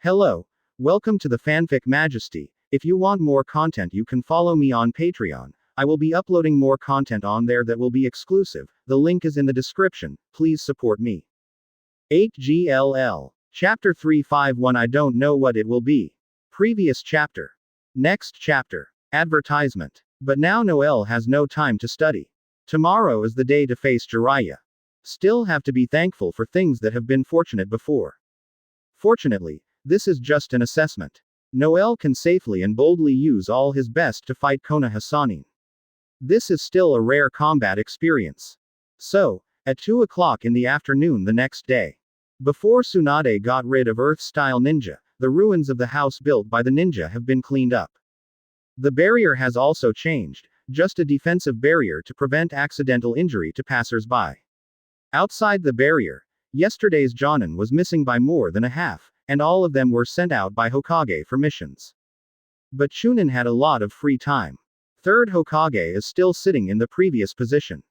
Hello, welcome to the Fanfic Majesty. If you want more content, you can follow me on Patreon. I will be uploading more content on there that will be exclusive. The link is in the description. Please support me. 8GLL. Chapter 351. I don't know what it will be. Previous chapter. Next chapter. Advertisement. But now Noelle has no time to study. Tomorrow is the day to face Jiraiya. Still have to be thankful for things that have been fortunate before. Fortunately, this is just an assessment. Noelle can safely and boldly use all his best to fight Konoha Sannin. This is still a rare combat experience. So, at 2 o'clock in the afternoon the next day, before Tsunade got rid of Earth-style ninja, the ruins of the house built by the ninja have been cleaned up. The barrier has also changed, just a defensive barrier to prevent accidental injury to passers-by. Outside the barrier, yesterday's Jonin was missing by more than a half, and all of them were sent out by Hokage for missions. But Chunin had a lot of free time. Third Hokage is still sitting in the previous position.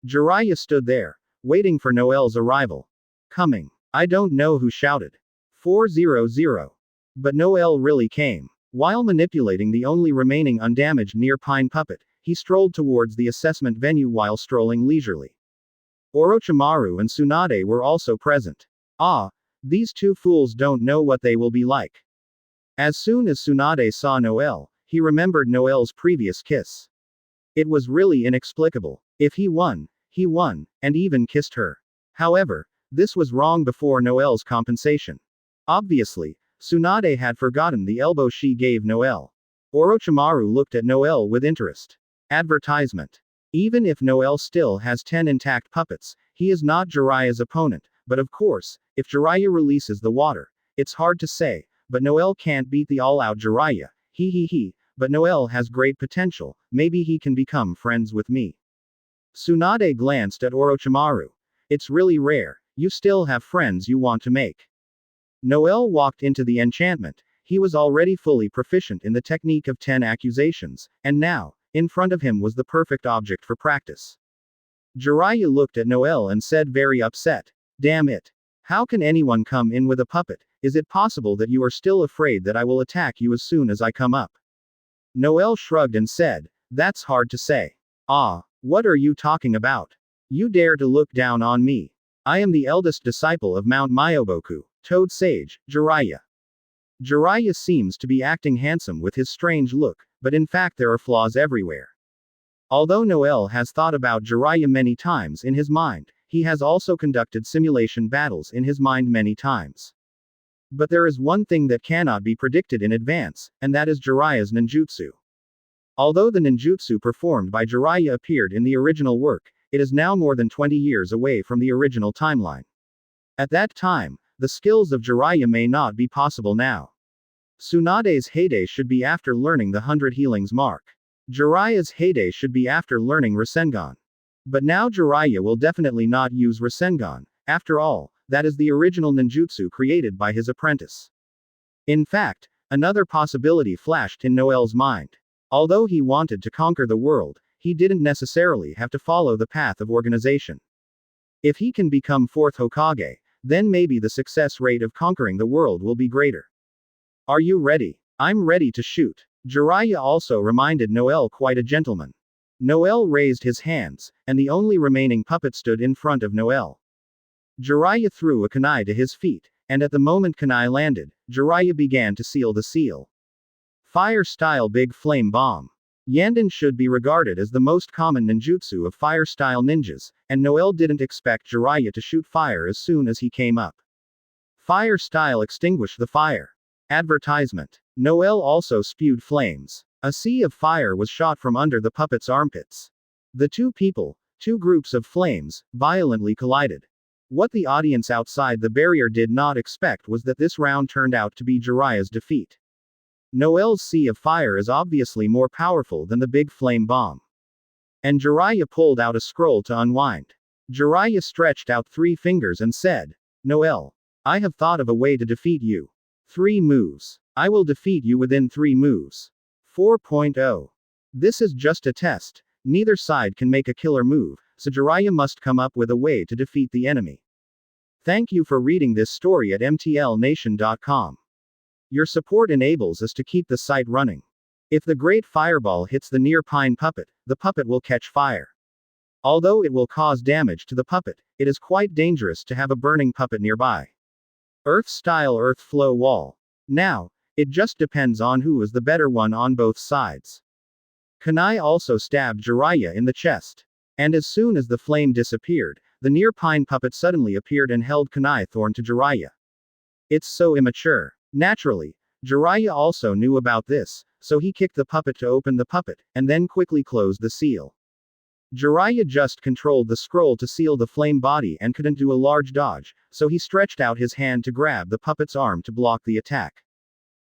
Jiraiya stood there, waiting for Noelle's arrival. Coming. I don't know who shouted. 400. But Noelle really came. While manipulating the only remaining undamaged near pine puppet, he strolled towards the assessment venue while strolling leisurely. Orochimaru and Tsunade were also present. Ah, these two fools don't know what they will be like. As soon as Tsunade saw Noelle, he remembered Noelle's previous kiss. It was really inexplicable. If he won, and even kissed her. However, this was wrong before Noelle's compensation. Obviously, Tsunade had forgotten the elbow she gave Noelle. Orochimaru looked at Noelle with interest. Advertisement. Even if Noelle still has 10 intact puppets, he is not Jiraiya's opponent, but of course, if Jiraiya releases the water, it's hard to say, but Noelle can't beat the all-out Jiraiya, but Noelle has great potential, maybe he can become friends with me. Tsunade glanced at Orochimaru. It's really rare, you still have friends you want to make. Noelle walked into the enchantment, he was already fully proficient in the technique of 10 accusations, and now, in front of him was the perfect object for practice. Jiraiya looked at Noelle and said very upset. Damn it. How can anyone come in with a puppet? Is it possible that you are still afraid that I will attack you as soon as I come up? Noelle shrugged and said, that's hard to say. Ah, what are you talking about? You dare to look down on me. I am the eldest disciple of Mount Myoboku, Toad Sage, Jiraiya. Jiraiya seems to be acting handsome with his strange look, but in fact there are flaws everywhere. Although Noelle has thought about Jiraiya many times in his mind, he has also conducted simulation battles in his mind many times. But there is one thing that cannot be predicted in advance, and that is Jiraiya's ninjutsu. Although the ninjutsu performed by Jiraiya appeared in the original work, it is now more than 20 years away from the original timeline. At that time, the skills of Jiraiya may not be possible now. Tsunade's heyday should be after learning the 100 healings mark. Jiraiya's heyday should be after learning Rasengan. But now Jiraiya will definitely not use Rasengan, after all, that is the original ninjutsu created by his apprentice. In fact, another possibility flashed in Noelle's mind. Although he wanted to conquer the world, he didn't necessarily have to follow the path of organization. If he can become 4th Hokage, then maybe the success rate of conquering the world will be greater. Are you ready? I'm ready to shoot. Jiraiya also reminded Noelle quite a gentleman. Noelle raised his hands, and the only remaining puppet stood in front of Noelle. Jiraiya threw a kunai to his feet, and at the moment kunai landed, Jiraiya began to seal the seal. Fire-style big flame bomb. Yanden should be regarded as the most common ninjutsu of fire-style ninjas, and Noelle didn't expect Jiraiya to shoot fire as soon as he came up. Fire-style extinguish the fire. Advertisement. Noelle also spewed flames. A sea of fire was shot from under the puppet's armpits. The two groups of flames, violently collided. What the audience outside the barrier did not expect was that this round turned out to be Jiraiya's defeat. Noelle's sea of fire is obviously more powerful than the big flame bomb. And Jiraiya pulled out a scroll to unwind. Jiraiya stretched out 3 fingers and said, Noelle, I have thought of a way to defeat you. 3 moves. I will defeat you within 3 moves. 4.0. This is just a test. Neither side can make a killer move, so Jiraiya must come up with a way to defeat the enemy. Thank you for reading this story at mtlnation.com. Your support enables us to keep the site running. If the great fireball hits the near pine puppet, the puppet will catch fire. Although it will cause damage to the puppet, it is quite dangerous to have a burning puppet nearby. Earth-style earth flow wall. Now, it just depends on who is the better one on both sides. Kunai also stabbed Jiraiya in the chest. And as soon as the flame disappeared, the near pine puppet suddenly appeared and held kunai thorn to Jiraiya. It's so immature. Naturally, Jiraiya also knew about this, so he kicked the puppet to open the puppet, and then quickly closed the seal. Jiraiya just controlled the scroll to seal the flame body and couldn't do a large dodge, so he stretched out his hand to grab the puppet's arm to block the attack.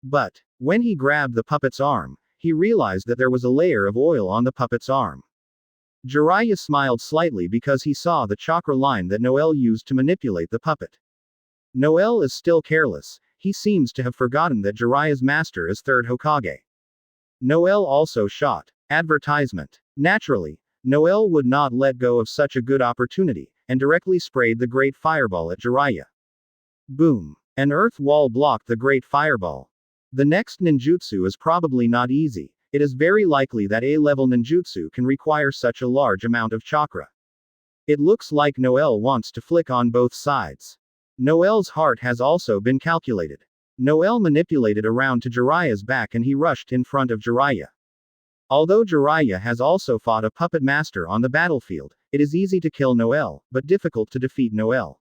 But, when he grabbed the puppet's arm, he realized that there was a layer of oil on the puppet's arm. Jiraiya smiled slightly because he saw the chakra line that Noel used to manipulate the puppet. Noel is still careless, he seems to have forgotten that Jiraiya's master is third Hokage. Noel also shot. Advertisement. Naturally, Noel would not let go of such a good opportunity, and directly sprayed the great fireball at Jiraiya. Boom. An earth wall blocked the great fireball. The next ninjutsu is probably not easy. It is very likely that A-level ninjutsu can require such a large amount of chakra. It looks like Noel wants to flick on both sides. Noel's heart has also been calculated. Noel manipulated around to Jiraiya's back and he rushed in front of Jiraiya. Although Jiraiya has also fought a puppet master on the battlefield, it is easy to kill Noel, but difficult to defeat Noel.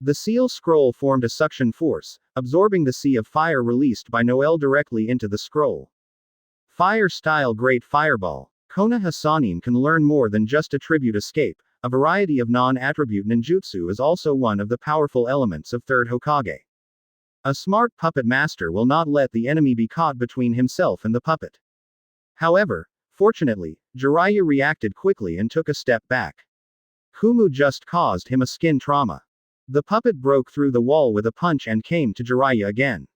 The seal scroll formed a suction force, absorbing the sea of fire released by Noel directly into the scroll. Fire-style Great Fireball. Konoha Hassanin can learn more than just attribute escape. A variety of non-attribute ninjutsu is also one of the powerful elements of Third Hokage. A smart puppet master will not let the enemy be caught between himself and the puppet. However, fortunately, Jiraiya reacted quickly and took a step back. Kumu just caused him a skin trauma. The puppet broke through the wall with a punch and came to Jiraiya again.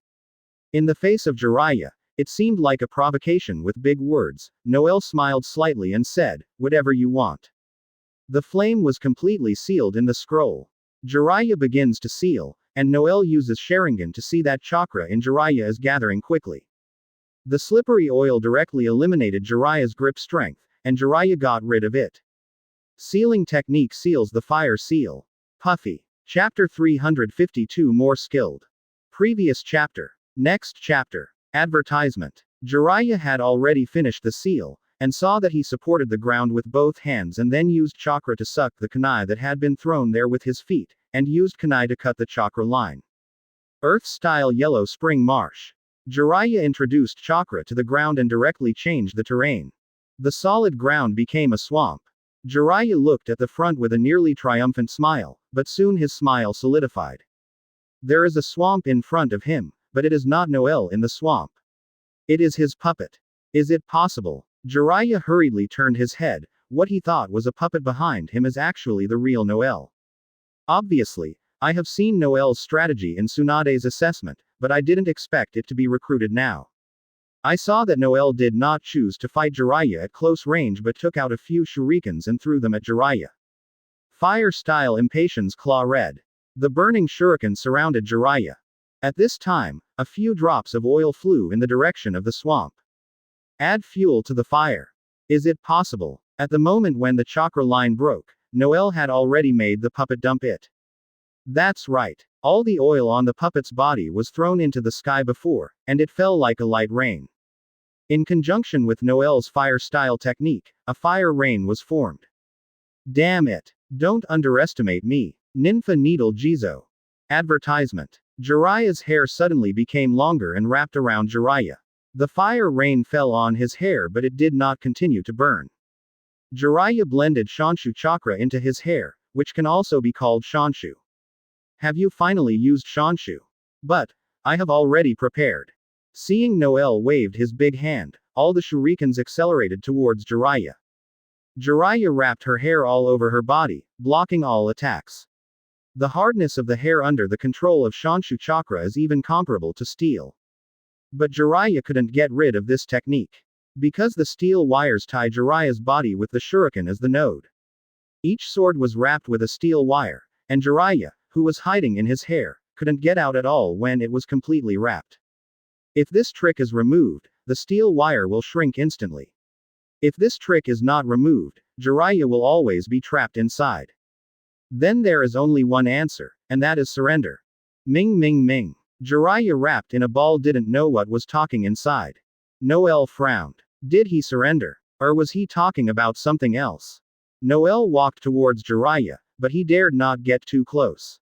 In the face of Jiraiya, it seemed like a provocation with big words. Noel smiled slightly and said, "Whatever you want." The flame was completely sealed in the scroll. Jiraiya begins to seal, and Noel uses Sharingan to see that chakra in Jiraiya is gathering quickly. The slippery oil directly eliminated Jiraiya's grip strength, and Jiraiya got rid of it. Sealing technique seals the fire seal. Puffy. Chapter 352 More skilled. Previous chapter. Next chapter. Advertisement. Jiraiya had already finished the seal, and saw that he supported the ground with both hands and then used chakra to suck the kunai that had been thrown there with his feet, and used kunai to cut the chakra line. Earth-style Yellow Spring Marsh. Jiraiya introduced chakra to the ground and directly changed the terrain. The solid ground became a swamp. Jiraiya looked at the front with a nearly triumphant smile, but soon his smile solidified. There is a swamp in front of him, but it is not Noel in the swamp. It is his puppet. Is it possible? Jiraiya hurriedly turned his head. What he thought was a puppet behind him is actually the real Noel. Obviously, I have seen Noel's strategy in Tsunade's assessment, but I didn't expect it to be recruited now. I saw that Noel did not choose to fight Jiraiya at close range but took out a few shurikens and threw them at Jiraiya. Fire-style Impatience Claw Red. The burning shuriken surrounded Jiraiya. At this time, a few drops of oil flew in the direction of the swamp. Add fuel to the fire. Is it possible? At the moment when the chakra line broke, Noel had already made the puppet dump it. That's right. All the oil on the puppet's body was thrown into the sky before, and it fell like a light rain. In conjunction with Noel's fire-style technique, a fire rain was formed. Damn it. Don't underestimate me. Ninfa Needle Jizo. Advertisement. Jiraiya's hair suddenly became longer and wrapped around Jiraiya. The fire rain fell on his hair but it did not continue to burn. Jiraiya blended Shanshu chakra into his hair, which can also be called Shanshu. Have you finally used Shanshu? But, I have already prepared. Seeing Noel waved his big hand, all the shurikens accelerated towards Jiraiya. Jiraiya wrapped her hair all over her body, blocking all attacks. The hardness of the hair under the control of Shanshu chakra is even comparable to steel. But Jiraiya couldn't get rid of this technique. Because the steel wires tie Jiraiya's body with the shuriken as the node. Each sword was wrapped with a steel wire, and Jiraiya, who was hiding in his hair, couldn't get out at all when it was completely wrapped. If this trick is removed, the steel wire will shrink instantly. If this trick is not removed, Jiraiya will always be trapped inside. Then there is only one answer, and that is surrender. Ming ming ming. Jiraiya wrapped in a ball didn't know what was talking inside. Noel frowned. Did he surrender? Or was he talking about something else? Noel walked towards Jiraiya, but he dared not get too close.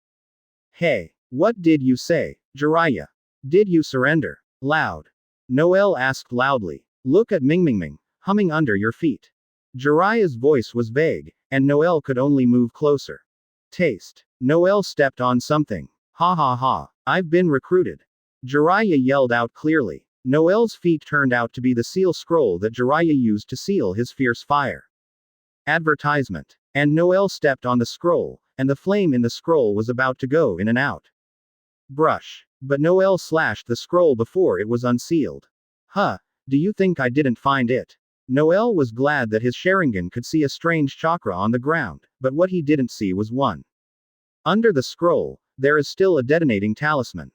Hey, what did you say, Jiraiya? Did you surrender? Loud. Noel asked loudly. Look at Ming Ming Ming, humming under your feet. Jiraiya's voice was vague, and Noel could only move closer. Taste. Noel stepped on something. Ha ha ha, I've been recruited. Jiraiya yelled out clearly. Noel's feet turned out to be the seal scroll that Jiraiya used to seal his fierce fire. Advertisement. And Noel stepped on the scroll, and the flame in the scroll was about to go in and out. Brush. But Noel slashed the scroll before it was unsealed. Huh, do you think I didn't find it? Noel was glad that his Sharingan could see a strange chakra on the ground, but what he didn't see was one. Under the scroll, there is still a detonating talisman.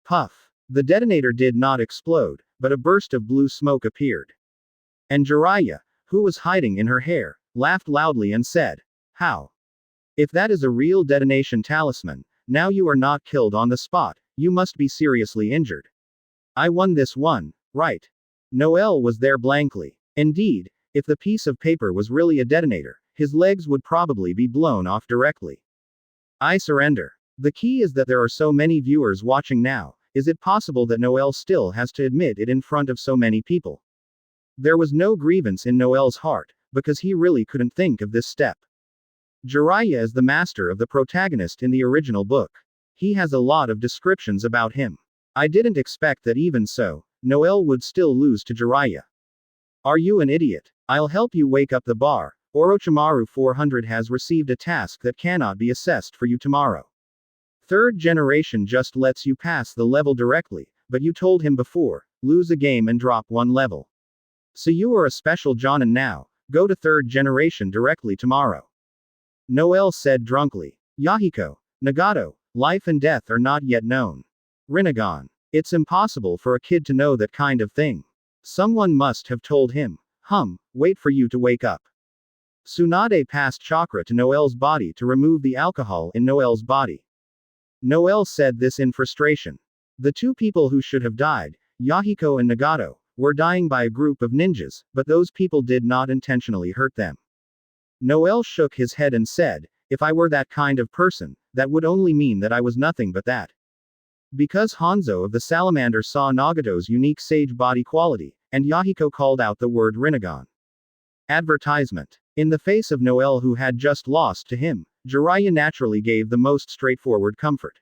Puff. The detonator did not explode, but a burst of blue smoke appeared. And Jiraiya, who was hiding in her hair, laughed loudly and said, How? If that is a real detonation talisman, now you are not killed on the spot, you must be seriously injured. I won this one, right? Noel was there blankly. Indeed, if the piece of paper was really a detonator, his legs would probably be blown off directly. I surrender. The key is that there are so many viewers watching now. Is it possible that Noel still has to admit it in front of so many people? There was no grievance in Noel's heart, because he really couldn't think of this step. Jiraiya is the master of the protagonist in the original book. He has a lot of descriptions about him. I didn't expect that even so, Noel would still lose to Jiraiya. Are you an idiot? I'll help you wake up the bar. Orochimaru 400 has received a task that cannot be assessed for you tomorrow. Third generation just lets you pass the level directly, but you told him before, lose a game and drop one level. So you are a special Jonin now, go to third generation directly tomorrow. Noel said drunkly. Yahiko, Nagato, life and death are not yet known. Rinnegan. It's impossible for a kid to know that kind of thing. Someone must have told him. Wait for you to wake up. Tsunade passed chakra to Noel's body to remove the alcohol in Noel's body. Noel said this in frustration. The two people who should have died, Yahiko and Nagato, were dying by a group of ninjas, but those people did not intentionally hurt them. Noel shook his head and said, if I were that kind of person, that would only mean that I was nothing but that. Because Hanzo of the Salamander saw Nagato's unique sage body quality, and Yahiko called out the word Rinnegan. Advertisement. In the face of Noel who had just lost to him, Jiraiya naturally gave the most straightforward comfort.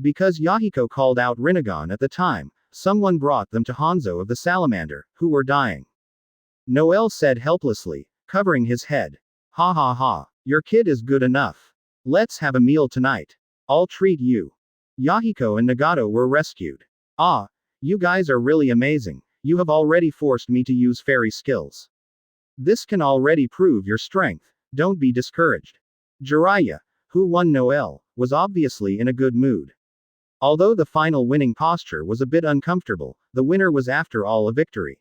Because Yahiko called out Rinnegan at the time, someone brought them to Hanzo of the Salamander, who were dying. Noel said helplessly, covering his head. Ha ha ha, your kid is good enough. Let's have a meal tonight. I'll treat you. Yahiko and Nagato were rescued. Ah, you guys are really amazing, you have already forced me to use fairy skills. This can already prove your strength, don't be discouraged. Jiraiya, who won Noel, was obviously in a good mood. Although the final winning posture was a bit uncomfortable, the winner was after all a victory.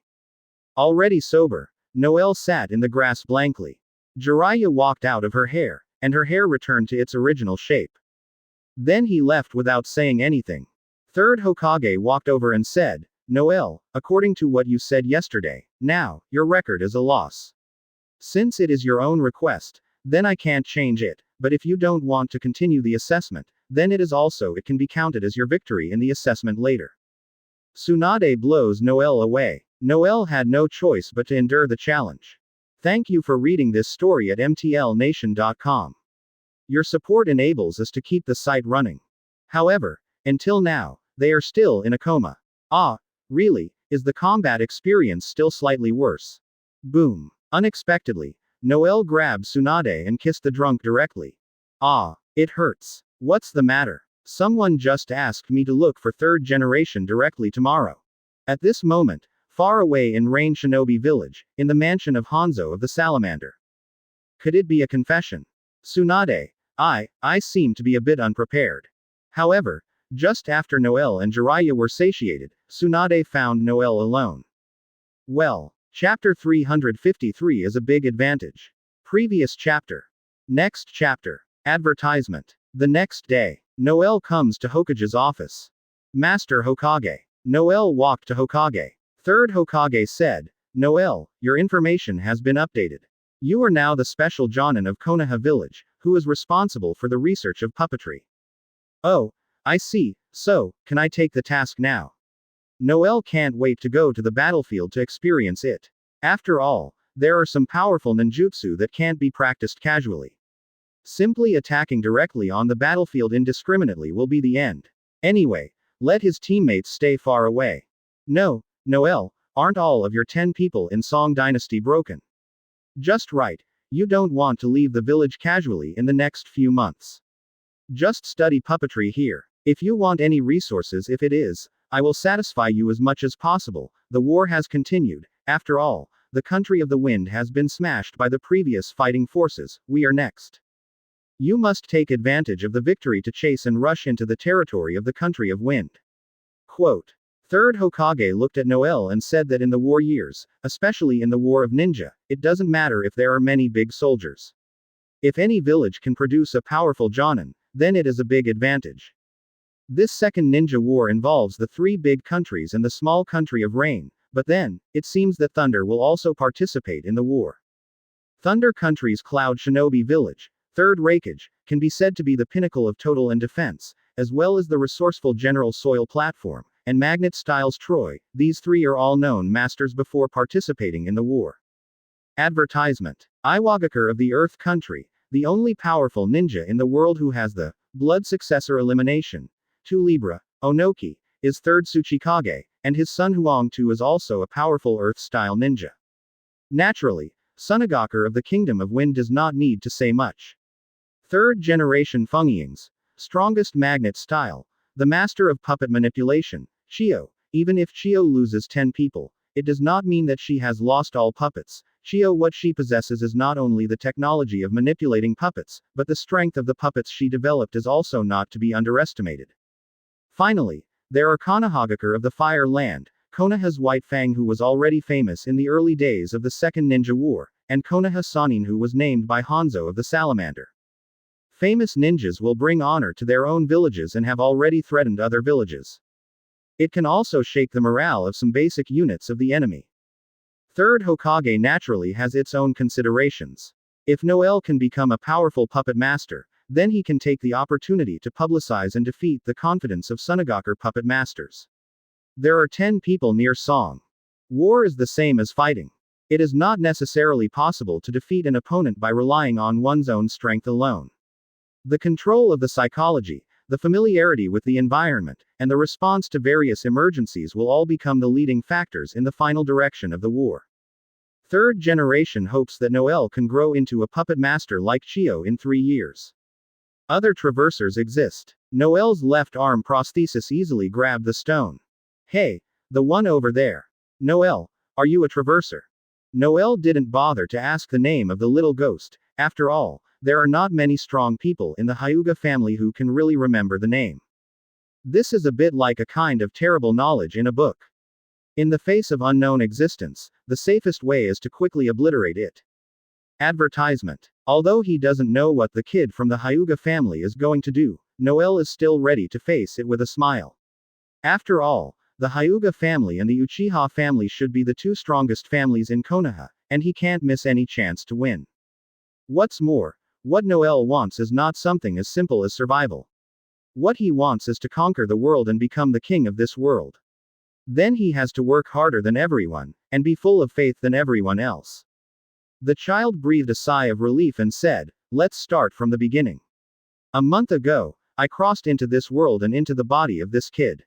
Already sober, Noel sat in the grass blankly. Jiraiya walked out of her hair, and her hair returned to its original shape. Then he left without saying anything. Third Hokage walked over and said, Noel, according to what you said yesterday, now, your record is a loss. Since it is your own request, then I can't change it, but if you don't want to continue the assessment, then it can be counted as your victory in the assessment later. Tsunade blows Noel away. Noel had no choice but to endure the challenge. Thank you for reading this story at mtlnation.com. Your support enables us to keep the site running. However, until now, they are still in a coma. Ah, really, is the combat experience still slightly worse? Boom. Unexpectedly, Noel grabbed Tsunade and kissed the drunk directly. Ah, it hurts. What's the matter? Someone just asked me to look for third generation directly tomorrow. At this moment, far away in Rain Shinobi Village, in the mansion of Hanzo of the Salamander. Could it be a confession? Tsunade, I seem to be a bit unprepared. However, just after Noel and Jiraiya were satiated, Tsunade found Noel alone. Well, chapter 353 is a big advantage. Previous chapter. Next chapter. Advertisement. The next day, Noel comes to Hokage's office. Master Hokage. Noel walked to Hokage. Third Hokage said, Noel, your information has been updated. You are now the special Jonin of Konoha village, who is responsible for the research of puppetry. Oh, I see, so, can I take the task now? Noel can't wait to go to the battlefield to experience it. After all, there are some powerful ninjutsu that can't be practiced casually. Simply attacking directly on the battlefield indiscriminately will be the end. Anyway, let his teammates stay far away. No, Noel, aren't all of your 10 people in Song Dynasty broken? Just right, you don't want to leave the village casually in the next few months. Just study puppetry here. If you want any resources, if it is, I will satisfy you as much as possible. The war has continued. After all, the country of the wind has been smashed by the previous fighting forces. We are next. You must take advantage of the victory to chase and rush into the territory of the country of wind. Quote. Third Hokage looked at Noel and said that in the war years, especially in the war of ninja, it doesn't matter if there are many big soldiers. If any village can produce a powerful Jonin, then it is a big advantage. This second ninja war involves the 3 big countries and the small country of Rain, but then, it seems that Thunder will also participate in the war. Thunder Country's Cloud Shinobi Village, Third Raikage, can be said to be the pinnacle of total and defense, as well as the resourceful General Soil Platform, and Magnet Styles Troy. These 3 are all known masters before participating in the war. Advertisement. Iwagakure of the Earth Country, the only powerful ninja in the world who has the blood successor elimination, 2 Libra, Onoki, is third Tsuchikage, and his son Huangtu is also a powerful Earth-style ninja. Naturally, Sunagakure of the Kingdom of Wind does not need to say much. Third generation Fungyings, strongest magnet style, the master of puppet manipulation, Chio. Even if Chio loses 10 people, it does not mean that she has lost all puppets. Chio, what she possesses is not only the technology of manipulating puppets, but the strength of the puppets she developed is also not to be underestimated. Finally, there are Konohagakure of the Fire Land, Konoha's White Fang, who was already famous in the early days of the Second Ninja War, and Konoha Sannin, who was named by Hanzo of the Salamander. Famous ninjas will bring honor to their own villages and have already threatened other villages. It can also shake the morale of some basic units of the enemy. Third Hokage naturally has its own considerations. If Noel can become a powerful puppet master, then he can take the opportunity to publicize and defeat the confidence of Sunagakure puppet masters. There are 10 people near Song. War is the same as fighting. It is not necessarily possible to defeat an opponent by relying on one's own strength alone. The control of the psychology, the familiarity with the environment, and the response to various emergencies will all become the leading factors in the final direction of the war. Third generation hopes that Noel can grow into a puppet master like Chio in 3 years. Other traversers exist. Noel's left arm prosthesis easily grabbed the stone. Hey, the one over there. Noel, are you a traverser? Noel didn't bother to ask the name of the little ghost. After all, there are not many strong people in the Hyuga family who can really remember the name. This is a bit like a kind of terrible knowledge in a book. In the face of unknown existence, the safest way is to quickly obliterate it. Advertisement. Although he doesn't know what the kid from the Hyuga family is going to do, Noel is still ready to face it with a smile. After all, the Hyuga family and the Uchiha family should be the 2 strongest families in Konoha, and he can't miss any chance to win. What's more, what Noel wants is not something as simple as survival. What he wants is to conquer the world and become the king of this world. Then he has to work harder than everyone, and be full of faith than everyone else. The child breathed a sigh of relief and said, let's start from the beginning. A month ago, I crossed into this world and into the body of this kid.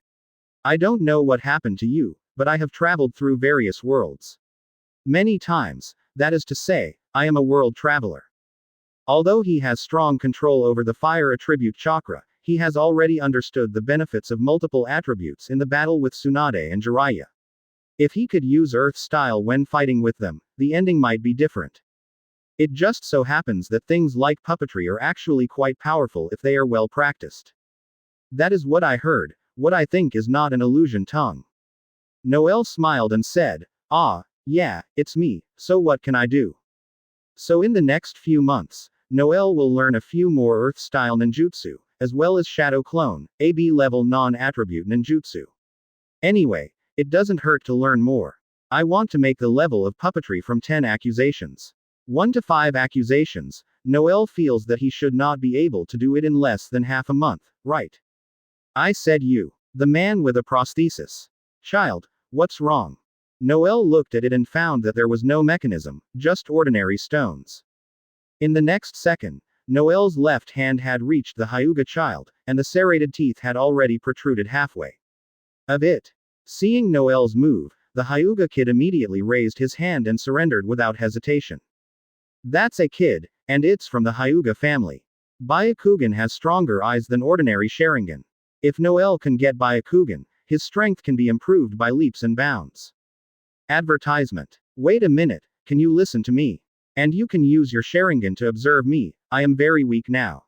I don't know what happened to you, but I have traveled through various worlds. Many times, that is to say, I am a world traveler. Although he has strong control over the fire attribute chakra, he has already understood the benefits of multiple attributes in the battle with Tsunade and Jiraiya. If he could use Earth style when fighting with them, the ending might be different. It just so happens that things like puppetry are actually quite powerful if they are well practiced. That is what I heard. What I think is not an illusion tongue. Noel smiled and said, "Ah, yeah, it's me, so what can I do?" So in the next few months, Noel will learn a few more Earth-style ninjutsu, as well as Shadow Clone, AB level non-attribute ninjutsu. Anyway, it doesn't hurt to learn more. I want to make the level of puppetry from 10 accusations. 1 to 5 accusations, Noel feels that he should not be able to do it in less than half a month, right? I said you. The man with a prosthesis. Child, what's wrong? Noel looked at it and found that there was no mechanism, just ordinary stones. In the next second, Noel's left hand had reached the Hyuga child, and the serrated teeth had already protruded halfway. Of it. Seeing Noel's move, the Hyuga kid immediately raised his hand and surrendered without hesitation. That's a kid, and it's from the Hyuga family. Byakugan has stronger eyes than ordinary Sharingan. If Noel can get Byakugan, his strength can be improved by leaps and bounds. Advertisement. Wait a minute, can you listen to me? And you can use your Sharingan to observe me, I am very weak now.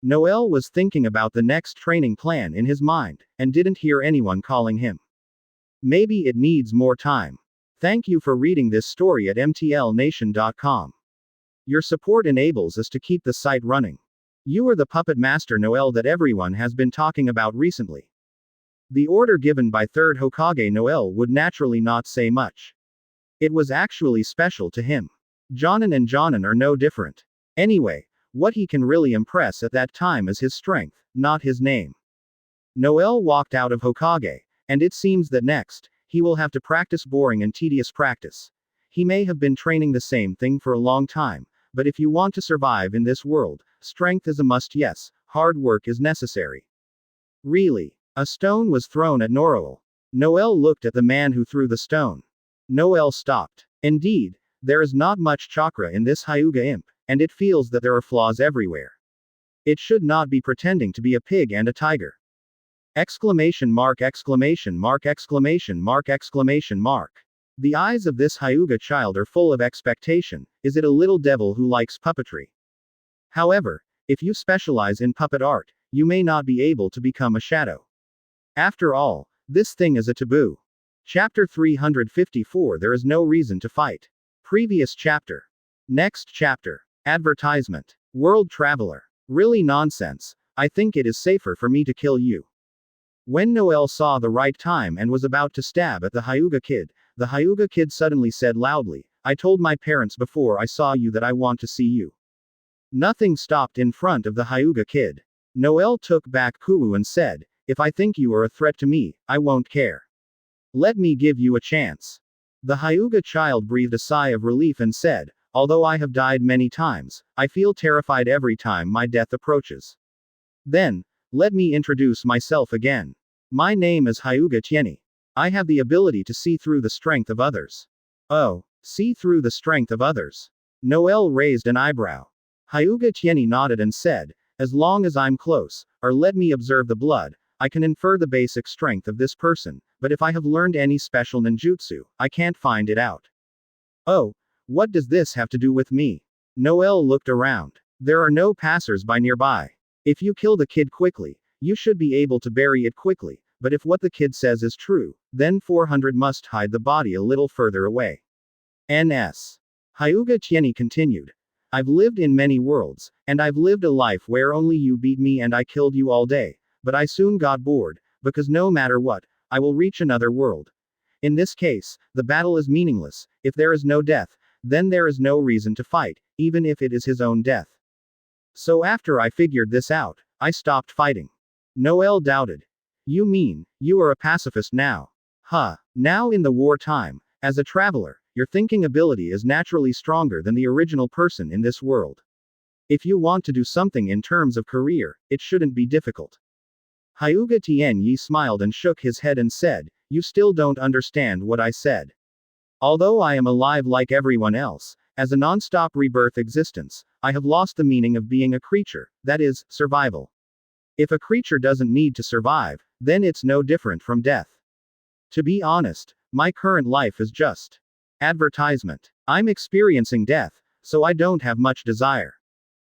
Noel was thinking about the next training plan in his mind, and didn't hear anyone calling him. Maybe it needs more time. Thank you for reading this story at mtlnation.com. Your support enables us to keep the site running. You are the puppet master Noel that everyone has been talking about recently. The order given by 3rd Hokage Noel would naturally not say much. It was actually special to him. Jonin and Jonin are no different. Anyway, what he can really impress at that time is his strength, not his name. Noel walked out of Hokage, and it seems that next, he will have to practice boring and tedious practice. He may have been training the same thing for a long time, but if you want to survive in this world, strength is a must. Yes, hard work is necessary. Really? A stone was thrown at Noel. Noel looked at the man who threw the stone. Noel stopped. Indeed, there is not much chakra in this Hyuga imp, and it feels that there are flaws everywhere. It should not be pretending to be a pig and a tiger. Exclamation mark, exclamation mark, exclamation mark, exclamation mark. The eyes of this Hyuga child are full of expectation. Is it a little devil who likes puppetry? However, if you specialize in puppet art, you may not be able to become a shadow. After all, this thing is a taboo. Chapter 354. There is no reason to fight. Previous chapter. Next chapter. Advertisement. World Traveler. Really nonsense. I think it is safer for me to kill you. When Noel saw the right time and was about to stab at the Hyuga kid suddenly said loudly, "I told my parents before I saw you that I want to see you." Nothing stopped in front of the Hyuga kid. Noel took back Kuu and said, "If I think you are a threat to me, I won't care. Let me give you a chance." The Hyuga child breathed a sigh of relief and said, "Although I have died many times, I feel terrified every time my death approaches. Then, let me introduce myself again. My name is Hyuga Tieni. I have the ability to see through the strength of others." "Oh, see through the strength of others?" Noel raised an eyebrow. Hyuga Tieni nodded and said, "As long as I'm close, or let me observe the blood, I can infer the basic strength of this person, but if I have learned any special ninjutsu, I can't find it out." "Oh, what does this have to do with me?" Noel looked around. There are no passers-by nearby. If you kill the kid quickly, you should be able to bury it quickly, but if what the kid says is true, then 400 must hide the body a little further away. NS. Hyuga Tieni continued. "I've lived in many worlds, and I've lived a life where only you beat me and I killed you all day, but I soon got bored, because no matter what, I will reach another world. In this case, the battle is meaningless. If there is no death, then there is no reason to fight, even if it is his own death. So after I figured this out, I stopped fighting." Noel doubted. "You mean, you are a pacifist now?" "Huh. Now in the war time, as a traveler, your thinking ability is naturally stronger than the original person in this world. If you want to do something in terms of career, it shouldn't be difficult." Hyuga Tienyi smiled and shook his head and said, "You still don't understand what I said. Although I am alive like everyone else, as a non-stop rebirth existence, I have lost the meaning of being a creature, that is, survival. If a creature doesn't need to survive, then it's no different from death. To be honest, my current life is just advertisement. I'm experiencing death, so I don't have much desire.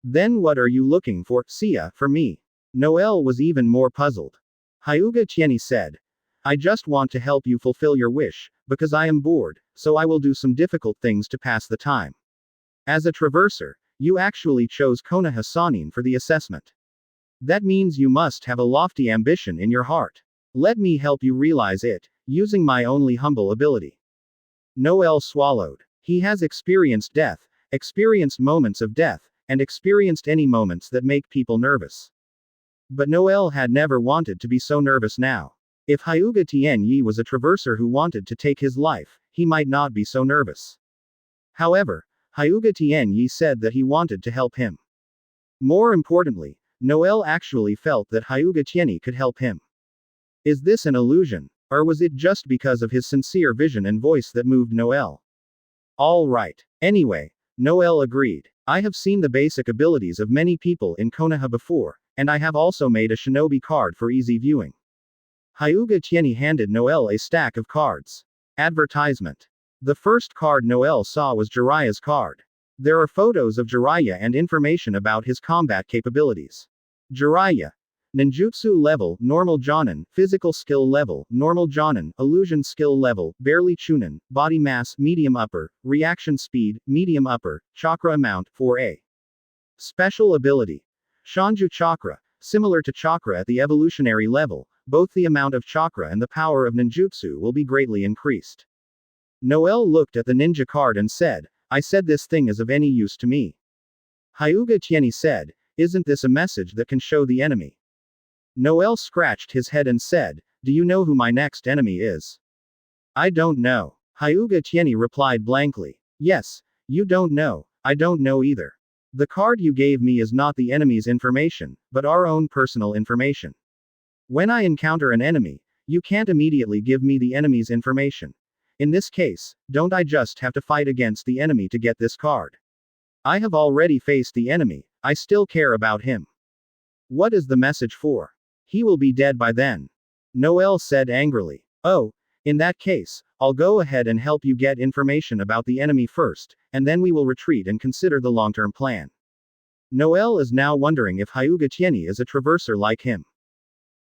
Then what are you looking for, Sia, for me?" Noel was even more puzzled. Hyuga Tieni said, I just want to help you fulfill your wish, because I am bored, so I will do some difficult things to pass the time. As a traverser, you actually chose Konoha Sannin for the assessment. That means you must have a lofty ambition in your heart. Let me help you realize it, using my only humble ability. Noel swallowed. He has experienced death, experienced moments of death, and experienced any moments that make people nervous. But Noel had never wanted to be so nervous now. If Hyuga Tianyi was a traverser who wanted to take his life, he might not be so nervous. However, Hyuga Tianyi said that he wanted to help him. More importantly, Noel actually felt that Hyuga Tianyi could help him. Is this an illusion, or was it just because of his sincere vision and voice that moved Noel? All right. Anyway, Noel agreed. I have seen the basic abilities of many people in Konoha before, and I have also made a shinobi card for easy viewing. Hyuga Tianyi handed Noel a stack of cards. Advertisement. The first card Noel saw was Jiraiya's card. There are photos of Jiraiya and information about his combat capabilities. Jiraiya. Ninjutsu level, normal Jonin, physical skill level, normal Jonin, illusion skill level, barely Chunin, body mass, medium upper, reaction speed, medium upper, chakra amount, 4A. Special ability. Shanju Chakra. Similar to chakra at the evolutionary level, both the amount of chakra and the power of ninjutsu will be greatly increased. Noel looked at the ninja card and said, I said this thing is of any use to me. Hyuga Tianyi said, isn't this a message that can show the enemy? Noel scratched his head and said, do you know who my next enemy is? I don't know. Hyuga Tianyi replied blankly. Yes, you don't know, I don't know either. The card you gave me is not the enemy's information, but our own personal information. When I encounter an enemy, you can't immediately give me the enemy's information. In this case, don't I just have to fight against the enemy to get this card? I have already faced the enemy, I still care about him. What is the message for? He will be dead by then. Noel said angrily. Oh, in that case, I'll go ahead and help you get information about the enemy first, and then we will retreat and consider the long-term plan. Noel is now wondering if Hyuga Tianyi is a traverser like him.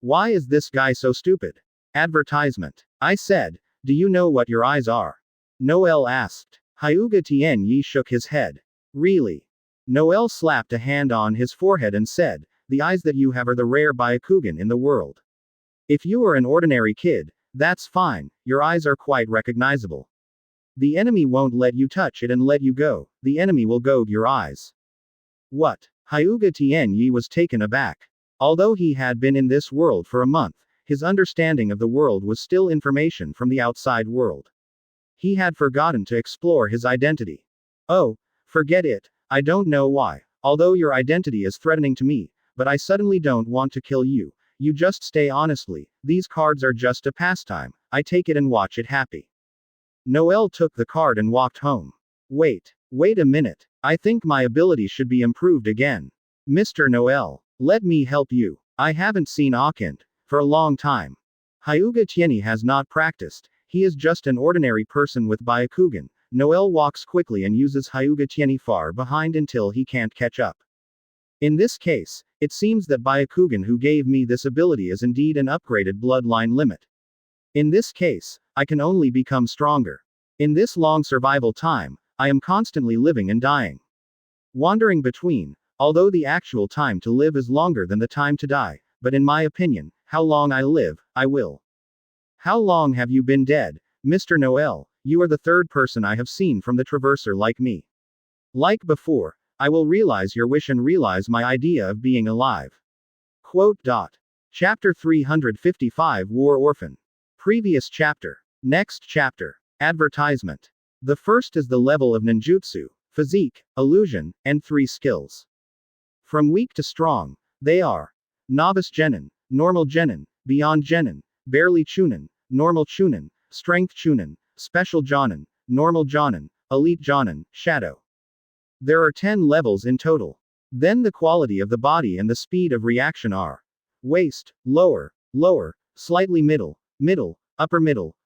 Why is this guy so stupid? Advertisement. I said, do you know what your eyes are? Noel asked. Hyuga Tianyi shook his head. Really? Noel slapped a hand on his forehead and said, the eyes that you have are the rare Byakugan in the world. If you are an ordinary kid, that's fine, your eyes are quite recognizable. The enemy won't let you touch it and let you go, the enemy will goad your eyes. What? Hyuga Tianyi was taken aback. Although he had been in this world for a month, his understanding of the world was still information from the outside world. He had forgotten to explore his identity. Oh, forget it, I don't know why, although your identity is threatening to me, but I suddenly don't want to kill you, you just stay honestly, these cards are just a pastime, I take it and watch it happy. Noel took the card and walked home. Wait a minute, I think my ability should be improved again. Mr. Noel, let me help you. I haven't seen Akent for a long time. Hyuga Tianyi has not practiced, he is just an ordinary person with Byakugan. Noel walks quickly and uses Hyuga Tianyi far behind until he can't catch up. In this case, it seems that Byakugan who gave me this ability is indeed an upgraded bloodline limit. In this case, I can only become stronger. In this long survival time, I am constantly living and dying. Wandering between, although the actual time to live is longer than the time to die, but in my opinion, how long I live, I will. How long have you been dead, Mr. Noel? You are the third person I have seen from the traverser like me. Like before, I will realize your wish and realize my idea of being alive. Quote. Chapter 355 War Orphan. Previous chapter. Next chapter. Advertisement. The first is the level of ninjutsu, physique, illusion, and 3 skills. From weak to strong, they are Novice Genin, Normal Genin, Beyond Genin, Barely Chunin, Normal Chunin, Strength Chunin, Special Jonin, Normal Jonin, Elite Jonin, Shadow. There are 10 levels in total. Then the quality of the body and the speed of reaction are waist, lower, lower, slightly middle, middle, upper,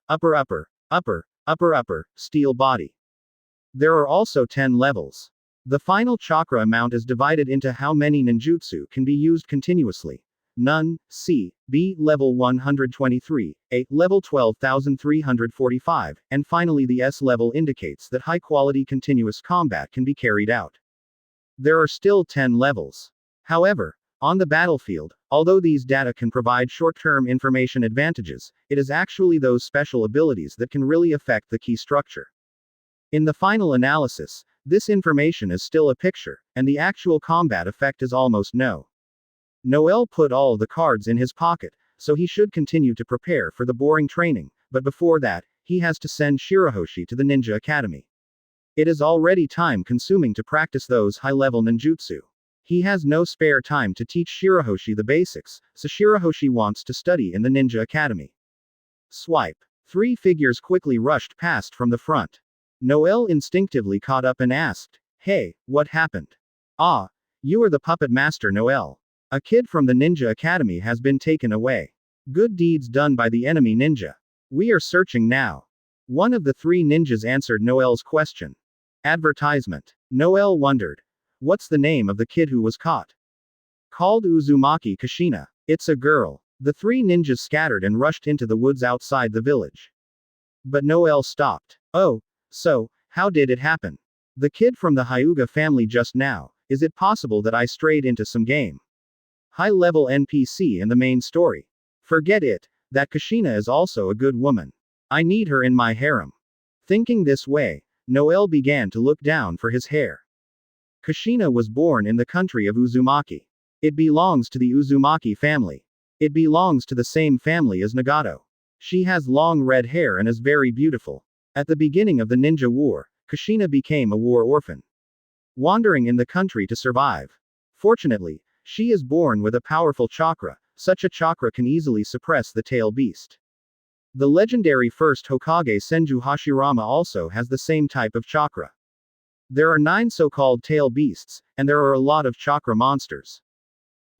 upper, upper, upper, upper, steel body. There are also 10 levels. The final chakra amount is divided into how many ninjutsu can be used continuously. None, C, B, level 123, A, level 12,345, and finally the S level indicates that high-quality continuous combat can be carried out. There are still 10 levels. However, on the battlefield, although these data can provide short-term information advantages, it is actually those special abilities that can really affect the key structure. In the final analysis, this information is still a picture, and the actual combat effect is almost no. Noel put all the cards in his pocket, so he should continue to prepare for the boring training, but before that, he has to send Shirahoshi to the Ninja Academy. It is already time-consuming to practice those high-level ninjutsu. He has no spare time to teach Shirahoshi the basics, so Shirahoshi wants to study in the Ninja Academy. Swipe. 3 figures quickly rushed past from the front. Noel instinctively caught up and asked, "Hey, what happened?" "Ah, you are the puppet master Noel. A kid from the Ninja Academy has been taken away. Good deeds done by the enemy ninja. We are searching now." One of the 3 ninjas answered Noel's question. Advertisement. Noel wondered. What's the name of the kid who was caught? Called Uzumaki Kushina. It's a girl. The 3 ninjas scattered and rushed into the woods outside the village. But Noel stopped. "Oh, so, how did it happen? The kid from the Hyuga family just now, is it possible that I strayed into some game? High-level NPC in the main story. Forget it, that Kushina is also a good woman. I need her in my harem." Thinking this way, Noel began to look down for his hair. Kushina was born in the country of Uzumaki. It belongs to the Uzumaki family. It belongs to the same family as Nagato. She has long red hair and is very beautiful. At the beginning of the Ninja War, Kushina became a war orphan, wandering in the country to survive. Fortunately, she is born with a powerful chakra. Such a chakra can easily suppress the tail beast. The legendary first Hokage Senju Hashirama also has the same type of chakra. There are 9 so-called tail beasts, and there are a lot of chakra monsters.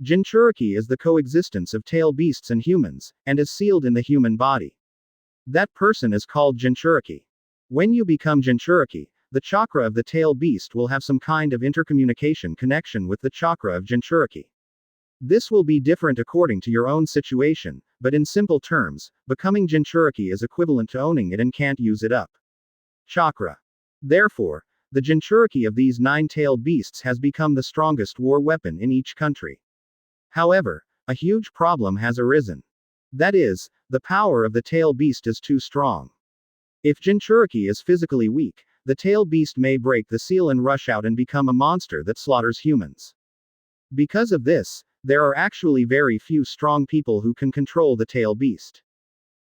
Jinchuriki is the coexistence of tail beasts and humans, and is sealed in the human body. That person is called Jinchuriki. When you become Jinchuriki, the chakra of the tail beast will have some kind of intercommunication connection with the chakra of Jinchuriki. This will be different according to your own situation, but in simple terms, becoming Jinchuriki is equivalent to owning it and can't use it up. Chakra. Therefore, the Jinchuriki of these 9-tailed beasts has become the strongest war weapon in each country. However, a huge problem has arisen. That is, the power of the tail beast is too strong. If Jinchuriki is physically weak, the tail beast may break the seal and rush out and become a monster that slaughters humans. Because of this, there are actually very few strong people who can control the tail beast.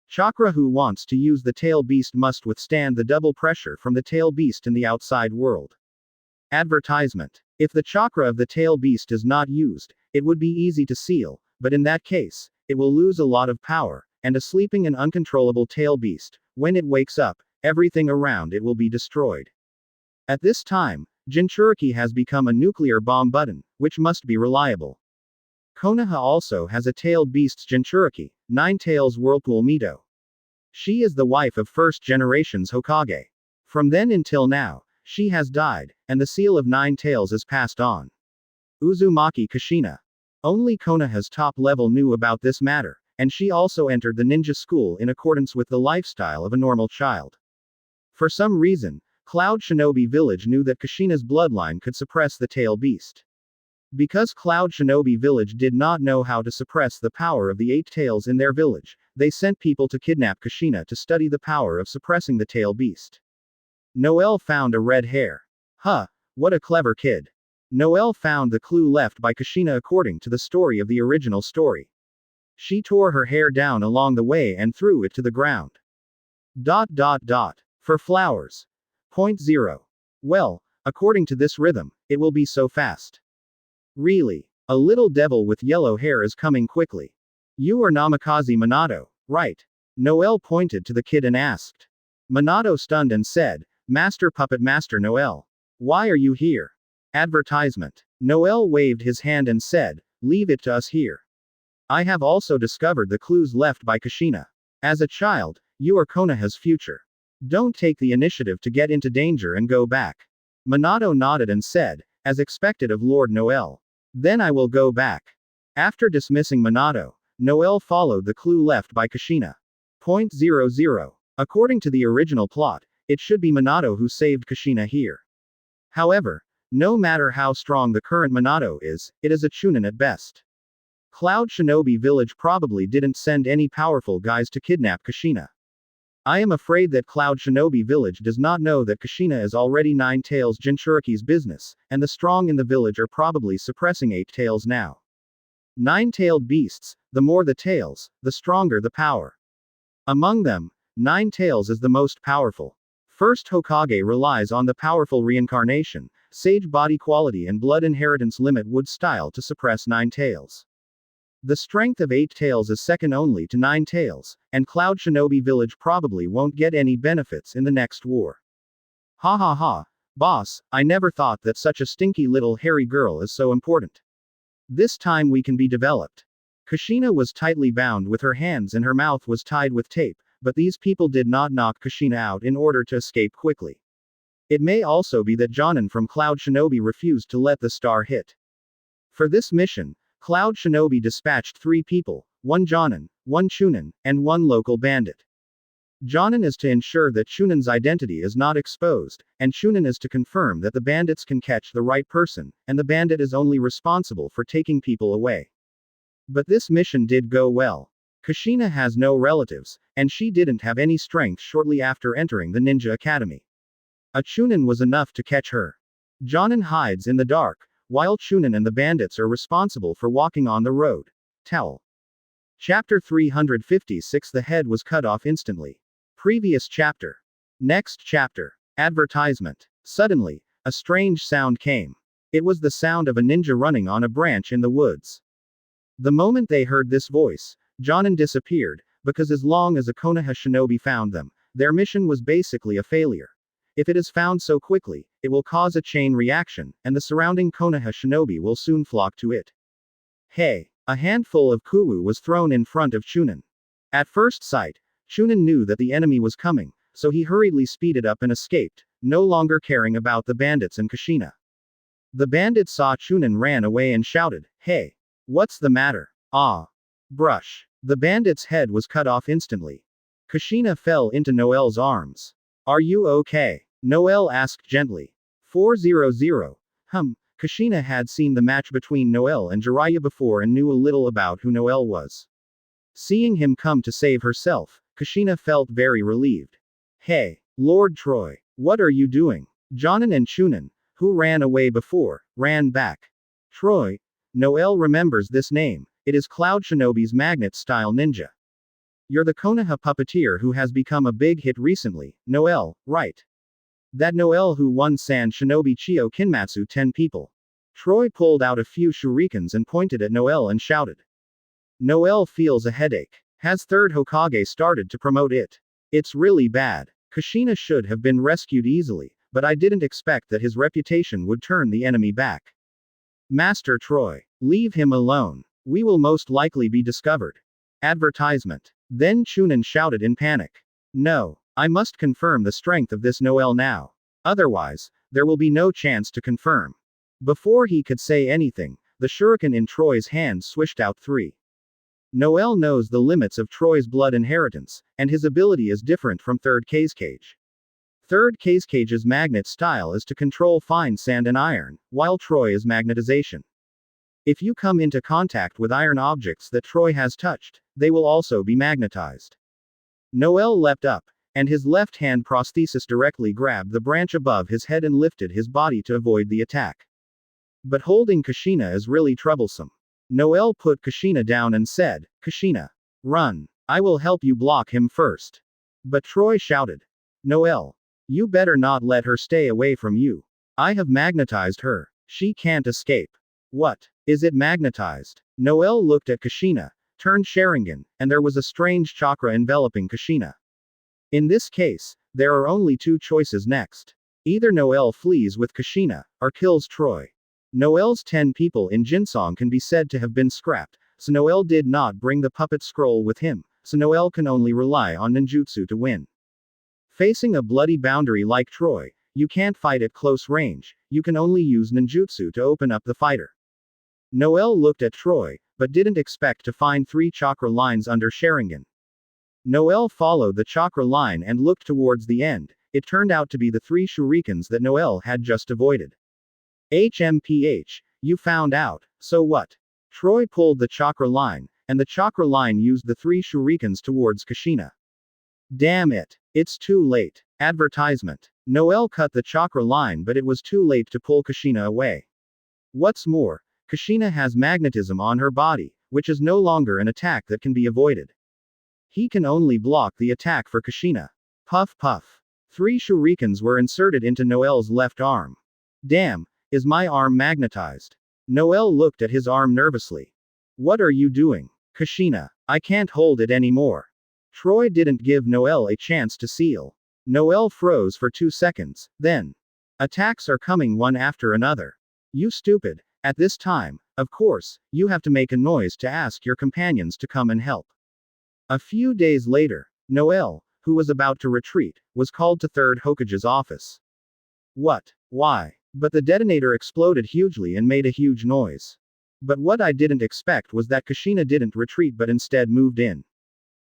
Chakra who wants to use the tail beast must withstand the double pressure from the tail beast in the outside world. Advertisement. If the chakra of the tail beast is not used, it would be easy to seal, but in that case, it will lose a lot of power, and a sleeping and uncontrollable tail beast, when it wakes up, everything around it will be destroyed. At this time, Jinchuriki has become a nuclear bomb button, which must be reliable. Konoha also has a tailed beast's Jinchuriki, 9 tails Whirlpool Mito. She is the wife of first generation's Hokage. From then until now, she has died, and the seal of 9 tails is passed on. Uzumaki Kushina. Only Konoha's top level knew about this matter, and she also entered the ninja school in accordance with the lifestyle of a normal child. For some reason, Cloud Shinobi Village knew that Kushina's bloodline could suppress the tail beast. Because Cloud Shinobi Village did not know how to suppress the power of the 8 tails in their village, they sent people to kidnap Kushina to study the power of suppressing the tail beast. Noel found a red hair. Huh, what a clever kid. Noel found the clue left by Kushina according to the story of the original story. She tore her hair down along the way and threw it to the ground. ... For flowers. Point 0. Well, according to this rhythm, it will be so fast. Really? A little devil with yellow hair is coming quickly. You are Namikaze Minato, right? Noel pointed to the kid and asked. Minato stunned and said, Master Puppet Master Noel. Why are you here? Advertisement. Noel waved his hand and said, leave it to us here. I have also discovered the clues left by Kushina. As a child, you are Konoha's future. Don't take the initiative to get into danger and go back. Minato nodded and said, as expected of Lord Noel. Then I will go back. After dismissing Minato, Noel followed the clue left by Kushina. Point 00. According to the original plot, it should be Minato who saved Kushina here. However, no matter how strong the current Minato is, it is a Chunin at best. Cloud Shinobi Village probably didn't send any powerful guys to kidnap Kushina. I am afraid that Cloud Shinobi Village does not know that Kushina is already Nine Tails Jinchuriki's business, and the strong in the village are probably suppressing Eight Tails now. Nine-tailed beasts, the more the tails, the stronger the power. Among them, Nine Tails is the most powerful. First Hokage relies on the powerful reincarnation, sage body quality and blood inheritance limit wood style to suppress Nine Tails. The strength of Eight Tails is second only to Nine Tails, and Cloud Shinobi Village probably won't get any benefits in the next war. Ha ha ha, boss, I never thought that such a stinky little hairy girl is so important. This time we can be developed. Kushina was tightly bound with her hands and her mouth was tied with tape, but these people did not knock Kushina out in order to escape quickly. It may also be that Jonin from Cloud Shinobi refused to let the star hit. For this mission, Cloud Shinobi dispatched 3 people, 1 Jonin, 1 Chunin, and 1 local bandit. Jonin is to ensure that Chunin's identity is not exposed, and Chunin is to confirm that the bandits can catch the right person, and the bandit is only responsible for taking people away. But this mission did go well. Kushina has no relatives, and she didn't have any strength shortly after entering the ninja academy. A Chunin was enough to catch her. Jonin hides in the dark, while Chunin and the bandits are responsible for walking on the road. Towel. Chapter 356. The head was cut off instantly. Previous chapter. Next chapter. Advertisement. Suddenly, a strange sound came. It was the sound of a ninja running on a branch in the woods. The moment they heard this voice, Jonin disappeared, because as long as a Konoha shinobi found them, their mission was basically a failure. If it is found so quickly, it will cause a chain reaction, and the surrounding Konoha shinobi will soon flock to it. Hey! A handful of kuwu was thrown in front of Chunin. At first sight, Chunin knew that the enemy was coming, so he hurriedly speeded up and escaped, no longer caring about the bandits and Kushina. The bandit saw Chunin ran away and shouted, "Hey! What's the matter? Ah! Brush!" The bandit's head was cut off instantly. Kushina fell into Noel's arms. "Are you okay?" Noel asked gently. 400. Kushina had seen the match between Noel and Jiraiya before and knew a little about who Noel was. Seeing him come to save herself, Kushina felt very relieved. "Hey, Lord Troy, what are you doing?" Jonin and Chunin, who ran away before, ran back. Troy. Noel remembers this name, it is Cloud Shinobi's magnet-style ninja. You're the Konoha puppeteer who has become a big hit recently, Noel, right? That Noel who won San Shinobi Chio Kinmatsu 10 people. Troy pulled out a few shurikens and pointed at Noel and shouted. Noel feels a headache. Has third Hokage started to promote it? It's really bad. Kushina should have been rescued easily, but I didn't expect that his reputation would turn the enemy back. Master Troy, leave him alone. We will most likely be discovered. Advertisement. Then Chunin shouted in panic. No, I must confirm the strength of this Noel now. Otherwise, there will be no chance to confirm. Before he could say anything, the shuriken in Troy's hand swished out 3. Noel knows the limits of Troy's blood inheritance, and his ability is different from Third Kazekage. Third Kazecage's magnet style is to control fine sand and iron, while Troy is magnetization. If you come into contact with iron objects that Troy has touched, they will also be magnetized. Noel leapt up, and his left hand prosthesis directly grabbed the branch above his head and lifted his body to avoid the attack. But holding Kushina is really troublesome. Noel put Kushina down and said, "Kushina, run. I will help you block him first." But Troy shouted, "Noel, you better not let her stay away from you. I have magnetized her. She can't escape." What? Is it magnetized? Noel looked at Kushina, turned Sharingan, and there was a strange chakra enveloping Kushina. In this case, there are only 2 choices next. Either Noel flees with Kushina, or kills Troy. Noel's 10 people in Jinsong can be said to have been scrapped, so Noel did not bring the puppet scroll with him, so Noel can only rely on ninjutsu to win. Facing a bloody boundary like Troy, you can't fight at close range, you can only use ninjutsu to open up the fighter. Noelle looked at Troy, but didn't expect to find 3 chakra lines under Sharingan. Noelle followed the chakra line and looked towards the end. It turned out to be the 3 shurikens that Noelle had just avoided. HMPH, you found out, so what? Troy pulled the chakra line, and the chakra line used the 3 shurikens towards Kushina. Damn it. It's too late. Advertisement. Noelle cut the chakra line, but it was too late to pull Kushina away. What's more, Kushina has magnetism on her body, which is no longer an attack that can be avoided. He can only block the attack for Kushina. Puff puff. 3 shurikens were inserted into Noelle's left arm. Damn, is my arm magnetized? Noelle looked at his arm nervously. What are you doing? Kushina, I can't hold it anymore. Troy didn't give Noelle a chance to seal. Noelle froze for 2 seconds, then. Attacks are coming one after another. You stupid. At this time, of course, you have to make a noise to ask your companions to come and help. A few days later, Noelle, who was about to retreat, was called to 3rd Hokage's office. What? Why? But the detonator exploded hugely and made a huge noise. But what I didn't expect was that Kushina didn't retreat but instead moved in.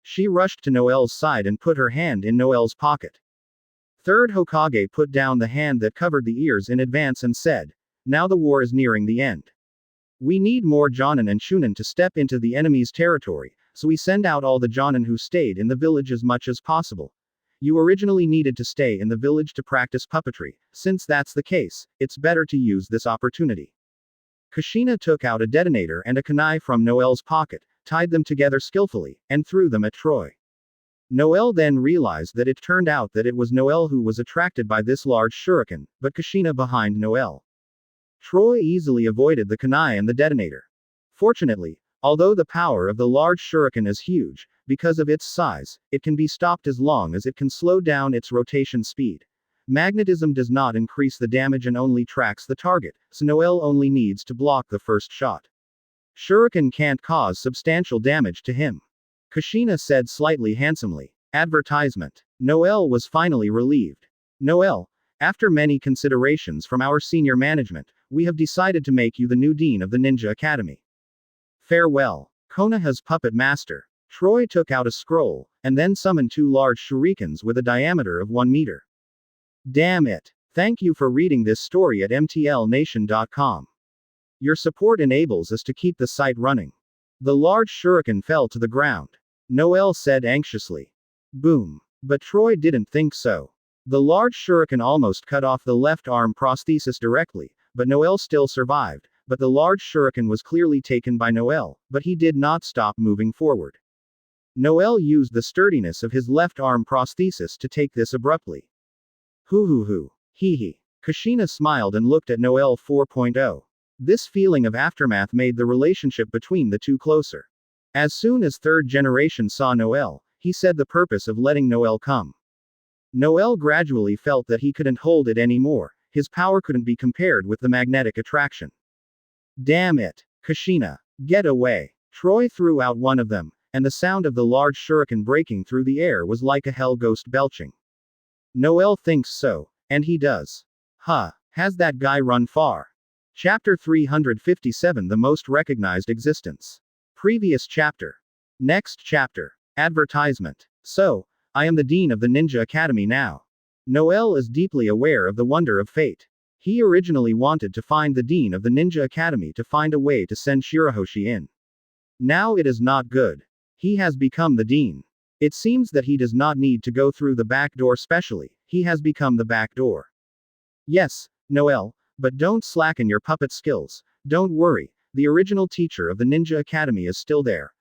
She rushed to Noelle's side and put her hand in Noelle's pocket. 3rd Hokage put down the hand that covered the ears in advance and said, now the war is nearing the end. We need more Jonin and Chunin to step into the enemy's territory, so we send out all the Jonin who stayed in the village as much as possible. You originally needed to stay in the village to practice puppetry. Since that's the case, it's better to use this opportunity. Kushina took out a detonator and a kunai from Noelle's pocket, tied them together skillfully, and threw them at Troy. Noelle then realized that it turned out that it was Noelle who was attracted by this large shuriken, but Kushina behind Noelle. Troy easily avoided the kunai and the detonator. Fortunately, although the power of the large shuriken is huge, because of its size, it can be stopped as long as it can slow down its rotation speed. Magnetism does not increase the damage and only tracks the target, so Noelle only needs to block the first shot. Shuriken can't cause substantial damage to him. Kushina said slightly handsomely. Advertisement. Noelle was finally relieved. Noelle, after many considerations from our senior management, we have decided to make you the new dean of the Ninja Academy. Farewell. Konoha's puppet master. Troy took out a scroll, and then summoned 2 large shurikens with a diameter of 1 meter. Damn it. Thank you for reading this story at mtlnation.com. Your support enables us to keep the site running. The large shuriken fell to the ground. Noelle said anxiously. Boom. But Troy didn't think so. The large shuriken almost cut off the left arm prosthesis directly, but Noelle still survived. But the large shuriken was clearly taken by Noelle, but he did not stop moving forward. Noelle used the sturdiness of his left arm prosthesis to take this abruptly. Hoo. Hee hee. Kushina smiled and looked at Noelle 4.0. This feeling of aftermath made the relationship between the two closer. As soon as 3rd generation saw Noelle, he said the purpose of letting Noelle come. Noelle gradually felt that he couldn't hold it anymore. His power couldn't be compared with the magnetic attraction. Damn it. Kushina. Get away. Troy threw out one of them, and the sound of the large shuriken breaking through the air was like a hell ghost belching. Noelle thinks so, and he does. Huh, has that guy run far? Chapter 357 The Most Recognized Existence. Previous chapter. Next chapter. Advertisement. So, I am the dean of the Ninja Academy now. Noelle is deeply aware of the wonder of fate. He originally wanted to find the dean of the Ninja Academy to find a way to send Shirahoshi in. Now it is not good. He has become the dean. It seems that he does not need to go through the back door specially, he has become the back door. Yes, Noelle, but don't slacken your puppet skills. Don't worry, the original teacher of the Ninja Academy is still there.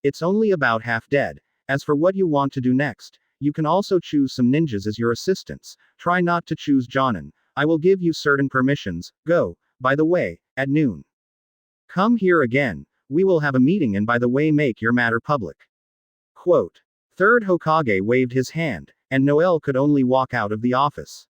It's only about half dead. As for what you want to do next, you can also choose some ninjas as your assistants. Try not to choose Jonin. I will give you certain permissions. Go, by the way, at noon. Come here again. We will have a meeting and by the way make your matter public. Quote. 3rd Hokage waved his hand, and Noelle could only walk out of the office.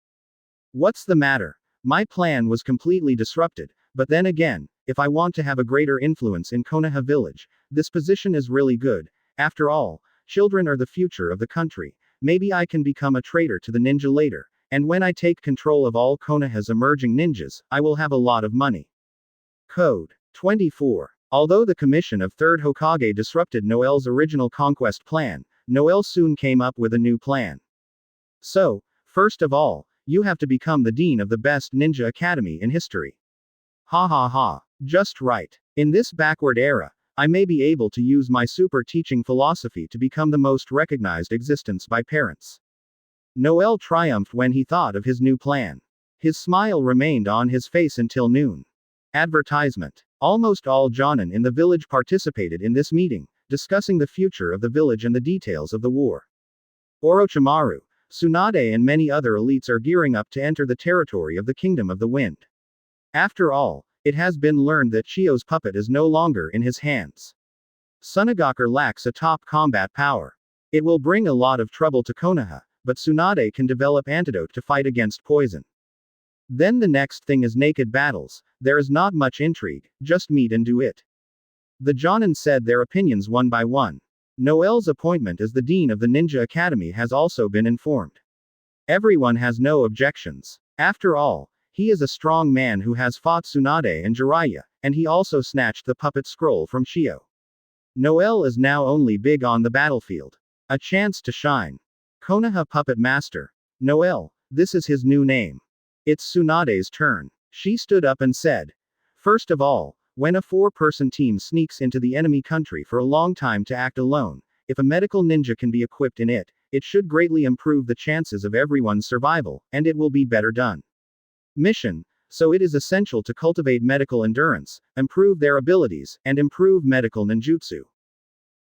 What's the matter? My plan was completely disrupted, but then again, if I want to have a greater influence in Konoha village, this position is really good. After all, children are the future of the country. Maybe I can become a traitor to the ninja later, and when I take control of all Konoha's emerging ninjas, I will have a lot of money. Code. 24. Although the commission of Third Hokage disrupted Noel's original conquest plan, Noel soon came up with a new plan. So, first of all, you have to become the dean of the best ninja academy in history. Ha ha ha. Just right. In this backward era, I may be able to use my super teaching philosophy to become the most recognized existence by parents. Noel triumphed when he thought of his new plan. His smile remained on his face until noon. Advertisement. Almost all Jonin in the village participated in this meeting, discussing the future of the village and the details of the war. Orochimaru, Tsunade and many other elites are gearing up to enter the territory of the Kingdom of the Wind. After all, it has been learned that Chio's puppet is no longer in his hands. Sunagakur lacks a top combat power. It will bring a lot of trouble to Konoha, but Tsunade can develop antidote to fight against poison. Then the next thing is naked battles. There is not much intrigue, just meet and do it. The Jonin said their opinions one by one. Noel's appointment as the dean of the Ninja Academy has also been informed. Everyone has no objections. After all, he is a strong man who has fought Tsunade and Jiraiya, and he also snatched the puppet scroll from Chio. Noel is now only big on the battlefield. A chance to shine. Konoha Puppet Master. Noel, this is his new name. It's Tsunade's turn. She stood up and said, first of all, when a 4-person team sneaks into the enemy country for a long time to act alone, if a medical ninja can be equipped in it, it should greatly improve the chances of everyone's survival, and it will be better done. Mission. So it is essential to cultivate medical endurance, improve their abilities, and improve medical ninjutsu.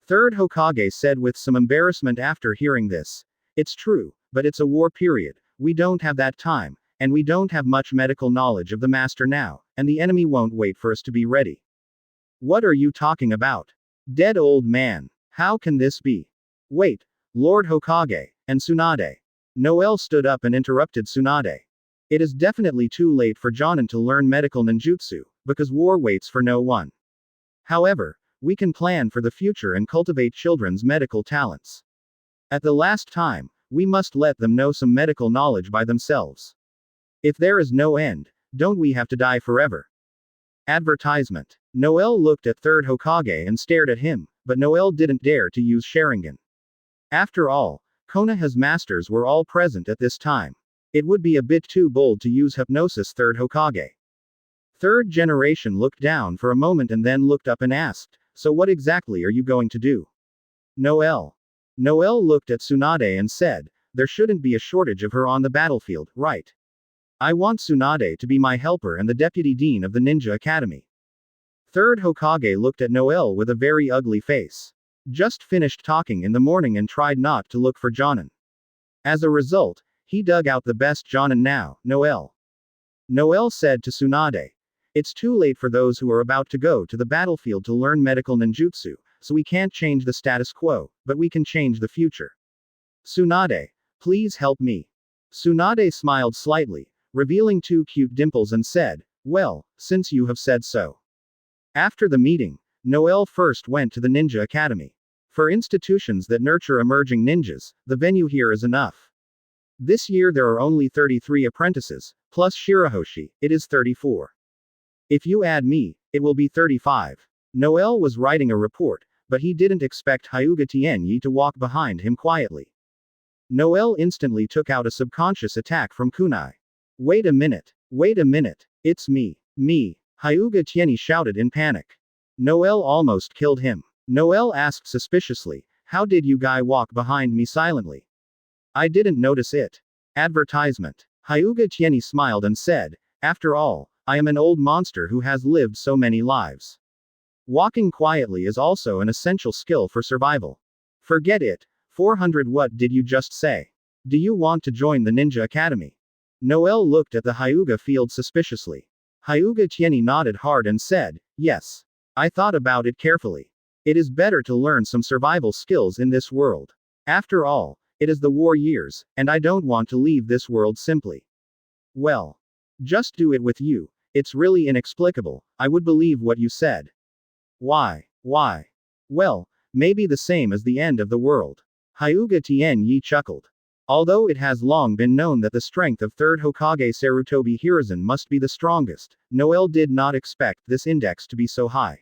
Third Hokage said with some embarrassment after hearing this. It's true, but it's a war period, we don't have that time, and we don't have much medical knowledge of the master now, and the enemy won't wait for us to be ready. What are you talking about? Dead old man. How can this be? Wait, Lord Hokage, and Tsunade. Noel stood up and interrupted Tsunade. It is definitely too late for Jonin to learn medical ninjutsu, because war waits for no one. However, we can plan for the future and cultivate children's medical talents. At the last time, we must let them know some medical knowledge by themselves. If there is no end, don't we have to die forever? Advertisement. Noel looked at Third Hokage and stared at him, but Noel didn't dare to use Sharingan. After all, Konoha's masters were all present at this time. It would be a bit too bold to use hypnosis. Third Hokage. Third generation looked down for a moment and then looked up and asked, so what exactly are you going to do? Noel. Noel looked at Tsunade and said, there shouldn't be a shortage of her on the battlefield, right? I want Tsunade to be my helper and the deputy dean of the Ninja Academy. Third Hokage looked at Noel with a very ugly face. Just finished talking in the morning and tried not to look for Jonin. As a result, he dug out the best Jonin now, Noel. Noel said to Tsunade, it's too late for those who are about to go to the battlefield to learn medical ninjutsu, so we can't change the status quo, but we can change the future. Tsunade, please help me. Tsunade smiled slightly, revealing 2 cute dimples and said, well, since you have said so. After the meeting, Noel first went to the Ninja Academy. For institutions that nurture emerging ninjas, the venue here is enough. This year there are only 33 apprentices, plus Shirahoshi, it is 34. If you add me, it will be 35. Noel was writing a report, but he didn't expect Hyuga Tianyi to walk behind him quietly. Noel instantly took out a subconscious attack from kunai. Wait a minute, it's me. Me. Hyuga Tianyi shouted in panic. Noel almost killed him. Noel asked suspiciously, how did you guy walk behind me silently? I didn't notice it. Advertisement. Hyuga Tianyi smiled and said, after all, I am an old monster who has lived so many lives. Walking quietly is also an essential skill for survival. Forget it. 400. What did you just say? Do you want to join the Ninja Academy? Noel looked at the Hyuga field suspiciously. Hyuga Tianyi nodded hard and said, yes. I thought about it carefully. It is better to learn some survival skills in this world. After all, it is the war years, and I don't want to leave this world simply. Well. Just do it with you. It's really inexplicable. I would believe what you said. Why? Well, maybe the same as the end of the world. Hyuga Tianyi chuckled. Although it has long been known that the strength of 3rd Hokage Sarutobi Hiruzen must be the strongest, Noel did not expect this index to be so high.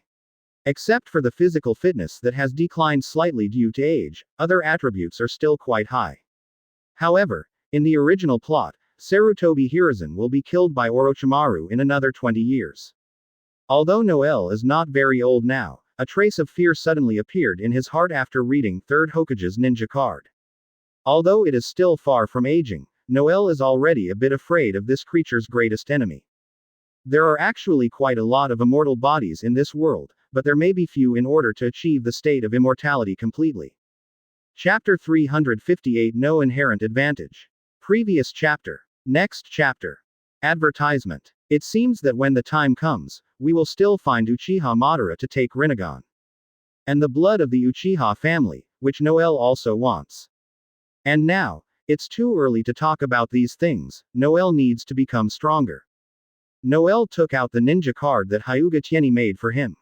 Except for the physical fitness that has declined slightly due to age, other attributes are still quite high. However, in the original plot, Sarutobi Hiruzen will be killed by Orochimaru in another 20 years. Although Noel is not very old now, a trace of fear suddenly appeared in his heart after reading 3rd Hokage's ninja card. Although it is still far from aging, Noel is already a bit afraid of this creature's greatest enemy. There are actually quite a lot of immortal bodies in this world, but there may be few in order to achieve the state of immortality completely. Chapter 358 No Inherent Advantage. Previous chapter. Next chapter. Advertisement. It seems that when the time comes, we will still find Uchiha Madara to take Rinnegan. And the blood of the Uchiha family, which Noel also wants. And now, it's too early to talk about these things, Noel needs to become stronger. Noel took out the ninja card that Hyuga Tieni made for him.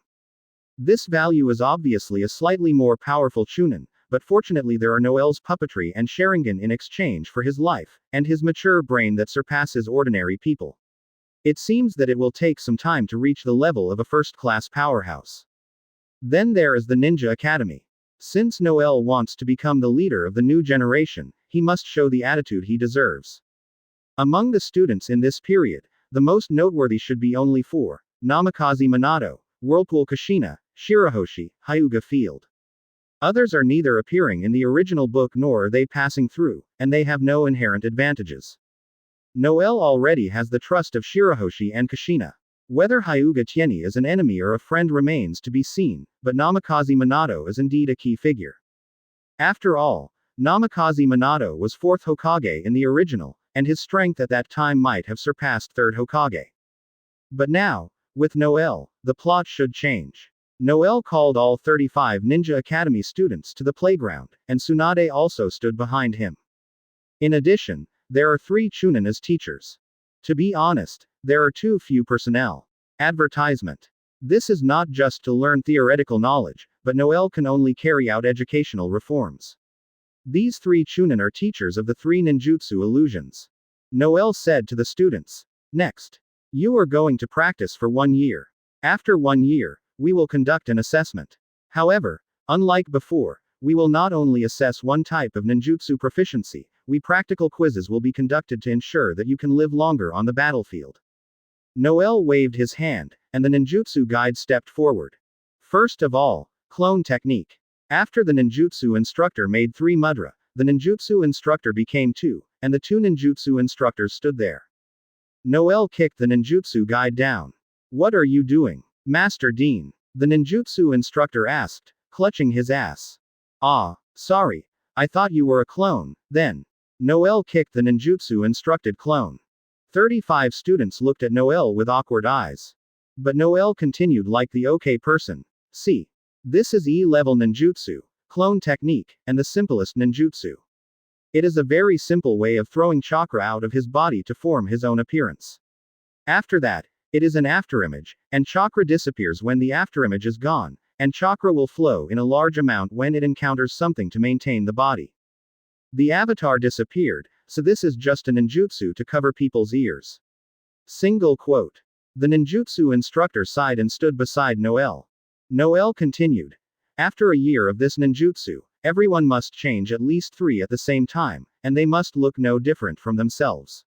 This value is obviously a slightly more powerful Chunin, but fortunately there are Noel's puppetry and Sharingan in exchange for his life, and his mature brain that surpasses ordinary people. It seems that it will take some time to reach the level of a first-class powerhouse. Then there is the Ninja Academy. Since Noel wants to become the leader of the new generation, he must show the attitude he deserves. Among the students in this period, the most noteworthy should be only 4, Namikaze Minato, Whirlpool Kushina, Shirahoshi, Hyuga Field. Others are neither appearing in the original book nor are they passing through, and they have no inherent advantages. Noel already has the trust of Shirahoshi and Kushina. Whether Hyuga Tieni is an enemy or a friend remains to be seen, but Namikaze Minato is indeed a key figure. After all, Namikaze Minato was 4th Hokage in the original, and his strength at that time might have surpassed 3rd Hokage. But now, with Noel, the plot should change. Noel called all 35 Ninja Academy students to the playground, and Tsunade also stood behind him. In addition, there are 3 Chunin as teachers. To be honest, there are too few personnel. Advertisement. This is not just to learn theoretical knowledge, but Noel can only carry out educational reforms. These 3 Chunin are teachers of the 3 ninjutsu illusions. Noel said to the students, "Next, you are going to practice for 1 year. After 1 year, we will conduct an assessment. However, unlike before, we will not only assess one type of ninjutsu proficiency, practical quizzes will be conducted to ensure that you can live longer on the battlefield." Noel waved his hand, and the ninjutsu guide stepped forward. First of all, clone technique. After the ninjutsu instructor made 3 mudra, the ninjutsu instructor became 2, and the 2 ninjutsu instructors stood there. Noel kicked the ninjutsu guide down. "What are you doing, Master Dean?" the ninjutsu instructor asked, clutching his ass. "Ah, sorry. I thought you were a clone, then." Noel kicked the ninjutsu instructed clone. 35 students looked at Noel with awkward eyes. But Noel continued like the okay person. "See. This is E-level ninjutsu, clone technique, and the simplest ninjutsu. It is a very simple way of throwing chakra out of his body to form his own appearance. After that, it is an afterimage, and chakra disappears when the afterimage is gone, and chakra will flow in a large amount when it encounters something to maintain the body. The avatar disappeared, so this is just a ninjutsu to cover people's ears." Single quote. The ninjutsu instructor sighed and stood beside Noel. Noel continued. "After a year of this ninjutsu, everyone must change at least 3 at the same time, and they must look no different from themselves.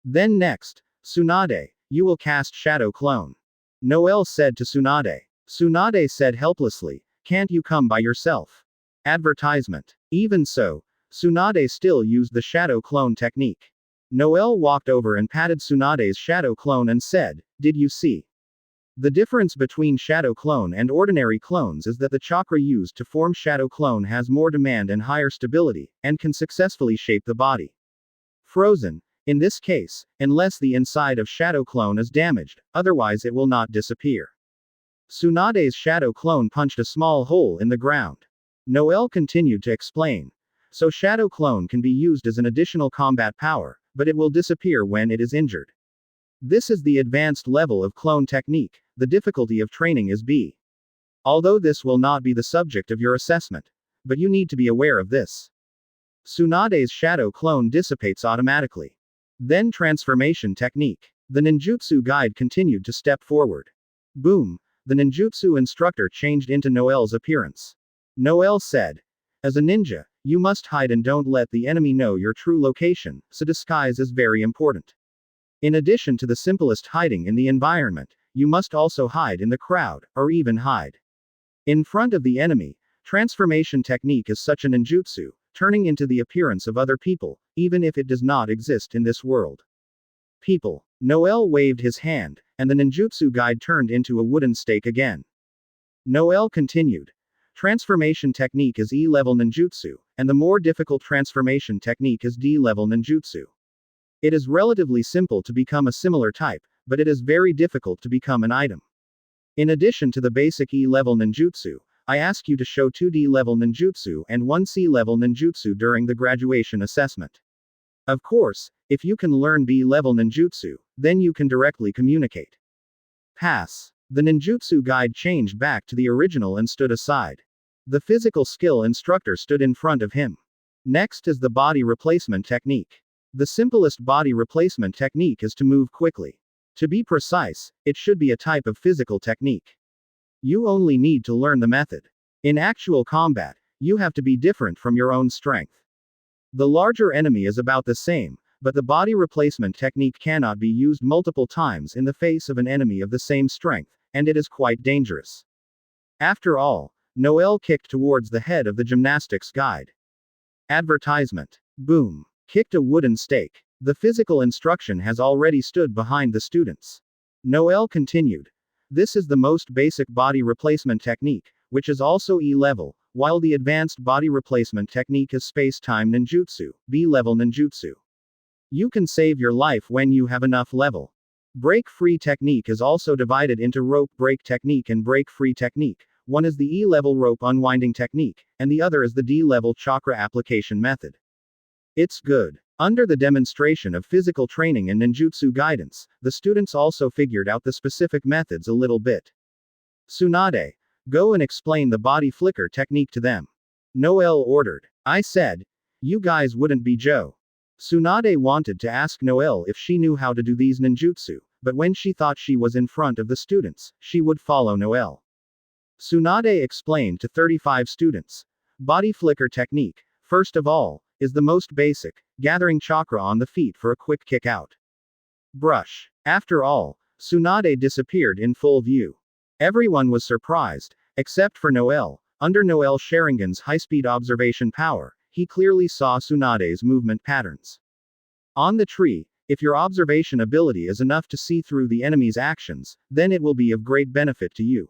Then next, Tsunade, you will cast Shadow Clone." Noel said to Tsunade. Tsunade said helplessly, "Can't you come by yourself?" Advertisement. Even so, Tsunade still used the Shadow Clone technique. Noel walked over and patted Tsunade's Shadow Clone and said, "Did you see? The difference between Shadow Clone and ordinary clones is that the chakra used to form Shadow Clone has more demand and higher stability, and can successfully shape the body. Frozen, in this case, unless the inside of Shadow Clone is damaged, otherwise it will not disappear." Tsunade's Shadow Clone punched a small hole in the ground. Noel continued to explain. "So Shadow Clone can be used as an additional combat power, but it will disappear when it is injured. This is the advanced level of clone technique. The difficulty of training is B. Although this will not be the subject of your assessment. But you need to be aware of this. Tsunade's shadow clone dissipates automatically. Then transformation technique. The ninjutsu guide continued to step forward. Boom! The ninjutsu instructor changed into Noel's appearance. Noel said, "As a ninja, you must hide and don't let the enemy know your true location, so disguise is very important. In addition to the simplest hiding in the environment, you must also hide in the crowd, or even hide in front of the enemy. Transformation technique is such a ninjutsu, turning into the appearance of other people, even if it does not exist in this world." People. Noel waved his hand, and the ninjutsu guide turned into a wooden stake again. Noel continued. Transformation technique is E-level ninjutsu, and the more difficult transformation technique is D-level ninjutsu. It is relatively simple to become a similar type, but it is very difficult to become an item. In addition to the basic E-level ninjutsu, I ask you to show 2 D-level ninjutsu and 1 C-level ninjutsu during the graduation assessment. Of course, if you can learn B-level ninjutsu, then you can directly communicate. Pass. The ninjutsu guide changed back to the original and stood aside. The physical skill instructor stood in front of him. Next is the body replacement technique. The simplest body replacement technique is to move quickly. To be precise, it should be a type of physical technique. You only need to learn the method. In actual combat, you have to be different from your own strength. The larger enemy is about the same, but the body replacement technique cannot be used multiple times in the face of an enemy of the same strength, and it is quite dangerous. After all, Noel kicked towards the head of the gymnastics guide. Advertisement. Boom. Kicked a wooden stake. The physical instruction has already stood behind the students. Noel continued. This is the most basic body replacement technique, which is also E-level, while the advanced body replacement technique is space-time ninjutsu, B-level ninjutsu. You can save your life when you have enough level. Break-free technique is also divided into rope break technique and break-free technique. One is the E-level rope unwinding technique, and the other is the D-level chakra application method. It's good. Under the demonstration of physical training and ninjutsu guidance, the students also figured out the specific methods a little bit. Tsunade, go and explain the body flicker technique to them. Noel ordered. I said, you guys wouldn't be Joe. Tsunade wanted to ask Noel if she knew how to do these ninjutsu, but when she thought she was in front of the students, she would follow Noel. Tsunade explained to 35 students. Body flicker technique, first of all, is the most basic, gathering chakra on the feet for a quick kick out. Brush. After all, Tsunade disappeared in full view. Everyone was surprised, except for Noel. Under Noel Sharingan's high-speed observation power, he clearly saw Tsunade's movement patterns. On the tree, if your observation ability is enough to see through the enemy's actions, then it will be of great benefit to you.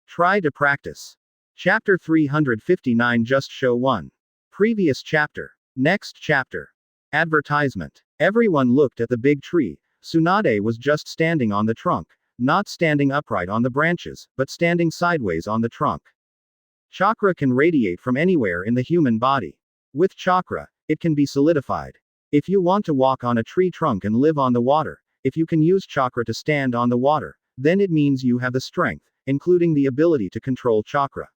Try to practice. Chapter 359 Just Show 1. Previous chapter. Next chapter. Advertisement. Everyone looked at the big tree. Tsunade was just standing on the trunk, not standing upright on the branches, but standing sideways on the trunk. Chakra can radiate from anywhere in the human body. With chakra, it can be solidified. If you want to walk on a tree trunk and live on the water, if you can use chakra to stand on the water, then it means you have the strength, including the ability to control chakra.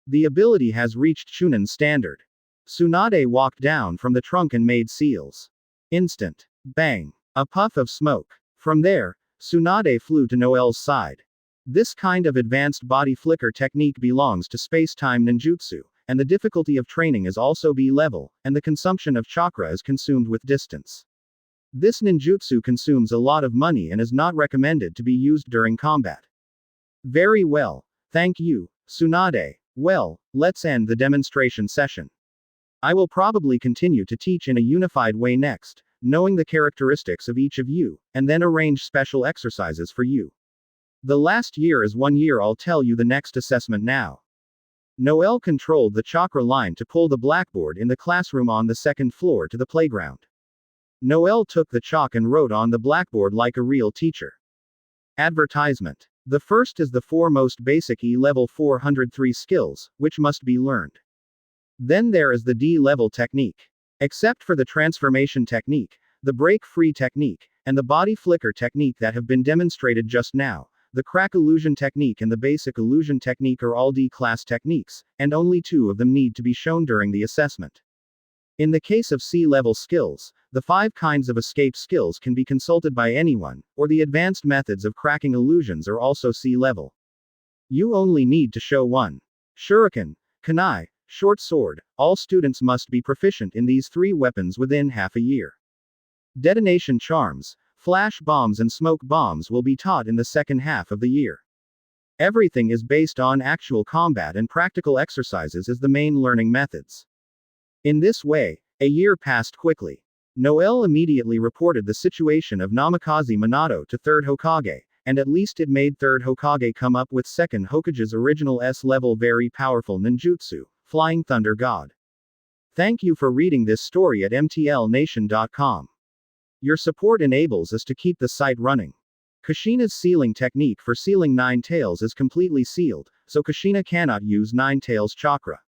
The ability has reached Chunin standard. Tsunade walked down from the trunk and made seals. Instant. Bang. A puff of smoke. From there, Tsunade flew to Noel's side. This kind of advanced body flicker technique belongs to space-time ninjutsu, and the difficulty of training is also B-level, and the consumption of chakra is consumed with distance. This ninjutsu consumes a lot of money and is not recommended to be used during combat. Very well. Thank you, Tsunade. Well, let's end the demonstration session. I will probably continue to teach in a unified way next, knowing the characteristics of each of you, and then arrange special exercises for you. The last year is 1 year. I'll tell you the next assessment now. Noel controlled the chakra line to pull the blackboard in the classroom on the second floor to the playground. Noel took the chalk and wrote on the blackboard like a real teacher. Advertisement. The first is the 4 most basic E-level 403 skills, which must be learned. Then there is the D-level technique. Except for the transformation technique, the break-free technique, and the body flicker technique that have been demonstrated just now, the crack illusion technique and the basic illusion technique are all D-class techniques, and only 2 of them need to be shown during the assessment. In the case of sea-level skills, the 5 kinds of escape skills can be consulted by anyone, or the advanced methods of cracking illusions are also sea-level. You only need to show 1. Shuriken, kunai, short sword. All students must be proficient in these 3 weapons within half a year. Detonation charms, flash bombs and smoke bombs will be taught in the second half of the year. Everything is based on actual combat and practical exercises as the main learning methods. In this way, a year passed quickly. Noel immediately reported the situation of Namikaze Minato to 3rd Hokage, and at least it made 3rd Hokage come up with 2nd Hokage's original S-level very powerful ninjutsu, Flying Thunder God. Thank you for reading this story at mtlnation.com. Your support enables us to keep the site running. Kushina's sealing technique for sealing Nine Tails is completely sealed, so Kushina cannot use Nine Tails chakra.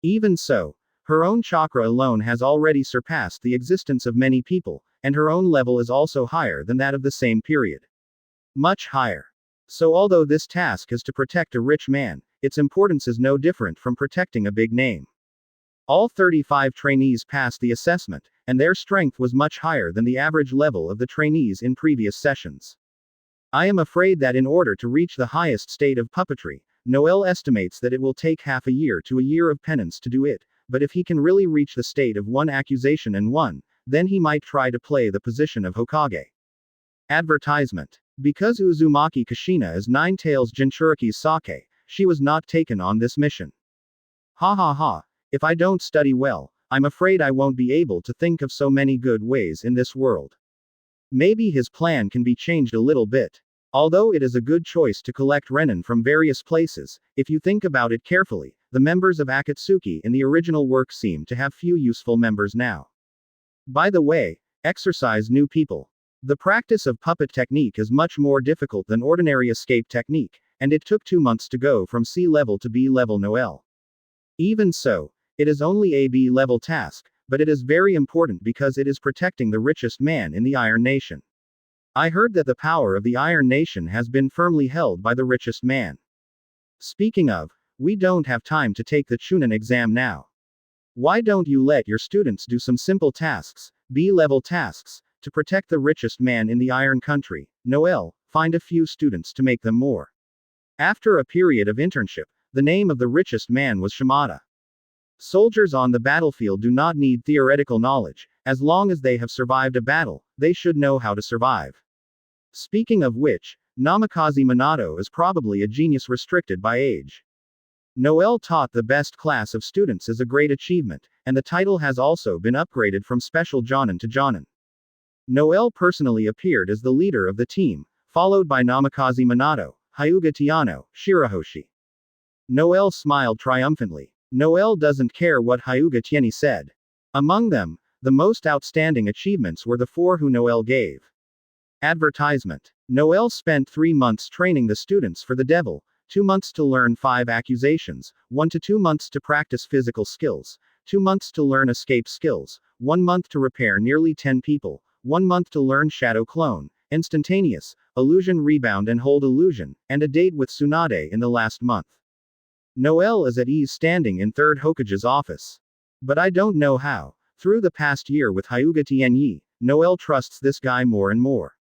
Even so, her own chakra alone has already surpassed the existence of many people, and her own level is also higher than that of the same period. Much higher. So although this task is to protect a rich man, its importance is no different from protecting a big name. All 35 trainees passed the assessment, and their strength was much higher than the average level of the trainees in previous sessions. I am afraid that in order to reach the highest state of puppetry, Noel estimates that it will take half a year to a year of penance to do it, but if he can really reach the state of 1 accusation and 1, then he might try to play the position of Hokage. Advertisement. Because Uzumaki Kushina is Nine Tails Jinchuriki's Sake, she was not taken on this mission. Ha ha ha, if I don't study well, I'm afraid I won't be able to think of so many good ways in this world. Maybe his plan can be changed a little bit. Although it is a good choice to collect Renin from various places, if you think about it carefully, the members of Akatsuki in the original work seem to have few useful members now. By the way, exercise new people. The practice of puppet technique is much more difficult than ordinary escape technique, and it took 2 months to go from C level to B level Noel. Even so, it is only a B level task, but it is very important because it is protecting the richest man in the Iron Nation. I heard that the power of the Iron Nation has been firmly held by the richest man. Speaking of, we don't have time to take the Chunin exam now. Why don't you let your students do some simple tasks, B-level tasks, to protect the richest man in the Iron Country? Noel, find a few students to make them more. After a period of internship, the name of the richest man was Shimada. Soldiers on the battlefield do not need theoretical knowledge. As long as they have survived a battle, they should know how to survive. Speaking of which, Namikaze Minato is probably a genius restricted by age. Noel taught the best class of students as a great achievement, and the title has also been upgraded from Special Jonin to Jonin. Noel personally appeared as the leader of the team, followed by Namikaze Minato, Hyuga Tiano, Shirahoshi. Noel smiled triumphantly. Noel doesn't care what Hyuga Tieni said. Among them, the most outstanding achievements were the 4 who Noel gave. Advertisement. Noel spent 3 months training the students for the devil, 2 months to learn 5 accusations, 1 to 2 months to practice physical skills, 2 months to learn escape skills, 1 month to repair nearly 10 people, 1 month to learn shadow clone, instantaneous, illusion rebound and hold illusion, and a date with Tsunade in the last month. Noel is at ease standing in 3rd Hokage's office. But I don't know how. Through the past year with Hyuga Tianyi, Noel trusts this guy more and more.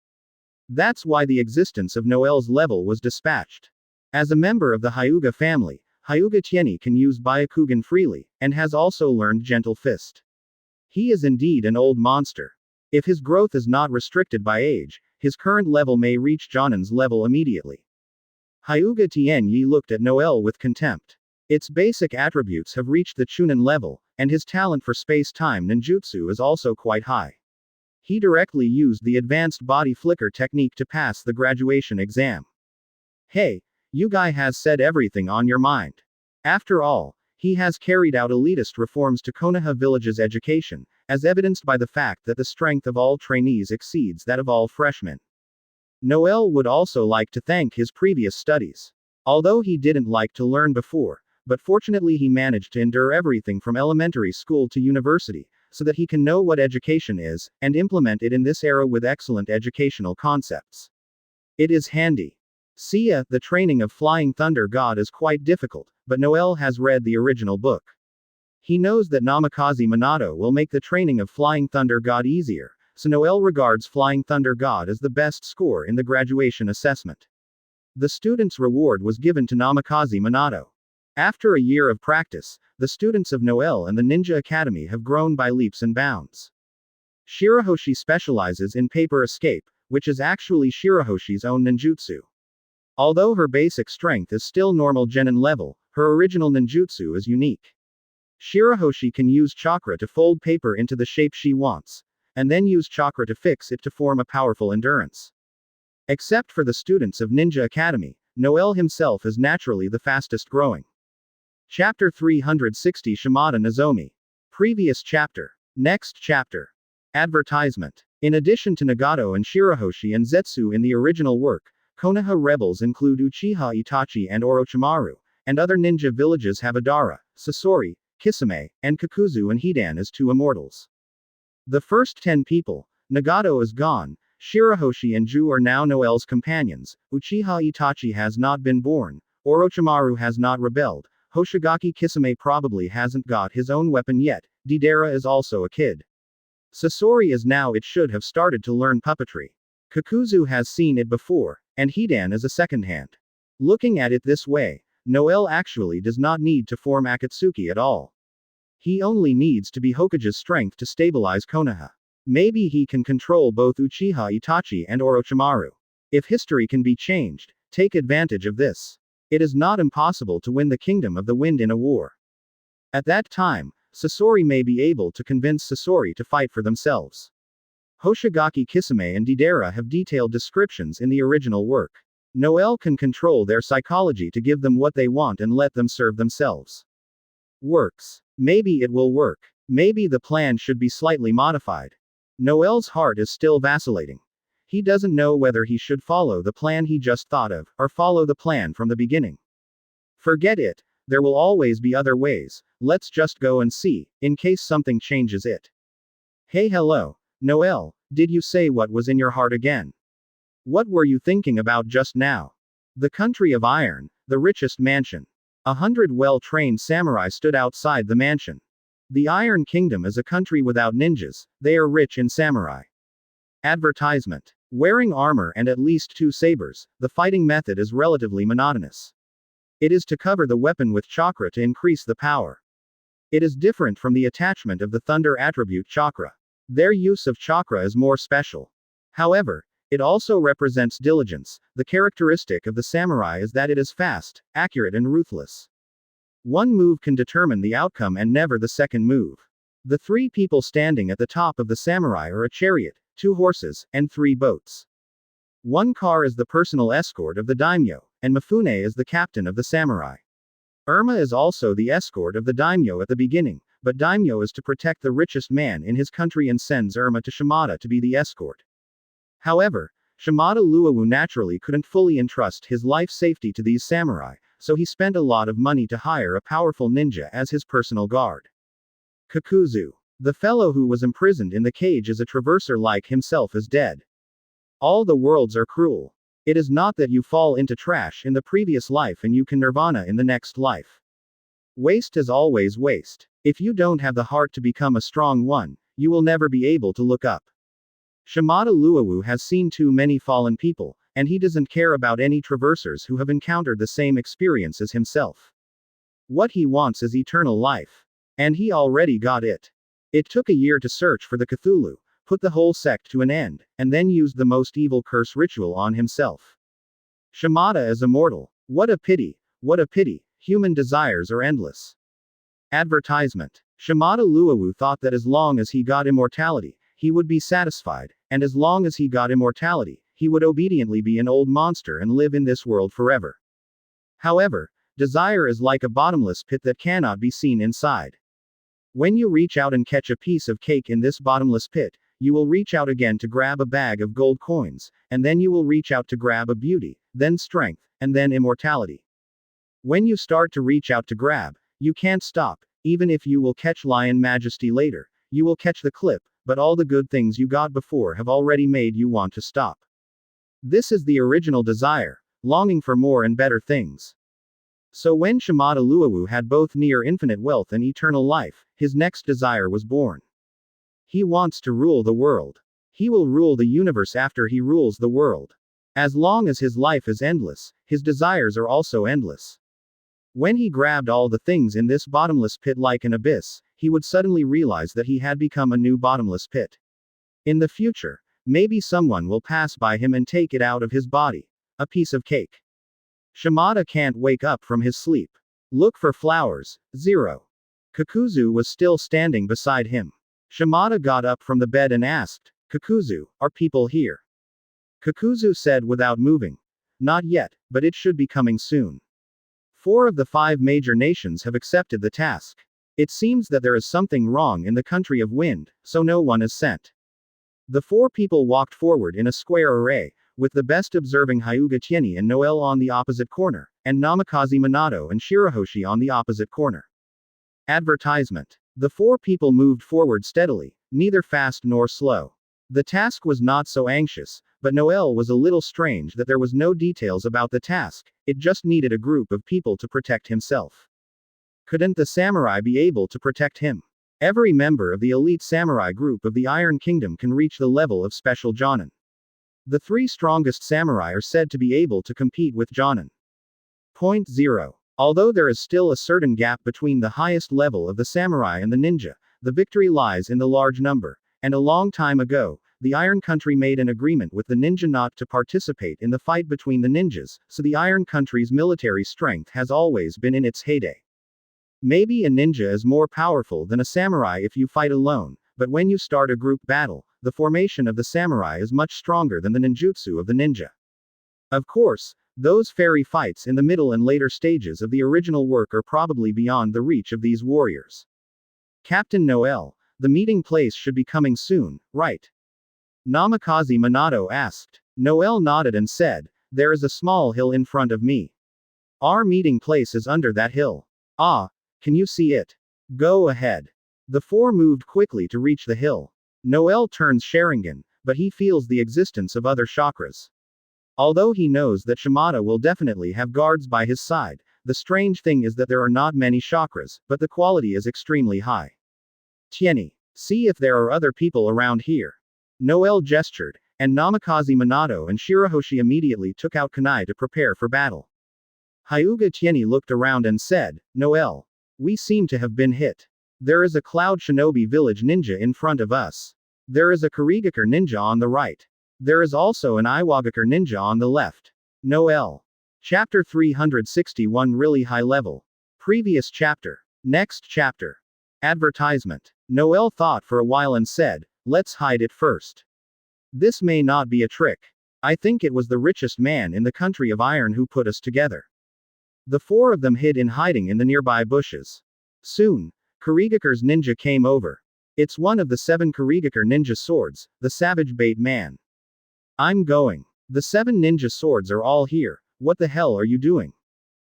That's why the existence of Noel's level was dispatched. As a member of the Hyuga family, Hyuga Tieni can use Byakugan freely, and has also learned Gentle Fist. He is indeed an old monster. If his growth is not restricted by age, his current level may reach Jonin's level immediately. Hyuga Tianyi looked at Noel with contempt. Its basic attributes have reached the Chunin level, and his talent for space-time ninjutsu is also quite high. He directly used the advanced body flicker technique to pass the graduation exam. Hey, you guy has said everything on your mind. After all, he has carried out elitist reforms to Konoha Village's education, as evidenced by the fact that the strength of all trainees exceeds that of all freshmen. Noel would also like to thank his previous studies. Although he didn't like to learn before, but fortunately he managed to endure everything from elementary school to university, so that he can know what education is, and implement it in this era with excellent educational concepts. It is handy. Sia, the training of Flying Thunder God is quite difficult, but Noel has read the original book. He knows that Namikaze Minato will make the training of Flying Thunder God easier, so Noel regards Flying Thunder God as the best score in the graduation assessment. The student's reward was given to Namikaze Minato. After a year of practice, the students of Noel and the Ninja Academy have grown by leaps and bounds. Shirahoshi specializes in paper escape, which is actually Shirahoshi's own ninjutsu. Although her basic strength is still normal genin level, her original ninjutsu is unique. Shirahoshi can use chakra to fold paper into the shape she wants, and then use chakra to fix it to form a powerful endurance. Except for the students of Ninja Academy, Noel himself is naturally the fastest growing. Chapter 360 Shimada Nozomi. Previous chapter. Next chapter. Advertisement. In addition to Nagato and Shirahoshi and Zetsu in the original work, Konoha rebels include Uchiha Itachi and Orochimaru, and other ninja villages have Adara, Sasori, Kisame, and Kakuzu and Hidan as 2 immortals. The first 10 people, Nagato is gone, Shirahoshi and Ju are now Noel's companions, Uchiha Itachi has not been born, Orochimaru has not rebelled, Hoshigaki Kisame probably hasn't got his own weapon yet, Deidara is also a kid. Sasori is now it should have started to learn puppetry. Kakuzu has seen it before, and Hidan is a second hand. Looking at it this way, Noel actually does not need to form Akatsuki at all. He only needs to be Hokage's strength to stabilize Konoha. Maybe he can control both Uchiha Itachi and Orochimaru. If history can be changed, take advantage of this. It is not impossible to win the Kingdom of the Wind in a war. At that time, Sasori may be able to convince Sasori to fight for themselves. Hoshigaki Kisame and Deidara have detailed descriptions in the original work. Noel can control their psychology to give them what they want and let them serve themselves. Works. Maybe it will work. Maybe the plan should be slightly modified. Noel's heart is still vacillating. He doesn't know whether he should follow the plan he just thought of, or follow the plan from the beginning. Forget it, there will always be other ways, let's just go and see, in case something changes it. Hey hello, Noel, did you say what was in your heart again? What were you thinking about just now? The country of iron, the richest mansion. 100 well-trained samurai stood outside the mansion. The Iron Kingdom is a country without ninjas, they are rich in samurai. Advertisement. Wearing armor and at least 2 sabers, the fighting method is relatively monotonous. It is to cover the weapon with chakra to increase the power. It is different from the attachment of the thunder attribute chakra. Their use of chakra is more special. However, it also represents diligence. The characteristic of the samurai is that it is fast, accurate and ruthless. One move can determine the outcome and never the second move. The 3 people standing at the top of the samurai are a chariot, 2 horses, and 3 boats. 1 car is the personal escort of the daimyo, and Mifune is the captain of the samurai. Irma is also the escort of the daimyo at the beginning, but daimyo is to protect the richest man in his country and sends Irma to Shimada to be the escort. However, Shimada Luowu naturally couldn't fully entrust his life safety to these samurai, so he spent a lot of money to hire a powerful ninja as his personal guard. Kakuzu. The fellow who was imprisoned in the cage as a traverser like himself is dead. All the worlds are cruel. It is not that you fall into trash in the previous life and you can nirvana in the next life. Waste is always waste. If you don't have the heart to become a strong one, you will never be able to look up. Shimada Luowu has seen too many fallen people, and he doesn't care about any traversers who have encountered the same experience as himself. What he wants is eternal life. And he already got it. It took a year to search for the Cthulhu, put the whole sect to an end, and then used the most evil curse ritual on himself. Shimada is immortal. What a pity, what a pity, human desires are endless. Advertisement. Shimada Luowu thought that as long as he got immortality, he would be satisfied, and as long as he got immortality, he would obediently be an old monster and live in this world forever. However, desire is like a bottomless pit that cannot be seen inside. When you reach out and catch a piece of cake in this bottomless pit, you will reach out again to grab a bag of gold coins, and then you will reach out to grab a beauty, then strength, and then immortality. When you start to reach out to grab, you can't stop, even if you will catch lion majesty later, you will catch the clip, but all the good things you got before have already made you want to stop. This is the original desire, longing for more and better things. So when Shimada Luowu had both near infinite wealth and eternal life, his next desire was born. He wants to rule the world. He will rule the universe after he rules the world. As long as his life is endless, his desires are also endless. When he grabbed all the things in this bottomless pit like an abyss, he would suddenly realize that he had become a new bottomless pit. In the future, maybe someone will pass by him and take it out of his body. A piece of cake. Shimada can't wake up from his sleep. Look for flowers. 0. Kakuzu was still standing beside him. Shimada got up from the bed and asked, Kakuzu, are people here? Kakuzu said without moving. Not yet, but it should be coming soon. 4 of the 5 major nations have accepted the task. It seems that there is something wrong in the country of wind, so no one is sent. The 4 people walked forward in a square array, with the best observing Hyuga Tieni and Noel on the opposite corner, and Namikaze Minato and Shirahoshi on the opposite corner. Advertisement. The 4 people moved forward steadily, neither fast nor slow. The task was not so anxious, but Noel was a little strange that there was no details about the task, it just needed a group of people to protect himself. Couldn't the samurai be able to protect him? Every member of the elite samurai group of the Iron Kingdom can reach the level of special Jonin. The 3 strongest samurai are said to be able to compete with Jonin. Point 0. Although there is still a certain gap between the highest level of the samurai and the ninja, the victory lies in the large number, and a long time ago, the Iron Country made an agreement with the ninja not to participate in the fight between the ninjas, so the Iron Country's military strength has always been in its heyday. Maybe a ninja is more powerful than a samurai if you fight alone, but when you start a group battle, the formation of the samurai is much stronger than the ninjutsu of the ninja. Of course, those fairy fights in the middle and later stages of the original work are probably beyond the reach of these warriors. Captain Noel, the meeting place should be coming soon, right? Namikaze Minato asked. Noel nodded and said, there is a small hill in front of me. Our meeting place is under that hill. Ah, can you see it? Go ahead. The 4 moved quickly to reach the hill. Noel turns Sharingan, but he feels the existence of other chakras. Although he knows that Shimada will definitely have guards by his side, the strange thing is that there are not many chakras, but the quality is extremely high. Tieni, see if there are other people around here. Noel gestured, and Namikaze Minato and Shirahoshi immediately took out kunai to prepare for battle. Hyuga Tieni looked around and said, Noel, we seem to have been hit. There is a Cloud Shinobi Village ninja in front of us. There is a Kurigakure ninja on the right. There is also an Iwagakure ninja on the left. Noel. Chapter 361 Really high level. Previous chapter. Next chapter. Advertisement. Noel thought for a while and said, let's hide it first. This may not be a trick. I think it was the richest man in the country of Iron who put us together. The 4 of them hid in hiding in the nearby bushes. Soon, Kurigakure's ninja came over. It's one of the 7 Kurigakure ninja swords, the Savage Bait Man. I'm going. The 7 ninja swords are all here, what the hell are you doing?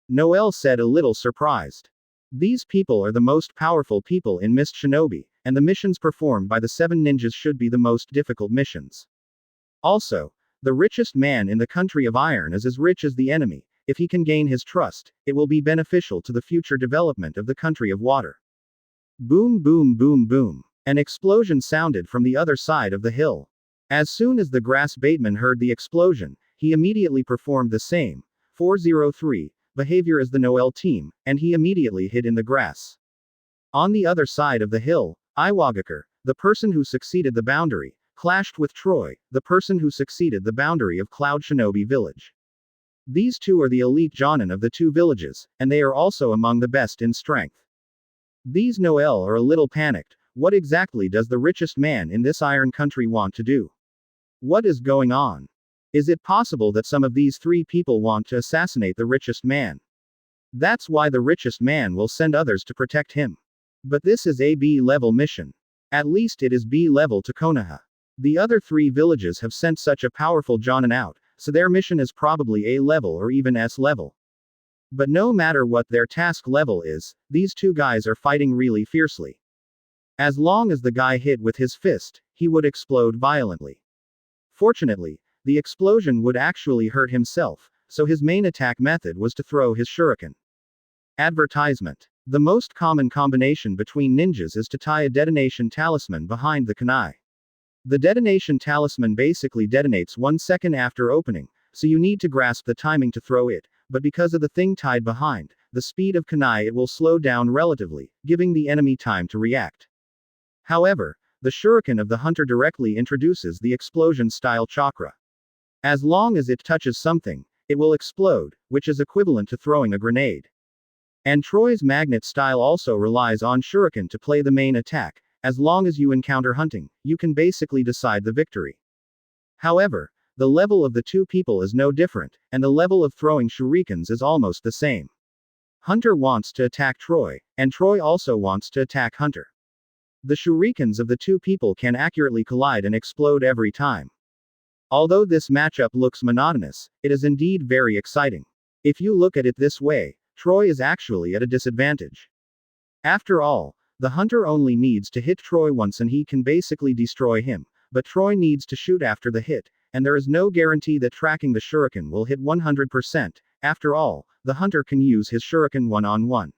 Noel said a little surprised. These people are the most powerful people in Mist Shinobi, and the missions performed by the 7 ninjas should be the most difficult missions. Also, the richest man in the country of Iron is as rich as the enemy. If he can gain his trust, it will be beneficial to the future development of the country of water. Boom boom boom boom. An explosion sounded from the other side of the hill. As soon as the grass baitman heard the explosion, he immediately performed the same, 403, behavior as the Noel team, and he immediately hid in the grass. On the other side of the hill, Iwagakure, the person who succeeded the boundary, clashed with Troy, the person who succeeded the boundary of Cloud Shinobi Village. These 2 are the elite Jonin of the 2 villages, and they are also among the best in strength. These Noel are a little panicked. What exactly does the richest man in this Iron Country want to do? What is going on? Is it possible that some of these 3 people want to assassinate the richest man? That's why the richest man will send others to protect him. But this is a B-level mission. At least it is B-level to Konoha. The other 3 villages have sent such a powerful Jonin out, so their mission is probably A-level or even S-level. But no matter what their task level is, these 2 guys are fighting really fiercely. As long as the guy hit with his fist, he would explode violently. Fortunately, the explosion would actually hurt himself, so his main attack method was to throw his shuriken. Advertisement. The most common combination between ninjas is to tie a detonation talisman behind the kunai. The detonation talisman basically detonates 1 second after opening, so you need to grasp the timing to throw it, but because of the thing tied behind, the speed of kunai it will slow down relatively, giving the enemy time to react. However, the shuriken of the hunter directly introduces the explosion-style chakra. As long as it touches something, it will explode, which is equivalent to throwing a grenade. And Troy's magnet style also relies on shuriken to play the main attack. As long as you encounter hunting, you can basically decide the victory. However, the level of the two people is no different, and the level of throwing shurikens is almost the same. Hunter wants to attack Troy, and Troy also wants to attack Hunter. The shurikens of the two people can accurately collide and explode every time. Although this matchup looks monotonous, it is indeed very exciting. If you look at it this way, Troy is actually at a disadvantage. After all, the hunter only needs to hit Troy once and he can basically destroy him, but Troy needs to shoot after the hit, and there is no guarantee that tracking the shuriken will hit 100%. After all, the hunter can use his shuriken one-on-one.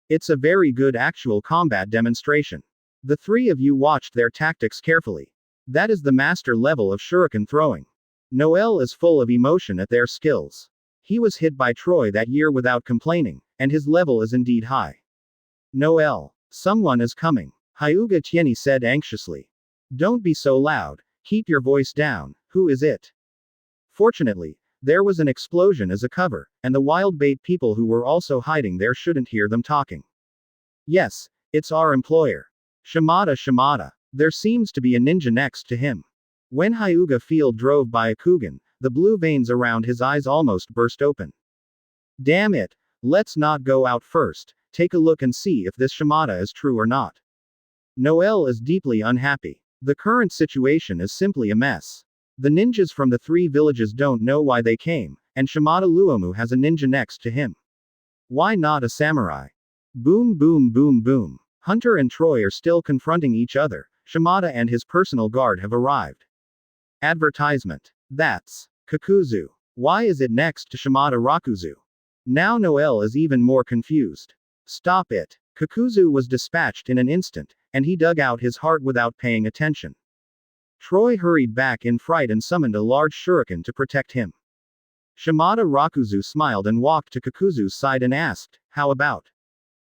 It's a very good actual combat demonstration. The three of you watched their tactics carefully. That is the master level of shuriken throwing. Noel is full of emotion at their skills. He was hit by Troy that year without complaining, and his level is indeed high. Noel. Someone is coming. Hyuga Tieni said anxiously. Don't be so loud, keep your voice down, who is it? Fortunately, there was an explosion as a cover, and the wild bait people who were also hiding there shouldn't hear them talking. Yes, it's our employer. Shimada. There seems to be a ninja next to him. When Hyuga Field drove by Akugan, the blue veins around his eyes almost burst open. Damn it, let's not go out first. Take a look and see if this Shimada is true or not. Noel is deeply unhappy. The current situation is simply a mess. The ninjas from the three villages don't know why they came, and Shimada Luomu has a ninja next to him. Why not a samurai? Boom boom boom boom. Hunter and Troy are still confronting each other. Shimada and his personal guard have arrived. Advertisement. That's Kakuzu. Why is it next to Shimada Rakuzu? Now Noel is even more confused. Stop it. Kakuzu was dispatched in an instant, and he dug out his heart without paying attention. Troy hurried back in fright and summoned a large shuriken to protect him. Shimada Rakuzu smiled and walked to Kakuzu's side and asked, "How about?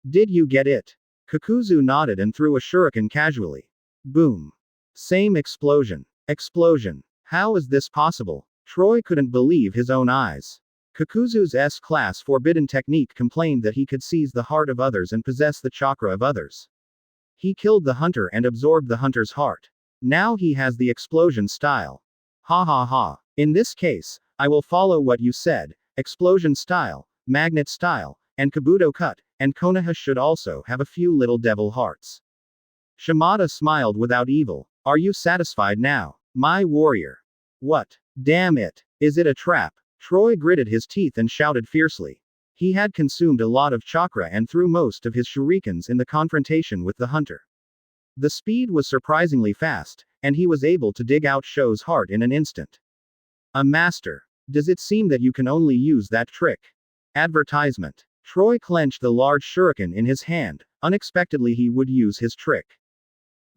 Did you get it?" Kakuzu nodded and threw a shuriken casually. Boom. Same explosion. Explosion. How is this possible? Troy couldn't believe his own eyes. Kakuzu's S-class forbidden technique complained that he could seize the heart of others and possess the chakra of others. He killed the hunter and absorbed the hunter's heart. Now he has the explosion style. Ha ha ha. In this case, I will follow what you said, explosion style, magnet style, and Kabuto cut, and Konoha should also have a few little devil hearts. Shimada smiled without evil. Are you satisfied now, my warrior? What? Damn it. Is it a trap? Troy gritted his teeth and shouted fiercely. He had consumed a lot of chakra and threw most of his shurikens in the confrontation with the hunter. The speed was surprisingly fast, and he was able to dig out Sho's heart in an instant. A master. Does it seem that you can only use that trick? Advertisement. Troy clenched the large shuriken in his hand. Unexpectedly he would use his trick.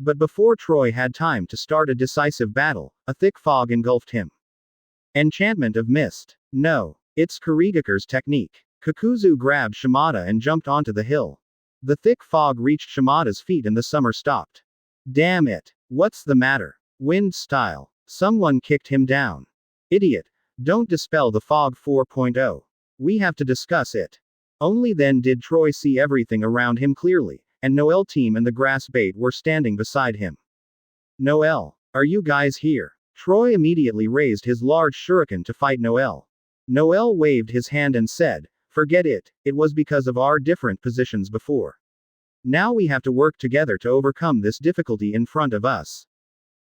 But before Troy had time to start a decisive battle, a thick fog engulfed him. Enchantment of Mist. No. It's Kurigakure's technique. Kakuzu grabbed Shimada and jumped onto the hill. The thick fog reached Shimada's feet and the summer stopped. Damn it. What's the matter? Wind style. Someone kicked him down. Idiot. Don't dispel the fog 4.0. We have to discuss it. Only then did Troy see everything around him clearly, and Noel team and the grass bait were standing beside him. Noel. Are you guys here? Troy immediately raised his large shuriken to fight Noel. Noel waved his hand and said, "Forget it, it was because of our different positions before. Now we have to work together to overcome this difficulty in front of us."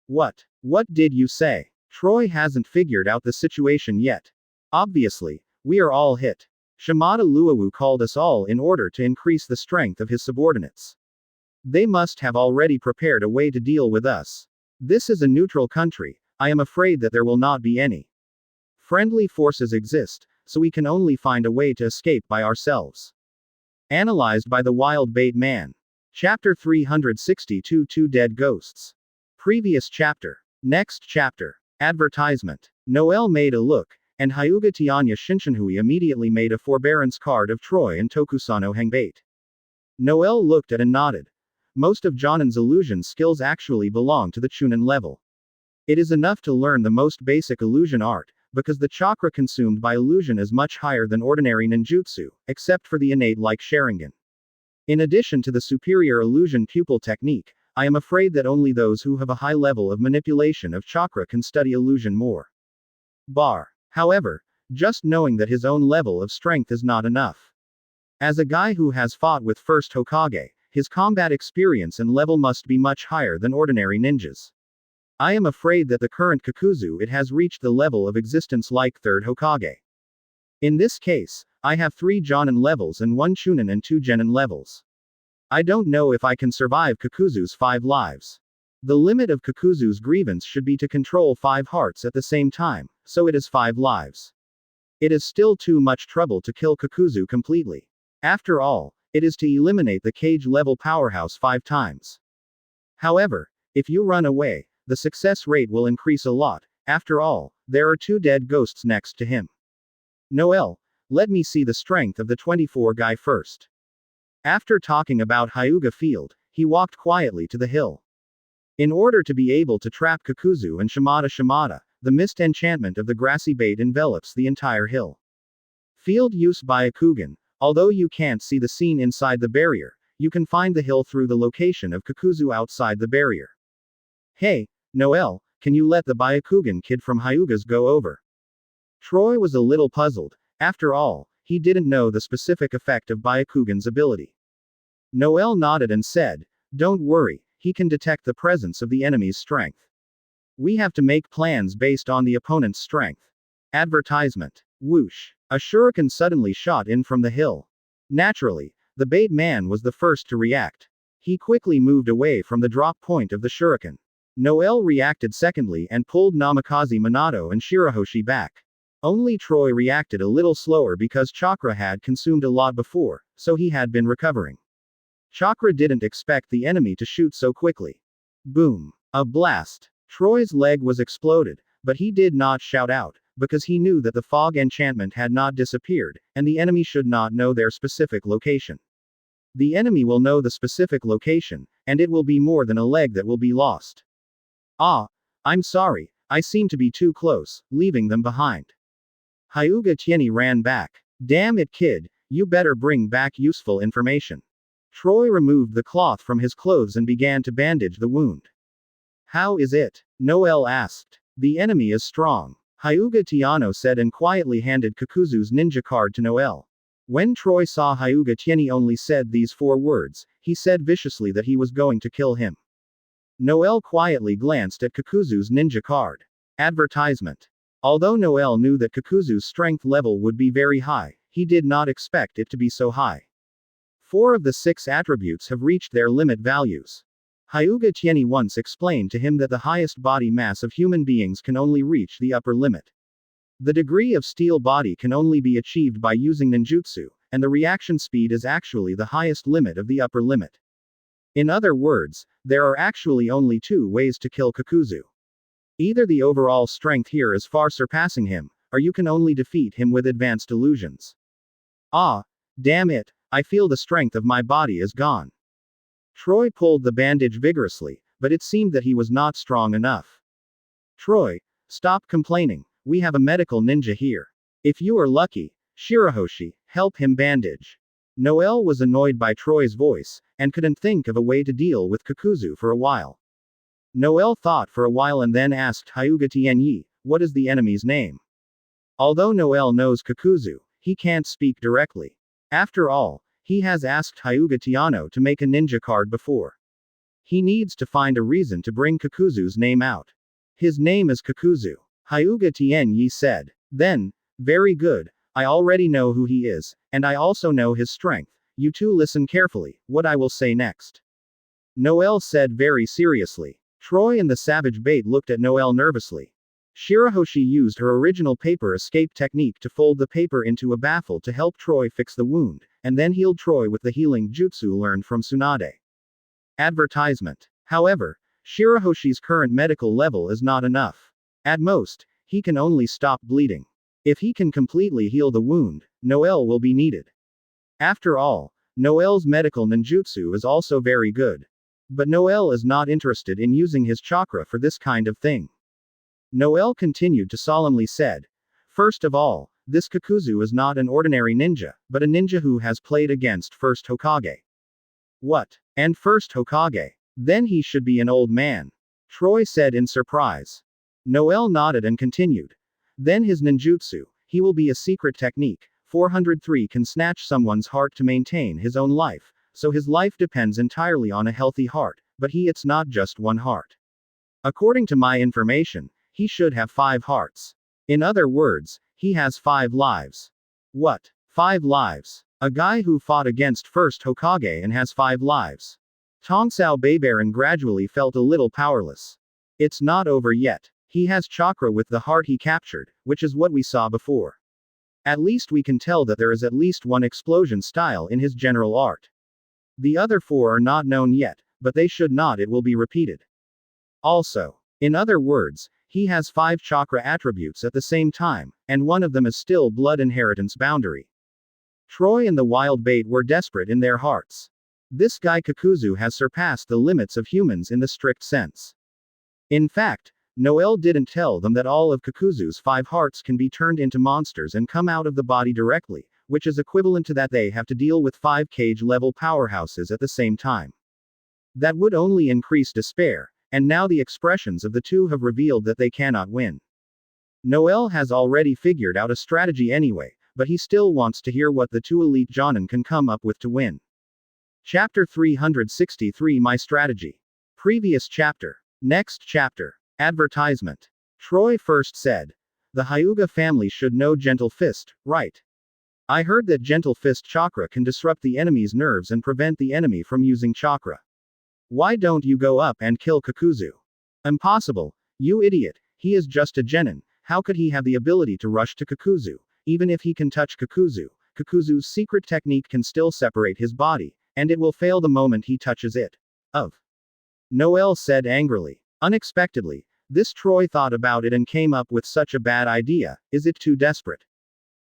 What? What did you say? Troy hasn't figured out the situation yet. Obviously, we are all hit. Shimada Luowu called us all in order to increase the strength of his subordinates. They must have already prepared a way to deal with us. This is a neutral country. I am afraid that there will not be any. Friendly forces exist, so we can only find a way to escape by ourselves. Analyzed by the Wild Bait Man. Chapter 362 Two Dead Ghosts. Previous chapter. Next chapter. Advertisement. Noel made a look, and Hyuga Tianya Shinshinhui immediately made a forbearance card of Troy and Tokusano Hangbait. Noel looked at and nodded. Most of Jonin's illusion skills actually belong to the Chunin level. It is enough to learn the most basic illusion art, because the chakra consumed by illusion is much higher than ordinary ninjutsu, except for the innate like Sharingan. In addition to the superior illusion pupil technique, I am afraid that only those who have a high level of manipulation of chakra can study illusion more. However, just knowing that his own level of strength is not enough. As a guy who has fought with first Hokage, his combat experience and level must be much higher than ordinary ninjas. I am afraid that the current Kakuzu it has reached the level of existence like third Hokage. In this case, I have 3 Jonin levels and 1 Chunin and 2 Genin levels. I don't know if I can survive Kakuzu's 5 lives. The limit of Kakuzu's grievance should be to control 5 hearts at the same time, so it is 5 lives. It is still too much trouble to kill Kakuzu completely. After all, it is to eliminate the cage level powerhouse 5 times. However, if you run away, the success rate will increase a lot. After all, there are 2 dead ghosts next to him. Noel, let me see the strength of the 24 guy first. After talking about Hyuga Field, he walked quietly to the hill. In order to be able to trap Kakuzu and Shimada, the mist enchantment of the grassy bait envelops the entire hill. Field use by Akugan. Although you can't see the scene inside the barrier, you can find the hill through the location of Kakuzu outside the barrier. Hey, Noel, can you let the Byakugan kid from Hyuga's go over? Troy was a little puzzled. After all, he didn't know the specific effect of Byakugan's ability. Noel nodded and said, "Don't worry, he can detect the presence of the enemy's strength. We have to make plans based on the opponent's strength." Advertisement. Whoosh. A shuriken suddenly shot in from the hill. Naturally, the bait man was the first to react. He quickly moved away from the drop point of the shuriken. Noel reacted secondly and pulled Namikaze Minato and Shirahoshi back. Only Troy reacted a little slower because chakra had consumed a lot before, so he had been recovering. Chakra didn't expect the enemy to shoot so quickly. Boom. A blast. Troy's leg was exploded, but he did not shout out, because he knew that the fog enchantment had not disappeared, and the enemy should not know their specific location. The enemy will know the specific location, and it will be more than a leg that will be lost. Ah, I'm sorry, I seem to be too close, leaving them behind. Hyuga Tieni ran back. Damn it, kid, you better bring back useful information. Troy removed the cloth from his clothes and began to bandage the wound. How is it? Noel asked. The enemy is strong, Hyuga Tiano said and quietly handed Kakuzu's ninja card to Noel. When Troy saw Hyuga Tieni only said these 4 words, he said viciously that he was going to kill him. Noel quietly glanced at Kakuzu's ninja card. Advertisement. Although Noel knew that Kakuzu's strength level would be very high, he did not expect it to be so high. 4 of the 6 attributes have reached their limit values. Hyuga Tieni once explained to him that the highest body mass of human beings can only reach the upper limit. The degree of steel body can only be achieved by using ninjutsu, and the reaction speed is actually the highest limit of the upper limit. In other words, there are actually only 2 ways to kill Kakuzu. Either the overall strength here is far surpassing him, or you can only defeat him with advanced illusions. Ah, damn it, I feel the strength of my body is gone. Troy pulled the bandage vigorously, but it seemed that he was not strong enough. Troy, stop complaining, we have a medical ninja here. If you are lucky, Shirahoshi, help him bandage. Noel was annoyed by Troy's voice, and couldn't think of a way to deal with Kakuzu for a while. Noel thought for a while and then asked Hyuga Tienyi, what is the enemy's name? Although Noel knows Kakuzu, he can't speak directly. After all, he has asked Hyuga Tiano to make a ninja card before. He needs to find a reason to bring Kakuzu's name out. His name is Kakuzu. Hyuga Tienyi said. Then, very good, I already know who he is, and I also know his strength. You two listen carefully, what I will say next. Noel said very seriously. Troy and the savage bait looked at Noel nervously. Shirahoshi used her original paper escape technique to fold the paper into a baffle to help Troy fix the wound, and then healed Troy with the healing jutsu learned from Tsunade. Advertisement. However, Shirahoshi's current medical level is not enough. At most, he can only stop bleeding. If he can completely heal the wound, Noel will be needed. After all, Noel's medical ninjutsu is also very good. But Noel is not interested in using his chakra for this kind of thing. Noel continued to solemnly said, "First of all, this Kakuzu is not an ordinary ninja, but a ninja who has played against First Hokage." "What? And First Hokage? Then he should be an old man," Troy said in surprise. Noel nodded and continued. "Then his ninjutsu, he will be a secret technique. 403 can snatch someone's heart to maintain his own life, so his life depends entirely on a healthy heart, but it's not just one heart. According to my information, he should have 5 hearts. In other words, he has 5 lives." "What? 5 lives? A guy who fought against First Hokage and has 5 lives?" Tongsao Beibaron gradually felt a little powerless. "It's not over yet. He has chakra with the heart he captured, which is what we saw before. At least we can tell that there is at least one explosion style in his general art. The other 4 are not known yet, but they should not, it will be repeated. Also, in other words, he has 5 chakra attributes at the same time, and one of them is still blood inheritance boundary." Troy and the wild bait were desperate in their hearts. This guy Kakuzu has surpassed the limits of humans in the strict sense. In fact, Noel didn't tell them that all of Kakuzu's 5 hearts can be turned into monsters and come out of the body directly, which is equivalent to that they have to deal with 5 cage-level powerhouses at the same time. That would only increase despair, and now the expressions of the two have revealed that they cannot win. Noel has already figured out a strategy anyway, but he still wants to hear what the 2 elite Jonin can come up with to win. Chapter 363 My Strategy. Previous chapter. Next chapter. Advertisement. Troy first said, "The Hyuga family should know Gentle Fist, right? I heard that Gentle Fist chakra can disrupt the enemy's nerves and prevent the enemy from using chakra. Why don't you go up and kill Kakuzu?" "Impossible, you idiot, he is just a genin, how could he have the ability to rush to Kakuzu? Even if he can touch Kakuzu, Kakuzu's secret technique can still separate his body, and it will fail the moment he touches it." Noel said angrily. Unexpectedly, this Troy thought about it and came up with such a bad idea. Is it too desperate?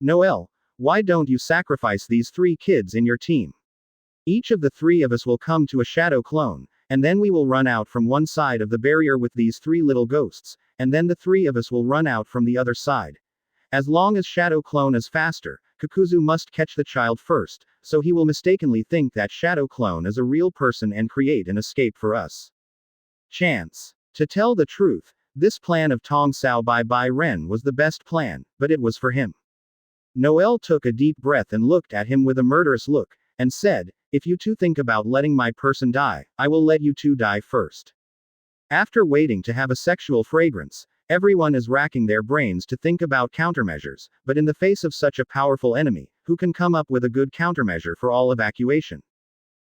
"Noel, why don't you sacrifice these 3 kids in your team? Each of the 3 of us will come to a shadow clone, and then we will run out from one side of the barrier with these 3 little ghosts, and then the 3 of us will run out from the other side. As long as shadow clone is faster, Kakuzu must catch the child first, so he will mistakenly think that shadow clone is a real person and create an escape for us." Chance. To tell the truth, this plan of Tongsao Bai Ren was the best plan, but it was for him. Noel took a deep breath and looked at him with a murderous look, and said, "If you 2 think about letting my person die, I will let you 2 die first." After waiting to have a sexual fragrance, everyone is racking their brains to think about countermeasures, but in the face of such a powerful enemy, who can come up with a good countermeasure for all evacuation?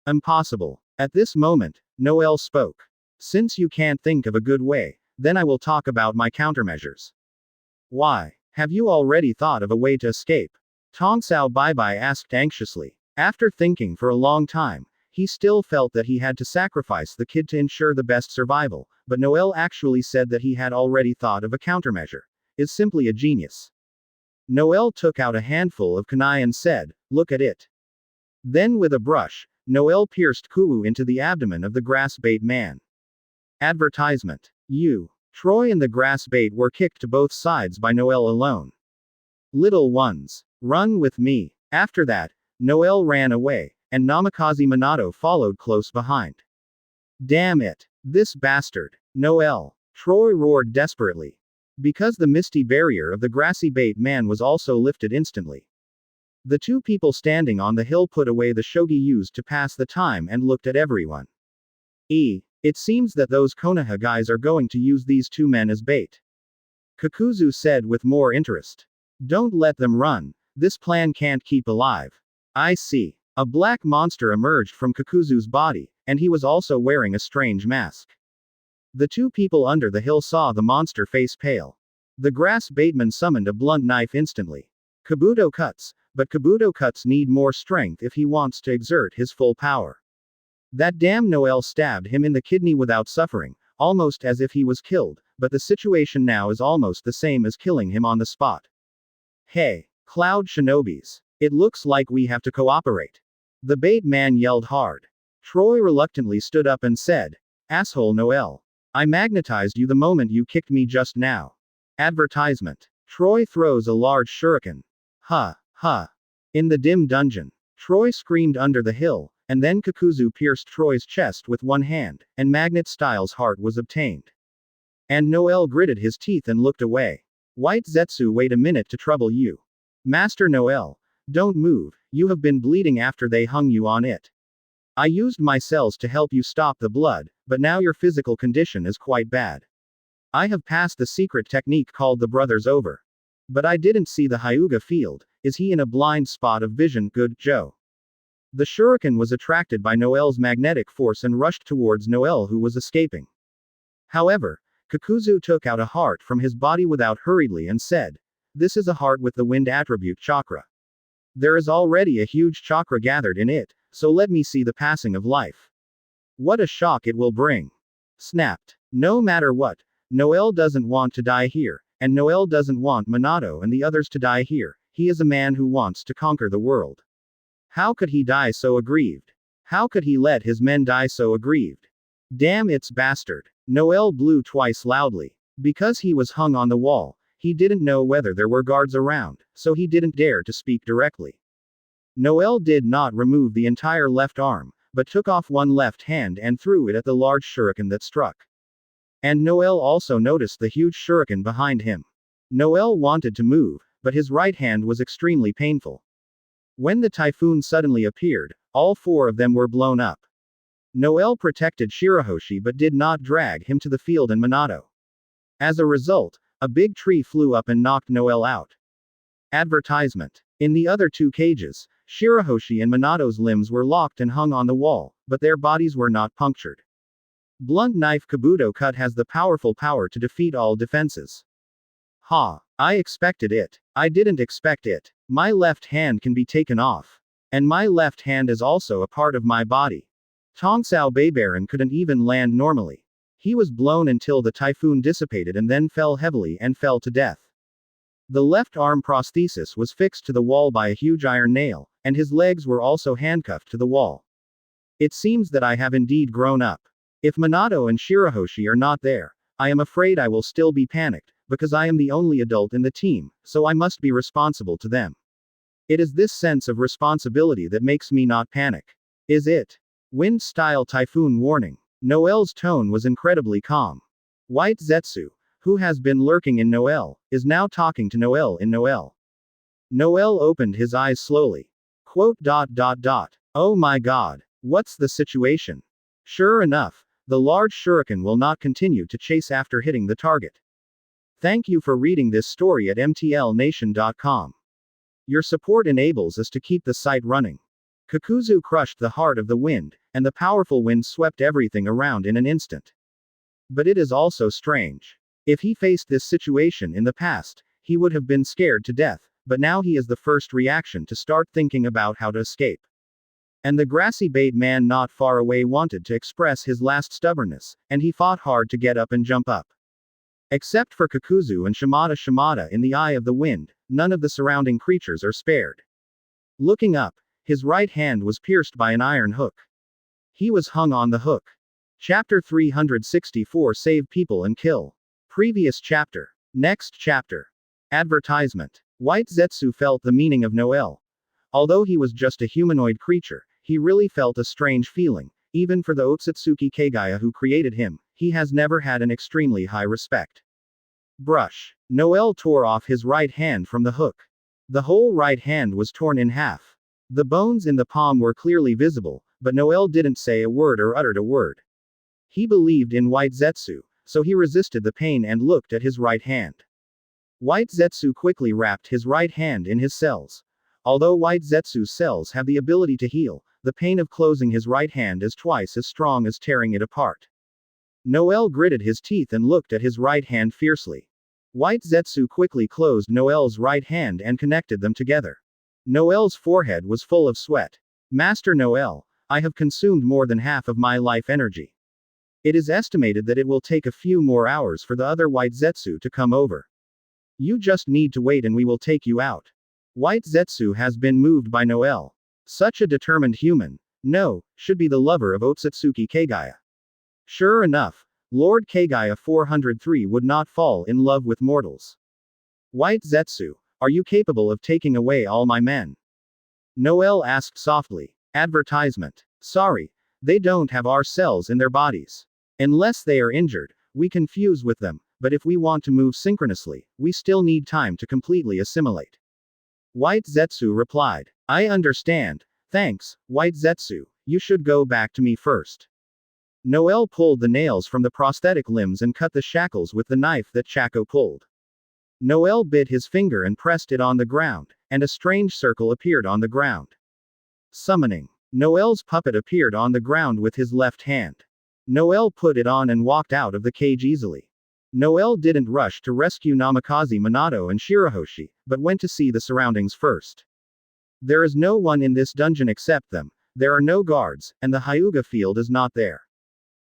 Impossible. At this moment, Noel spoke. "Since you can't think of a good way, then I will talk about my countermeasures." "Why? Have you already thought of a way to escape?" Tongsao Bai asked anxiously. After thinking for a long time, he still felt that he had to sacrifice the kid to ensure the best survival, but Noel actually said that he had already thought of a countermeasure. Is simply a genius. Noel took out a handful of kunai and said, "Look at it." Then with a brush, Noel pierced Kuwu into the abdomen of the grass bait man. Advertisement. Troy and the grass bait were kicked to both sides by Noel alone. "Little ones, run with me." After that, Noel ran away, and Namikaze Minato followed close behind. "Damn it! This bastard! Noel!" Troy roared desperately. Because the misty barrier of the grassy bait man was also lifted instantly. The 2 people standing on the hill put away the shogi used to pass the time and looked at everyone. It seems that those Konoha guys are going to use these 2 men as bait. Kakuzu said with more interest. "Don't let them run, this plan can't keep alive." "I see." A black monster emerged from Kakuzu's body, and he was also wearing a strange mask. The 2 people under the hill saw the monster face pale. The grass baitman summoned a blunt knife instantly. Kabuto cuts, but Kabuto cuts need more strength if he wants to exert his full power. That damn Noel stabbed him in the kidney without suffering, almost as if he was killed, but the situation now is almost the same as killing him on the spot. Hey, Cloud Shinobis. It looks like we have to cooperate. The bait man yelled hard. Troy reluctantly stood up and said, "Asshole Noel. I magnetized you the moment you kicked me just now." Advertisement. Troy throws a large shuriken. Huh, huh. In the dim dungeon, Troy screamed under the hill, and then Kakuzu pierced Troy's chest with one hand, and Magnet Styles' heart was obtained. And Noel gritted his teeth and looked away. White Zetsu, wait a minute to trouble you. Master Noel, don't move, you have been bleeding after they hung you on it. I used my cells to help you stop the blood, but now your physical condition is quite bad. I have passed the secret technique called the Brothers Over. But I didn't see the Hyuga field. Is he in a blind spot of vision, good Joe? The shuriken was attracted by Noel's magnetic force and rushed towards Noel, who was escaping. However, Kakuzu took out a heart from his body without hurriedly and said, "This is a heart with the wind attribute chakra. There is already a huge chakra gathered in it, so let me see the passing of life. What a shock it will bring." Snapped. No matter what, Noel doesn't want to die here, and Noel doesn't want Minato and the others to die here. He is a man who wants to conquer the world. How could he die so aggrieved? How could he let his men die so aggrieved? Damn its bastard. Noel blew twice loudly. Because he was hung on the wall, he didn't know whether there were guards around, so he didn't dare to speak directly. Noel did not remove the entire left arm, but took off one left hand and threw it at the large shuriken that struck. And Noel also noticed the huge shuriken behind him. Noel wanted to move, but his right hand was extremely painful. When the typhoon suddenly appeared, all four of them were blown up. Noel protected Shirahoshi but did not drag him to the field and Minato. As a result, a big tree flew up and knocked Noel out. Advertisement. In the other two cages, Shirahoshi and Minato's limbs were locked and hung on the wall, but their bodies were not punctured. Blunt knife Kabuto cut has the powerful power to defeat all defenses. Ha! I expected it. I didn't expect it. My left hand can be taken off. And my left hand is also a part of my body. Tongsao Baybaron couldn't even land normally. He was blown until the typhoon dissipated and then fell heavily and fell to death. The left arm prosthesis was fixed to the wall by a huge iron nail, and his legs were also handcuffed to the wall. It seems that I have indeed grown up. If Minato and Shirahoshi are not there, I am afraid I will still be panicked, because I am the only adult in the team, so I must be responsible to them. It is this sense of responsibility that makes me not panic. Is it? Wind-style typhoon warning. Noel's tone was incredibly calm. White Zetsu, who has been lurking in Noel, is now talking to Noel in Noel. Noel opened his eyes slowly. Quote. Oh my god. What's the situation? Sure enough, the large shuriken will not continue to chase after hitting the target. Thank you for reading this story at mtlnation.com. Your support enables us to keep the site running. Kakuzu crushed the heart of the wind, and the powerful wind swept everything around in an instant. But it is also strange. If he faced this situation in the past, he would have been scared to death, but now he is the first reaction to start thinking about how to escape. And the grassy bait man not far away wanted to express his last stubbornness, and he fought hard to get up and jump up. Except for Kakuzu and Shimada in the eye of the wind, none of the surrounding creatures are spared. Looking up, his right hand was pierced by an iron hook. He was hung on the hook. Chapter 364 Save People and Kill. Previous chapter. Next chapter. Advertisement. White Zetsu felt the meaning of Noel. Although he was just a humanoid creature, he really felt a strange feeling. Even for the Otsutsuki Kagaya who created him, he has never had an extremely high respect. Brush. Noel tore off his right hand from the hook. The whole right hand was torn in half. The bones in the palm were clearly visible, but Noel didn't say a word or uttered a word. He believed in White Zetsu, so he resisted the pain and looked at his right hand. White Zetsu quickly wrapped his right hand in his cells. Although White Zetsu's cells have the ability to heal, the pain of closing his right hand is twice as strong as tearing it apart. Noel gritted his teeth and looked at his right hand fiercely. White Zetsu quickly closed Noel's right hand and connected them together. Noel's forehead was full of sweat. Master Noel, I have consumed more than half of my life energy. It is estimated that it will take a few more hours for the other White Zetsu to come over. You just need to wait and we will take you out. White Zetsu has been moved by Noel. Such a determined human. No, should be the lover of Otsutsuki Kagaya. Sure enough, Lord Kagaya 403 would not fall in love with mortals. White Zetsu, are you capable of taking away all my men? Noel asked softly. Advertisement. Sorry, they don't have our cells in their bodies. Unless they are injured, we can fuse with them, but if we want to move synchronously, we still need time to completely assimilate. White Zetsu replied. I understand. Thanks, White Zetsu, you should go back to me first. Noel pulled the nails from the prosthetic limbs and cut the shackles with the knife that Chaco pulled. Noel bit his finger and pressed it on the ground, and a strange circle appeared on the ground. Summoning. Noel's puppet appeared on the ground with his left hand. Noel put it on and walked out of the cage easily. Noel didn't rush to rescue Namikaze Minato and Shirahoshi, but went to see the surroundings first. There is no one in this dungeon except them, there are no guards, and the Hyuga field is not there.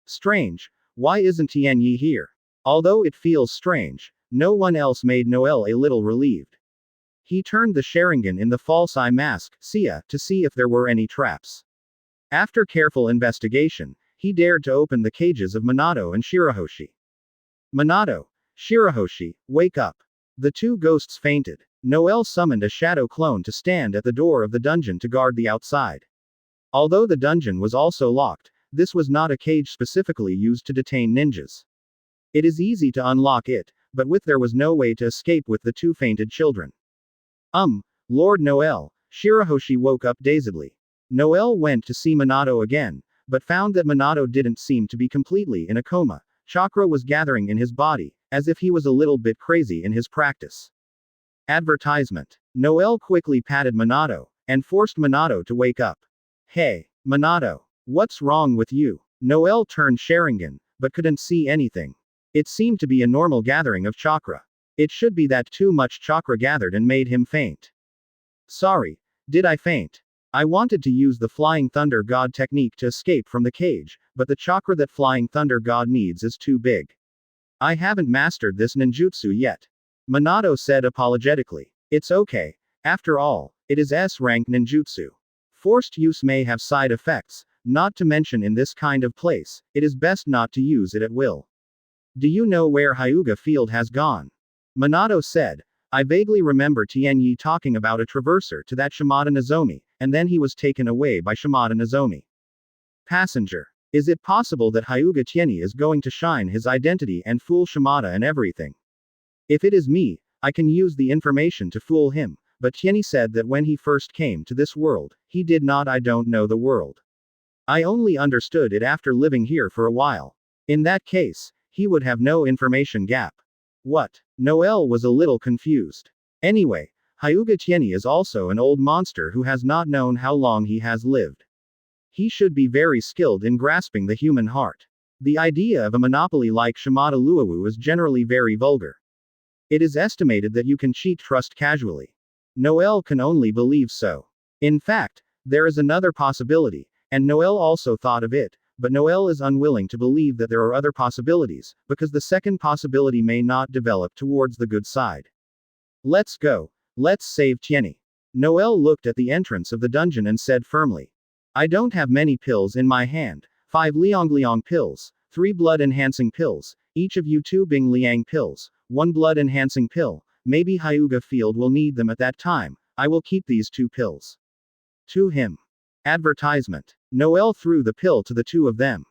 Strange, why isn't Tianyi here? Although it feels strange, no one else made Noel a little relieved. He turned the Sharingan in the false eye mask, Sia, to see if there were any traps. After careful investigation, he dared to open the cages of Minato and Shirahoshi. Minato, Shirahoshi, wake up. The two ghosts fainted. Noel summoned a shadow clone to stand at the door of the dungeon to guard the outside. Although the dungeon was also locked, this was not a cage specifically used to detain ninjas. It is easy to unlock it, but there was no way to escape with the two fainted children. Lord Noel, Shirahoshi woke up dazedly. Noel went to see Minato again, but found that Minato didn't seem to be completely in a coma. Chakra was gathering in his body, as if he was a little bit crazy in his practice. Advertisement. Noel quickly patted Minato, and forced Minato to wake up. Hey, Minato, what's wrong with you? Noel turned Sharingan, but couldn't see anything. It seemed to be a normal gathering of chakra. It should be that too much chakra gathered and made him faint. Sorry, did I faint? I wanted to use the Flying Thunder God technique to escape from the cage, but the chakra that Flying Thunder God needs is too big. I haven't mastered this ninjutsu yet. Minato said apologetically. It's okay. After all, it is S-rank ninjutsu. Forced use may have side effects, not to mention in this kind of place, it is best not to use it at will. Do you know where Hyuga Field has gone? Minato said. I vaguely remember Tianyi talking about a traverser to that Shimada Nozomi, and then he was taken away by Shimada Nozomi. Passenger. Is it possible that Hyuga Tianyi is going to shine his identity and fool Shimada and everything? If it is me, I can use the information to fool him, but Tianyi said that when he first came to this world, he did not I don't know the world. I only understood it after living here for a while. In that case, he would have no information gap. What? Noel was a little confused. Anyway, Hyuga Tianyi is also an old monster who has not known how long he has lived. He should be very skilled in grasping the human heart. The idea of a monopoly like Shimada Luowu is generally very vulgar. It is estimated that you can cheat trust casually. Noel can only believe so. In fact, there is another possibility, and Noel also thought of it, but Noel is unwilling to believe that there are other possibilities, because the second possibility may not develop towards the good side. Let's go. Let's save Tianyi. Noel looked at the entrance of the dungeon and said firmly. I don't have many pills in my hand. 5 Liang pills, 3 blood-enhancing pills, each of you 2 Bing Liang pills, 1 blood-enhancing pill. Maybe Hyuga Field will need them at that time. I will keep these 2 pills. To him. Advertisement. Noel threw the pill to the 2 of them.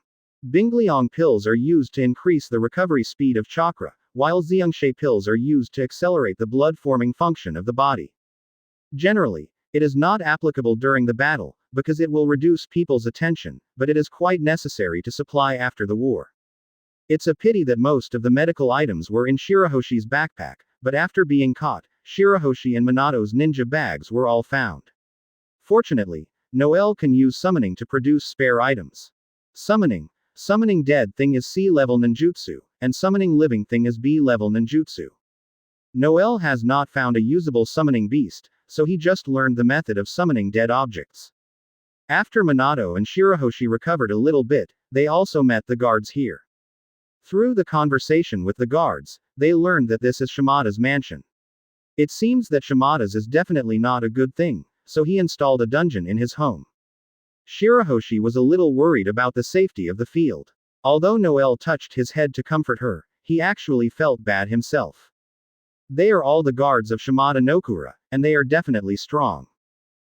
Bingliang pills are used to increase the recovery speed of chakra, while Xiangshe pills are used to accelerate the blood-forming function of the body. Generally, it is not applicable during the battle, because it will reduce people's attention, but it is quite necessary to supply after the war. It's a pity that most of the medical items were in Shirahoshi's backpack, but after being caught, Shirahoshi and Minato's ninja bags were all found. Fortunately, Noel can use summoning to produce spare items. Summoning dead thing is C-level ninjutsu, and summoning living thing is B-level ninjutsu. Noel has not found a usable summoning beast, so he just learned the method of summoning dead objects. After Minato and Shirahoshi recovered a little bit, they also met the guards here. Through the conversation with the guards, they learned that this is Shimada's mansion. It seems that Shimada's is definitely not a good thing, so he installed a dungeon in his home. Shirahoshi was a little worried about the safety of the field. Although Noel touched his head to comfort her, he actually felt bad himself. They are all the guards of Shimada Nokura, and they are definitely strong.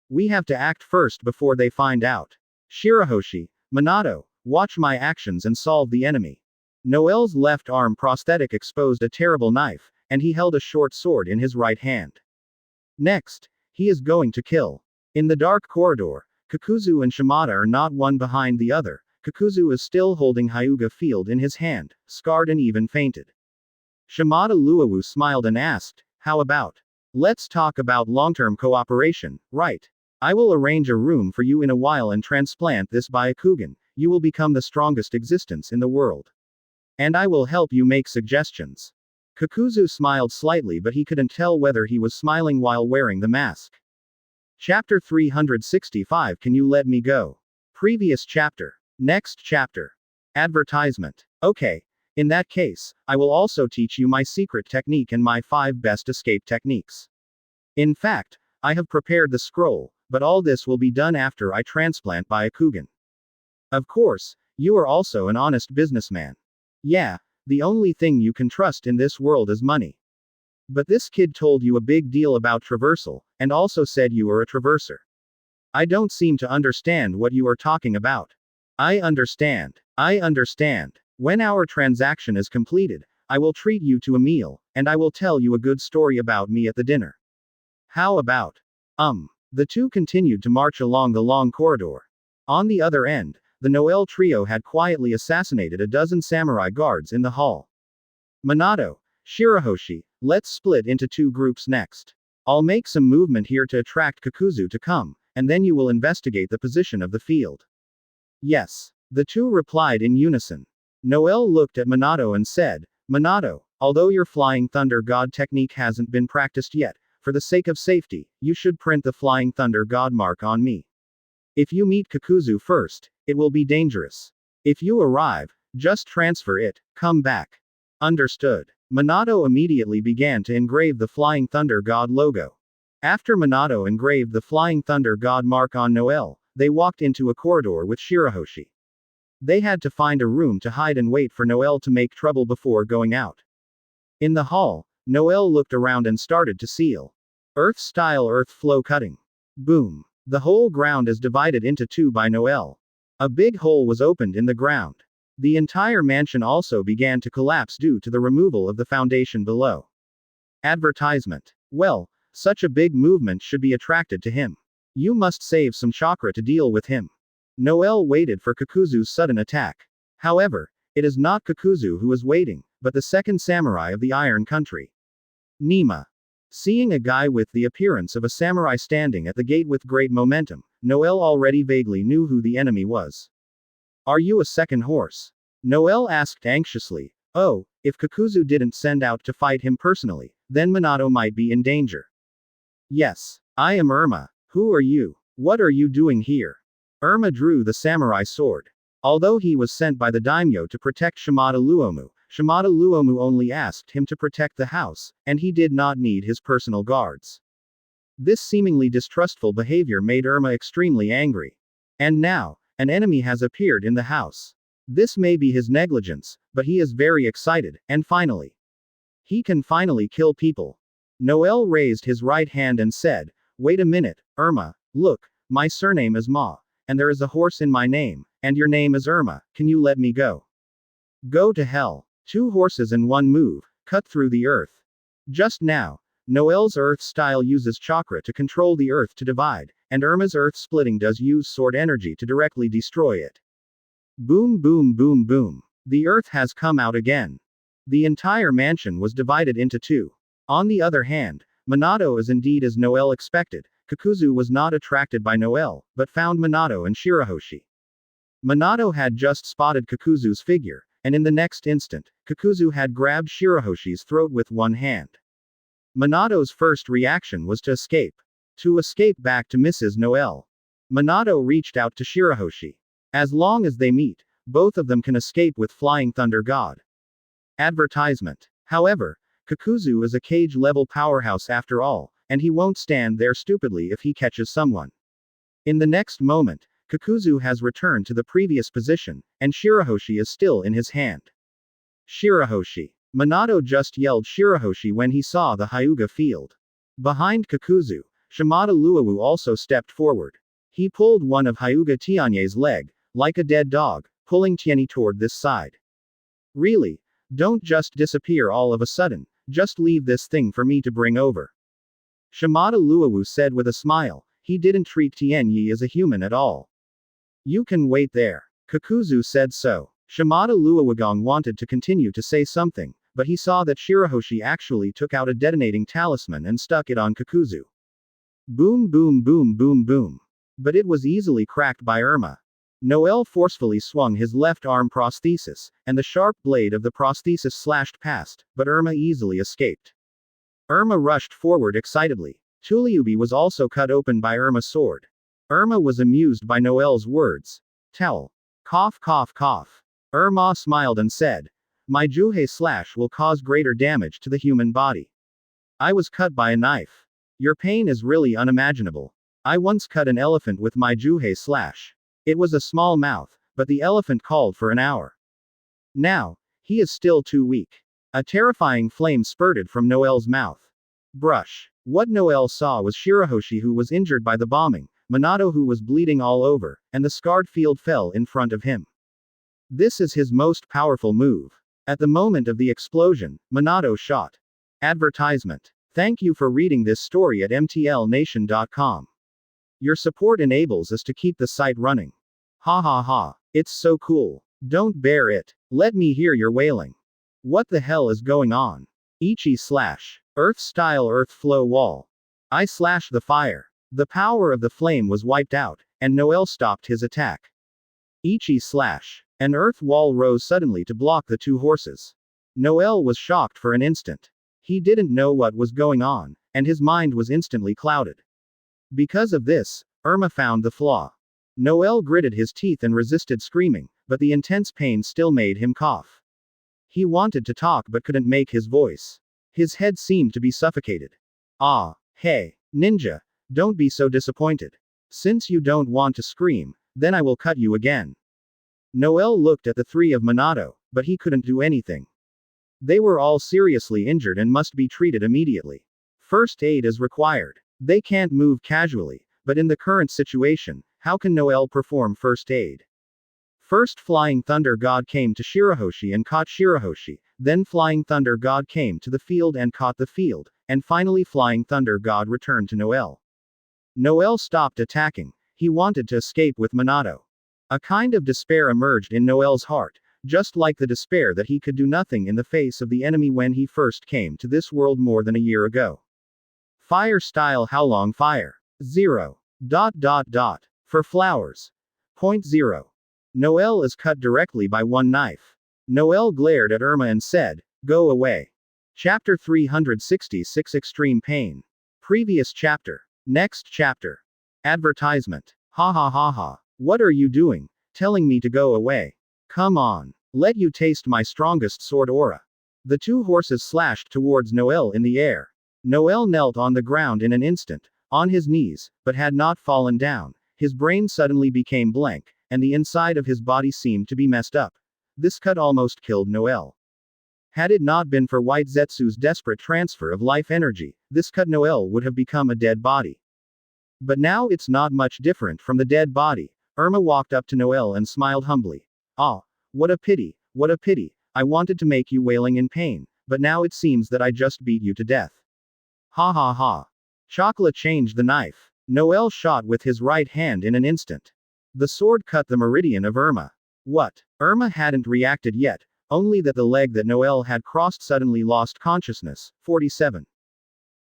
We have to act first before they find out. Shirahoshi, Minato, watch my actions and solve the enemy. Noel's left arm prosthetic exposed a terrible knife, and he held a short sword in his right hand. Next, he is going to kill. In the dark corridor, Kakuzu and Shimada are not one behind the other. Kakuzu is still holding Hyuga Field in his hand, scarred and even fainted. Shimada Luowu smiled and asked, how about? Let's talk about long-term cooperation, right? I will arrange a room for you in a while and transplant this Byakugan. You will become the strongest existence in the world. And I will help you make suggestions. Kakuzu smiled slightly, but he couldn't tell whether he was smiling while wearing the mask. Chapter 365. Can you let me go? Previous chapter. Next chapter. Advertisement. Okay. In that case, I will also teach you my secret technique and my 5 best escape techniques. In fact, I have prepared the scroll, but all this will be done after I transplant Byakugan. Of course, you are also an honest businessman. Yeah, the only thing you can trust in this world is money. But this kid told you a big deal about traversal, and also said you are a traverser. I don't seem to understand what you are talking about. I understand. When our transaction is completed, I will treat you to a meal, and I will tell you a good story about me at the dinner. How about? The two continued to march along the long corridor. On the other end, the Noel trio had quietly assassinated a dozen samurai guards in the hall. Minato, Shirahoshi, let's split into 2 groups next. I'll make some movement here to attract Kakuzu to come, and then you will investigate the position of the field. Yes. The two replied in unison. Noel looked at Minato and said, Minato, although your Flying Thunder God technique hasn't been practiced yet, for the sake of safety, you should print the Flying Thunder God mark on me. If you meet Kakuzu first, it will be dangerous. If you arrive, just transfer it, come back. Understood. Minato immediately began to engrave the Flying Thunder God logo. After Minato engraved the Flying Thunder God mark on Noel, they walked into a corridor with Shirahoshi. They had to find a room to hide and wait for Noel to make trouble before going out. In the hall, Noel looked around and started to seal. Earth-style earth flow cutting. Boom. The whole ground is divided into 2 by Noel. A big hole was opened in the ground. The entire mansion also began to collapse due to the removal of the foundation below. Advertisement. Well, such a big movement should be attracted to him. You must save some chakra to deal with him. Noel waited for Kakuzu's sudden attack. However, it is not Kakuzu who is waiting, but the second samurai of the Iron Country. Nima. Seeing a guy with the appearance of a samurai standing at the gate with great momentum, Noel already vaguely knew who the enemy was. Are you a second horse? Noel asked anxiously. Oh, if Kakuzu didn't send out to fight him personally, then Minato might be in danger. Yes, I am Irma. Who are you? What are you doing here? Irma drew the samurai sword. Although he was sent by the daimyo to protect Shimada Luomu only asked him to protect the house, and he did not need his personal guards. This seemingly distrustful behavior made Irma extremely angry. And now, an enemy has appeared in the house. This may be his negligence, but he is very excited, and finally, he can finally kill people. Noel raised his right hand and said, wait a minute, Irma, look, my surname is Ma, and there is a horse in my name, and your name is Irma, can you let me go? Go to hell. 2 horses in one move, cut through the earth. Just now, Noel's earth style uses chakra to control the earth to divide, and Irma's earth splitting does use sword energy to directly destroy it. Boom boom boom boom. The earth has come out again. The entire mansion was divided into 2. On the other hand, Minato is indeed as Noel expected. Kakuzu was not attracted by Noel, but found Minato and Shirahoshi. Minato had just spotted Kakuzu's figure, and in the next instant, Kakuzu had grabbed Shirahoshi's throat with one hand. Minato's first reaction was to escape. To escape back to Mrs. Noel. Minato reached out to Shirahoshi. As long as they meet, both of them can escape with Flying Thunder God. Advertisement. However, Kakuzu is a cage-level powerhouse after all, and he won't stand there stupidly if he catches someone. In the next moment, Kakuzu has returned to the previous position, and Shirahoshi is still in his hand. Shirahoshi. Minato just yelled Shirahoshi when he saw the Hyuga field. Behind Kakuzu, Shimada Luowu also stepped forward. He pulled one of Hyuga Tianye's leg, like a dead dog, pulling Tianyi toward this side. Really? Don't just disappear all of a sudden, just leave this thing for me to bring over. Shimada Luowu said with a smile. He didn't treat Tianyi as a human at all. You can wait there. Kakuzu said so. Shimada Luowagong wanted to continue to say something, but he saw that Shirahoshi actually took out a detonating talisman and stuck it on Kakuzu. Boom boom boom boom boom. But it was easily cracked by Irma. Noel forcefully swung his left arm prosthesis, and the sharp blade of the prosthesis slashed past, but Irma easily escaped. Irma rushed forward excitedly. Tuliubi was also cut open by Irma's sword. Irma was amused by Noel's words. Towel. Cough cough cough. Irma smiled and said, my Juhei slash will cause greater damage to the human body. I was cut by a knife. Your pain is really unimaginable. I once cut an elephant with my Juhei slash. It was a small mouth, but the elephant called for an hour. Now, he is still too weak. A terrifying flame spurted from Noel's mouth. Brush. What Noel saw was Shirahoshi, who was injured by the bombing, Minato, who was bleeding all over, and the scarred field fell in front of him. This is his most powerful move. At the moment of the explosion, Minato shot. Advertisement. Thank you for reading this story at mtlnation.com. Your support enables us to keep the site running. Ha ha ha. It's so cool. Don't bear it. Let me hear your wailing. What the hell is going on? Ichi slash. Earth style earth flow wall. I slash the fire. The power of the flame was wiped out, and Noel stopped his attack. Ichi slash. An earth wall rose suddenly to block the two horses. Noel was shocked for an instant. He didn't know what was going on, and his mind was instantly clouded. Because of this, Irma found the flaw. Noel gritted his teeth and resisted screaming, but the intense pain still made him cough. He wanted to talk but couldn't make his voice. His head seemed to be suffocated. Ah, hey, ninja, don't be so disappointed. Since you don't want to scream, then I will cut you again. Noel looked at the three of Minato, but he couldn't do anything. They were all seriously injured and must be treated immediately. First aid is required. They can't move casually, but in the current situation, how can Noel perform first aid? First Flying Thunder God came to Shirahoshi and caught Shirahoshi, then Flying Thunder God came to the field and caught the field, and finally Flying Thunder God returned to Noel. Noel stopped attacking. He wanted to escape with Minato. A kind of despair emerged in Noel's heart, just like the despair that he could do nothing in the face of the enemy when he first came to this world more than a year ago. Fire style how long fire? 0. For flowers. 0.0. Noel is cut directly by one knife. Noel glared at Irma and said, go away. Chapter 366 Extreme Pain. Previous chapter. Next chapter. Advertisement. Ha ha ha ha. What are you doing? Telling me to go away. Come on. Let you taste my strongest sword aura. The two horses slashed towards Noel in the air. Noel knelt on the ground in an instant, on his knees, but had not fallen down. His brain suddenly became blank, and the inside of his body seemed to be messed up. This cut almost killed Noel. Had it not been for White Zetsu's desperate transfer of life energy, this cut Noel would have become a dead body. But now it's not much different from the dead body. Irma walked up to Noel and smiled humbly. Ah, what a pity, what a pity. I wanted to make you wailing in pain, but now it seems that I just beat you to death. Ha ha ha. Chakla changed the knife. Noel shot with his right hand in an instant. The sword cut the meridian of Irma. What? Irma hadn't reacted yet, only that the leg that Noel had crossed suddenly lost consciousness. 47.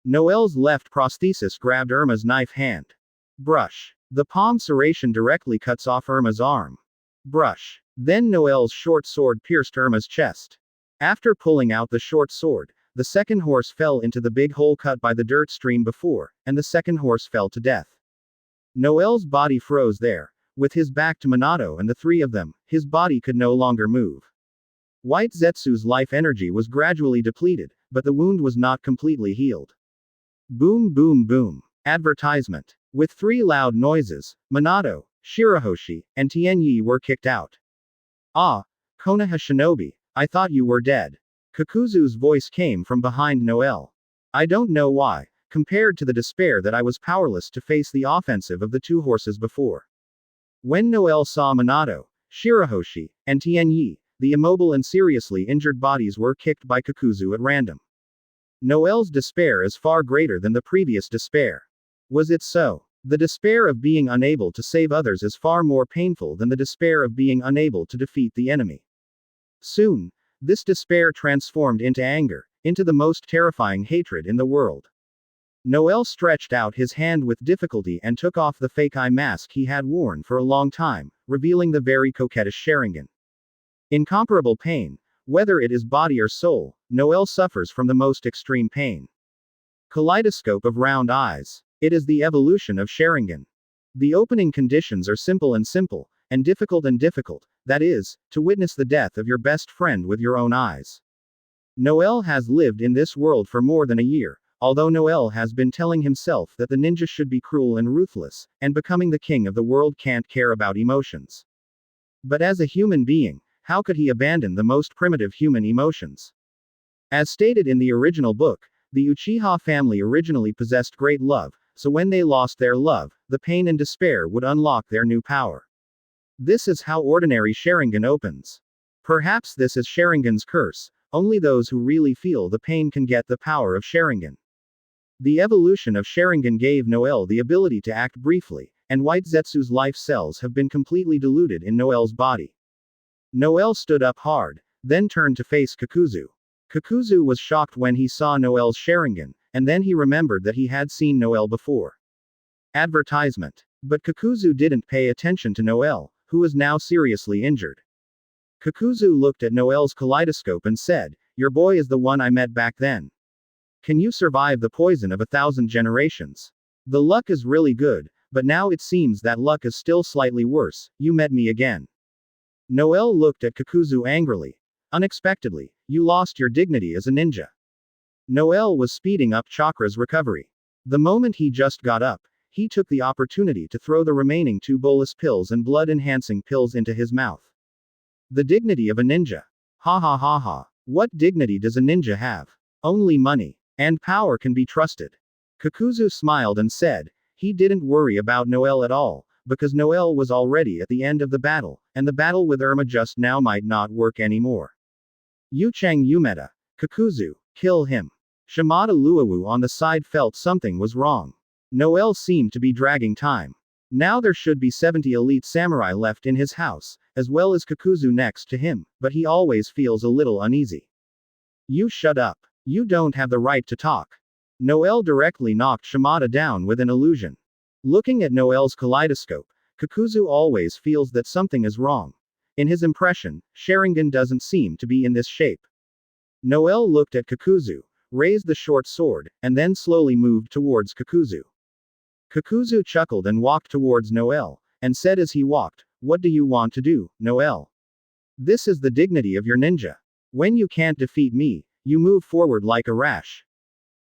Noel's left prosthesis grabbed Irma's knife hand. Brush. The palm serration directly cuts off Irma's arm. Brush. Then Noel's short sword pierced Irma's chest. After pulling out the short sword, the second horse fell into the big hole cut by the dirt stream before, and the second horse fell to death. Noel's body froze there. With his back to Minato and the three of them, his body could no longer move. White Zetsu's life energy was gradually depleted, but the wound was not completely healed. Boom boom boom. Advertisement. With three loud noises, Minato, Shirahoshi, and Tianyi were kicked out. Ah, Konoha Shinobi, I thought you were dead. Kakuzu's voice came from behind Noel. I don't know why, compared to the despair that I was powerless to face the offensive of the two horses before. When Noel saw Minato, Shirahoshi, and Tianyi, the immobile and seriously injured bodies were kicked by Kakuzu at random. Noel's despair is far greater than the previous despair. Was it so? The despair of being unable to save others is far more painful than the despair of being unable to defeat the enemy. Soon, this despair transformed into anger, into the most terrifying hatred in the world. Noel stretched out his hand with difficulty and took off the fake eye mask he had worn for a long time, revealing the very coquettish Sharingan. Incomparable pain, whether it is body or soul, Noel suffers from the most extreme pain. Kaleidoscope of round eyes. It is the evolution of Sharingan. The opening conditions are simple, and difficult, that is, to witness the death of your best friend with your own eyes. Noel has lived in this world for more than a year, although Noel has been telling himself that the ninja should be cruel and ruthless, and becoming the king of the world can't care about emotions. But as a human being, how could he abandon the most primitive human emotions? As stated in the original book, the Uchiha family originally possessed great love, so when they lost their love, the pain and despair would unlock their new power. This is how ordinary Sharingan opens. Perhaps this is Sharingan's curse, only those who really feel the pain can get the power of Sharingan. The evolution of Sharingan gave Noel the ability to act briefly, and White Zetsu's life cells have been completely diluted in Noel's body. Noel stood up hard, then turned to face Kakuzu. Kakuzu was shocked when he saw Noel's Sharingan, and then he remembered that he had seen Noel before. Advertisement. But Kakuzu didn't pay attention to Noel, who was now seriously injured. Kakuzu looked at Noel's kaleidoscope and said, "Your boy is the one I met back then. Can you survive the poison of 1,000 generations? The luck is really good, but now it seems that luck is still slightly worse, you met me again." Noel looked at Kakuzu angrily. Unexpectedly, you lost your dignity as a ninja. Noel was speeding up Chakra's recovery. The moment he just got up, he took the opportunity to throw the remaining 2 bolus pills and blood-enhancing pills into his mouth. The dignity of a ninja. Ha ha ha ha. What dignity does a ninja have? Only money. And power can be trusted. Kakuzu smiled and said, he didn't worry about Noel at all, because Noel was already at the end of the battle, and the battle with Irma just now might not work anymore. Yuchang Umeda. Kakuzu, kill him. Shimada Luowu on the side felt something was wrong. Noel seemed to be dragging time. Now there should be 70 elite samurai left in his house, as well as Kakuzu next to him, but he always feels a little uneasy. You shut up. You don't have the right to talk. Noel directly knocked Shimada down with an illusion. Looking at Noel's kaleidoscope, Kakuzu always feels that something is wrong. In his impression, Sharingan doesn't seem to be in this shape. Noel looked at Kakuzu, raised the short sword, and then slowly moved towards Kakuzu. Kakuzu chuckled and walked towards Noel, and said as he walked, "What do you want to do, Noel? This is the dignity of your ninja. When you can't defeat me, you move forward like a rash."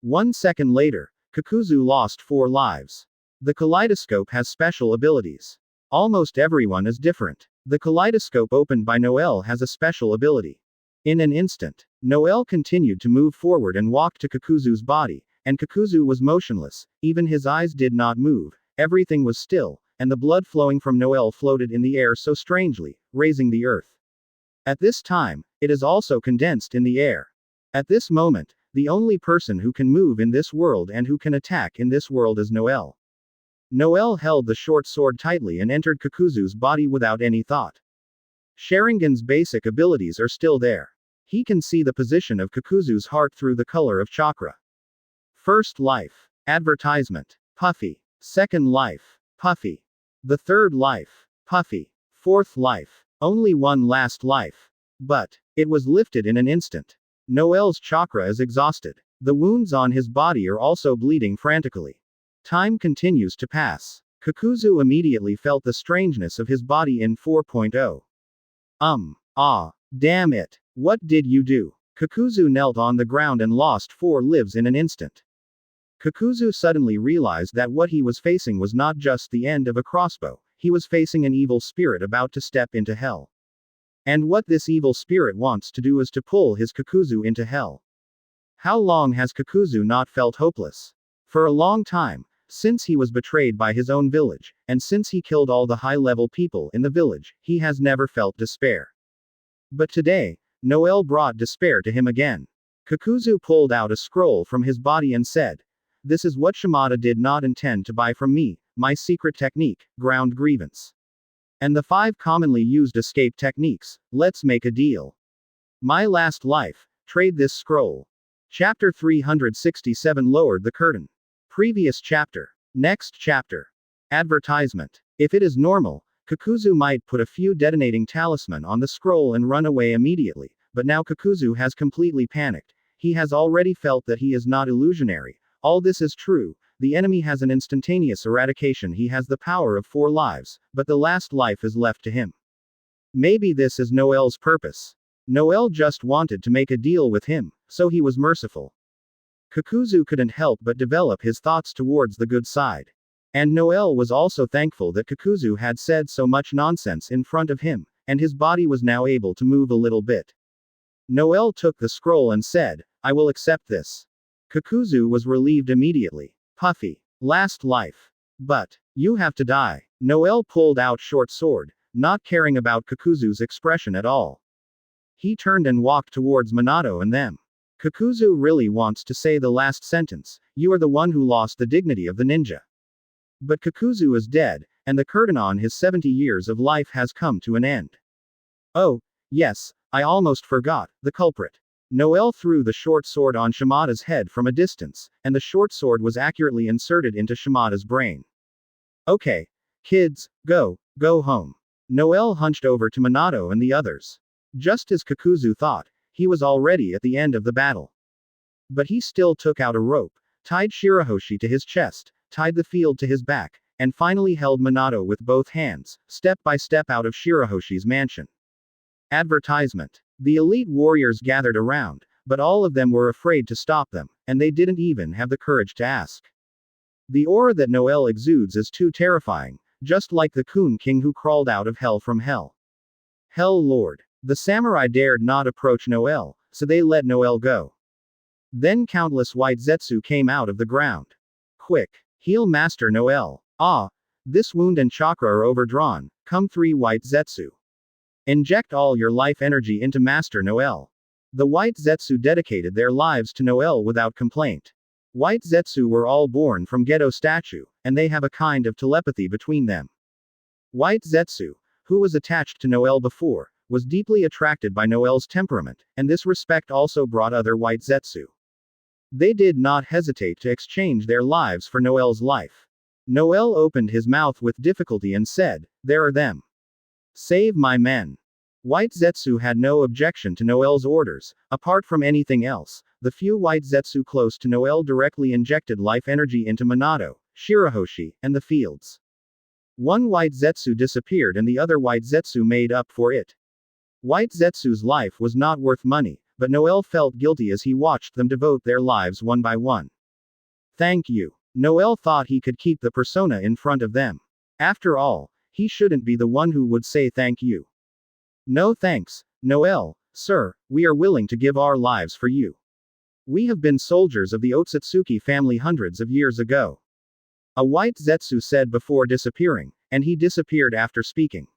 1 second later, Kakuzu lost 4 lives. The kaleidoscope has special abilities. Almost everyone is different. The kaleidoscope opened by Noel has a special ability. In an instant, Noel continued to move forward and walked to Kakuzu's body, and Kakuzu was motionless, even his eyes did not move, everything was still, and the blood flowing from Noel floated in the air so strangely, raising the earth. At this time, it is also condensed in the air. At this moment, the only person who can move in this world and who can attack in this world is Noel. Noel held the short sword tightly and entered Kakuzu's body without any thought. Sharingan's basic abilities are still there. He can see the position of Kakuzu's heart through the color of chakra. First life. Advertisement. Puffy. Second life. Puffy. The third life. Puffy. Fourth life. Only one last life. But it was lifted in an instant. Noel's chakra is exhausted. The wounds on his body are also bleeding frantically. Time continues to pass. Kakuzu immediately felt the strangeness of his body in 4.0. Damn it. What did you do? Kakuzu knelt on the ground and lost 4 lives in an instant. Kakuzu suddenly realized that what he was facing was not just the end of a crossbow, he was facing an evil spirit about to step into hell. And what this evil spirit wants to do is to pull his Kakuzu into hell. How long has Kakuzu not felt hopeless? For a long time, since he was betrayed by his own village, and since he killed all the high-level people in the village, he has never felt despair. But today, Noel brought despair to him again. Kakuzu pulled out a scroll from his body and said, "This is what Shimada did not intend to buy from me, my secret technique, ground grievance. And the 5 commonly used escape techniques, let's make a deal. My last life, trade this scroll." Chapter 367 lowered the curtain. Previous chapter. Next chapter. Advertisement. If it is normal, Kakuzu might put a few detonating talisman on the scroll and run away immediately, but now Kakuzu has completely panicked. He has already felt that he is not illusionary. All this is true. The enemy has an instantaneous eradication. He has the power of 4 lives, but the last life is left to him. Maybe this is Noel's purpose. Noel just wanted to make a deal with him, so he was merciful. Kakuzu couldn't help but develop his thoughts towards the good side. And Noel was also thankful that Kakuzu had said so much nonsense in front of him, and his body was now able to move a little bit. Noel took the scroll and said, "I will accept this." Kakuzu was relieved immediately. Puffy. Last life. But, you have to die. Noel pulled out short sword, not caring about Kakuzu's expression at all. He turned and walked towards Minato and them. Kakuzu really wants to say the last sentence, "You are the one who lost the dignity of the ninja." But Kakuzu is dead, and the curtain on his 70 years of life has come to an end. Oh, yes, I almost forgot, the culprit. Noel threw the short sword on Shimada's head from a distance, and the short sword was accurately inserted into Shimada's brain. Okay. Kids, go home. Noel hunched over to Minato and the others. Just as Kakuzu thought, he was already at the end of the battle. But he still took out a rope, tied Shirahoshi to his chest, tied the field to his back, and finally held Minato with both hands, step by step out of Shirahoshi's mansion. Advertisement. The elite warriors gathered around, but all of them were afraid to stop them, and they didn't even have the courage to ask. The aura that Noel exudes is too terrifying, just like the Kun King who crawled out of hell from hell. Hell Lord. The samurai dared not approach Noel, so they let Noel go. Then countless white Zetsu came out of the ground. Quick. Heal Master Noel. This wound and chakra are overdrawn. Come 3 white Zetsu. Inject all your life energy into Master Noel. The white Zetsu dedicated their lives to Noel without complaint. White Zetsu were all born from Gedo statue, and they have a kind of telepathy between them. White Zetsu, who was attached to Noel before, was deeply attracted by Noel's temperament, and this respect also brought other white Zetsu. They did not hesitate to exchange their lives for Noel's life. Noel opened his mouth with difficulty and said, "There are them. Save my men." White Zetsu had no objection to Noel's orders. Apart from anything else, the few white Zetsu close to Noel directly injected life energy into Minato, Shirahoshi, and the fields. One white Zetsu disappeared and the other white Zetsu made up for it. White Zetsu's life was not worth money, but Noel felt guilty as he watched them devote their lives one by one. Thank you. Noel thought he could keep the persona in front of them. After all, he shouldn't be the one who would say thank you. No thanks, Noel, sir, we are willing to give our lives for you. We have been soldiers of the Otsutsuki family hundreds of years ago. A white Zetsu said before disappearing, and he disappeared after speaking.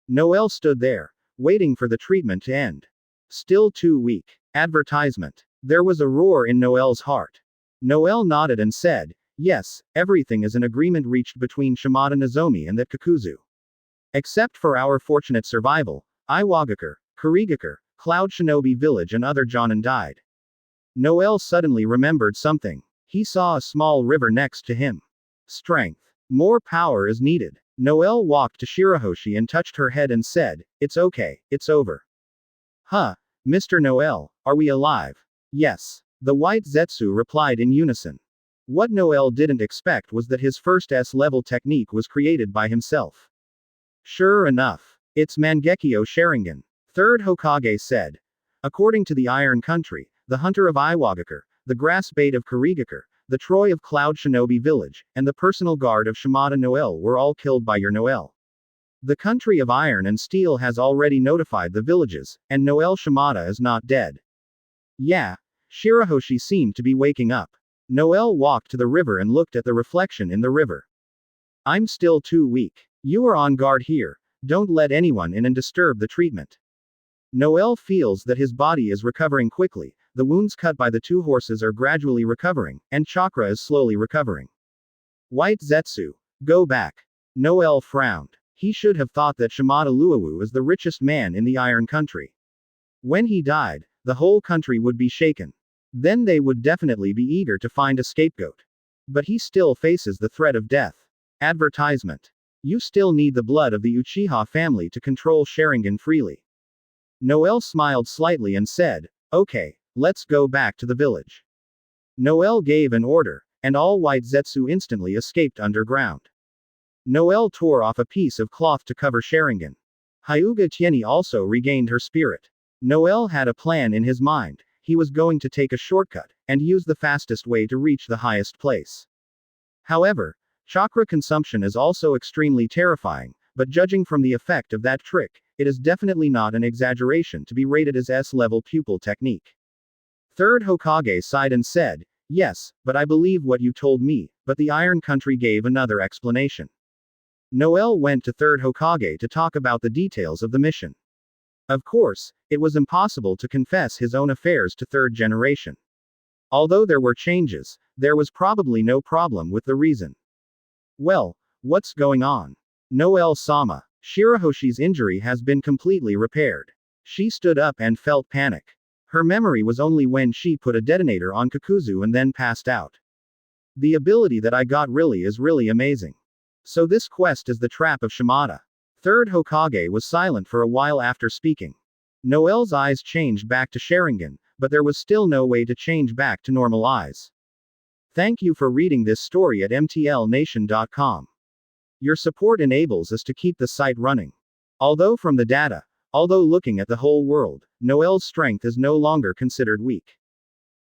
Noel stood there, waiting for the treatment to end. Still too weak. Advertisement. There was a roar in Noel's heart. Noel nodded and said, "Yes, everything is an agreement reached between Shimada Nozomi and that Kakuzu. Except for our fortunate survival, Iwagakure, Kurigakure, Cloud Shinobi Village and other Jonin died." Noel suddenly remembered something. He saw a small river next to him. Strength. More power is needed. Noel walked to Shirahoshi and touched her head and said, "It's okay, it's over." Huh. Mr. Noel, are we alive? Yes. The White Zetsu replied in unison. What Noel didn't expect was that his first S-level technique was created by himself. Sure enough. It's Mangekyo Sharingan. Third Hokage said. According to the Iron Country, the Hunter of Iwagakure, the Grass Bait of Kurigakure, the Troy of Cloud Shinobi Village, and the personal guard of Shimada Noel were all killed by your Noel. The country of Iron and Steel has already notified the villages, and Noel Shimada is not dead. Yeah. Shirahoshi seemed to be waking up. Noel walked to the river and looked at the reflection in the river. I'm still too weak. You are on guard here. Don't let anyone in and disturb the treatment. Noel feels that his body is recovering quickly, the wounds cut by the two horses are gradually recovering, and chakra is slowly recovering. White Zetsu. Go back. Noel frowned. He should have thought that Shimada Luowu is the richest man in the Iron Country. When he died, the whole country would be shaken. Then they would definitely be eager to find a scapegoat. But he still faces the threat of death. Advertisement. You still need the blood of the Uchiha family to control Sharingan freely. Noel smiled slightly and said, okay, let's go back to the village. Noel gave an order, and all White Zetsu instantly escaped underground. Noel tore off a piece of cloth to cover Sharingan. Hyuga Tieni also regained her spirit. Noel had a plan in his mind. He was going to take a shortcut, and use the fastest way to reach the highest place. However, chakra consumption is also extremely terrifying, but judging from the effect of that trick, it is definitely not an exaggeration to be rated as S-level pupil technique. Third Hokage sighed and said, yes, but I believe what you told me, but the Iron Country gave another explanation. Noel went to Third Hokage to talk about the details of the mission. Of course, it was impossible to confess his own affairs to third generation. Although there were changes, there was probably no problem with the reason. Well, what's going on? Noel-sama, Shirahoshi's injury has been completely repaired. She stood up and felt panic. Her memory was only when she put a detonator on Kakuzu and then passed out. The ability that I got is really amazing. So this quest is the trap of Shimada. Third Hokage was silent for a while after speaking. Noel's eyes changed back to Sharingan, but there was still no way to change back to normal eyes. Thank you for reading this story at mtlnation.com. Your support enables us to keep the site running. Although looking at the whole world, Noel's strength is no longer considered weak.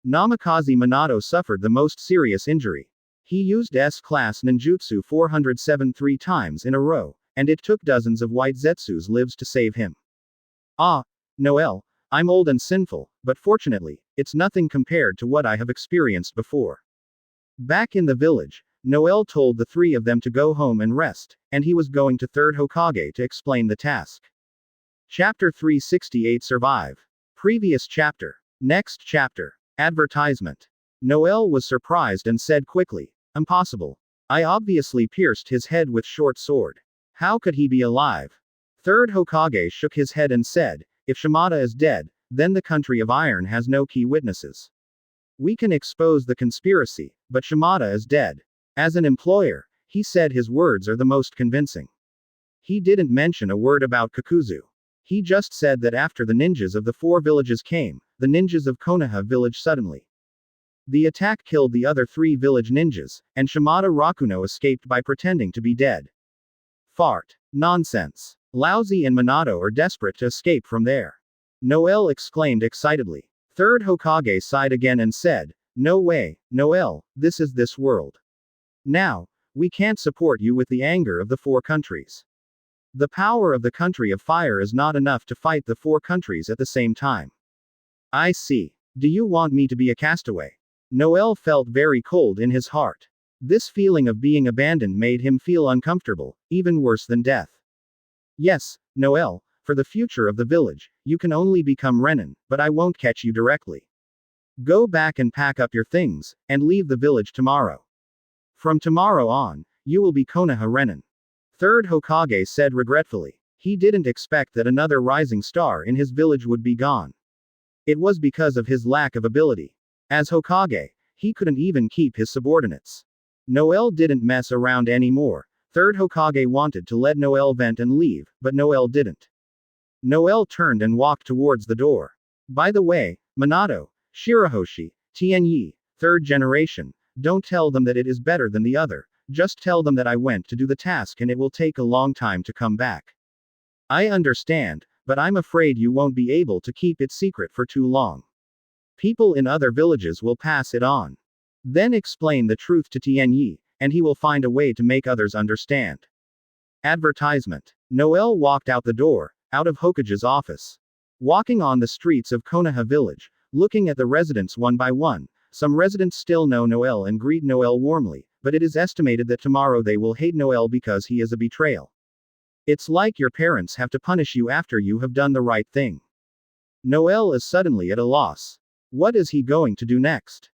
Namikaze Minato suffered the most serious injury. He used S-class ninjutsu 407 3 times in a row, and it took dozens of White Zetsu's lives to save him. Ah, Noel, I'm old and sinful, but fortunately, it's nothing compared to what I have experienced before. Back in the village, Noel told the three of them to go home and rest, and he was going to Third Hokage to explain the task. Chapter 368 Survive. Previous chapter. Next chapter. Advertisement. Noel was surprised and said quickly, impossible. I obviously pierced his head with short sword. How could he be alive? Third Hokage shook his head and said, if Shimada is dead, then the country of Iron has no key witnesses. We can expose the conspiracy, but Shimada is dead. As an employer, he said his words are the most convincing. He didn't mention a word about Kakuzu. He just said that after the ninjas of the four villages came, the ninjas of Konoha village suddenly. The attack killed the other three village ninjas, and Shimada Rakuno escaped by pretending to be dead. Fart. Nonsense. Laozi and Minato are desperate to escape from there. Noel exclaimed excitedly. Third Hokage sighed again and said, no way, Noel, this is this world. Now, we can't support you with the anger of the four countries. The power of the country of fire is not enough to fight the four countries at the same time. I see. Do you want me to be a castaway? Noel felt very cold in his heart. This feeling of being abandoned made him feel uncomfortable, even worse than death. Yes, Noel, for the future of the village, you can only become Renin, but I won't catch you directly. Go back and pack up your things, and leave the village tomorrow. From tomorrow on, you will be Konoha Renin. Third Hokage said regretfully. He didn't expect that another rising star in his village would be gone. It was because of his lack of ability. As Hokage, he couldn't even keep his subordinates. Noel didn't mess around anymore. Third Hokage wanted to let Noel vent and leave, but Noel didn't. Noel turned and walked towards the door. By the way, Minato, Shirahoshi, Tianyi, third generation, don't tell them that it is better than the other, just tell them that I went to do the task and it will take a long time to come back. I understand, but I'm afraid you won't be able to keep it secret for too long. People in other villages will pass it on. Then explain the truth to Tianyi, and he will find a way to make others understand. Advertisement. Noel walked out the door, out of Hokage's office. Walking on the streets of Konoha village, looking at the residents one by one, some residents still know Noel and greet Noel warmly, but it is estimated that tomorrow they will hate Noel because he is a betrayal. It's like your parents have to punish you after you have done the right thing. Noel is suddenly at a loss. What is he going to do next?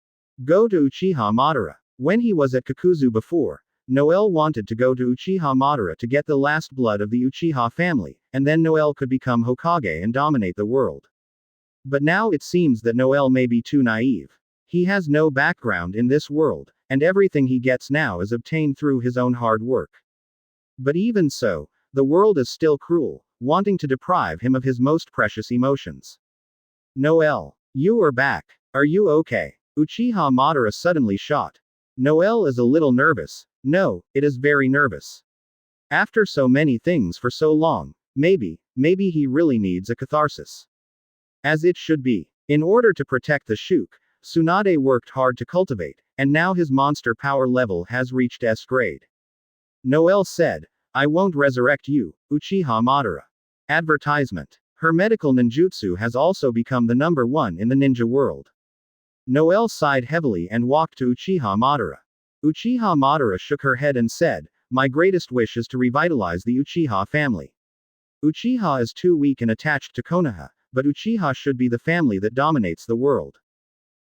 Go to Uchiha Madara. When he was at Kakuzu before, Noel wanted to go to Uchiha Madara to get the last blood of the Uchiha family, and then Noel could become Hokage and dominate the world. But now it seems that Noel may be too naive. He has no background in this world, and everything he gets now is obtained through his own hard work. But even so, the world is still cruel, wanting to deprive him of his most precious emotions. Noel, you are back. Are you okay? Uchiha Madara suddenly shot. Noel is a little nervous. No, it is very nervous. After so many things for so long, maybe he really needs a catharsis. As it should be. In order to protect the Shuke, Tsunade worked hard to cultivate, and now his monster power level has reached S grade. Noel said, I won't resurrect you, Uchiha Madara. Advertisement. Her medical ninjutsu has also become the number one in the ninja world. Noel sighed heavily and walked to Uchiha Madara. Uchiha Madara shook her head and said, my greatest wish is to revitalize the Uchiha family. Uchiha is too weak and attached to Konoha, but Uchiha should be the family that dominates the world.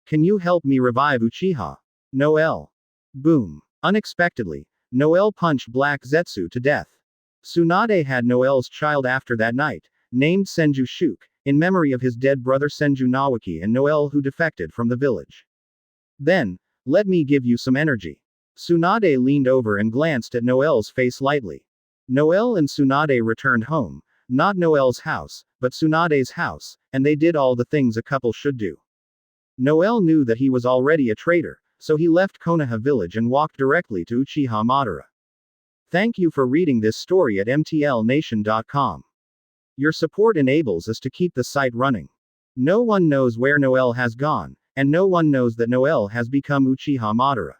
Can you help me revive Uchiha? Noel. Boom. Unexpectedly, Noel punched Black Zetsu to death. Tsunade had Noel's child after that night, named Senju Shuke, in memory of his dead brother Senju Nawaki and Noel who defected from the village. Then, let me give you some energy. Tsunade leaned over and glanced at Noel's face lightly. Noel and Tsunade returned home, not Noel's house, but Tsunade's house, and they did all the things a couple should do. Noel knew that he was already a traitor, so he left Konoha village and walked directly to Uchiha Madara. Thank you for reading this story at mtlnation.com. Your support enables us to keep the site running. No one knows where Noel has gone, and no one knows that Noel has become Uchiha Madara.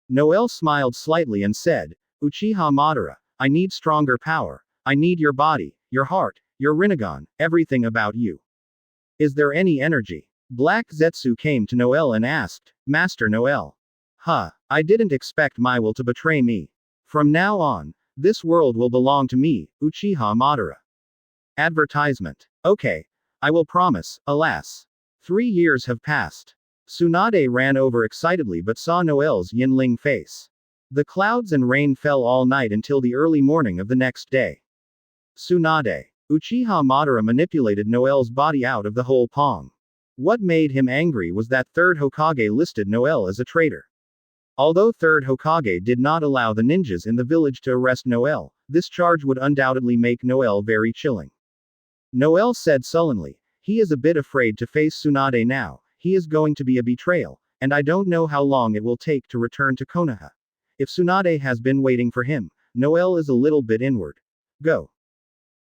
Noel smiled slightly and said, Uchiha Madara, I need stronger power. I need your body, your heart, your Rinnegan, everything about you. Is there any energy? Black Zetsu came to Noel and asked, Master Noel. I didn't expect my will to betray me. From now on, this world will belong to me, Uchiha Madara. Advertisement. Okay. I will promise, alas. 3 years have passed. Tsunade ran over excitedly but saw Noel's Yinling face. The clouds and rain fell all night until the early morning of the next day. Tsunade. Uchiha Madara manipulated Noel's body out of the whole Pong. What made him angry was that third Hokage listed Noel as a traitor. Although third Hokage did not allow the ninjas in the village to arrest Noel, this charge would undoubtedly make Noel very chilling. Noel said sullenly, he is a bit afraid to face Tsunade now, he is going to be a betrayal, and I don't know how long it will take to return to Konoha. If Tsunade has been waiting for him, Noel is a little bit inward. Go.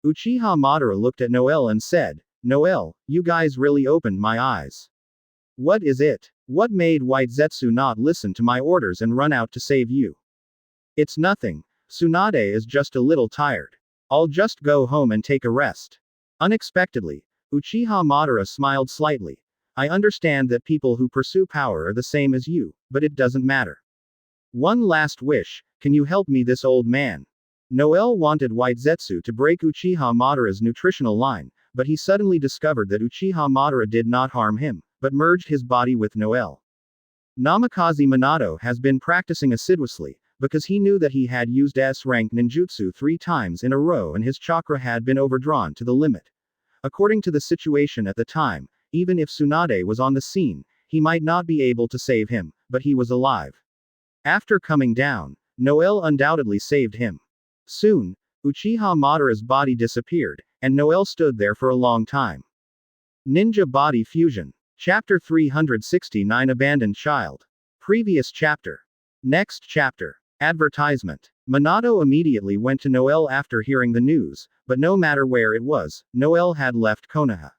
Uchiha Madara looked at Noel and said, Noel, you guys really opened my eyes. What is it? What made White Zetsu not listen to my orders and run out to save you? It's nothing. Tsunade is just a little tired. I'll just go home and take a rest. Unexpectedly, Uchiha Madara smiled slightly. I understand that people who pursue power are the same as you, but it doesn't matter. One last wish, can you help me this old man? Noel wanted White Zetsu to break Uchiha Madara's nutritional line, but he suddenly discovered that Uchiha Madara did not harm him, but merged his body with Noel. Namikaze Minato has been practicing assiduously, because he knew that he had used S-rank ninjutsu 3 times in a row and his chakra had been overdrawn to the limit. According to the situation at the time, even if Tsunade was on the scene, he might not be able to save him, but he was alive. After coming down, Noel undoubtedly saved him. Soon, Uchiha Madara's body disappeared, and Noel stood there for a long time. Ninja Body Fusion. Chapter 369 Abandoned Child. Previous chapter. Next chapter. Advertisement. Minato immediately went to Noelle after hearing the news, but no matter where it was, Noelle had left Konoha.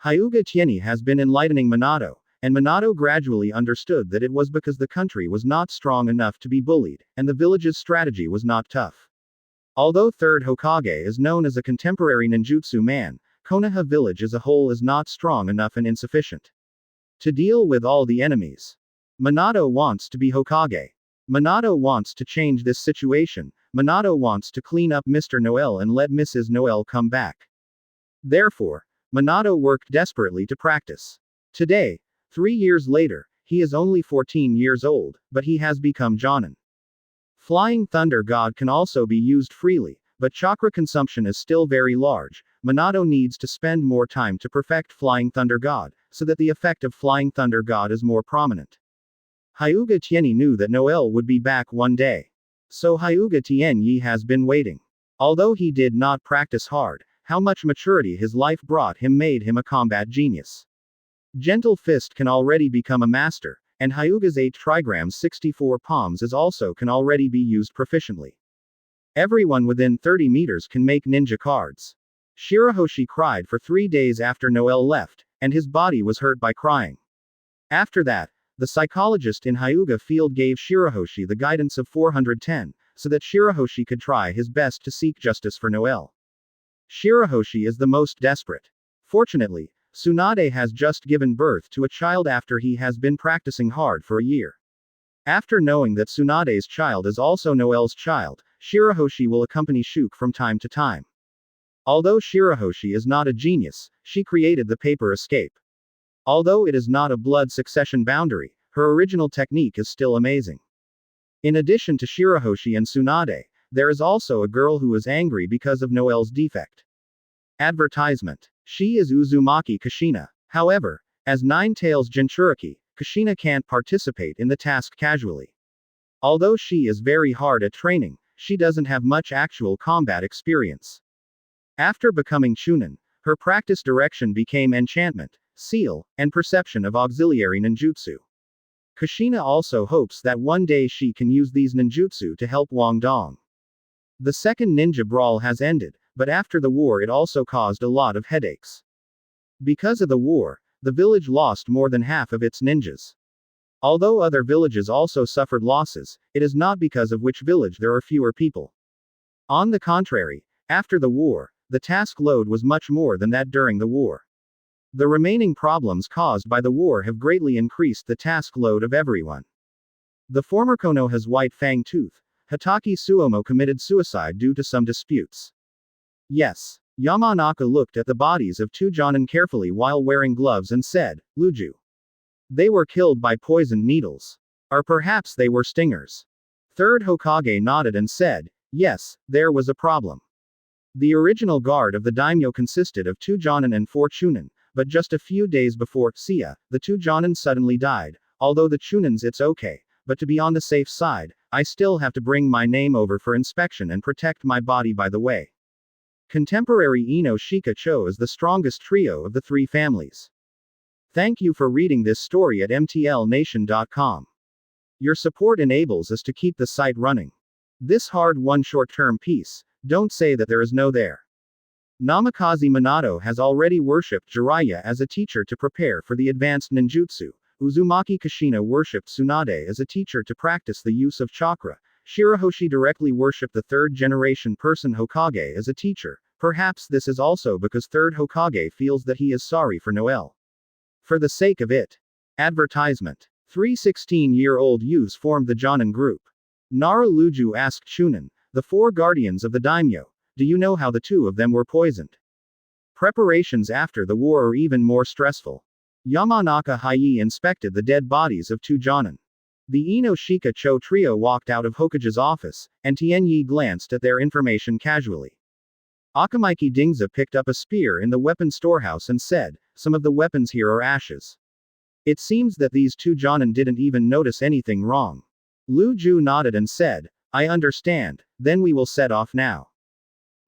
Hyuga Tieni has been enlightening Minato, and Minato gradually understood that it was because the country was not strong enough to be bullied, and the village's strategy was not tough. Although Third Hokage is known as a contemporary ninjutsu man, Konoha village as a whole is not strong enough and insufficient to deal with all the enemies. Minato wants to be Hokage. Minato wants to change this situation. Minato wants to clean up Mr. Noelle and let Mrs. Noelle come back. Therefore, Minato worked desperately to practice. Today, 3 years later, he is only 14 years old, but he has become Jonin. Flying Thunder God can also be used freely, but chakra consumption is still very large. Minato needs to spend more time to perfect Flying Thunder God, so that the effect of Flying Thunder God is more prominent. Hyuga Tieni knew that Noelle would be back one day. So Hyuga Tienyi has been waiting. Although he did not practice hard, how much maturity his life brought him made him a combat genius. Gentle Fist can already become a master, and Hyuga's 8 trigrams 64 palms is also can already be used proficiently. Everyone within 30 meters can make ninja cards. Shirahoshi cried for 3 days after Noelle left, and his body was hurt by crying. After that, the psychologist in Hyuga field gave Shirahoshi the guidance of 410, so that Shirahoshi could try his best to seek justice for Noelle. Shirahoshi is the most desperate. Fortunately, Tsunade has just given birth to a child after he has been practicing hard for a year. After knowing that Tsunade's child is also Noelle's child, Shirahoshi will accompany Shuke from time to time. Although Shirahoshi is not a genius, she created the paper escape. Although it is not a blood succession boundary, her original technique is still amazing. In addition to Shirahoshi and Tsunade, there is also a girl who is angry because of Noelle's defect. Advertisement. She is Uzumaki Kushina. However, as Nine-Tails Jinchuriki, Kushina can't participate in the task casually. Although she is very hard at training, she doesn't have much actual combat experience. After becoming Chunin, her practice direction became enchantment, seal, and perception of auxiliary ninjutsu. Kushina also hopes that one day she can use these ninjutsu to help Wang Dong. The second ninja brawl has ended, but after the war it also caused a lot of headaches. Because of the war, the village lost more than half of its ninjas. Although other villages also suffered losses, it is not because of which village there are fewer people. On the contrary, after the war, the task load was much more than that during the war. The remaining problems caused by the war have greatly increased the task load of everyone. The former Konoha's White Fang Tooth, Hatake Suomo, committed suicide due to some disputes. Yes. Yamanaka looked at the bodies of 2 Jonin carefully while wearing gloves and said, Luju. They were killed by poisoned needles. Or perhaps they were stingers. Third Hokage nodded and said, yes, there was a problem. The original guard of the daimyo consisted of 2 Jonin and 4 Chunin, but just a few days before Sia, the 2 Jonin suddenly died. Although the Chunins it's okay, but to be on the safe side, I still have to bring my name over for inspection and protect my body by the way. Contemporary Ino Shika Cho is the strongest trio of the 3 families. Thank you for reading this story at mtlnation.com. Your support enables us to keep the site running. This hard-won short-term piece, don't say that there is no there. Namikaze Minato has already worshipped Jiraiya as a teacher to prepare for the advanced ninjutsu. Uzumaki Kushina worshipped Tsunade as a teacher to practice the use of chakra. Shirahoshi directly worshipped the 3rd-generation person Hokage as a teacher. Perhaps this is also because 3rd Hokage feels that he is sorry for Noelle. For the sake of it. Advertisement. 3 16-year-old youths formed the Jonin group. Nara Luju asked Chunin, the 4 guardians of the daimyo, do you know how the 2 of them were poisoned? Preparations after the war are even more stressful. Yamanaka Hayi inspected the dead bodies of 2 Jonin. The Ino Shika Cho trio walked out of Hokage's office, and Tianyi glanced at their information casually. Akamaiki Dingza picked up a spear in the weapon storehouse and said, some of the weapons here are ashes. It seems that these 2 Jonin didn't even notice anything wrong. Lu Ju nodded and said, I understand, then we will set off now.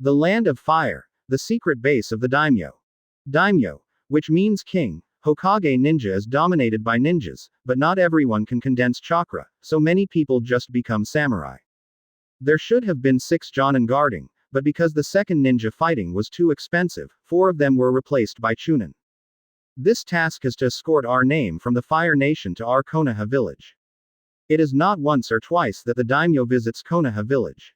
The Land of Fire, the secret base of the daimyo. Daimyo, which means king. Hokage ninja is dominated by ninjas, but not everyone can condense chakra, so many people just become samurai. There should have been 6 Jonin guarding, but because the second ninja fighting was too expensive, 4 of them were replaced by Chunin. This task is to escort our name from the Fire Nation to our Konoha village. It is not once or twice that the daimyo visits Konoha village.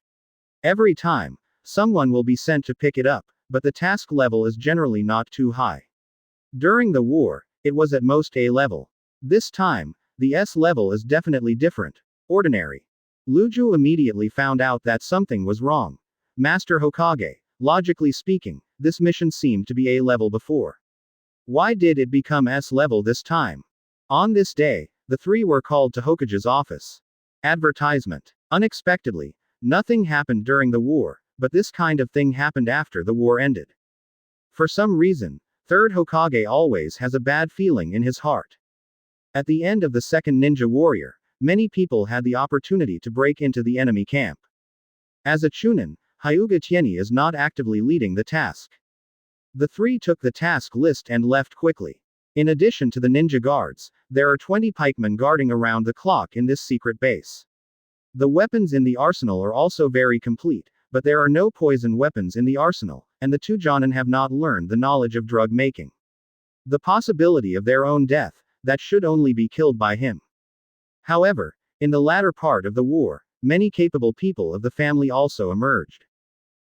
Every time, someone will be sent to pick it up, but the task level is generally not too high. During the war, it was at most A level. This time, the S level is definitely different. Ordinary. Luju immediately found out that something was wrong. Master Hokage, logically speaking, this mission seemed to be A level before. Why did it become S level this time? On this day, the 3 were called to Hokage's office. Advertisement. Unexpectedly, nothing happened during the war, but this kind of thing happened after the war ended. For some reason, Third Hokage always has a bad feeling in his heart. At the end of the second Ninja Warrior, many people had the opportunity to break into the enemy camp. As a Chunin, Hyuga Tieni is not actively leading the task. The 3 took the task list and left quickly. In addition to the ninja guards, there are 20 pikemen guarding around the clock in this secret base. The weapons in the arsenal are also very complete, but there are no poison weapons in the arsenal, and the 2 Jonin have not learned the knowledge of drug making. The possibility of their own death, that should only be killed by him. However, in the latter part of the war, many capable people of the family also emerged.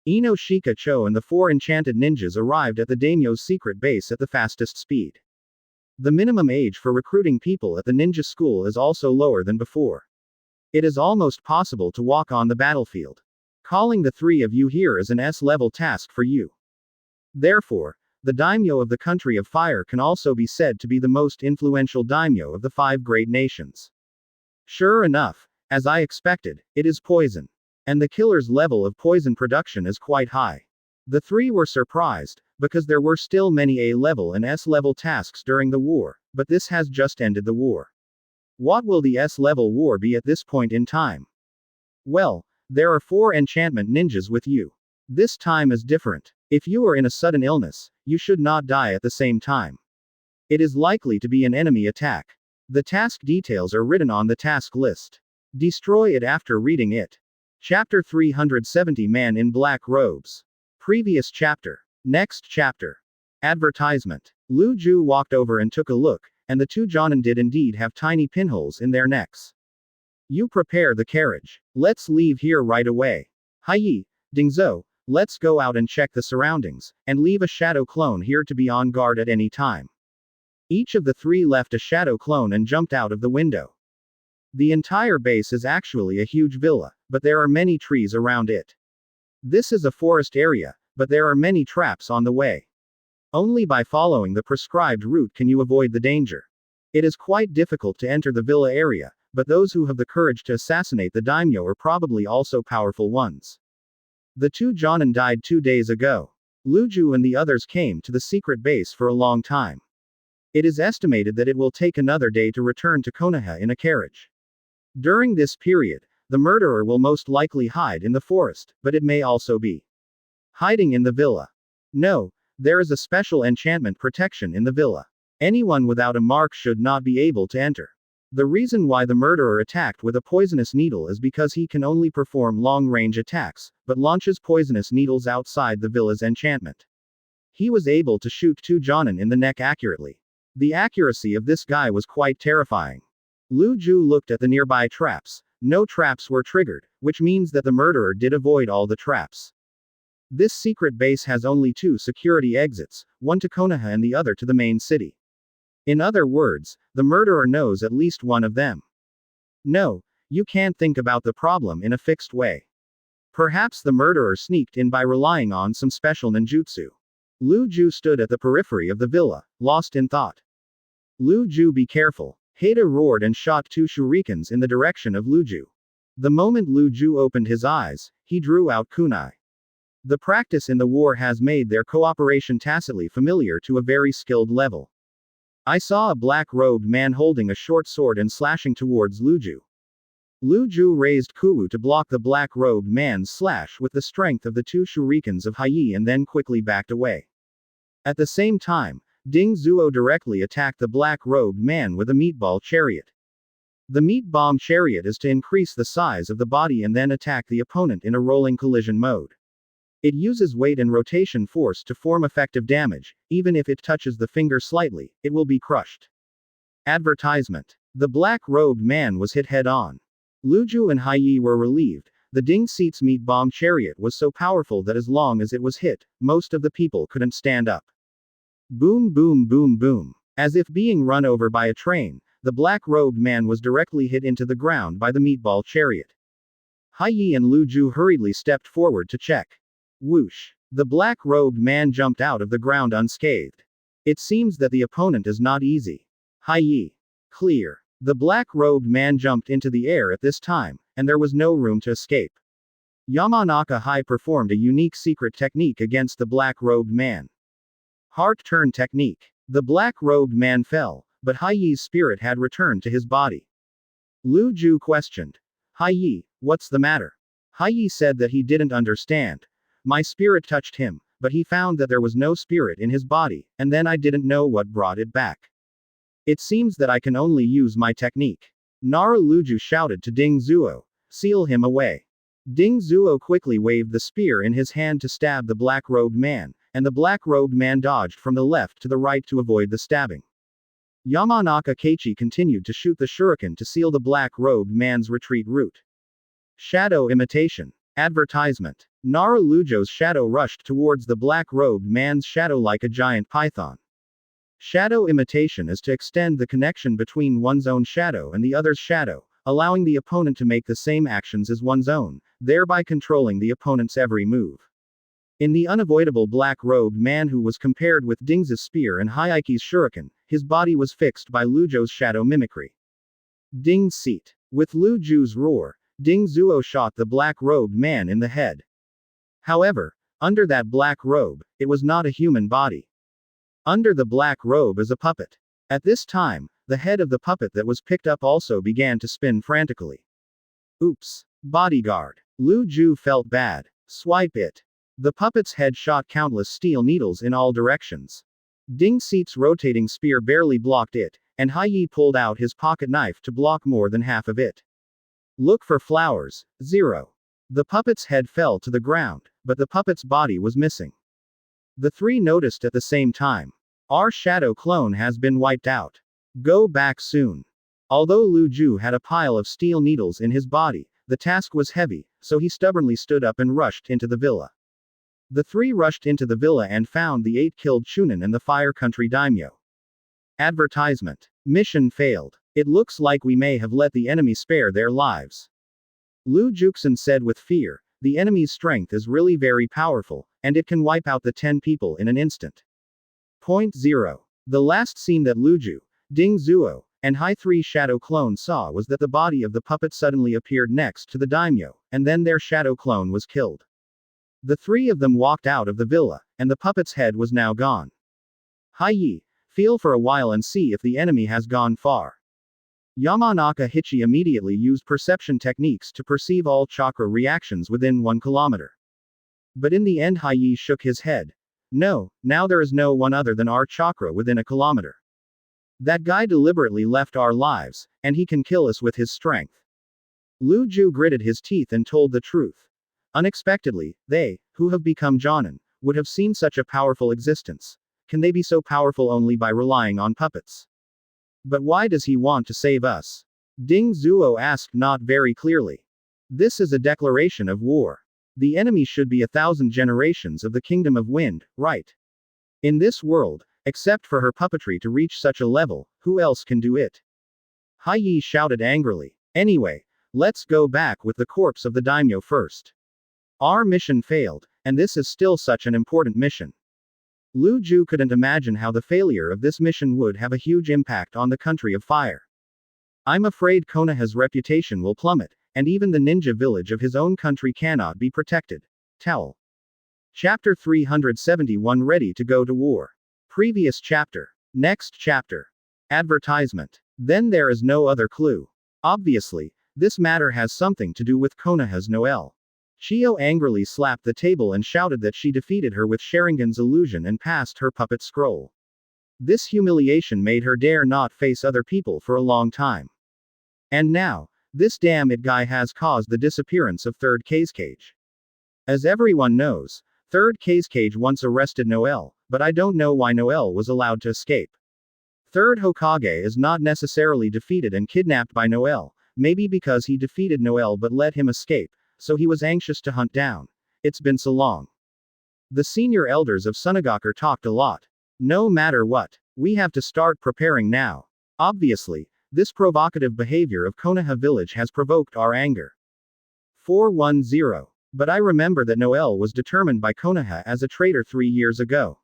Ino Shikacho and the 4 enchanted ninjas arrived at the daimyo's secret base at the fastest speed. The minimum age for recruiting people at the ninja school is also lower than before. It is almost possible to walk on the battlefield. Calling the 3 of you here is an S-level task for you. Therefore, the daimyo of the country of fire can also be said to be the most influential daimyo of the 5 great nations. Sure enough, as I expected, it is poison. And the killer's level of poison production is quite high. The 3 were surprised, because there were still many A-level and S-level tasks during the war, but this has just ended the war. What will the S-level war be at this point in time? Well, there are 4 enchantment ninjas with you. This time is different. If you are in a sudden illness, you should not die at the same time. It is likely to be an enemy attack. The task details are written on the task list. Destroy it after reading it. Chapter 370 Man in Black Robes. Previous chapter. Next chapter. Advertisement. Lu Ju walked over and took a look, and the 2 Jonin did indeed have tiny pinholes in their necks. You prepare the carriage. Let's leave here right away. Hai, Dingzhou, let's go out and check the surroundings, and leave a shadow clone here to be on guard at any time. Each of the 3 left a shadow clone and jumped out of the window. The entire base is actually a huge villa, but there are many trees around it. This is a forest area, but there are many traps on the way. Only by following the prescribed route can you avoid the danger. It is quite difficult to enter the villa area, but those who have the courage to assassinate the daimyo are probably also powerful ones. The 2 Jonin died 2 days ago. Luju and the others came to the secret base for a long time. It is estimated that it will take another day to return to Konoha in a carriage. During this period, the murderer will most likely hide in the forest, but it may also be hiding in the villa. No, there is a special enchantment protection in the villa. Anyone without a mark should not be able to enter. The reason why the murderer attacked with a poisonous needle is because he can only perform long-range attacks, but launches poisonous needles outside the villa's enchantment. He was able to shoot 2 Jonin in the neck accurately. The accuracy of this guy was quite terrifying. Lu Ju looked at the nearby traps. No traps were triggered, which means that the murderer did avoid all the traps. This secret base has only 2 security exits, one to Konoha and the other to the main city. In other words, the murderer knows at least one of them. No, you can't think about the problem in a fixed way. Perhaps the murderer sneaked in by relying on some special ninjutsu. Lu Ju stood at the periphery of the villa, lost in thought. Lu Ju, be careful. Hada roared and shot 2 shurikens in the direction of Lu Ju. The moment Lu Ju opened his eyes, he drew out kunai. The practice in the war has made their cooperation tacitly familiar to a very skilled level. I saw a black-robed man holding a short sword and slashing towards Lu Ju. Lu Ju raised Kuwu to block the black-robed man's slash with the strength of the 2 shurikens of Hai and then quickly backed away. At the same time, Ding Zuo directly attacked the black-robed man with a meatball chariot. The meat bomb chariot is to increase the size of the body and then attack the opponent in a rolling collision mode. It uses weight and rotation force to form effective damage. Even if it touches the finger slightly, it will be crushed. Advertisement. The black-robed man was hit head-on. Lu Ju and Hai Yi were relieved. The Ding Seat's meat bomb chariot was so powerful that as long as it was hit, most of the people couldn't stand up. Boom boom boom boom. As if being run over by a train, the black-robed man was directly hit into the ground by the meatball chariot. Hai Yi and Lu Ju hurriedly stepped forward to check. Whoosh. The black-robed man jumped out of the ground unscathed. It seems that the opponent is not easy. Hai Yi. Clear. The black-robed man jumped into the air at this time, and there was no room to escape. Yamanaka Hai performed a unique secret technique against the black-robed man. Heart turn technique. The black-robed man fell, but Hai Yi's spirit had returned to his body. Lu Ju questioned. Hai Yi, what's the matter? Hai Yi said that he didn't understand. My spirit touched him, but he found that there was no spirit in his body, and then I didn't know what brought it back. It seems that I can only use my technique. Nara Lu Ju shouted to Ding Zuo. Seal him away. Ding Zuo quickly waved the spear in his hand to stab the black-robed man, and the black-robed man dodged from the left to the right to avoid the stabbing. Yamanaka Keiichi continued to shoot the shuriken to seal the black-robed man's retreat route. Shadow imitation. Advertisement. Nara Lujo's shadow rushed towards the black-robed man's shadow like a giant python. Shadow imitation is to extend the connection between one's own shadow and the other's shadow, allowing the opponent to make the same actions as one's own, thereby controlling the opponent's every move. In the unavoidable black-robed man who was compared with Ding's spear and Haiki's shuriken, his body was fixed by Lujo's shadow mimicry. Ding's seat. With Lu Ju's roar, Ding Zuo shot the black-robed man in the head. However, under that black robe, it was not a human body. Under the black robe is a puppet. At this time, the head of the puppet that was picked up also began to spin frantically. Oops. Bodyguard. Lu Ju felt bad. Swipe it. The puppet's head shot countless steel needles in all directions. Ding Seat's rotating spear barely blocked it, and Hai Yi pulled out his pocket knife to block more than half of it. Look for flowers. 0. The puppet's head fell to the ground, but the puppet's body was missing. The three noticed at the same time. Our shadow clone has been wiped out. Go back soon. Although Lu Ju had a pile of steel needles in his body, the task was heavy, so he stubbornly stood up and rushed into the villa. The three rushed into the villa and found the 8 killed Chunin and the Fire Country daimyo. Advertisement. Mission failed. It looks like we may have let the enemy spare their lives. Lu Juxin said with fear, the enemy's strength is really very powerful, and it can wipe out the 10 people in an instant. Point 0. The last scene that Lu Ju, Ding Zuo, and Hai 3 shadow clones saw was that the body of the puppet suddenly appeared next to the daimyo, and then their shadow clone was killed. The three of them walked out of the villa, and the puppet's head was now gone. Hai Yi, feel for a while and see if the enemy has gone far. Yamanaka Hichi immediately used perception techniques to perceive all chakra reactions within 1 kilometer. But in the end Hai Yi shook his head. No, now there is no one other than our chakra within a kilometer. That guy deliberately left our lives, and he can kill us with his strength. Lu Ju gritted his teeth and told the truth. Unexpectedly, they, who have become Jonin, would have seen such a powerful existence. Can they be so powerful only by relying on puppets? But why does he want to save us? Ding Zuo asked not very clearly. This is a declaration of war. The enemy should be 1,000 generations of the Kingdom of Wind, right? In this world, except for her puppetry to reach such a level, who else can do it? Hai Yi shouted angrily. Anyway, let's go back with the corpse of the daimyo first. Our mission failed, and this is still such an important mission. Lu Ju couldn't imagine how the failure of this mission would have a huge impact on the country of fire. I'm afraid Konoha's reputation will plummet, and even the ninja village of his own country cannot be protected. Towel. Chapter 371 Ready to go to war. Previous chapter. Next chapter. Advertisement. Then there is no other clue. Obviously, this matter has something to do with Konoha's Noel. Chiyo angrily slapped the table and shouted that she defeated her with Sharingan's illusion and passed her puppet scroll. This humiliation made her dare not face other people for a long time. And now, this damn it guy has caused the disappearance of Third Cage. As everyone knows, Third Cage once arrested Noelle, but I don't know why Noelle was allowed to escape. Third Hokage is not necessarily defeated and kidnapped by Noelle, maybe because he defeated Noelle but let him escape, so he was anxious to hunt down. It's been so long. The senior elders of Sunagakur talked a lot. No matter what, we have to start preparing now. Obviously, this provocative behavior of Konoha village has provoked our anger. 410. But I remember that Noelle was determined by Konoha as a traitor 3 years ago.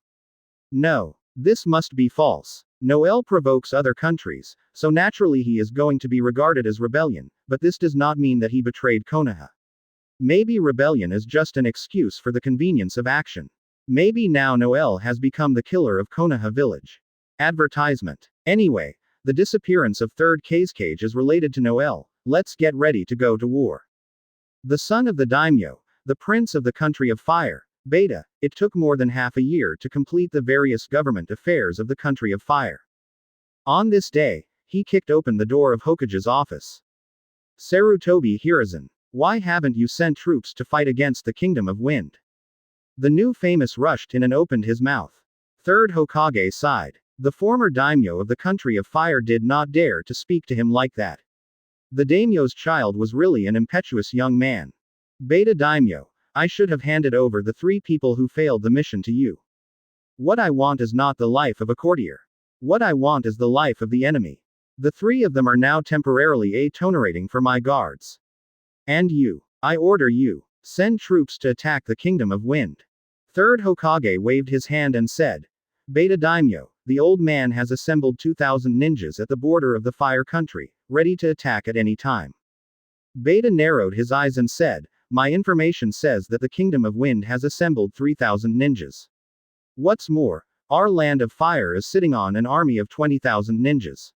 No. This must be false. Noelle provokes other countries, so naturally he is going to be regarded as rebellion, but this does not mean that he betrayed Konoha. Maybe rebellion is just an excuse for the convenience of action. Maybe now Noelle has become the killer of Konoha village. Advertisement. Anyway, the disappearance of Third Cage is related to Noelle. Let's get ready to go to war. The son of the daimyo, the prince of the country of fire, Beta, it took more than half a year to complete the various government affairs of the country of fire. On this day, he kicked open the door of Hokage's office. Sarutobi Hiruzen, why haven't you sent troops to fight against the Kingdom of Wind? The new famous rushed in and opened his mouth. Third Hokage sighed. The former daimyo of the country of fire did not dare to speak to him like that. The daimyo's child was really an impetuous young man. Beta daimyo, I should have handed over the 3 people who failed the mission to you. What I want is not the life of a courtier. What I want is the life of the enemy. The 3 of them are now temporarily exonerating for my guards. And you. I order you. Send troops to attack the Kingdom of Wind. Third Hokage waved his hand and said, Beta daimyo, the old man has assembled 2,000 ninjas at the border of the fire country, ready to attack at any time. Beta narrowed his eyes and said, my information says that the Kingdom of Wind has assembled 3,000 ninjas. What's more, our land of fire is sitting on an army of 20,000 ninjas.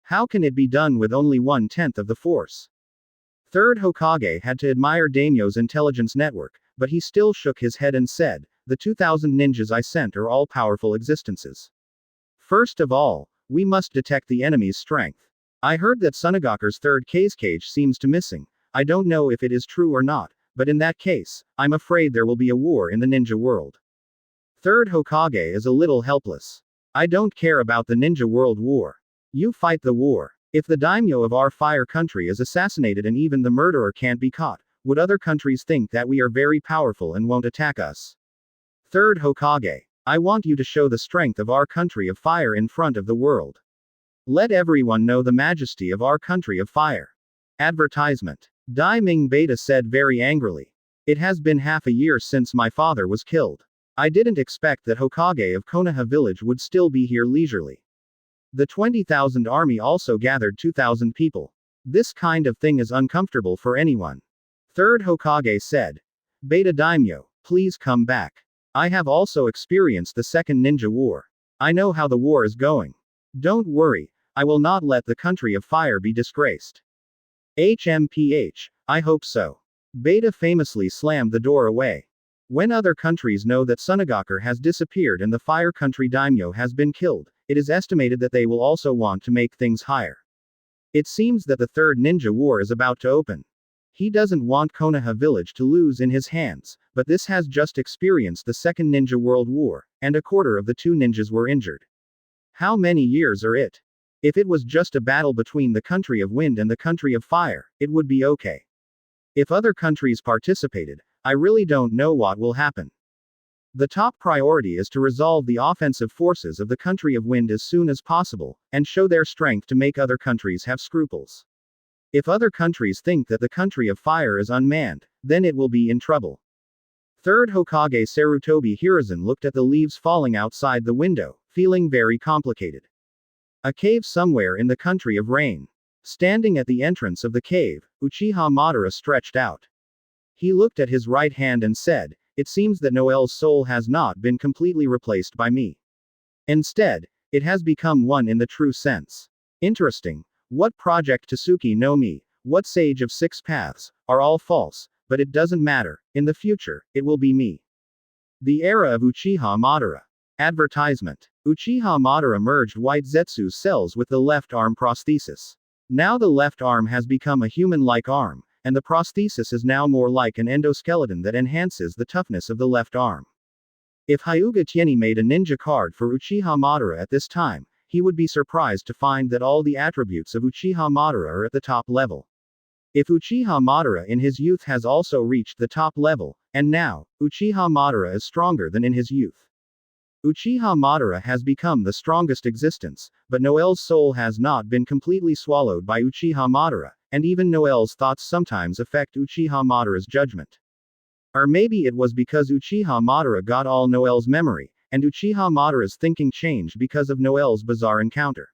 How can it be done with only 1/10 of the force? Third Hokage had to admire daimyo's intelligence network, but he still shook his head and said, the 2,000 ninjas I sent are all powerful existences. First of all, we must detect the enemy's strength. I heard that Sunagakur's Third Cage seems to missing. I don't know if it is true or not, but in that case, I'm afraid there will be a war in the ninja world. Third Hokage is a little helpless. I don't care about the ninja world war. You fight the war. If the daimyo of our fire country is assassinated and even the murderer can't be caught, would other countries think that we are very powerful and won't attack us? Third Hokage, I want you to show the strength of our country of fire in front of the world. Let everyone know the majesty of our country of fire. Advertisement. Dai Ming Beta said very angrily. It has been half a year since my father was killed. I didn't expect that Hokage of Konoha village would still be here leisurely. The 20,000 army also gathered 2,000 people. This kind of thing is uncomfortable for anyone. Third Hokage said. Beta daimyo, please come back. I have also experienced the Second Ninja War. I know how the war is going. Don't worry, I will not let the country of fire be disgraced. HMPH, I hope so. Beta famously slammed the door away. When other countries know that Sunagakur has disappeared and the fire country daimyo has been killed, it is estimated that they will also want to make things higher. It seems that the Third Ninja War is about to open. He doesn't want Konoha village to lose in his hands, but this has just experienced the Second Ninja World War, and a quarter of the 2 ninjas were injured. How many years are it? If it was just a battle between the country of wind and the country of fire, it would be okay. If other countries participated, I really don't know what will happen. The top priority is to resolve the offensive forces of the country of wind as soon as possible, and show their strength to make other countries have scruples. If other countries think that the country of fire is unmanned, then it will be in trouble. Third Hokage Sarutobi Hiruzen looked at the leaves falling outside the window, feeling very complicated. A cave somewhere in the country of rain. Standing at the entrance of the cave, Uchiha Madara stretched out. He looked at his right hand and said, it seems that Noelle's soul has not been completely replaced by me. Instead, it has become one in the true sense. Interesting. What Project Tsuki no Mi, what Sage of Six Paths, are all false, but it doesn't matter. In the future, it will be me. The era of Uchiha Madara. Advertisement. Uchiha Madara merged White Zetsu's cells with the left arm prosthesis. Now the left arm has become a human-like arm, and the prosthesis is now more like an endoskeleton that enhances the toughness of the left arm. If Hyuga Tieni made a ninja card for Uchiha Madara at this time, he would be surprised to find that all the attributes of Uchiha Madara are at the top level. If Uchiha Madara in his youth has also reached the top level, and now, Uchiha Madara is stronger than in his youth. Uchiha Madara has become the strongest existence, but Noel's soul has not been completely swallowed by Uchiha Madara, and even Noel's thoughts sometimes affect Uchiha Madara's judgment. Or maybe it was because Uchiha Madara got all Noel's memory, and Uchiha Madara's thinking changed because of Noel's bizarre encounter.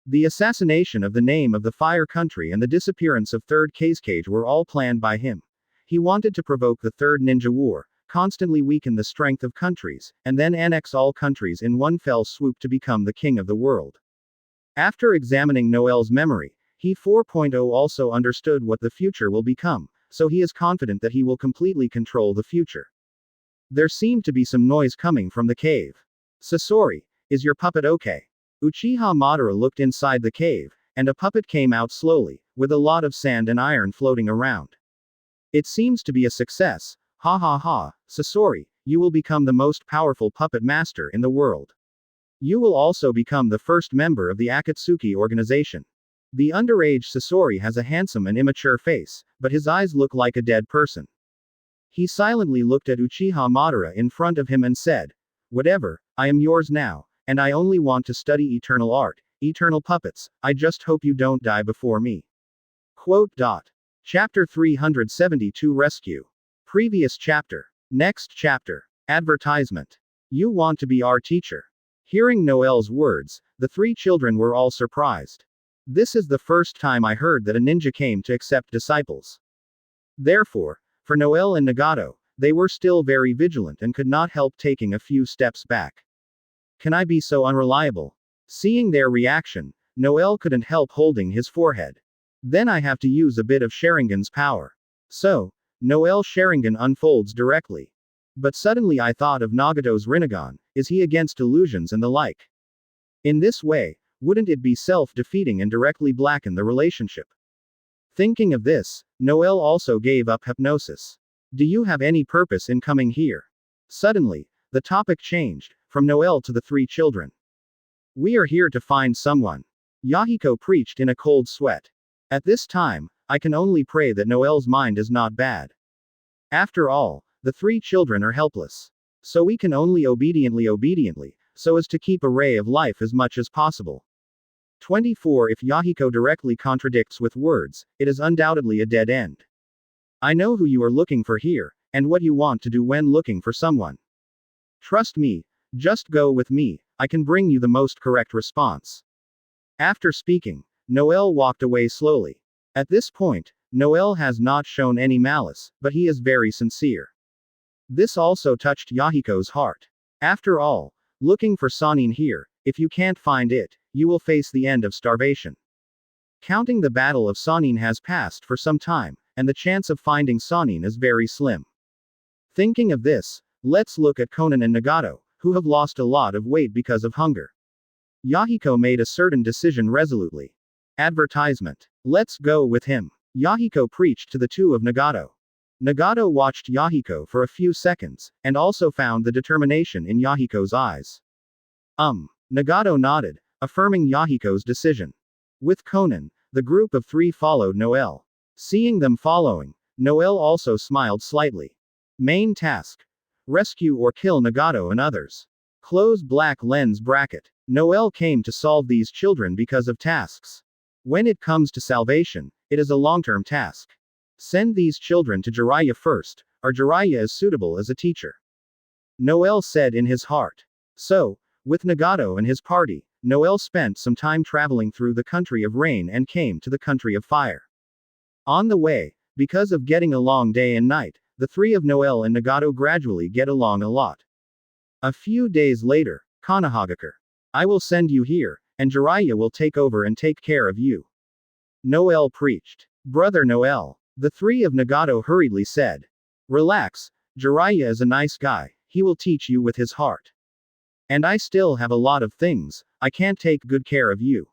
The assassination of the name of the Fire Country and the disappearance of Third Kazekage were all planned by him. He wanted to provoke the Third Ninja War, constantly weaken the strength of countries, and then annex all countries in one fell swoop to become the king of the world. After examining Noel's memory, he 4.0 also understood what the future will become, so he is confident that he will completely control the future. There seemed to be some noise coming from the cave. Sasori, is your puppet okay? Uchiha Madara looked inside the cave, and a puppet came out slowly, with a lot of sand and iron floating around. It seems to be a success. Ha ha ha, Sasori, you will become the most powerful puppet master in the world. You will also become the first member of the Akatsuki organization. The underage Sasori has a handsome and immature face, but his eyes look like a dead person. He silently looked at Uchiha Madara in front of him and said, "Whatever, I am yours now, and I only want to study eternal art, eternal puppets, I just hope you don't die before me." Quote. Chapter 372 Rescue. Previous chapter. Next chapter. Advertisement. You want to be our teacher. Hearing Noel's words, the three children were all surprised. This is the first time I heard that a ninja came to accept disciples. Therefore, for Noel and Nagato, they were still very vigilant and could not help taking a few steps back. Can I be so unreliable? Seeing their reaction, Noel couldn't help holding his forehead. Then I have to use a bit of Sharingan's power. So, Noel Sharingan unfolds directly. But suddenly I thought of Nagato's Rinnegan, is he against illusions and the like? In this way, wouldn't it be self-defeating and directly blacken the relationship? Thinking of this, Noel also gave up hypnosis. Do you have any purpose in coming here? Suddenly, the topic changed, from Noel to the three children. We are here to find someone. Yahiko preached in a cold sweat. At this time, I can only pray that Noel's mind is not bad. After all, the three children are helpless. So we can only obediently, so as to keep a ray of life as much as possible. 24 If Yahiko directly contradicts with words, it is undoubtedly a dead end. I know who you are looking for here, and what you want to do when looking for someone. Trust me, just go with me, I can bring you the most correct response. After speaking, Noel walked away slowly. At this point, Noel has not shown any malice, but he is very sincere. This also touched Yahiko's heart. After all, looking for Sannin here, if you can't find it, you will face the end of starvation. Counting the Battle of Sannin has passed for some time, and the chance of finding Sannin is very slim. Thinking of this, let's look at Konan and Nagato, who have lost a lot of weight because of hunger. Yahiko made a certain decision resolutely. Advertisement. Let's go with him. Yahiko preached to the two of Nagato. Nagato watched Yahiko for a few seconds, and also found the determination in Yahiko's eyes. Nagato nodded, affirming Yahiko's decision. With Konan, the group of three followed Noel. Seeing them following, Noel also smiled slightly. Main task. Rescue or kill Nagato and others. Close black lens bracket. Noel came to solve these children because of tasks. When it comes to salvation, it is a long-term task. Send these children to Jiraiya first, or Jiraiya is suitable as a teacher. Noel said in his heart. So, with Nagato and his party, Noel spent some time traveling through the country of rain and came to the country of fire. On the way, because of getting along day and night, the three of Noel and Nagato gradually get along a lot. A few days later, Konohagakure. I will send you here, and Jiraiya will take over and take care of you. Noel preached. Brother Noel. The three of Nagato hurriedly said. Relax, Jiraiya is a nice guy, he will teach you with his heart. And I still have a lot of things, I can't take good care of you.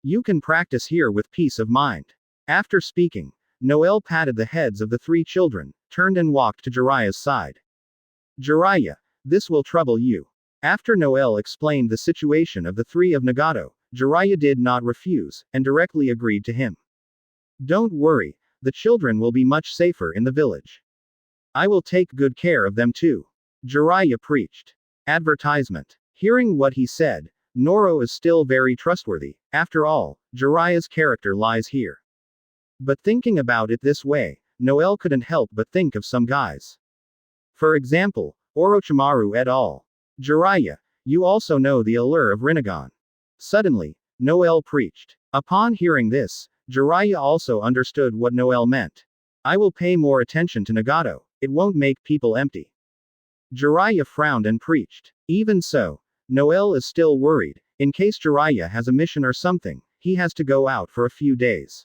You can practice here with peace of mind. After speaking, Noel patted the heads of the 3 children, turned and walked to Jiraiya's side. Jiraiya, this will trouble you. After Noel explained the situation of the 3 of Nagato, Jiraiya did not refuse, and directly agreed to him. Don't worry, the children will be much safer in the village. I will take good care of them too. Jiraiya preached. Advertisement. Hearing what he said, Noro is still very trustworthy. After all, Jiraiya's character lies here. But thinking about it this way, Noel couldn't help but think of some guys. For example, Orochimaru et al. Jiraiya, you also know the allure of Rinnegan. Suddenly, Noel preached. Upon hearing this, Jiraiya also understood what Noel meant. I will pay more attention to Nagato, it won't make people empty. Jiraiya frowned and preached. Even so, Noel is still worried. In case Jiraiya has a mission or something, he has to go out for a few days.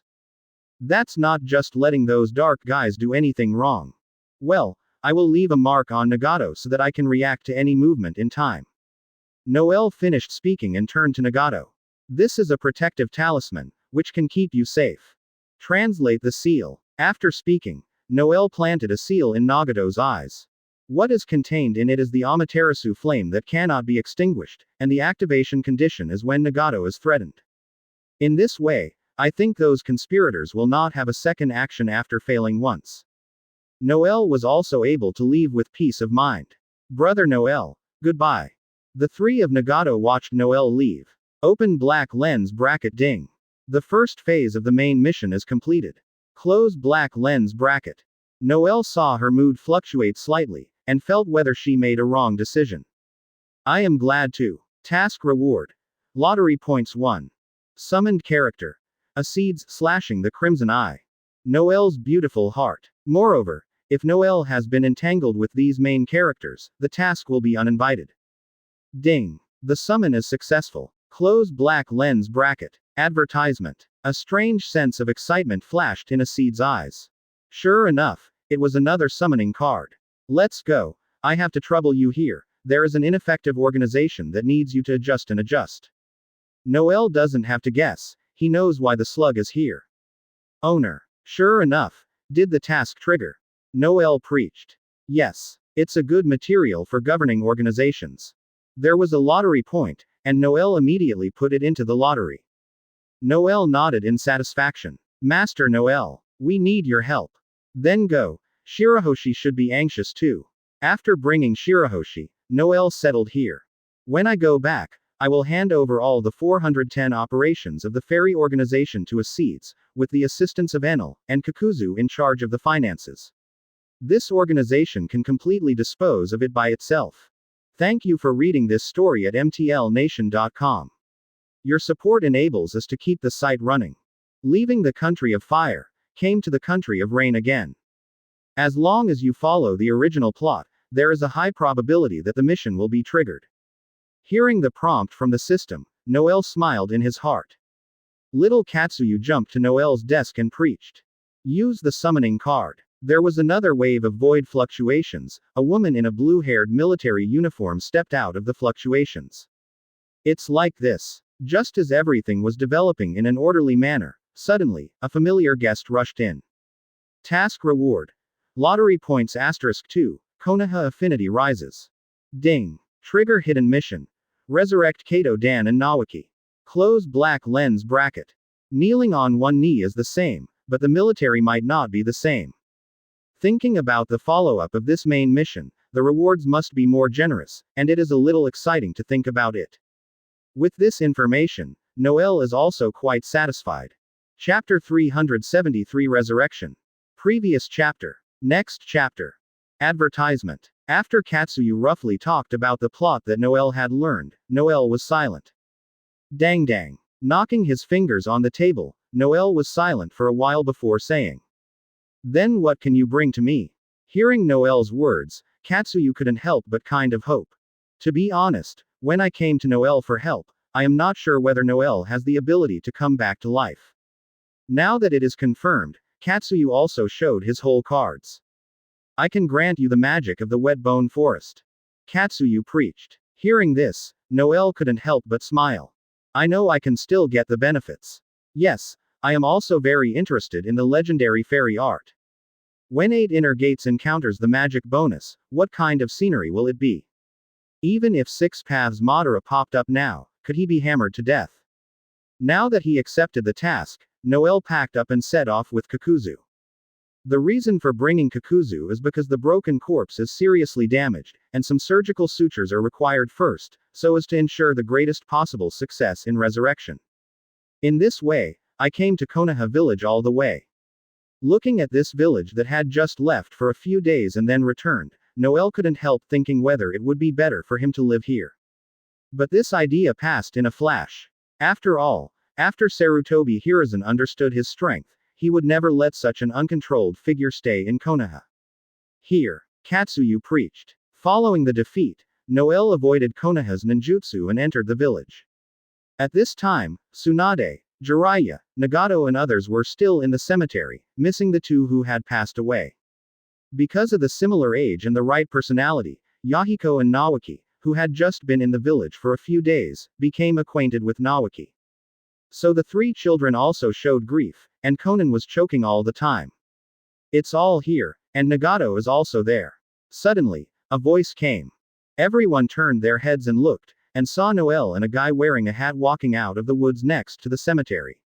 That's not just letting those dark guys do anything wrong. Well, I will leave a mark on Nagato so that I can react to any movement in time. Noel finished speaking and turned to Nagato. This is a protective talisman, which can keep you safe. Translate the seal. After speaking, Noel planted a seal in Nagato's eyes. What is contained in it is the Amaterasu flame that cannot be extinguished, and the activation condition is when Nagato is threatened. In this way, I think those conspirators will not have a second action after failing once. Noel was also able to leave with peace of mind. Brother Noel, goodbye. The 3 of Nagato watched Noel leave. Open black lens bracket ding. The first phase of the main mission is completed. Close black lens bracket. Noel saw her mood fluctuate slightly, and felt whether she made a wrong decision. I am glad to. Task reward. Lottery points 1. Summoned character. Acedes slashing the crimson eye. Noel's beautiful heart. Moreover, if Noel has been entangled with these main characters, the task will be uninvited. Ding. The summon is successful. Close black lens bracket. Advertisement. A strange sense of excitement flashed in Acede's eyes. Sure enough, it was another summoning card. Let's go. I have to trouble you here. There is an ineffective organization that needs you to adjust and adjust. Noel doesn't have to guess. He knows why the slug is here. Owner. Sure enough. Did the task trigger? Noel preached. Yes. It's a good material for governing organizations. There was a lottery point, and Noel immediately put it into the lottery. Noel nodded in satisfaction. Master Noel, we need your help. Then go. Shirahoshi should be anxious too. After bringing Shirahoshi, Noel settled here. When I go back, I will hand over all the 410 operations of the ferry organization to Acedes, with the assistance of Enel, and Kakuzu in charge of the finances. This organization can completely dispose of it by itself. Thank you for reading this story at mtlnation.com. Your support enables us to keep the site running. Leaving the country of fire, came to the country of rain again. As long as you follow the original plot, there is a high probability that the mission will be triggered. Hearing the prompt from the system, Noel smiled in his heart. Little Katsuyu jumped to Noel's desk and preached. Use the summoning card. There was another wave of void fluctuations. A woman in a blue-haired military uniform stepped out of the fluctuations. It's like this. Just as everything was developing in an orderly manner, suddenly, a familiar guest rushed in. Task reward. Lottery points *2, Konoha affinity rises. Ding. Trigger hidden mission. Resurrect Kato Dan and Nawaki. Close black lens bracket. Kneeling on one knee is the same, but the military might not be the same. Thinking about the follow-up of this main mission, the rewards must be more generous, and it is a little exciting to think about it. With this information, Noel is also quite satisfied. Chapter 373 Resurrection. Previous chapter. Next chapter. Advertisement. After Katsuyu roughly talked about the plot that Noel had learned, Noel was silent. Dang dang. Knocking his fingers on the table, Noel was silent for a while before saying. Then what can you bring to me? Hearing Noel's words, Katsuyu couldn't help but kind of hope. To be honest, when I came to Noel for help, I am not sure whether Noel has the ability to come back to life. Now that it is confirmed, Katsuyu also showed his whole cards. I can grant you the magic of the wet bone forest. Katsuyu preached. Hearing this, Noel couldn't help but smile. I know I can still get the benefits. Yes, I am also very interested in the legendary fairy art. When 8 Inner Gates encounters the magic bonus, what kind of scenery will it be? Even if 6 Paths Madara popped up now, could he be hammered to death? Now that he accepted the task, Noel packed up and set off with Kakuzu. The reason for bringing Kakuzu is because the broken corpse is seriously damaged, and some surgical sutures are required first, so as to ensure the greatest possible success in resurrection. In this way, I came to Konoha village all the way. Looking at this village that had just left for a few days and then returned, Noel couldn't help thinking whether it would be better for him to live here. But this idea passed in a flash. After all, after Sarutobi Hiruzen understood his strength, he would never let such an uncontrolled figure stay in Konoha. Here, Katsuyu preached. Following the defeat, Noel avoided Konoha's ninjutsu and entered the village. At this time, Tsunade, Jiraiya, Nagato and others were still in the cemetery, missing the 2 who had passed away. Because of the similar age and the right personality, Yahiko and Nawaki, who had just been in the village for a few days, became acquainted with Nawaki. So the 3 children also showed grief, and Konan was choking all the time. It's all here, and Nagato is also there. Suddenly, a voice came. Everyone turned their heads and looked, and saw Noel and a guy wearing a hat walking out of the woods next to the cemetery.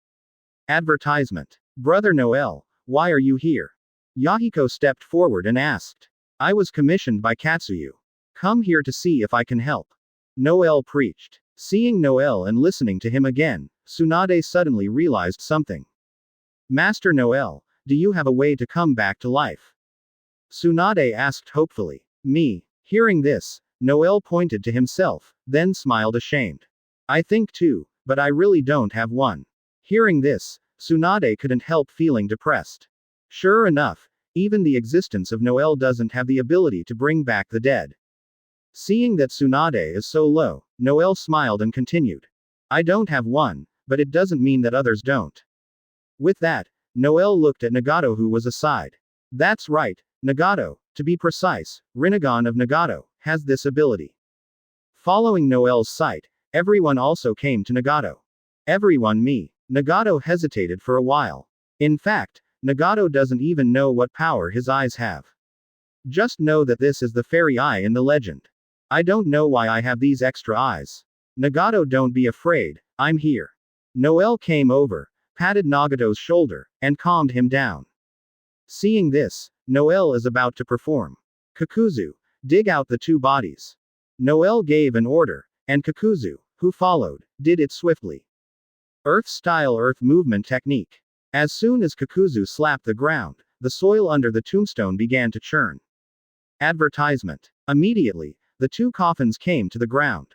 Advertisement. Brother Noel, why are you here? Yahiko stepped forward and asked. I was commissioned by Katsuyu. Come here to see if I can help. Noel preached. Seeing Noel and listening to him again, Tsunade suddenly realized something. Master Noel, do you have a way to come back to life? Tsunade asked hopefully. Me. Hearing this, Noel pointed to himself, then smiled ashamed. I think too, but I really don't have one. Hearing this, Tsunade couldn't help feeling depressed. Sure enough, even the existence of Noel doesn't have the ability to bring back the dead. Seeing that Tsunade is so low, Noel smiled and continued. I don't have one, but it doesn't mean that others don't. With that, Noel looked at Nagato who was aside. That's right, Nagato, to be precise, Rinnegan of Nagato, has this ability. Following Noel's sight, everyone also came to Nagato. Everyone me. Nagato hesitated for a while. In fact, Nagato doesn't even know what power his eyes have. Just know that this is the fairy eye in the legend. I don't know why I have these extra eyes. Nagato, don't be afraid, I'm here. Noel came over, patted Nagato's shoulder, and calmed him down. Seeing this, Noel is about to perform. Kakuzu, dig out the 2 bodies. Noel gave an order, and Kakuzu, who followed, did it swiftly. Earth-style earth movement technique. As soon as Kakuzu slapped the ground, the soil under the tombstone began to churn. Advertisement. Immediately, the 2 coffins came to the ground.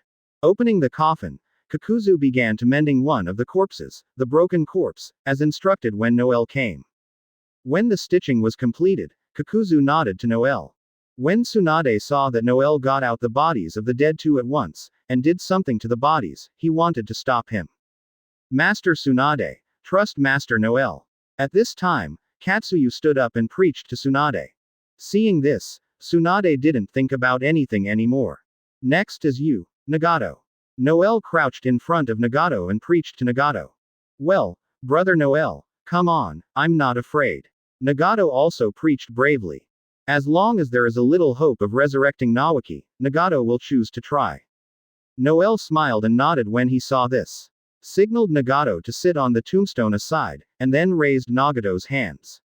Opening the coffin, Kakuzu began to mending one of the corpses, the broken corpse, as instructed when Noel came. When the stitching was completed, Kakuzu nodded to Noel. When Tsunade saw that Noel got out the bodies of the dead 2 at once, and did something to the bodies, he wanted to stop him. Master Tsunade, trust Master Noel. At this time, Katsuyu stood up and preached to Tsunade. Seeing this, Tsunade didn't think about anything anymore. Next is you, Nagato. Noel crouched in front of Nagato and preached to Nagato. Well, brother Noel, come on, I'm not afraid. Nagato also preached bravely. As long as there is a little hope of resurrecting Nawaki, Nagato will choose to try. Noel smiled and nodded when he saw this. Signaled Nagato to sit on the tombstone aside, and then raised Nagato's hands.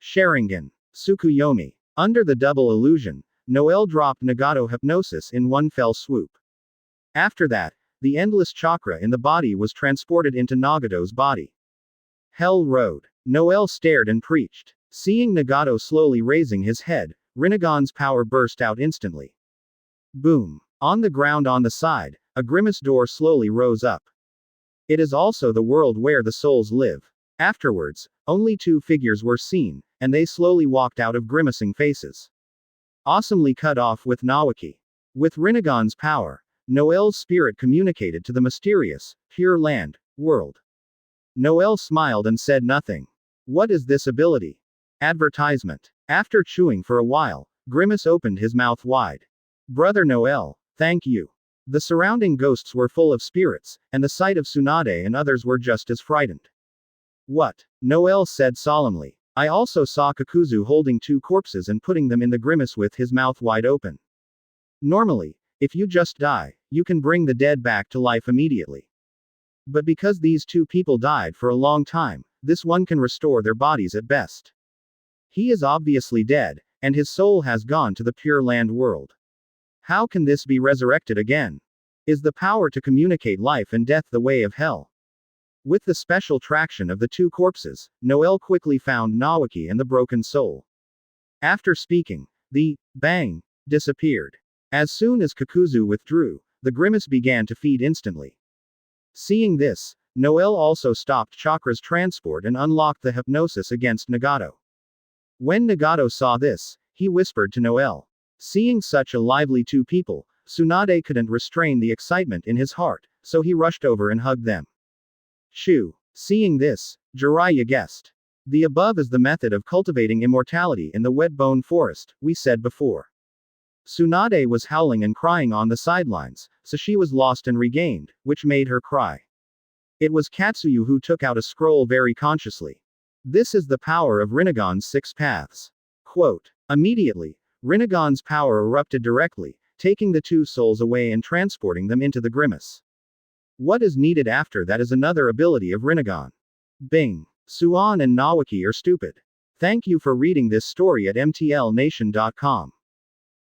Sharingan. Tsukuyomi. Under the double illusion, Noel dropped Nagato hypnosis in one fell swoop. After that, the endless chakra in the body was transported into Nagato's body. Hell Road. Noel stared and preached. Seeing Nagato slowly raising his head, Rinnegan's power burst out instantly. Boom. On the ground on the side, a grimace door slowly rose up. It is also the world where the souls live. Afterwards, only 2 figures were seen, and they slowly walked out of grimacing faces. Awesomely cut off with Nawaki. With Rinnegan's power, Noel's spirit communicated to the mysterious, pure land, world. Noel smiled and said nothing. What is this ability? Advertisement. After chewing for a while, Grimace opened his mouth wide. Brother Noel, thank you. The surrounding ghosts were full of spirits, and the sight of Tsunade and others were just as frightened. What? Noel said solemnly. I also saw Kakuzu holding two corpses and putting them in the grimace with his mouth wide open. Normally, if you just die, you can bring the dead back to life immediately. But because these two people died for a long time, this one can restore their bodies at best. He is obviously dead, and his soul has gone to the Pure Land world. How can this be resurrected again? Is the power to communicate life and death the way of hell? With the special traction of the two corpses, Noel quickly found Nawaki and the broken soul. After speaking, the bang disappeared. As soon as Kakuzu withdrew, the grimace began to feed instantly. Seeing this, Noel also stopped Chakra's transport and unlocked the hypnosis against Nagato. When Nagato saw this, he whispered to Noel. Seeing such a lively two people, Tsunade couldn't restrain the excitement in his heart, so he rushed over and hugged them. Shoo. Seeing this, Jiraiya guessed. The above is the method of cultivating immortality in the Whetbone Forest, we said before. Tsunade was howling and crying on the sidelines, so she was lost and regained, which made her cry. It was Katsuyu who took out a scroll very consciously. This is the power of Rinnegan's 6 paths. Quote. Immediately, Rinnegan's power erupted directly, taking the two souls away and transporting them into the grimace. What is needed after that is another ability of Rinnegan. Bing. Suan and Nawaki are stupid. Thank you for reading this story at mtlnation.com.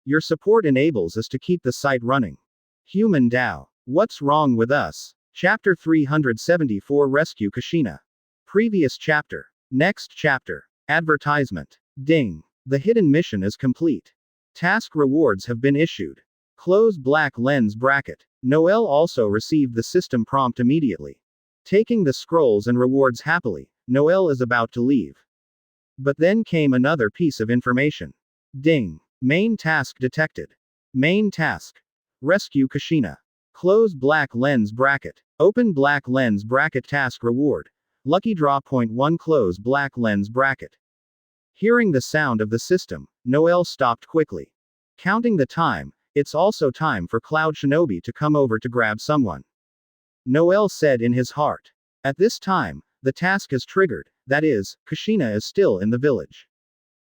Your support enables us to keep the site running. Human Dao. What's wrong with us? Chapter 374 Rescue Kushina. Previous chapter. Next chapter. Advertisement. Ding. The hidden mission is complete. Task rewards have been issued. Close black lens bracket. Noel also received the system prompt immediately. Taking the scrolls and rewards happily, Noel is about to leave. But then came another piece of information. Ding. Main task detected. Main task. Rescue Kushina. Close black lens bracket. Open black lens bracket task reward. Lucky draw point 1 close black lens bracket. Hearing the sound of the system, Noel stopped quickly. Counting the time, it's also time for Cloud Shinobi to come over to grab someone. Noel said in his heart. At this time, the task is triggered, that is, Kushina is still in the village.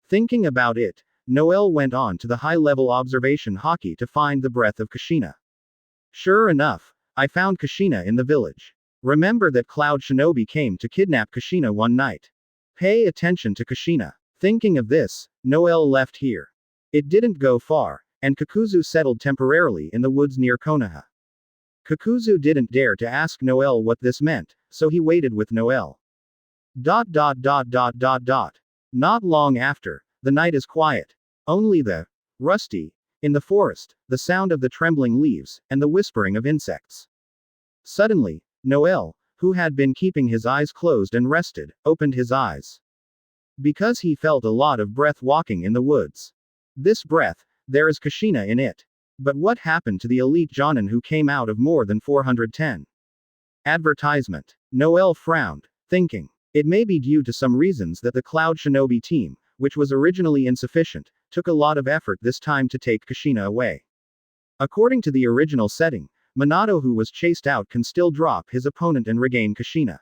Thinking about it, Noel went on to the high-level observation hockey to find the breath of Kushina. Sure enough, I found Kushina in the village. Remember that Cloud Shinobi came to kidnap Kushina one night. Pay attention to Kushina. Thinking of this, Noel left here. It didn't go far, and Kakuzu settled temporarily in the woods near Konoha. Kakuzu didn't dare to ask Noel what this meant, so he waited with Noel. Not long after, the night is quiet. Only the rusty in the forest, the sound of the trembling leaves, and the whispering of insects. Suddenly, Noel, who had been keeping his eyes closed and rested, opened his eyes. Because he felt a lot of breath walking in the woods. This breath, there is Kushina in it. But what happened to the elite Jonin who came out of more than 410? Advertisement. Noel frowned, thinking. It may be due to some reasons that the Cloud Shinobi team, which was originally insufficient, took a lot of effort this time to take Kushina away. According to the original setting, Minato who was chased out can still drop his opponent and regain Kushina.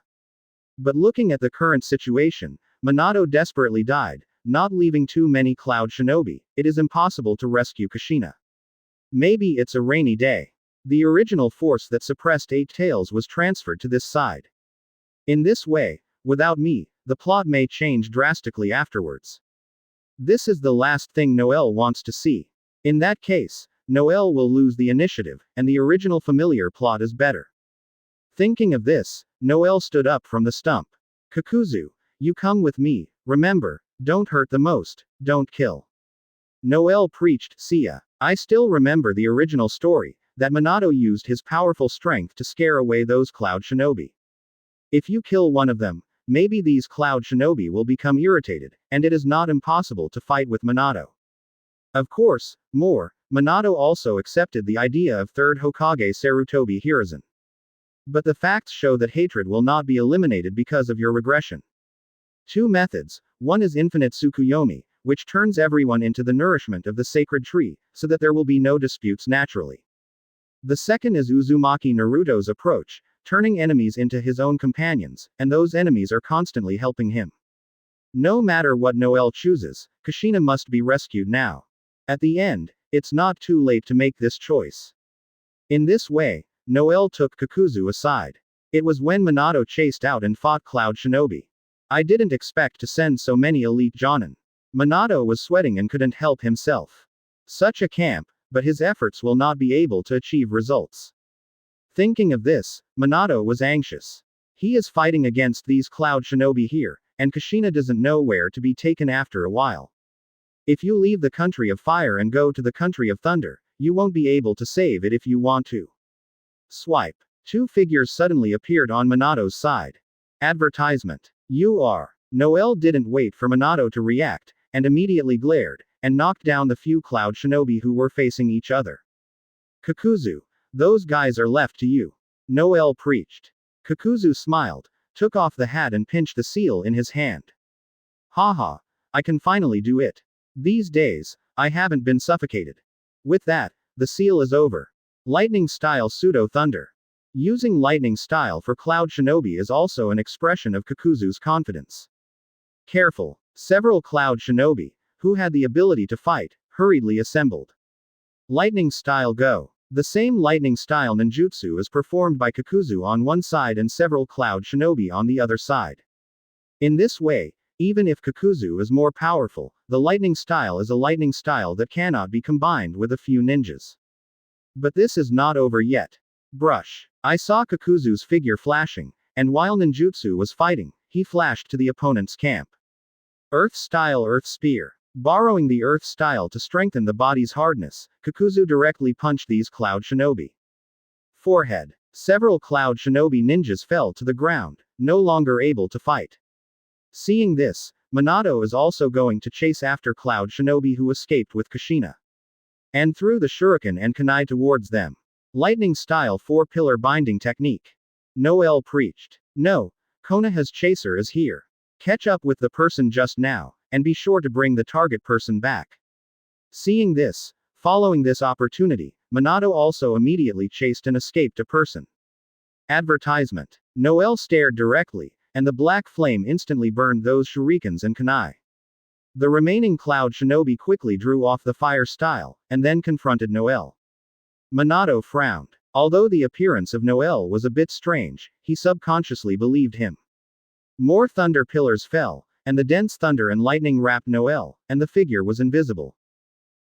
But looking at the current situation, Minato desperately died, not leaving too many Cloud Shinobi. It is impossible to rescue Kushina. Maybe it's a rainy day. The original force that suppressed Eight Tails was transferred to this side. In this way, without me, the plot may change drastically afterwards. This is the last thing Noel wants to see. In that case, Noel will lose the initiative, and the original familiar plot is better. Thinking of this, Noel stood up from the stump. Kakuzu, you come with me, remember, don't hurt the most, don't kill. Noel preached, see ya. I still remember the original story, that Minato used his powerful strength to scare away those Cloud Shinobi. If you kill one of them, maybe these Cloud Shinobi will become irritated, and it is not impossible to fight with Minato. Of course, Minato also accepted the idea of third Hokage Sarutobi Hiruzen. But the facts show that hatred will not be eliminated because of your regression. Two methods, one is infinite Tsukuyomi, which turns everyone into the nourishment of the sacred tree, so that there will be no disputes naturally. The second is Uzumaki Naruto's approach, turning enemies into his own companions, and those enemies are constantly helping him. No matter what Noel chooses, Kushina must be rescued now. At the end, it's not too late to make this choice. In this way, Noel took Kakuzu aside. It was when Minato chased out and fought Cloud Shinobi. I didn't expect to send so many elite Jonin. Minato was sweating and couldn't help himself. Such a camp, but his efforts will not be able to achieve results. Thinking of this, Minato was anxious. He is fighting against these Cloud Shinobi here, and Kushina doesn't know where to be taken after a while. If you leave the country of fire and go to the country of thunder, you won't be able to save it if you want to. Swipe. Two figures suddenly appeared on Minato's side. Advertisement. You are. Noel didn't wait for Minato to react, and immediately glared, and knocked down the few Cloud Shinobi who were facing each other. Kakuzu, those guys are left to you. Noel preached. Kakuzu smiled, took off the hat and pinched the seal in his hand. Haha, I can finally do it. These days, I haven't been suffocated. With that, the seal is over. Lightning style pseudo thunder. Using lightning style for Cloud Shinobi is also an expression of Kakuzu's confidence. Careful. Several Cloud Shinobi, who had the ability to fight, hurriedly assembled. Lightning style go. The same lightning style ninjutsu is performed by Kakuzu on one side and several Cloud Shinobi on the other side. In this way, even if Kakuzu is more powerful, the lightning style is a lightning style that cannot be combined with a few ninjas. But this is not over yet. Brush. I saw Kakuzu's figure flashing, and while ninjutsu was fighting, he flashed to the opponent's camp. Earth style Earth Spear. Borrowing the Earth style to strengthen the body's hardness, Kakuzu directly punched these Cloud Shinobi. Forehead. Several Cloud Shinobi ninjas fell to the ground, no longer able to fight. Seeing this, Minato is also going to chase after Cloud Shinobi who escaped with Kushina. And threw the shuriken and kunai towards them. Lightning style 4-pillar binding technique. Noel preached. No, Konoha's chaser is here. Catch up with the person just now, and be sure to bring the target person back. Seeing this, following this opportunity, Minato also immediately chased and escaped a person. Advertisement. Noel stared directly, and the black flame instantly burned those shurikens and kunai. The remaining Cloud Shinobi quickly drew off the fire style, and then confronted Noel. Minato frowned. Although the appearance of Noel was a bit strange, he subconsciously believed him. More thunder pillars fell, and the dense thunder and lightning wrapped Noel, and the figure was invisible.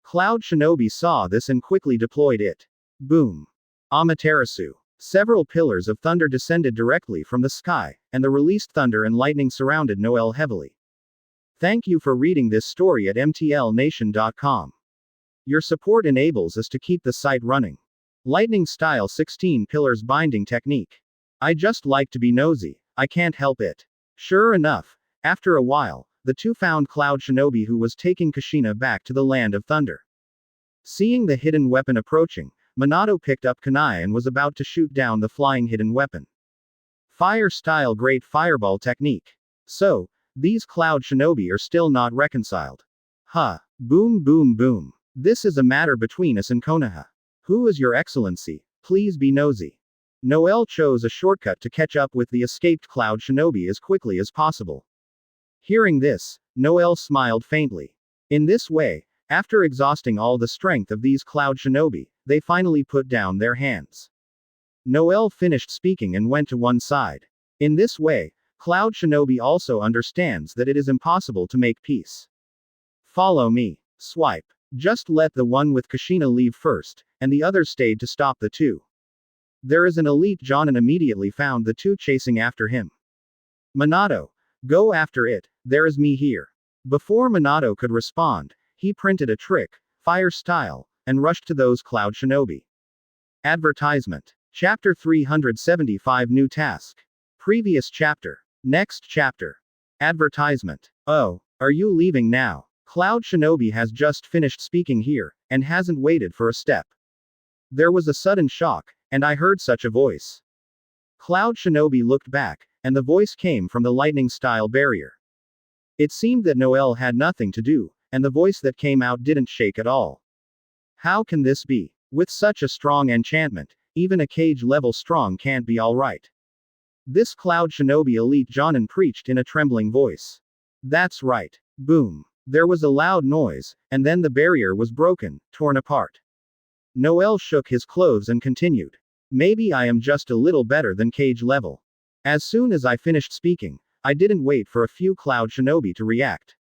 Cloud Shinobi saw this and quickly deployed it. Boom. Amaterasu. Several pillars of thunder descended directly from the sky, and the released thunder and lightning surrounded Noel heavily. Thank you for reading this story at mtlnation.com. Your support enables us to keep the site running. Lightning style 16 pillars binding technique. I just like to be nosy, I can't help it. Sure enough, after a while, the two found Cloud Shinobi who was taking Kushina back to the land of thunder. Seeing the hidden weapon approaching, Minato picked up kunai and was about to shoot down the flying hidden weapon. Fire style great fireball technique. So, these Cloud Shinobi are still not reconciled. Huh. Boom boom boom. This is a matter between us and Konoha. Who is your excellency? Please be nosy. Noel chose a shortcut to catch up with the escaped Cloud Shinobi as quickly as possible. Hearing this, Noel smiled faintly. In this way, after exhausting all the strength of these Cloud Shinobi, they finally put down their hands. Noel finished speaking and went to one side. In this way, Cloud Shinobi also understands that it is impossible to make peace. Follow me. Swipe. Just let the one with Kushina leave first, and the other stayed to stop the two. There is an elite Jonin immediately found the two chasing after him. Minato, go after it, there is me here. Before Minato could respond, he printed a trick, fire style, and rushed to those Cloud Shinobi. Advertisement. Chapter 375 New Task. Previous chapter. Next chapter. Advertisement. Oh, are you leaving now? Cloud Shinobi has just finished speaking here, and hasn't waited for a step. There was a sudden shock, and I heard such a voice. Cloud Shinobi looked back, and the voice came from the lightning style barrier. It seemed that Noel had nothing to do, and the voice that came out didn't shake at all. How can this be? With such a strong enchantment, even a cage level strong can't be alright. This Cloud Shinobi elite Jonin preached in a trembling voice. That's right. Boom. There was a loud noise, and then the barrier was broken, torn apart. Noel shook his clothes and continued. Maybe I am just a little better than cage level. As soon as I finished speaking, I didn't wait for a few Cloud Shinobi to react.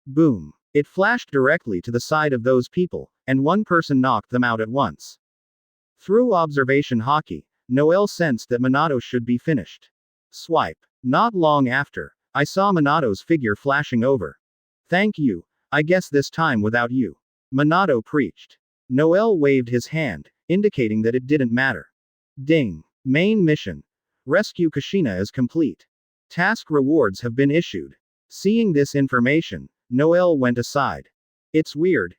Boom. It flashed directly to the side of those people, and one person knocked them out at once. Through observation hockey, Noel sensed that Minato should be finished. Swipe. Not long after, I saw Minato's figure flashing over. Thank you, I guess this time without you. Minato preached. Noel waved his hand, indicating that it didn't matter. Ding. Main mission. Rescue Kushina is complete. Task rewards have been issued. Seeing this information, Noel went aside. It's weird,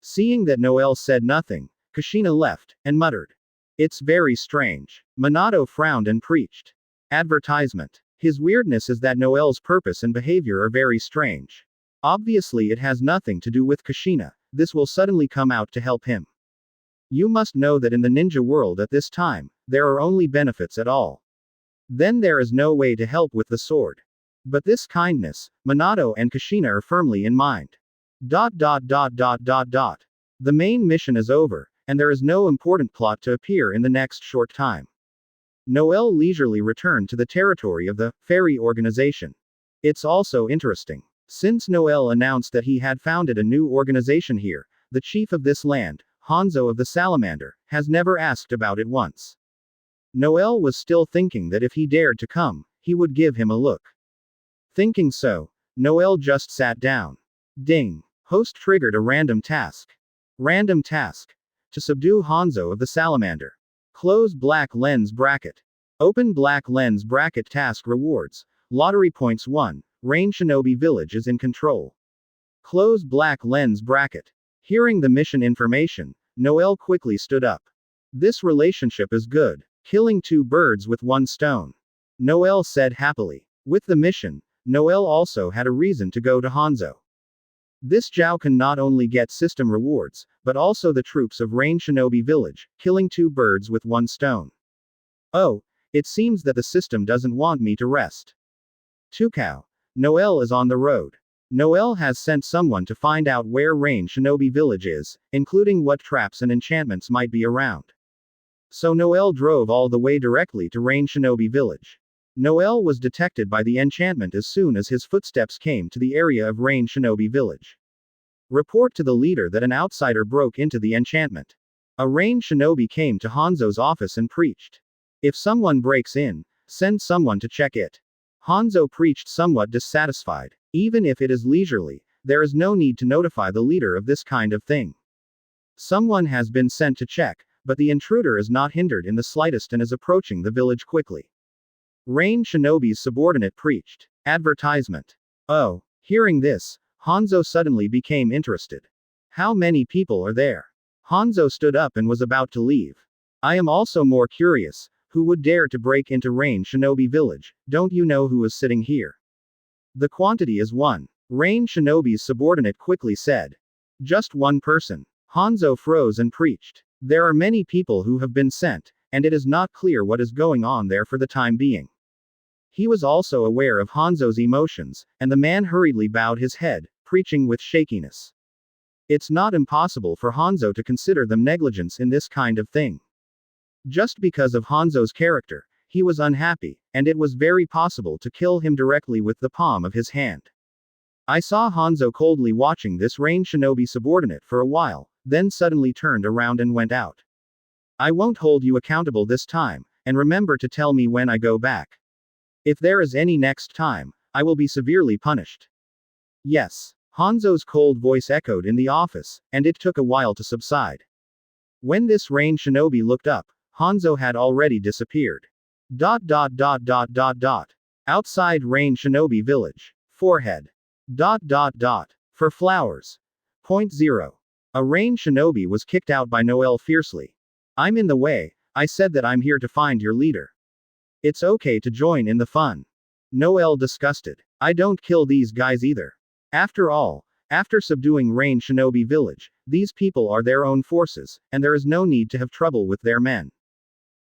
seeing that Noel said nothing, Kushina left, and muttered. It's very strange. Minato frowned and preached. Advertisement. His weirdness is that Noel's purpose and behavior are very strange. Obviously it has nothing to do with Kushina, this will suddenly come out to help him. You must know that in the ninja world at this time, there are only benefits at all. Then there is no way to help with the sword. But this kindness, Minato and Kushina are firmly in mind. The main mission is over, and there is no important plot to appear in the next short time. Noel leisurely returned to the territory of the Fairy Organization. It's also interesting. Since Noel announced that he had founded a new organization here, the chief of this land, Hanzo of the Salamander, has never asked about it once. Noel was still thinking that if he dared to come, he would give him a look. Thinking so, Noel just sat down. Ding. Host triggered a random task. Random task. To subdue Hanzo of the Salamander. Close black lens bracket. Open black lens bracket. Task rewards. Lottery points 1. Rain Shinobi Village is in control. Close black lens bracket. Hearing the mission information, Noel quickly stood up. This relationship is good. Killing 2 birds with 1 stone. Noel said happily. With the mission, Noel also had a reason to go to Hanzo. This Zhao can not only get system rewards, but also the troops of Rain Shinobi Village, killing 2 birds with 1 stone. Oh, it seems that the system doesn't want me to rest. Tukao. Noel is on the road. Noel has sent someone to find out where Rain Shinobi Village is, including what traps and enchantments might be around. So Noel drove all the way directly to Rain Shinobi Village. Noel was detected by the enchantment as soon as his footsteps came to the area of Rain Shinobi Village. Report to the leader that an outsider broke into the enchantment. A Rain Shinobi came to Hanzo's office and preached. If someone breaks in, send someone to check it. Hanzo preached somewhat dissatisfied. Even if it is leisurely, there is no need to notify the leader of this kind of thing. Someone has been sent to check, but the intruder is not hindered in the slightest and is approaching the village quickly. Rain Shinobi's subordinate preached. Advertisement. Oh. Hearing this, Hanzo suddenly became interested. How many people are there? Hanzo stood up and was about to leave. I am also more curious, who would dare to break into Rain Shinobi Village? Don't you know who is sitting here? The quantity is 1. Rain Shinobi's subordinate quickly said. Just 1 person. Hanzo froze and preached. There are many people who have been sent, and it is not clear what is going on there for the time being. He was also aware of Hanzo's emotions, and the man hurriedly bowed his head, preaching with shakiness. It's not impossible for Hanzo to consider them negligence in this kind of thing. Just because of Hanzo's character, he was unhappy, and it was very possible to kill him directly with the palm of his hand. I saw Hanzo coldly watching this Rain Shinobi subordinate for a while, then suddenly turned around and went out. I won't hold you accountable this time, and remember to tell me when I go back. If there is any next time, I will be severely punished. Yes. Hanzo's cold voice echoed in the office, and it took a while to subside. When this Rain Shinobi looked up, Hanzo had already disappeared. Outside Rain Shinobi Village. Forehead. For flowers. Point 0. A Rain Shinobi was kicked out by Noel fiercely. I'm in the way, I said that I'm here to find your leader. It's okay to join in the fun. Noel disgusted. I don't kill these guys either. After all, after subduing Rain Shinobi Village, These people are their own forces, and there is no need to have trouble with their men.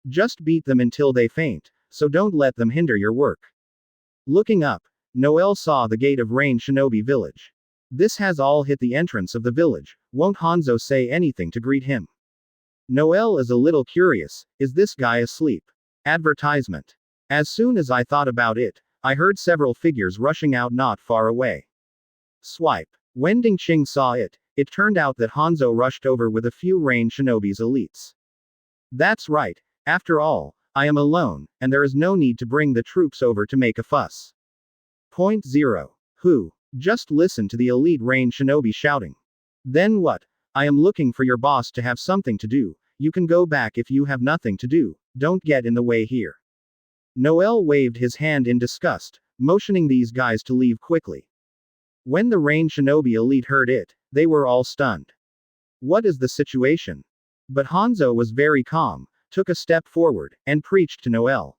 Just beat them until they faint, so don't let them hinder your work. Looking up, Noel saw the gate of Rain Shinobi Village. This has all hit the entrance of the village, won't Hanzo say anything to greet him? Noel is a little curious, is this guy asleep? Advertisement. As soon as I thought about it, I heard several figures rushing out not far away. Swipe. When Ding Qing saw it, it turned out that Hanzo rushed over with a few Rain Shinobi's elites. That's right, after all, I am alone, and there is no need to bring the troops over to make a fuss. Point 0. Who? Just listen to the elite Rain Shinobi shouting. Then what? I am looking for your boss to have something to do, you can go back if you have nothing to do, don't get in the way here. Noel waved his hand in disgust, motioning these guys to leave quickly. When the Rain Shinobi elite heard it, they were all stunned. What is the situation? But Hanzo was very calm, took a step forward, and preached to Noel.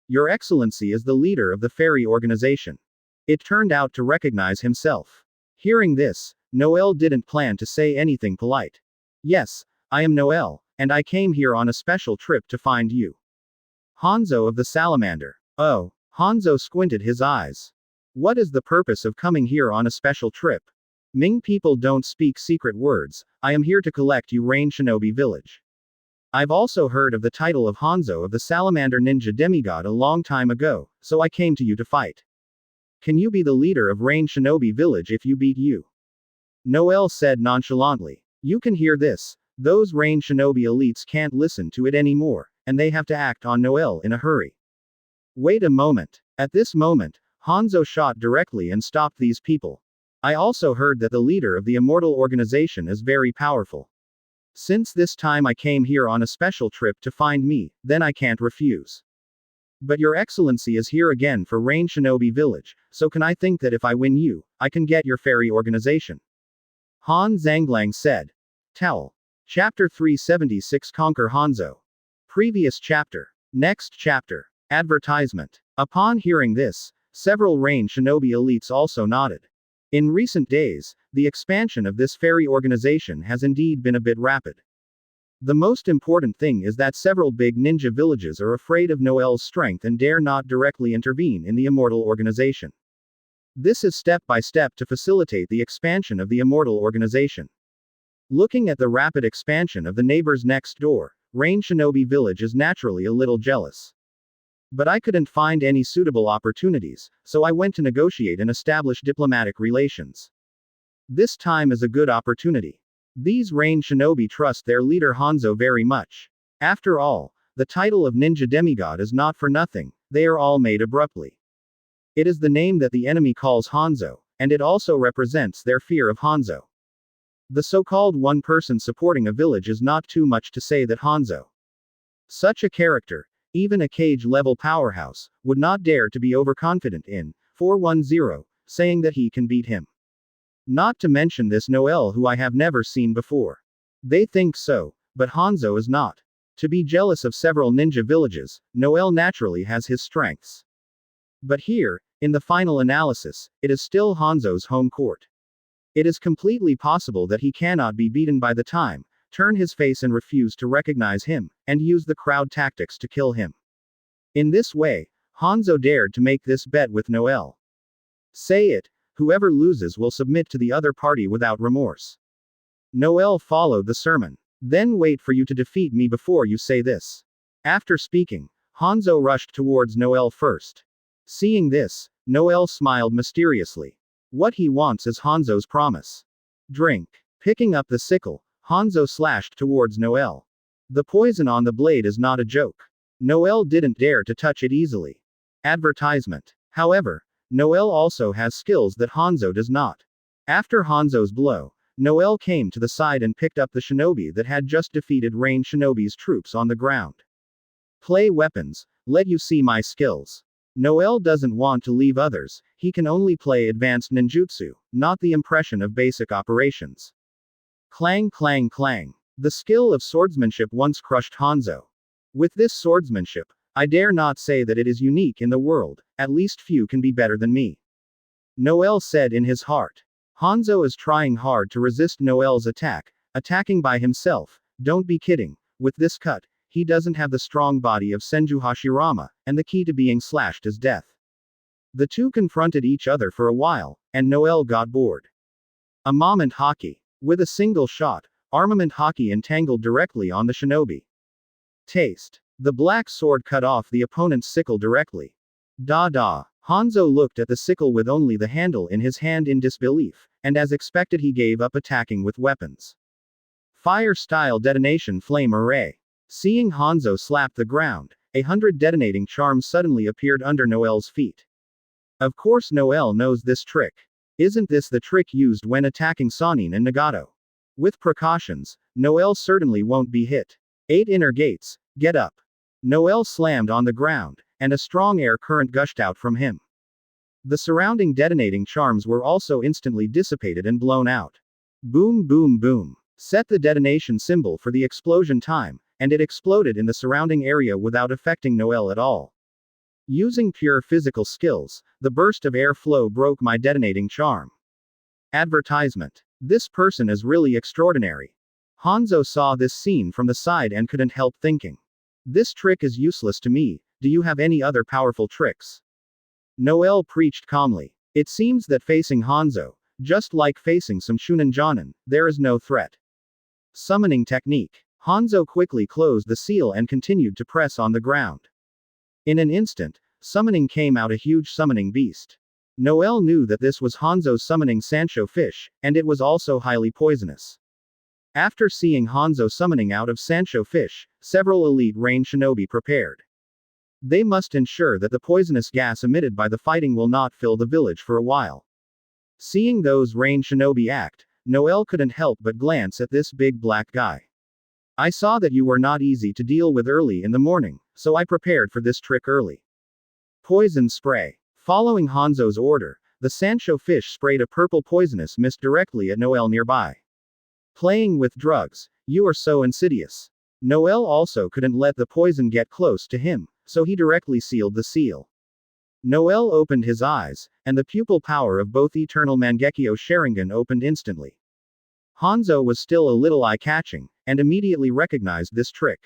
Your Excellency is the leader of the fairy organization. It turned out to recognize himself. Hearing this, Noel didn't plan to say anything polite. Yes, I am Noel, and I came here on a special trip to find you. Hanzo of the Salamander. Oh, Hanzo squinted his eyes. What is the purpose of coming here on a special trip? Ming people don't speak secret words, I am here to collect you Rain Shinobi Village. I've also heard of the title of Hanzo of the Salamander Ninja Demigod a long time ago, so I came to you to fight. Can you be the leader of Rain Shinobi Village if you beat you? Noel said nonchalantly. You can hear this, those Rain Shinobi elites can't listen to it anymore, and they have to act on Noel in a hurry. Wait a moment. At this moment, Hanzo shot directly and stopped these people. I also heard that the leader of the Immortal Organization is very powerful. Since this time I came here on a special trip to find me, then I can't refuse. But your Excellency is here again for Rain Shinobi Village, so can I think that if I win you, I can get your fairy organization? Han Zhanglang said. Towel. Chapter 376 Conquer Hanzo. Previous chapter. Next chapter. Advertisement. Upon hearing this, several Rain Shinobi elites also nodded. In recent days, the expansion of this fairy organization has indeed been a bit rapid. The most important thing is that several big ninja villages are afraid of Noel's strength and dare not directly intervene in the Immortal Organization. This is step by step to facilitate the expansion of the Immortal Organization. Looking at the rapid expansion of the neighbors next door, Rain Shinobi Village is naturally a little jealous. But I couldn't find any suitable opportunities, so I went to negotiate and establish diplomatic relations. This time is a good opportunity. These Rain Shinobi trust their leader Hanzo very much. After all, the title of Ninja Demigod is not for nothing, they are all made abruptly. It is the name that the enemy calls Hanzo, and it also represents their fear of Hanzo. The so-called one person supporting a village is not too much to say that Hanzo. Such a character, even a cage-level powerhouse, would not dare to be overconfident in 410, saying that he can beat him. Not to mention this Noel who I have never seen before. They think so, but Hanzo is not. To be jealous of several ninja villages, Noel naturally has his strengths. But here, in the final analysis, it is still Hanzo's home court. It is completely possible that he cannot be beaten by the time, turn his face and refuse to recognize him, and use the crowd tactics to kill him. In this way, Hanzo dared to make this bet with Noel. Say it, whoever loses will submit to the other party without remorse. Noel followed the sermon. Then wait for you to defeat me before you say this. After speaking, Hanzo rushed towards Noel first. Seeing this, Noel smiled mysteriously. What he wants is Hanzo's promise. Drink. Picking up the sickle, Hanzo slashed towards Noel. The poison on the blade is not a joke. Noel didn't dare to touch it easily. Advertisement. However, Noel also has skills that Hanzo does not. After Hanzo's blow, Noel came to the side and picked up the shinobi that had just defeated Rain Shinobi's troops on the ground. Play weapons, let you see my skills. Noel doesn't want to leave others, he can only play advanced ninjutsu, not the impression of basic operations. Clang clang clang. The skill of swordsmanship once crushed Hanzo. With this swordsmanship, I dare not say that it is unique in the world, at least few can be better than me. Noel said in his heart. Hanzo is trying hard to resist Noel's attack, attacking by himself. Don't be kidding. With this cut, he doesn't have the strong body of Senju Hashirama, and the key to being slashed is death. The two confronted each other for a while, and Noel got bored. Armament Haki. With a single shot, Armament Haki entangled directly on the shinobi. Taste. The black sword cut off the opponent's sickle directly. Da. Hanzo looked at the sickle with only the handle in his hand in disbelief, and as expected he gave up attacking with weapons. Fire-style detonation flame array. Seeing Hanzo slap the ground, 100 detonating charms suddenly appeared under Noel's feet. Of course Noel knows this trick. Isn't this the trick used when attacking Sannin and Nagato? With precautions, Noel certainly won't be hit. 8 inner gates, get up. Noel slammed on the ground, and a strong air current gushed out from him. The surrounding detonating charms were also instantly dissipated and blown out. Boom boom boom. Set the detonation symbol for the explosion time, and it exploded in the surrounding area without affecting Noel at all. Using pure physical skills, the burst of air flow broke my detonating charm. Advertisement. This person is really extraordinary. Hanzo saw this scene from the side and couldn't help thinking. This trick is useless to me, do you have any other powerful tricks? Noel preached calmly. It seems that facing Hanzo, just like facing some Shunin Jonin, there is no threat. Summoning technique. Hanzo quickly closed the seal and continued to press on the ground. In an instant, summoning came out a huge summoning beast. Noel knew that this was Hanzo's summoning Sancho fish, and it was also highly poisonous. After seeing Hanzo summoning out of Sancho fish, several elite rain shinobi prepared. They must ensure that the poisonous gas emitted by the fighting will not fill the village for a while. Seeing those rain shinobi act, Noel couldn't help but glance at this big black guy. I saw that you were not easy to deal with early in the morning, so I prepared for this trick early. Poison spray. Following Hanzo's order, the Sancho fish sprayed a purple poisonous mist directly at Noel nearby. Playing with drugs, you are so insidious. Noel also couldn't let the poison get close to him, so he directly sealed the seal. Noel opened his eyes, and the pupil power of both Eternal Mangekyo Sharingan opened instantly. Hanzo was still a little eye-catching, and immediately recognized this trick.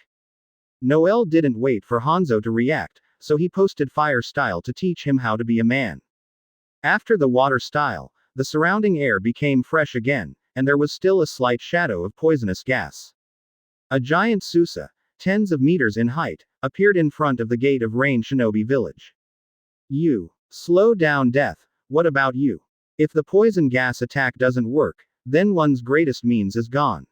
Noel didn't wait for Hanzo to react, so he posted fire style to teach him how to be a man. After the water style, the surrounding air became fresh again, and there was still a slight shadow of poisonous gas. A giant Susa, tens of meters in height, appeared in front of the gate of Rain Shinobi Village. You. Slow down death, what about you? If the poison gas attack doesn't work, then one's greatest means is gone.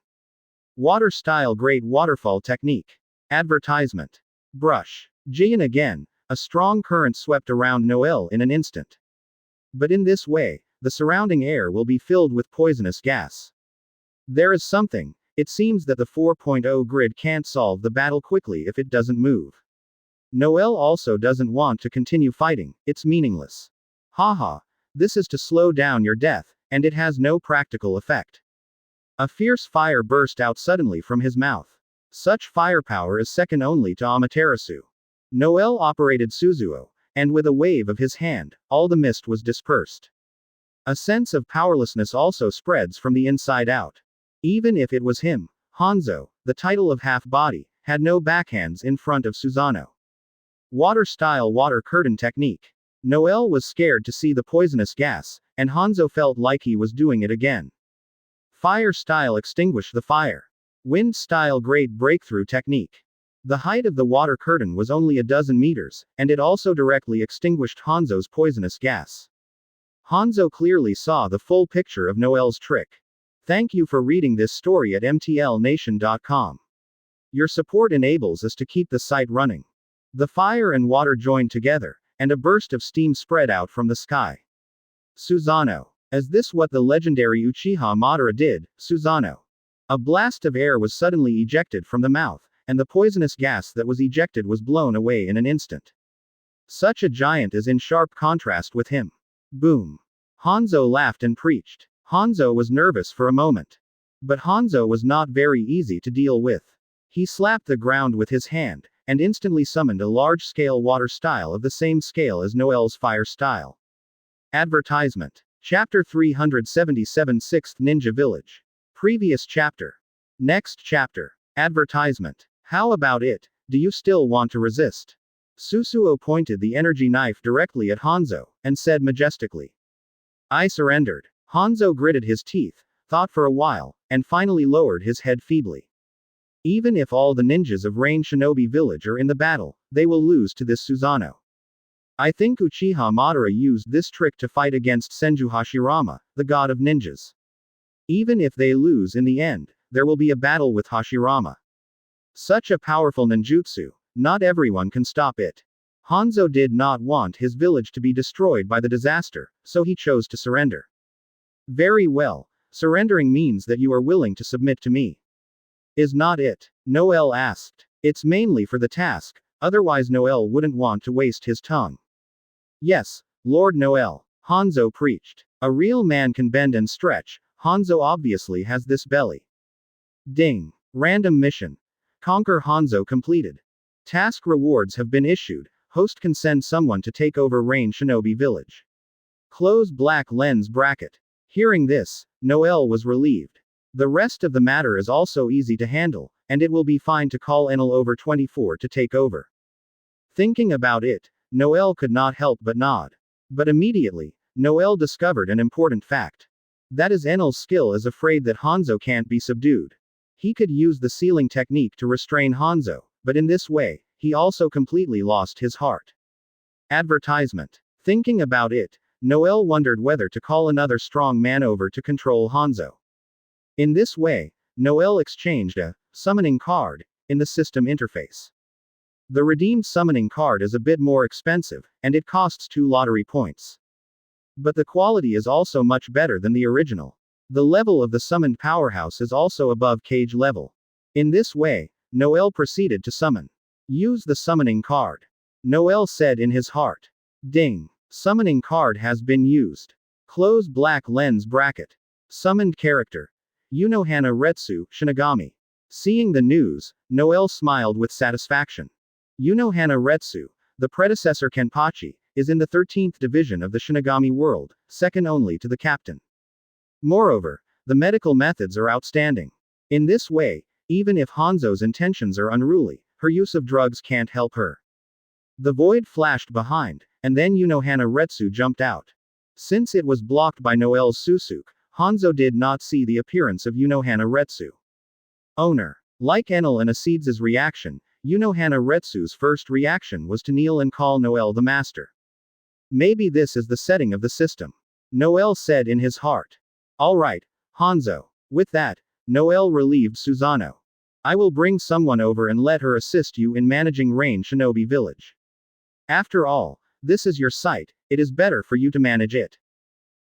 Water style great waterfall technique. Advertisement. Brush. Jian again, a strong current swept around Noel in an instant. But in this way, the surrounding air will be filled with poisonous gas. There is something, it seems that the 4.0 grid can't solve the battle quickly if it doesn't move. Noel also doesn't want to continue fighting, it's meaningless. Haha, this is to slow down your death, and it has no practical effect. A fierce fire burst out suddenly from his mouth. Such firepower is second only to Amaterasu. Noel operated Suzuo, and with a wave of his hand, all the mist was dispersed. A sense of powerlessness also spreads from the inside out. Even if it was him, Hanzo, the title of half-body, had no backhands in front of Susanoo. Water-style water curtain technique. Noel was scared to see the poisonous gas, and Hanzo felt like he was doing it again. Fire-style extinguish the fire. Wind-style great breakthrough technique. The height of the water curtain was only a dozen meters, and it also directly extinguished Hanzo's poisonous gas. Hanzo clearly saw the full picture of Noel's trick. Thank you for reading this story at mtlnation.com. Your support enables us to keep the site running. The fire and water joined together, and a burst of steam spread out from the sky. Susanoo. Is this what the legendary Uchiha Madara did, Susanoo? A blast of air was suddenly ejected from the mouth, and the poisonous gas that was ejected was blown away in an instant. Such a giant is in sharp contrast with him. Boom. Hanzo laughed and preached. Hanzo was nervous for a moment. But Hanzo was not very easy to deal with. He slapped the ground with his hand, and instantly summoned a large-scale water style of the same scale as Noel's fire style. Advertisement. Chapter 377 Sixth Ninja Village. Previous chapter. Next chapter. Advertisement. How about it? Do you still want to resist? Susuo pointed the energy knife directly at Hanzo, and said majestically. I surrendered. Hanzo gritted his teeth, thought for a while, and finally lowered his head feebly. Even if all the ninjas of Rain Shinobi Village are in the battle, they will lose to this Susanoo. I think Uchiha Madara used this trick to fight against Senju Hashirama, the god of ninjas. Even if they lose in the end, there will be a battle with Hashirama. Such a powerful ninjutsu, not everyone can stop it. Hanzo did not want his village to be destroyed by the disaster, so he chose to surrender. Very well, surrendering means that you are willing to submit to me. Is not it? Noel asked. It's mainly for the task, otherwise Noel wouldn't want to waste his tongue. Yes, Lord Noel, Hanzo preached. A real man can bend and stretch, Hanzo obviously has this belly. Ding. Random mission. Conquer Hanzo completed. Task rewards have been issued, host can send someone to take over Rain Shinobi Village. Close black lens bracket. Hearing this, Noel was relieved. The rest of the matter is also easy to handle, and it will be fine to call Enel over 24 to take over. Thinking about it, Noel could not help but nod. But immediately, Noel discovered an important fact. That is Enel's skill is afraid that Hanzo can't be subdued. He could use the sealing technique to restrain Hanzo, but in this way, he also completely lost his heart. Advertisement. Thinking about it, Noel wondered whether to call another strong man over to control Hanzo. In this way, Noel exchanged a summoning card in the system interface. The redeemed summoning card is a bit more expensive, and it costs 2 lottery points. But the quality is also much better than the original. The level of the summoned powerhouse is also above cage level. In this way, Noel proceeded to summon. Use the summoning card. Noel said in his heart. Ding. Summoning card has been used. Close black lens bracket. Summoned character. Unohana Retsu, Shinigami. Seeing the news, Noel smiled with satisfaction. Unohana Retsu, the predecessor Kenpachi, is in the 13th division of the Shinigami world, second only to the captain. Moreover, the medical methods are outstanding. In this way, even if Hanzo's intentions are unruly, her use of drugs can't help her. The void flashed behind, and then Unohana Retsu jumped out. Since it was blocked by Noel's Susuke, Hanzo did not see the appearance of Unohana Retsu. Owner. Like Enel and Acids' reaction, Unohana Retsu's first reaction was to kneel and call Noel the master. Maybe this is the setting of the system. Noel said in his heart. Alright, Hanzo. With that, Noel relieved Susanoo. I will bring someone over and let her assist you in managing Rain Shinobi Village. After all, this is your site, it is better for you to manage it.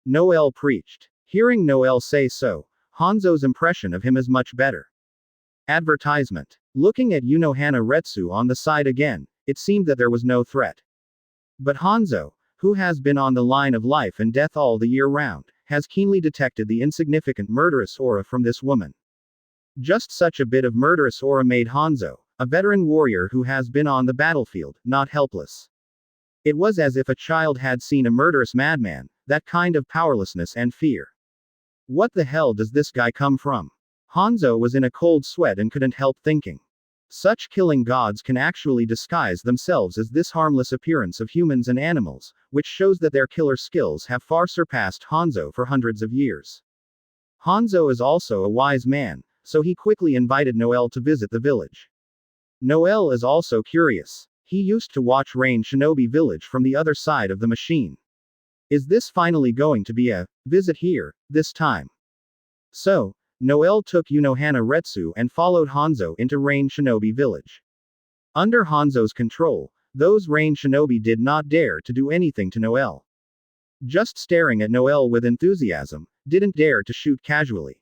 Noel preached. Hearing Noel say so, Hanzo's impression of him is much better. Advertisement. Looking at Unohana Retsu on the side again, it seemed that there was no threat. But Hanzo, who has been on the line of life and death all the year round, has keenly detected the insignificant murderous aura from this woman. Just such a bit of murderous aura made Hanzo, a veteran warrior who has been on the battlefield, not helpless. It was as if a child had seen a murderous madman, that kind of powerlessness and fear. What the hell does this guy come from? Hanzo was in a cold sweat and couldn't help thinking. Such killing gods can actually disguise themselves as this harmless appearance of humans and animals, which shows that their killer skills have far surpassed Hanzo for hundreds of years. Hanzo is also a wise man, so he quickly invited Noel to visit the village. Noel is also curious. He used to watch Rain Shinobi Village from the other side of the machine. Is this finally going to be a visit here, this time? So, Noel took Unohana Retsu and followed Hanzo into Rain Shinobi Village. Under Hanzo's control, those Rain Shinobi did not dare to do anything to Noel. Just staring at Noel with enthusiasm, didn't dare to shoot casually.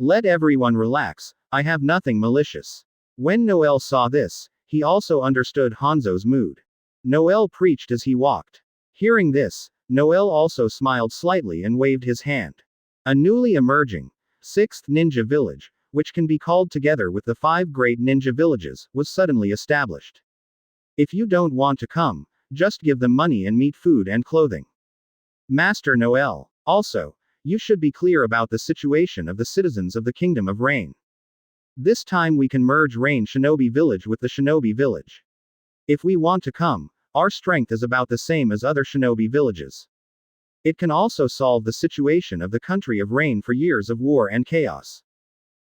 Let everyone relax, I have nothing malicious. When Noel saw this, he also understood Hanzo's mood. Noel preached as he walked. Hearing this, Noel also smiled slightly and waved his hand. A newly emerging, 6th ninja village, which can be called together with the 5 great ninja villages, was suddenly established. If you don't want to come, just give them money and meat, food and clothing. Master Noel. Also, you should be clear about the situation of the citizens of the Kingdom of Rain. This time we can merge Rain Shinobi Village with the Shinobi Village. If we want to come, our strength is about the same as other Shinobi villages. It can also solve the situation of the country of Rain for years of war and chaos.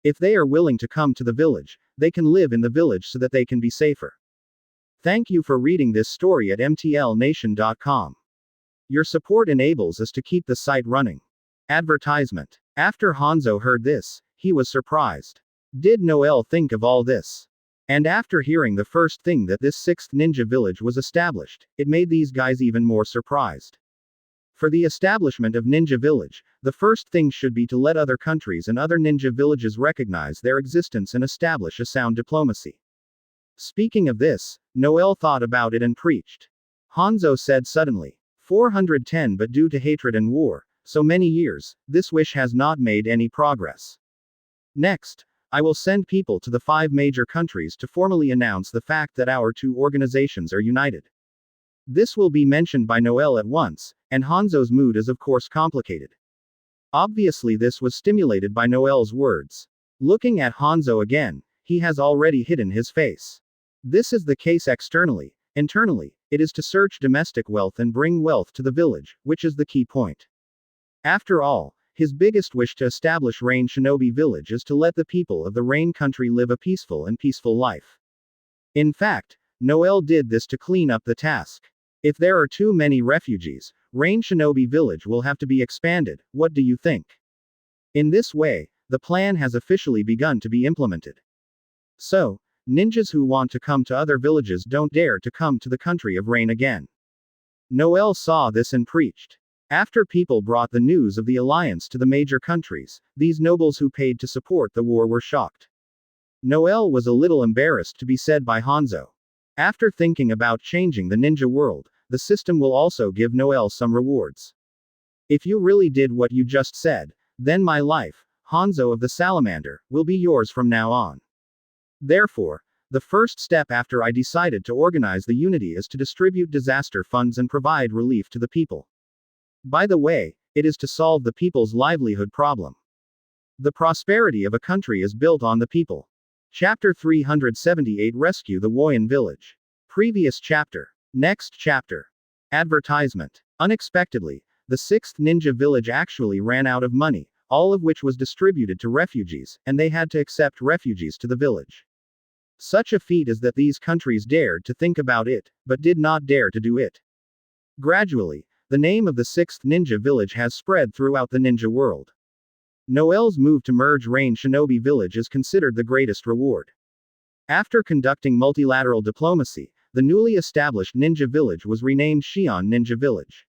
If they are willing to come to the village, they can live in the village so that they can be safer. Thank you for reading this story at mtlnation.com. Your support enables us to keep the site running. Advertisement. After Hanzo heard this, he was surprised. Did Noel think of all this? And after hearing the first thing that this sixth ninja village was established, it made these guys even more surprised. For the establishment of Ninja Village, the first thing should be to let other countries and other ninja villages recognize their existence and establish a sound diplomacy. Speaking of this, Noel thought about it and preached. Hanzo said suddenly, 410 but due to hatred and war, so many years, this wish has not made any progress. Next, I will send people to the 5 major countries to formally announce the fact that our 2 organizations are united. This will be mentioned by Noel at once, and Hanzo's mood is of course complicated. Obviously this was stimulated by Noel's words. Looking at Hanzo again, he has already hidden his face. This is the case externally. Internally, it is to search domestic wealth and bring wealth to the village, which is the key point. After all, his biggest wish to establish Rain Shinobi Village is to let the people of the Rain country live a peaceful life. In fact, Noel did this to clean up the task. If there are too many refugees, Rain Shinobi Village will have to be expanded. What do you think? In this way, the plan has officially begun to be implemented. So, ninjas who want to come to other villages don't dare to come to the country of Rain again. Noel saw this and preached. After people brought the news of the alliance to the major countries, these nobles who paid to support the war were shocked. Noel was a little embarrassed to be said by Hanzo. After thinking about changing the ninja world, the system will also give Noel some rewards. If you really did what you just said, then my life, Hanzo of the Salamander, will be yours from now on. Therefore, the first step after I decided to organize the unity is to distribute disaster funds and provide relief to the people. By the way, it is to solve the people's livelihood problem. The prosperity of a country is built on the people. Chapter 378 Rescue the Woyan Village. Previous chapter. Next chapter. Advertisement. Unexpectedly, the 6th ninja village actually ran out of money, all of which was distributed to refugees, and they had to accept refugees to the village. Such a feat is that these countries dared to think about it, but did not dare to do it. Gradually, the name of the 6th ninja village has spread throughout the ninja world. Noel's move to merge Rain Shinobi Village is considered the greatest reward. After conducting multilateral diplomacy, the newly established ninja village was renamed Xi'an Ninja Village.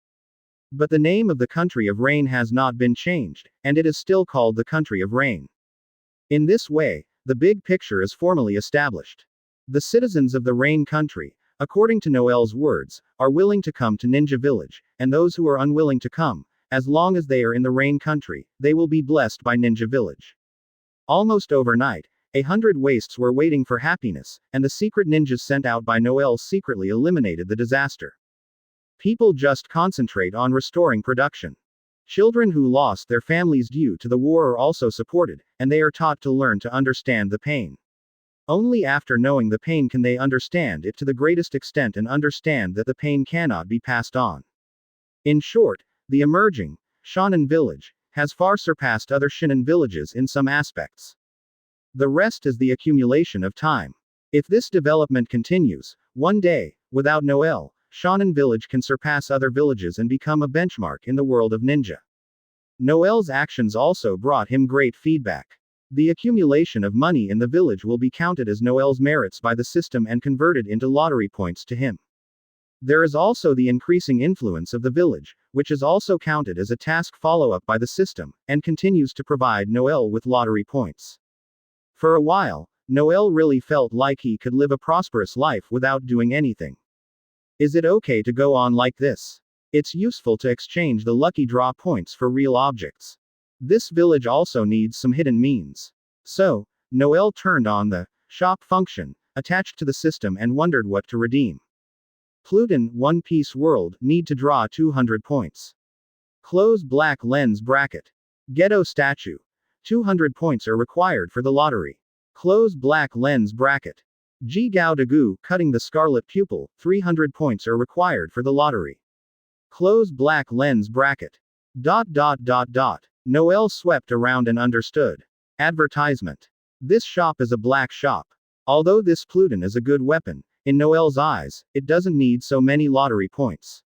But the name of the country of Rain has not been changed, and it is still called the country of Rain. In this way, the big picture is formally established. The citizens of the Rain country, according to Noel's words, are willing to come to Ninja Village, and those who are unwilling to come, as long as they are in the Rain country, they will be blessed by Ninja Village. Almost overnight, 100 wastes were waiting for happiness, and the secret ninjas sent out by Noel secretly eliminated the disaster. People just concentrate on restoring production. Children who lost their families due to the war are also supported, and they are taught to learn to understand the pain. Only after knowing the pain can they understand it to the greatest extent and understand that the pain cannot be passed on. In short, the emerging Shonen village has far surpassed other Shinin villages in some aspects. The rest is the accumulation of time. If this development continues, one day, without Noel, Shonen village can surpass other villages and become a benchmark in the world of ninja. Noel's actions also brought him great feedback. The accumulation of money in the village will be counted as Noel's merits by the system and converted into lottery points to him. There is also the increasing influence of the village, which is also counted as a task follow-up by the system, and continues to provide Noel with lottery points. For a while, Noel really felt like he could live a prosperous life without doing anything. Is it okay to go on like this? It's useful to exchange the lucky draw points for real objects. This village also needs some hidden means. So, Noel turned on the shop function attached to the system and wondered what to redeem. Pluton, One Piece World, need to draw 200 points. Close black lens bracket. Ghetto statue. 200 points are required for the lottery. Close black lens bracket. Ji Gao Dagu cutting the scarlet pupil, 300 points are required for the lottery. Close black lens bracket. Noel swept around and understood. Advertisement. This shop is a black shop. Although this Pluton is a good weapon, in Noel's eyes, it doesn't need so many lottery points.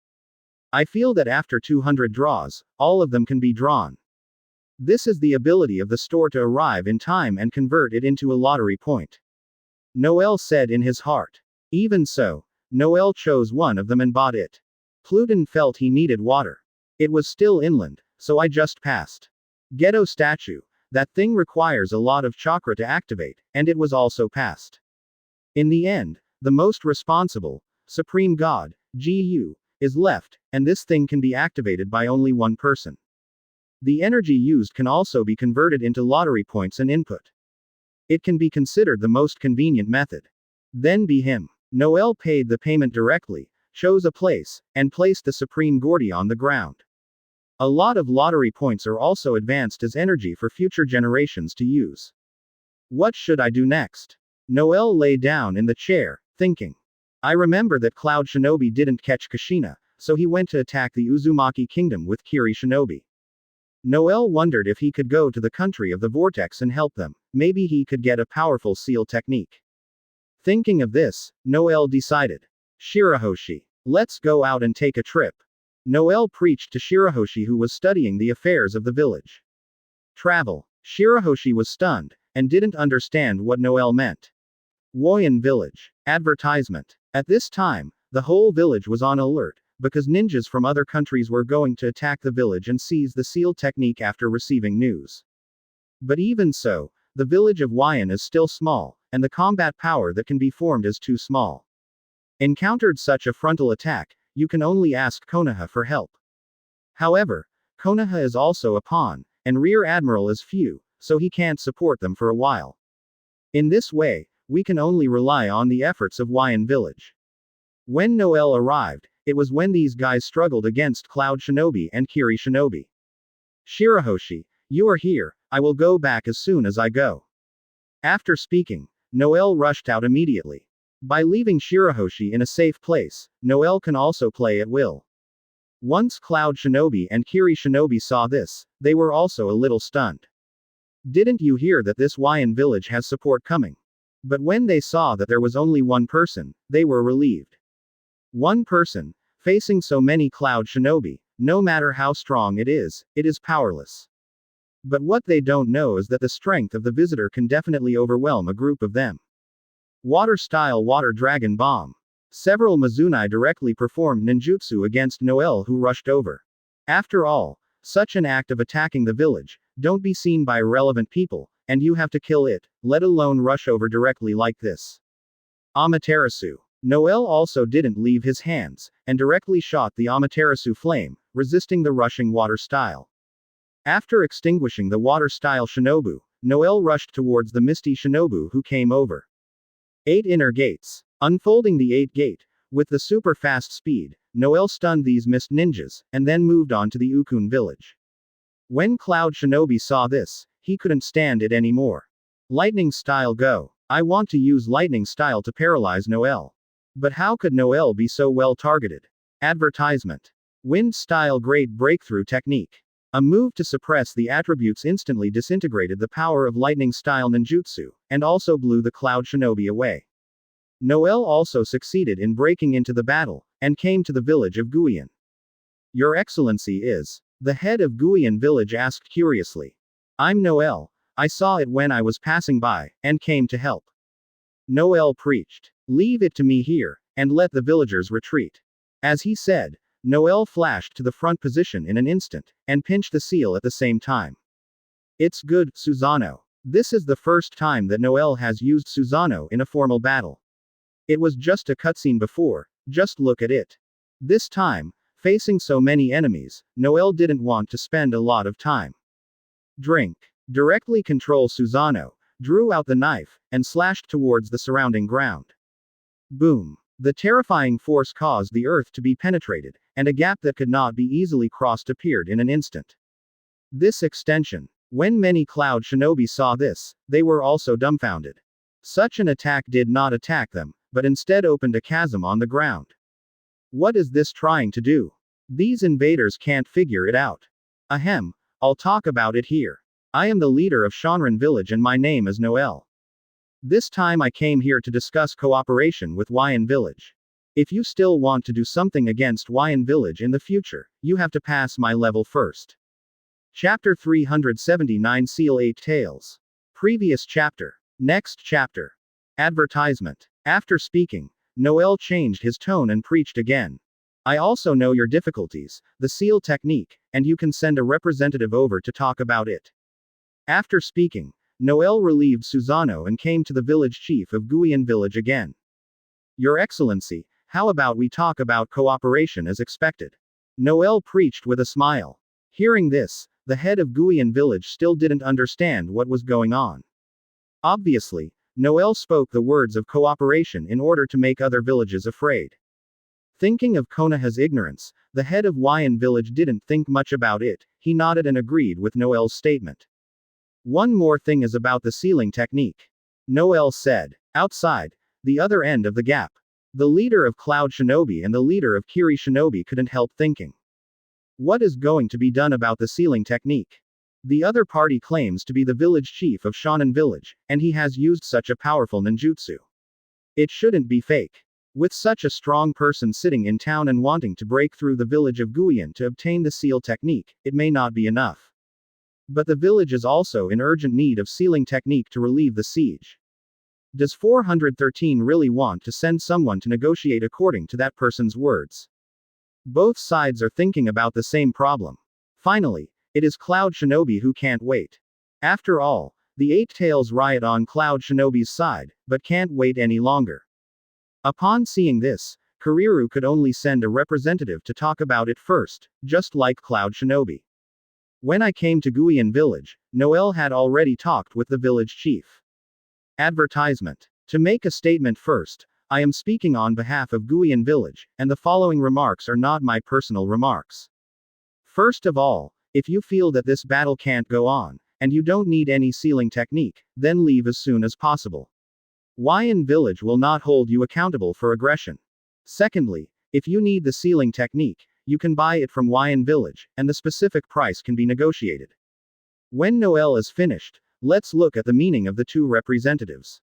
I feel that after 200 draws, all of them can be drawn. This is the ability of the store to arrive in time and convert it into a lottery point. Noel said in his heart. Even so, Noel chose one of them and bought it. Pluton felt he needed water. It was still inland, so I just passed. Ghetto statue. That thing requires a lot of chakra to activate, and it was also passed. In the end, the most responsible, Supreme God, GU, is left, and this thing can be activated by only one person. The energy used can also be converted into lottery points and input. It can be considered the most convenient method. Then be him. Noel paid the payment directly, chose a place, and placed the Supreme Gordy on the ground. A lot of lottery points are also advanced as energy for future generations to use. What should I do next? Noel lay down in the chair, thinking. I remember that Cloud Shinobi didn't catch Kushina, so he went to attack the Uzumaki kingdom with Kiri Shinobi. Noel wondered if he could go to the country of the vortex and help them, maybe he could get a powerful seal technique. Thinking of this, Noel decided. Shirahoshi. Let's go out and take a trip. Noel preached to Shirahoshi, who was studying the affairs of the village. Travel. Shirahoshi was stunned, and didn't understand what Noel meant. Woyan Village. Advertisement. At this time, the whole village was on alert, because ninjas from other countries were going to attack the village and seize the seal technique after receiving news. But even so, the village of Woyan is still small, and the combat power that can be formed is too small. Encountered such a frontal attack, you can only ask Konoha for help. However, Konoha is also a pawn, and Rear Admiral is few, so he can't support them for a while. In this way, we can only rely on the efforts of Woyan Village. When Noel arrived, it was when these guys struggled against Cloud Shinobi and Kiri Shinobi. Shirahoshi, you are here, I will go back as soon as I go. After speaking, Noel rushed out immediately. By leaving Shirahoshi in a safe place, Noel can also play at will. Once Cloud Shinobi and Kiri Shinobi saw this, they were also a little stunned. Didn't you hear that this Woyan village has support coming? But when they saw that there was only one person, they were relieved. One person, facing so many Cloud Shinobi, no matter how strong it is powerless. But what they don't know is that the strength of the visitor can definitely overwhelm a group of them. Water-style Water Dragon Bomb. Several Mizunai directly performed ninjutsu against Noel, who rushed over. After all, such an act of attacking the village, don't be seen by relevant people, and you have to kill it, let alone rush over directly like this. Amaterasu. Noel also didn't leave his hands, and directly shot the Amaterasu flame, resisting the rushing water style. After extinguishing the water style shinobu, Noel rushed towards the misty shinobu who came over. 8 inner gates. Unfolding the 8th gate, with the super fast speed, Noel stunned these mist ninjas, and then moved on to the Ukun village. When Cloud Shinobi saw this, he couldn't stand it anymore. Lightning style go. I want to use lightning style to paralyze Noel. But how could Noel be so well targeted? Advertisement. Wind style great breakthrough technique. A move to suppress the attributes instantly disintegrated the power of lightning style ninjutsu, and also blew the Cloud Shinobi away. Noel also succeeded in breaking into the battle, and came to the village of Guian. Your Excellency is. The head of Guian village asked curiously. I'm Noel. I saw it when I was passing by, and came to help. Noel preached. Leave it to me here, and let the villagers retreat. As he said, Noel flashed to the front position in an instant, and pinched the seal at the same time. It's good, Susanoo. This is the first time that Noel has used Susanoo in a formal battle. It was just a cutscene before, just look at it. This time, facing so many enemies, Noel didn't want to spend a lot of time. Drink. Directly control Susanoo, drew out the knife, and slashed towards the surrounding ground. Boom. The terrifying force caused the earth to be penetrated, and a gap that could not be easily crossed appeared in an instant. This extension. When many Cloud Shinobi saw this, they were also dumbfounded. Such an attack did not attack them, but instead opened a chasm on the ground. What is this trying to do? These invaders can't figure it out. Ahem, I'll talk about it here. I am the leader of Shanren Village and my name is Noel. This time I came here to discuss cooperation with Wyan Village. If you still want to do something against Wyan Village in the future, you have to pass my level first. Chapter 379 Seal 8 Tails. Previous chapter. Next chapter. Advertisement. After speaking, Noel changed his tone and preached again. I also know your difficulties, the seal technique, and you can send a representative over to talk about it. After speaking, Noel relieved Susano and came to the village chief of Guian Village again. Your Excellency, how about we talk about cooperation as expected? Noel preached with a smile. Hearing this, the head of Guian Village still didn't understand what was going on. Obviously, Noel spoke the words of cooperation in order to make other villages afraid. Thinking of Konoha's ignorance, the head of Wyan Village didn't think much about it, he nodded and agreed with Noel's statement. One more thing is about the sealing technique. Noel said. Outside, the other end of the gap. The leader of Cloud Shinobi and the leader of Kiri Shinobi couldn't help thinking. What is going to be done about the sealing technique? The other party claims to be the village chief of Shonen Village, and he has used such a powerful ninjutsu. It shouldn't be fake. With such a strong person sitting in town and wanting to break through the village of Guian to obtain the seal technique, it may not be enough. But the village is also in urgent need of sealing technique to relieve the siege. Does 413 really want to send someone to negotiate according to that person's words? Both sides are thinking about the same problem. Finally, it is Cloud Shinobi who can't wait. After all, the Eight Tails riot on Cloud Shinobi's side, but can't wait any longer. Upon seeing this, Kuriru could only send a representative to talk about it first, just like Cloud Shinobi. When I came to Guian Village, Noel had already talked with the village chief. Advertisement. To make a statement first, I am speaking on behalf of Guian Village, and the following remarks are not my personal remarks. First of all, if you feel that this battle can't go on, and you don't need any sealing technique, then leave as soon as possible. Wyan Village will not hold you accountable for aggression. Secondly, if you need the sealing technique, you can buy it from Wyan Village, and the specific price can be negotiated. When Noel is finished, let's look at the meaning of the two representatives.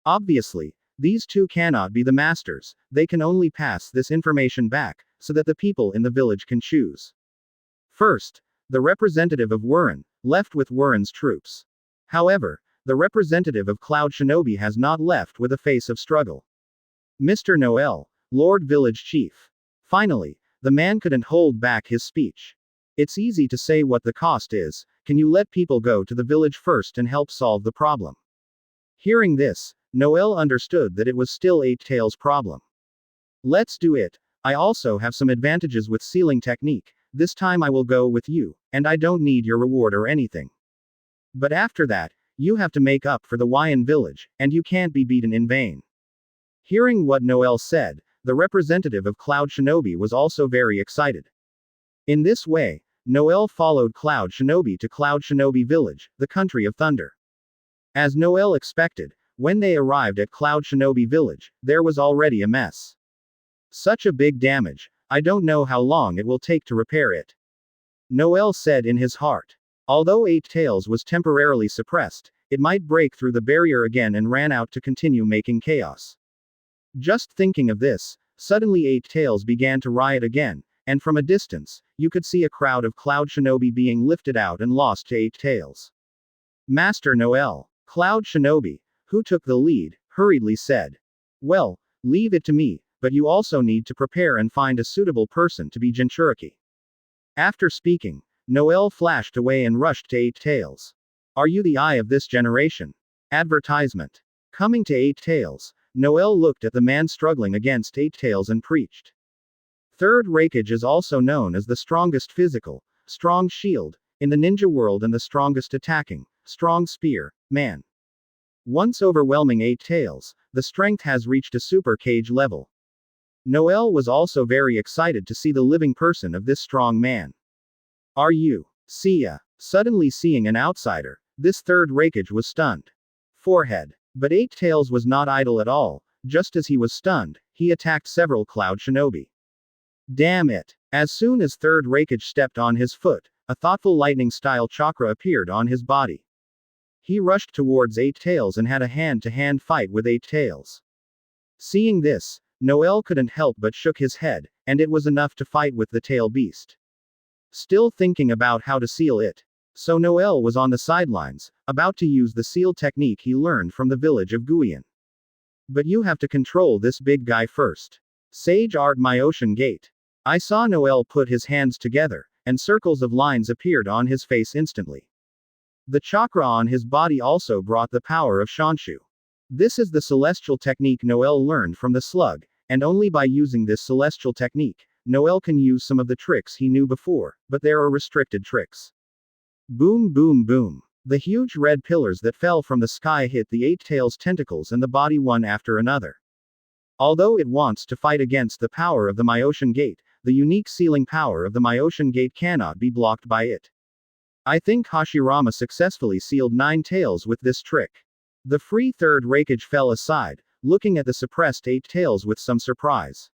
Obviously, these two cannot be the masters, they can only pass this information back, so that the people in the village can choose. First, the representative of Wuren, left with Wuren's troops. However, the representative of Cloud Shinobi has not left with a face of struggle. Mr. Noel, Lord Village Chief. Finally, the man couldn't hold back his speech. It's easy to say what the cost is, can you let people go to the village first and help solve the problem? Hearing this, Noel understood that it was still Eight Tails' problem. Let's do it. I also have some advantages with sealing technique, this time I will go with you, and I don't need your reward or anything. But after that, you have to make up for the Wyan Village, and you can't be beaten in vain. Hearing what Noel said, the representative of Cloud Shinobi was also very excited. In this way, Noel followed Cloud Shinobi to Cloud Shinobi Village, the country of thunder. As Noel expected, when they arrived at Cloud Shinobi Village, there was already a mess. Such a big damage, I don't know how long it will take to repair it. Noel said in his heart. Although Eight Tails was temporarily suppressed, it might break through the barrier again and ran out to continue making chaos. Just thinking of this, suddenly Eight Tails began to riot again, and from a distance, you could see a crowd of Cloud Shinobi being lifted out and lost to Eight Tails. Master Noel, Cloud Shinobi, who took the lead, hurriedly said. Well, leave it to me, but you also need to prepare and find a suitable person to be Jinchuriki. After speaking, Noel flashed away and rushed to Eight Tails. Are you the eye of this generation? Advertisement. Coming to Eight Tails, Noel looked at the man struggling against Eight Tails and preached. Third Raikage is also known as the strongest physical, strong shield, in the ninja world and the strongest attacking, strong spear, man. Once overwhelming Eight Tails, the strength has reached a super cage level. Noel was also very excited to see the living person of this strong man. Are you? See ya. Suddenly seeing an outsider, this third Raikage was stunned. Forehead. But Eight Tails was not idle at all. Just as he was stunned, he attacked several Cloud Shinobi. Damn it. As soon as third Raikage stepped on his foot, a thoughtful lightning-style chakra appeared on his body. He rushed towards Eight Tails and had a hand-to-hand fight with Eight Tails. Seeing this, Noel couldn't help but shook his head, and it was enough to fight with the tail beast. Still thinking about how to seal it. So Noel was on the sidelines, about to use the seal technique he learned from the village of Guian. But you have to control this big guy first. Sage Art Myoshin Gate. I saw Noel put his hands together, and circles of lines appeared on his face instantly. The chakra on his body also brought the power of Shanshu. This is the celestial technique Noel learned from the slug, and only by using this celestial technique, Noel can use some of the tricks he knew before, but there are restricted tricks. Boom boom boom. The huge red pillars that fell from the sky hit the Eight Tails tentacles and the body one after another. Although it wants to fight against the power of the Myoshin Gate, the unique sealing power of the Myoshin Gate cannot be blocked by it. I think Hashirama successfully sealed 9 tails with this trick. The free third Raikage fell aside, looking at the suppressed 8 tails with some surprise.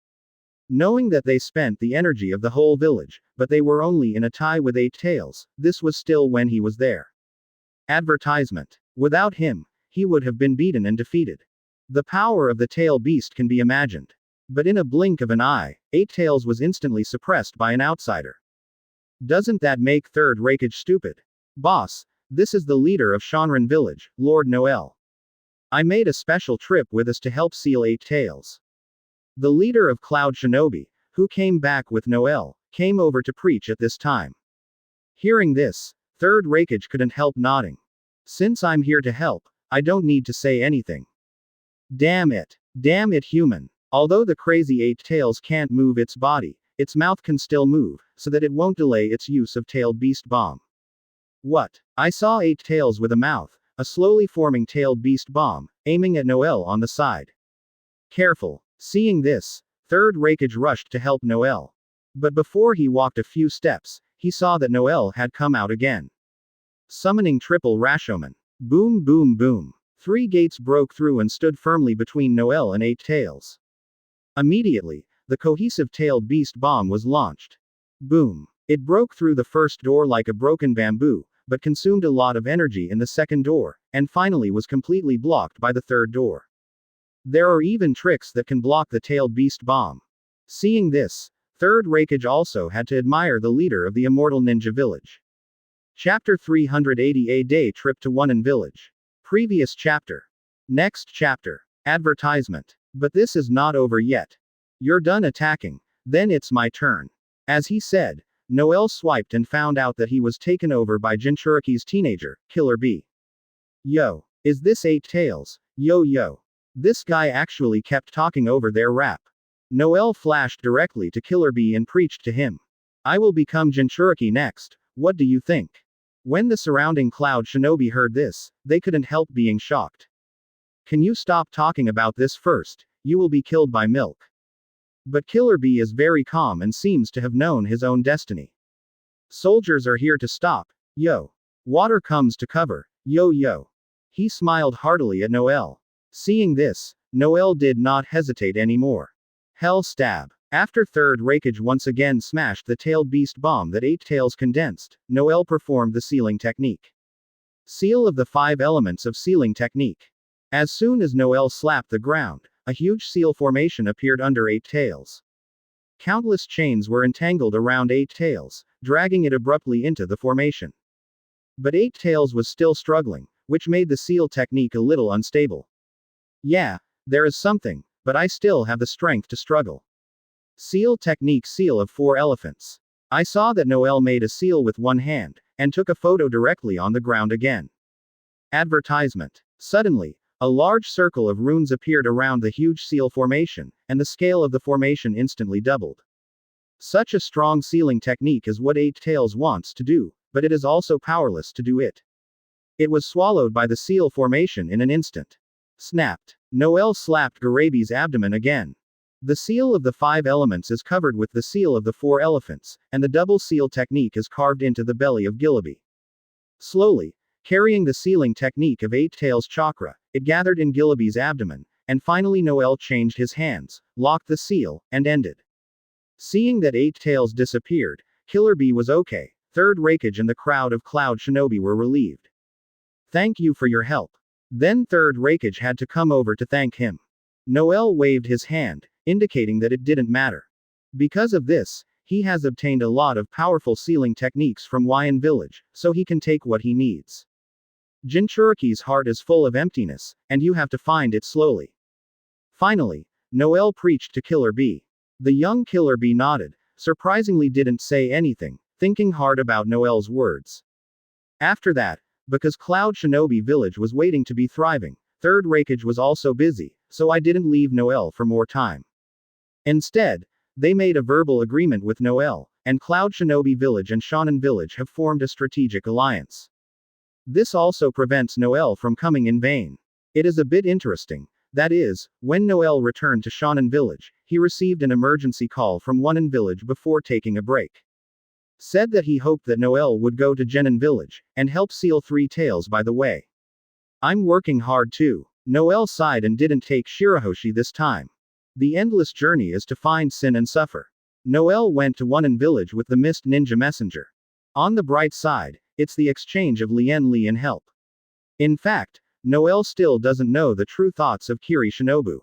Knowing that they spent the energy of the whole village, but they were only in a tie with 8 tails, this was still when he was there. Advertisement. Without him, he would have been beaten and defeated. The power of the tail beast can be imagined. But in a blink of an eye, 8 tails was instantly suppressed by an outsider. Doesn't that make third Raikage stupid? Boss, this is the leader of Shanren village, Lord Noel. I made a special trip with us to help seal 8 tails. The leader of Cloud Shinobi, who came back with Noel, came over to preach at this time. Hearing this, third Raikage couldn't help nodding. Since I'm here to help, I don't need to say anything. Damn it. Damn it, human. Although the crazy 8 tails can't move its body, its mouth can still move, so that it won't delay its use of tailed beast bomb. What? I saw 8 tails with a mouth, a slowly forming tailed beast bomb, aiming at Noel on the side. Careful. Seeing this, third Raikage rushed to help Noel. But before he walked a few steps, he saw that Noel had come out again. Summoning triple Rashomon. Boom boom boom. 3 gates broke through and stood firmly between Noel and 8 tails. Immediately, the cohesive tailed beast bomb was launched. Boom. It broke through the first door like a broken bamboo, but consumed a lot of energy in the second door, and finally was completely blocked by the third door. There are even tricks that can block the tailed beast bomb. Seeing this, third Raikage also had to admire the leader of the immortal ninja village. Chapter 380, A Day Trip to Onen Village. Previous chapter. Next chapter. Advertisement. But this is not over yet. You're done attacking, then it's my turn. As he said, Noel swiped and found out that he was taken over by Jinchuriki's teenager, Killer Bee. Yo. Is this 8 tails? Yo yo. This guy actually kept talking over their rap. Noel flashed directly to Killer Bee and preached to him. I will become Jinchuriki next, what do you think? When the surrounding Cloud Shinobi heard this, they couldn't help being shocked. Can you stop talking about this first? You will be killed by milk. But Killer Bee is very calm and seems to have known his own destiny. Soldiers are here to stop. Yo. Water comes to cover. Yo yo. He smiled heartily at Noel. Seeing this, Noel did not hesitate anymore. Hell stab. After third Raikage once again smashed the tailed beast bomb that 8 tails condensed, Noel performed the sealing technique. Seal of the 5 elements of sealing technique. As soon as Noel slapped the ground, a huge seal formation appeared under 8 tails. Countless chains were entangled around 8 tails, dragging it abruptly into the formation. But 8 tails was still struggling, which made the seal technique a little unstable. Yeah, there is something, but I still have the strength to struggle. Seal technique, seal of 4 elephants. I saw that Noel made a seal with one hand, and took a photo directly on the ground again. Advertisement. Suddenly, a large circle of runes appeared around the huge seal formation, and the scale of the formation instantly doubled. Such a strong sealing technique is what 8 tails wants to do, but it is also powerless to do it. It was swallowed by the seal formation in an instant. Snapped. Noel slapped Garabi's abdomen again. The seal of the 5 elements is covered with the seal of the 4 elephants, and the double seal technique is carved into the belly of Gillaby. Slowly, carrying the sealing technique of 8 tails chakra, it gathered in Gillaby's abdomen, and finally Noel changed his hands, locked the seal, and ended. Seeing that 8 tails disappeared, Killer Bee was okay. Third Raikage and the crowd of Cloud Shinobi were relieved. Thank you for your help. Then Third Raikage had to come over to thank him. Noel waved his hand, indicating that it didn't matter. Because of this, he has obtained a lot of powerful sealing techniques from Wyan Village, so he can take what he needs. Jinchuriki's heart is full of emptiness, and you have to find it slowly. Finally, Noel preached to Killer Bee. The young Killer Bee nodded, surprisingly didn't say anything, thinking hard about Noel's words. After that, because Cloud Shinobi Village was waiting to be thriving, Third Raikage was also busy, so I didn't leave Noel for more time. Instead, they made a verbal agreement with Noel, and Cloud Shinobi Village and Shonen Village have formed a strategic alliance. This also prevents Noel from coming in vain. It is a bit interesting. That is, when Noel returned to Shonen Village, he received an emergency call from Wonen Village before taking a break. Said that he hoped that Noel would go to Genin Village, and help seal 3 tails by the way. I'm working hard too. Noel sighed and didn't take Shirahoshi this time. The endless journey is to find sin and suffer. Noel went to Wonen Village with the Mist Ninja Messenger. On the bright side, it's the exchange of Lien Li and help. In fact, Noel still doesn't know the true thoughts of Kiri Shinobu.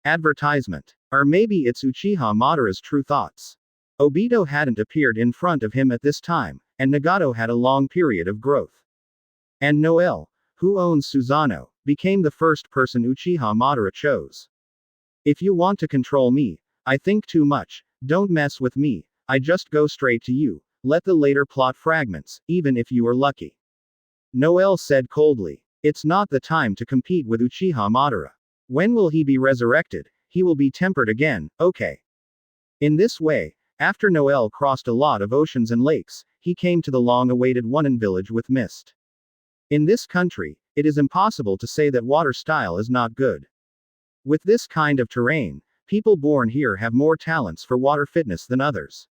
Advertisement. Or maybe it's Uchiha Madara's true thoughts. Obito hadn't appeared in front of him at this time, and Nagato had a long period of growth. And Noel, who owns Susanoo, became the first person Uchiha Madara chose. If you want to control me, I think too much, don't mess with me, I just go straight to you, let the later plot fragments, even if you are lucky. Noel said coldly. It's not the time to compete with Uchiha Madara. When will he be resurrected? He will be tempered again, okay. In this way, after Noel crossed a lot of oceans and lakes, he came to the long-awaited Wonen Village with Mist. In this country, it is impossible to say that water style is not good. With this kind of terrain, people born here have more talents for water fitness than others.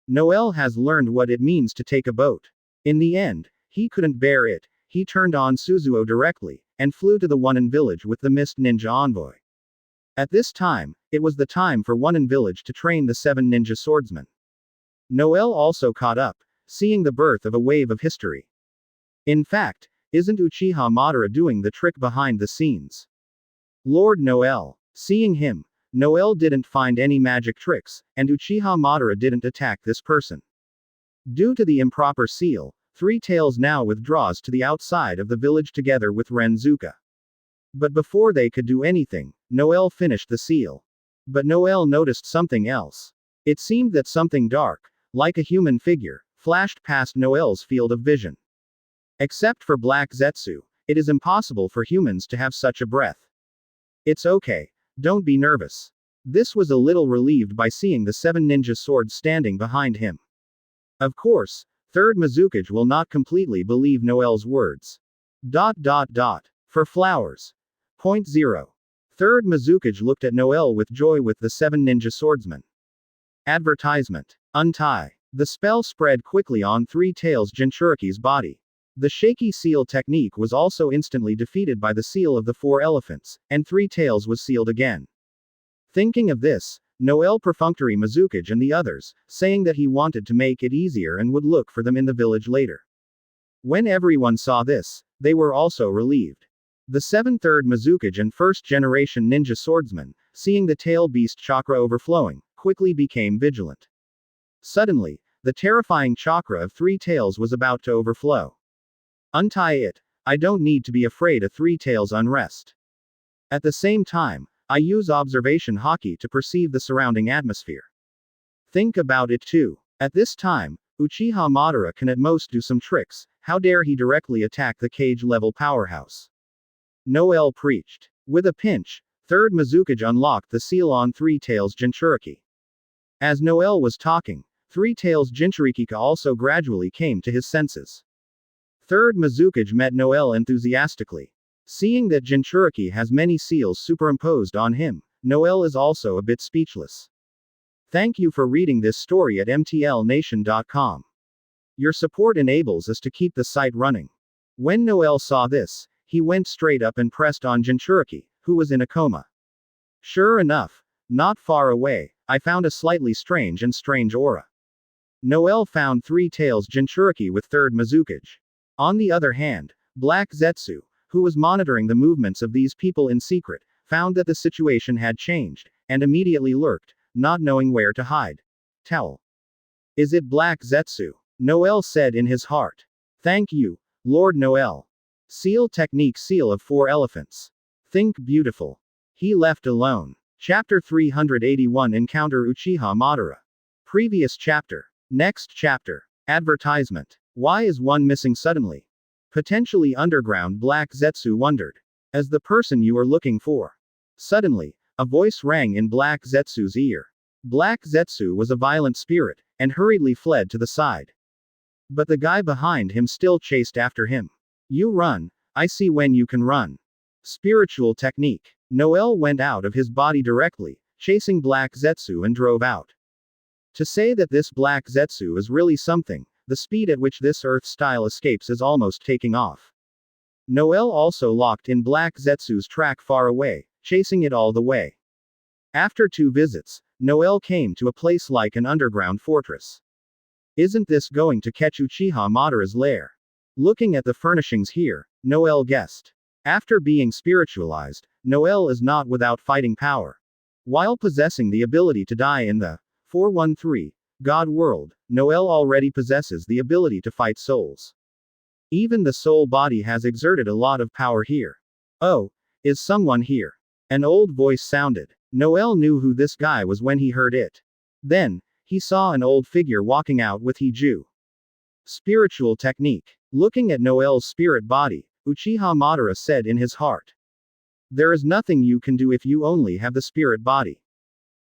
Noel has learned what it means to take a boat. In the end, he couldn't bear it, he turned on Suzuo directly, and flew to the Wonen Village with the Mist Ninja Envoy. At this time, it was the time for Wonen Village to train the 7 ninja swordsmen. Noel also caught up, seeing the birth of a wave of history. In fact, isn't Uchiha Madara doing the trick behind the scenes? Lord Noel. Seeing him, Noel didn't find any magic tricks, and Uchiha Madara didn't attack this person. Due to the improper seal, 3 tails now withdraws to the outside of the village together with Renzuka. But before they could do anything, Noel finished the seal. But Noel noticed something else. It seemed that something dark, like a human figure, flashed past Noel's field of vision. Except for Black Zetsu, it is impossible for humans to have such a breath. It's okay, don't be nervous. This was a little relieved by seeing the 7 ninja swords standing behind him. Of course, Third Mizukage will not completely believe Noel's words. For flowers. Point 0. Third Mizukage looked at Noel with joy with the 7 ninja swordsmen. Advertisement. Untie. The spell spread quickly on 3 tails Jinchuriki's body. The shaky seal technique was also instantly defeated by the seal of the 4 elephants, and 3 tails was sealed again. Thinking of this, Noel perfunctory Mizukage and the others, saying that he wanted to make it easier and would look for them in the village later. When everyone saw this, they were also relieved. The 7th Third Mizukage and 1st generation ninja swordsman, seeing the tail beast chakra overflowing, quickly became vigilant. Suddenly, the terrifying chakra of 3 tails was about to overflow. Untie it. I don't need to be afraid of 3 tails unrest. At the same time, I use observation haki to perceive the surrounding atmosphere. Think about it too. At this time, Uchiha Madara can at most do some tricks, how dare he directly attack the cage-level powerhouse. Noel preached. With a pinch, Third Mizukage unlocked the seal on 3 tails Jinchuriki. As Noel was talking, 3 tails Jinchuriki also gradually came to his senses. Third Mizukage met Noel enthusiastically. Seeing that Jinchuriki has many seals superimposed on him, Noel is also a bit speechless. Thank you for reading this story at mtlnation.com. Your support enables us to keep the site running. When Noel saw this, he went straight up and pressed on Jinchuriki, who was in a coma. Sure enough, not far away, I found a slightly strange aura. Noel found Three Tails Jinchuriki with third Mizukage. On the other hand, Black Zetsu, who was monitoring the movements of these people in secret, found that the situation had changed, and immediately lurked, not knowing where to hide. Towel. Is it Black Zetsu? Noel said in his heart. Thank you, Lord Noel. Seal technique, seal of 4 elephants. Think beautiful. He left alone. Chapter 381, Encounter Uchiha Madara. Previous chapter. Next chapter. Advertisement. Why is one missing suddenly? Potentially underground, Black Zetsu wondered. As the person you are looking for. Suddenly, a voice rang in Black Zetsu's ear. Black Zetsu was a violent spirit, and hurriedly fled to the side. But the guy behind him still chased after him. You run, I see when you can run. Spiritual technique. Noel went out of his body directly, chasing Black Zetsu and drove out. To say that this Black Zetsu is really something, the speed at which this Earth-style escapes is almost taking off. Noel also locked in Black Zetsu's track far away, chasing it all the way. After 2 visits, Noel came to a place like an underground fortress. Isn't this going to catch Uchiha Madara's lair? Looking at the furnishings here, Noel guessed. After being spiritualized, Noel is not without fighting power. While possessing the ability to die in the 413 God world, Noel already possesses the ability to fight souls. Even the soul body has exerted a lot of power here. Oh, is someone here? An old voice sounded. Noel knew who this guy was when he heard it. Then, he saw an old figure walking out with Hiju. Spiritual technique. Looking at Noel's spirit body, Uchiha Madara said in his heart. There is nothing you can do if you only have the spirit body.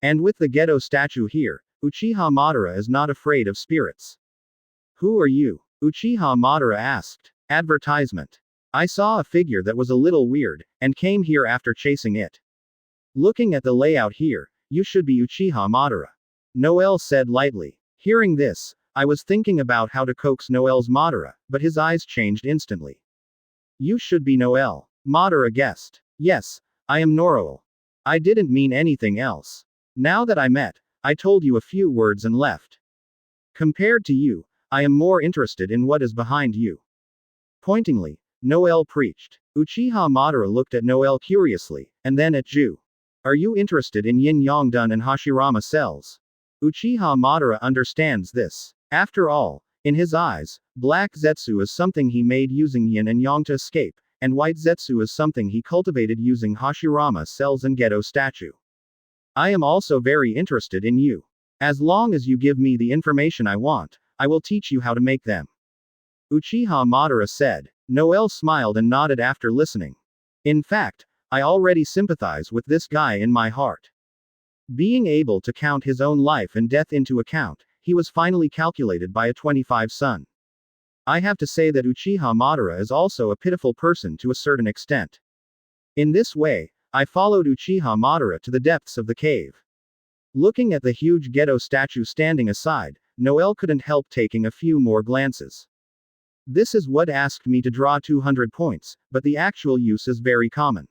And with the Gedo statue here, Uchiha Madara is not afraid of spirits. Who are you? Uchiha Madara asked. Advertisement. I saw a figure that was a little weird, and came here after chasing it. Looking at the layout here, you should be Uchiha Madara. Noel said lightly. Hearing this, I was thinking about how to coax Noel's Madara, but his eyes changed instantly. You should be Noel. Madara guessed. Yes, I am Noel. I didn't mean anything else. Now that I met, I told you a few words and left. Compared to you, I am more interested in what is behind you. Pointingly, Noel preached. Uchiha Madara looked at Noel curiously, and then at Ju. Are you interested in Yin Yang and Hashirama cells? Uchiha Madara understands this. After all, in his eyes, Black Zetsu is something he made using Yin and Yang to escape, and White Zetsu is something he cultivated using Hashirama cells and Gedo statue. I am also very interested in you. As long as you give me the information I want, I will teach you how to make them. Uchiha Madara said. Noel smiled and nodded after listening. In fact, I already sympathize with this guy in my heart. Being able to count his own life and death into account, he was finally calculated by a 25 son. I have to say that Uchiha Madara is also a pitiful person to a certain extent. In this way, I followed Uchiha Madara to the depths of the cave. Looking at the huge Gedo statue standing aside, Noel couldn't help taking a few more glances. This is what asked me to draw 200 points, but the actual use is very common.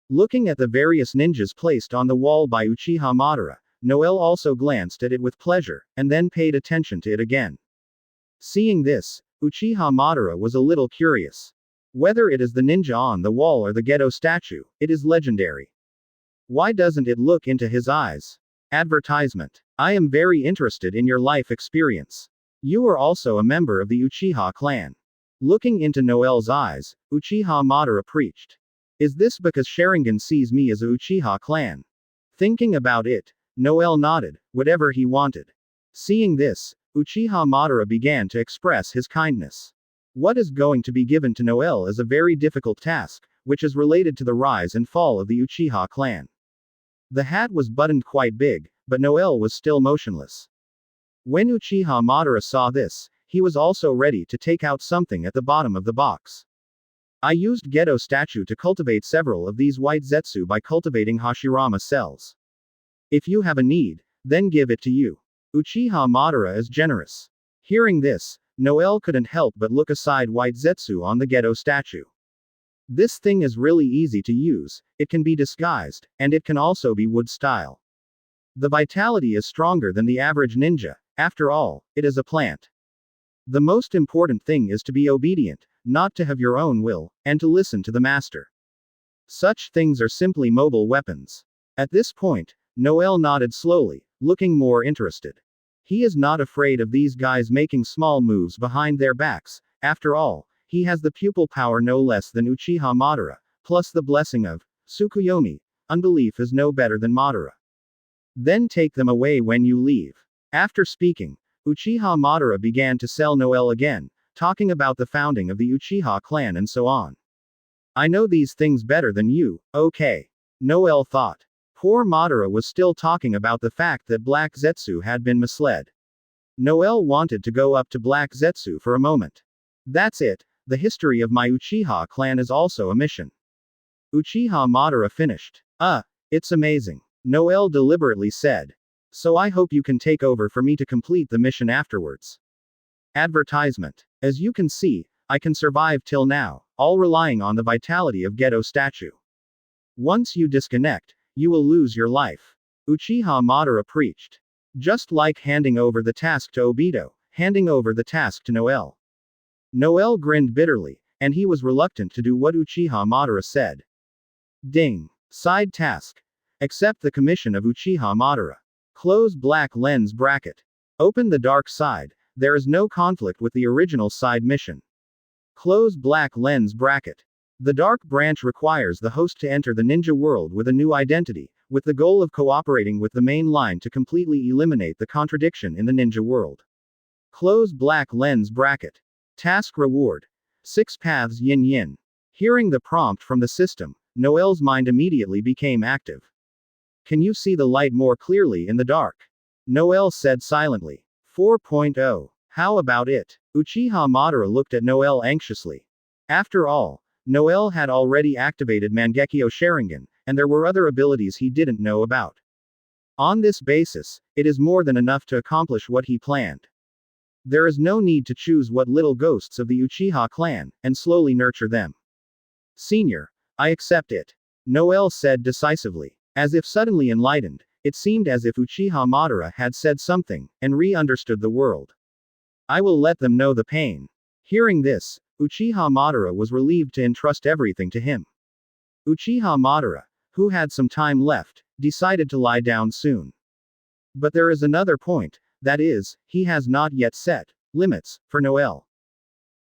Looking at the various ninjas placed on the wall by Uchiha Madara, Noel also glanced at it with pleasure, and then paid attention to it again. Seeing this, Uchiha Madara was a little curious. Whether it is the ninja on the wall or the Gedo statue, it is legendary. Why doesn't it look into his eyes? Advertisement. I am very interested in your life experience. You are also a member of the Uchiha clan. Looking into Noel's eyes, Uchiha Madara preached. Is this because Sharingan sees me as a Uchiha clan? Thinking about it, Noel nodded, whatever he wanted. Seeing this, Uchiha Madara began to express his kindness. What is going to be given to Noel is a very difficult task, which is related to the rise and fall of the Uchiha clan. The hat was buttoned quite big, but Noel was still motionless. When Uchiha Madara saw this, he was also ready to take out something at the bottom of the box. I used Gedo statue to cultivate several of these white Zetsu by cultivating Hashirama cells. If you have a need, then give it to you. Uchiha Madara is generous. Hearing this, Noel couldn't help but look aside white Zetsu on the Gedo statue. This thing is really easy to use, it can be disguised, and it can also be wood style. The vitality is stronger than the average ninja, after all, it is a plant. The most important thing is to be obedient, not to have your own will, and to listen to the master. Such things are simply mobile weapons. At this point, Noel nodded slowly, looking more interested. He is not afraid of these guys making small moves behind their backs, after all, he has the pupil power no less than Uchiha Madara, plus the blessing of Tsukuyomi. Unbelief is no better than Madara. Then take them away when you leave. After speaking, Uchiha Madara began to sell Noel again, talking about the founding of the Uchiha clan and so on. I know these things better than you, okay? Noel thought. Poor Madara was still talking about the fact that Black Zetsu had been misled. Noel wanted to go up to Black Zetsu for a moment. That's it, the history of my Uchiha clan is also a mission. Uchiha Madara finished. It's amazing. Noel deliberately said. So I hope you can take over for me to complete the mission afterwards. Advertisement. As you can see, I can survive till now, all relying on the vitality of Gedo statue. Once you disconnect, you will lose your life. Uchiha Madara preached. Just like handing over the task to Obito, handing over the task to Noel. Noel grinned bitterly, and he was reluctant to do what Uchiha Madara said. Ding. Side task. Accept the commission of Uchiha Madara. Close black lens bracket. Open the dark side, there is no conflict with the original side mission. Close black lens bracket. The dark branch requires the host to enter the ninja world with a new identity, with the goal of cooperating with the main line to completely eliminate the contradiction in the ninja world. Close black lens bracket. Task reward. 6 paths yin yin. Hearing the prompt from the system, Noel's mind immediately became active. Can you see the light more clearly in the dark? Noel said silently. 4.0. How about it? Uchiha Madara looked at Noel anxiously. After all, Noel had already activated Mangekyo Sharingan, and there were other abilities he didn't know about. On this basis, it is more than enough to accomplish what he planned. There is no need to choose what little ghosts of the Uchiha clan, and slowly nurture them. Senior, I accept it. Noel said decisively. As if suddenly enlightened, it seemed as if Uchiha Madara had said something, and re-understood the world. I will let them know the pain. Hearing this, Uchiha Madara was relieved to entrust everything to him. Uchiha Madara, who had some time left, decided to lie down soon. But there is another point, that is, he has not yet set limits for Noel.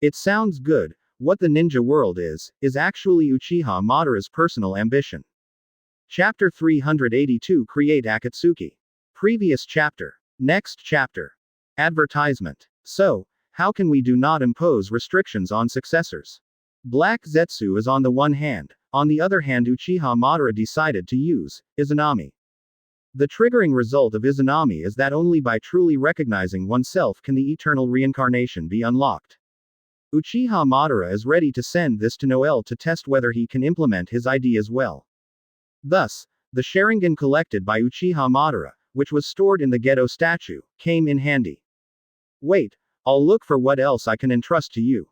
It sounds good, what the ninja world is actually Uchiha Madara's personal ambition. Chapter 382 Create Akatsuki. Previous chapter. Next chapter. Advertisement. So, how can we do not impose restrictions on successors? Black Zetsu is on the one hand, on the other hand Uchiha Madara decided to use Izanami. The triggering result of Izanami is that only by truly recognizing oneself can the eternal reincarnation be unlocked. Uchiha Madara is ready to send this to Noel to test whether he can implement his ideas well. Thus, the Sharingan collected by Uchiha Madara, which was stored in the Gedo statue, came in handy. Wait, I'll look for what else I can entrust to you.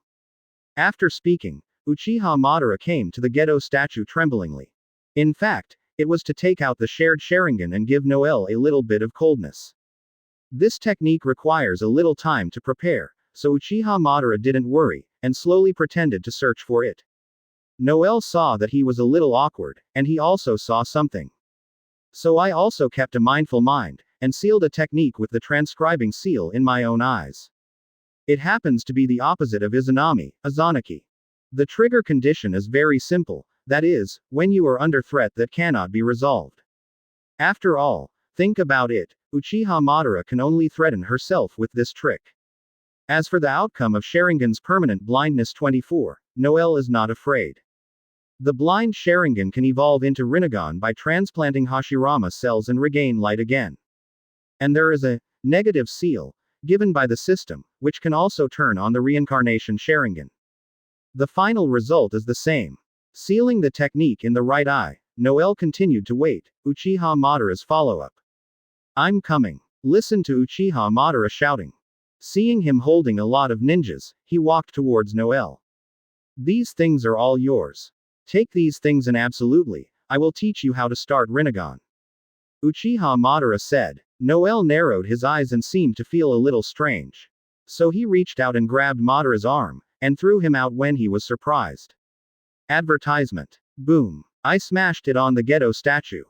After speaking, Uchiha Madara came to the Gedo statue tremblingly. In fact, it was to take out the shared Sharingan and give Noel a little bit of coldness. This technique requires a little time to prepare, so Uchiha Madara didn't worry, and slowly pretended to search for it. Noel saw that he was a little awkward, and he also saw something. So I also kept a mindful mind, and sealed a technique with the transcribing seal in my own eyes. It happens to be the opposite of Izanami, Izanaki. The trigger condition is very simple, that is, when you are under threat that cannot be resolved. After all, think about it, Uchiha Madara can only threaten herself with this trick. As for the outcome of Sharingan's permanent blindness 24, Noel is not afraid. The blind Sharingan can evolve into Rinnegan by transplanting Hashirama cells and regain light again. And there is a negative seal, given by the system, which can also turn on the reincarnation Sharingan. The final result is the same. Sealing the technique in the right eye, Noel continued to wait Uchiha Madara's follow-up. I'm coming. Listen to Uchiha Madara shouting. Seeing him holding a lot of ninjas, he walked towards Noel. These things are all yours. Take these things and absolutely, I will teach you how to start Rinnegan. Uchiha Madara said. Noel narrowed his eyes and seemed to feel a little strange. So he reached out and grabbed Madara's arm, and threw him out when he was surprised. Advertisement. Boom. I smashed it on the Gedo statue.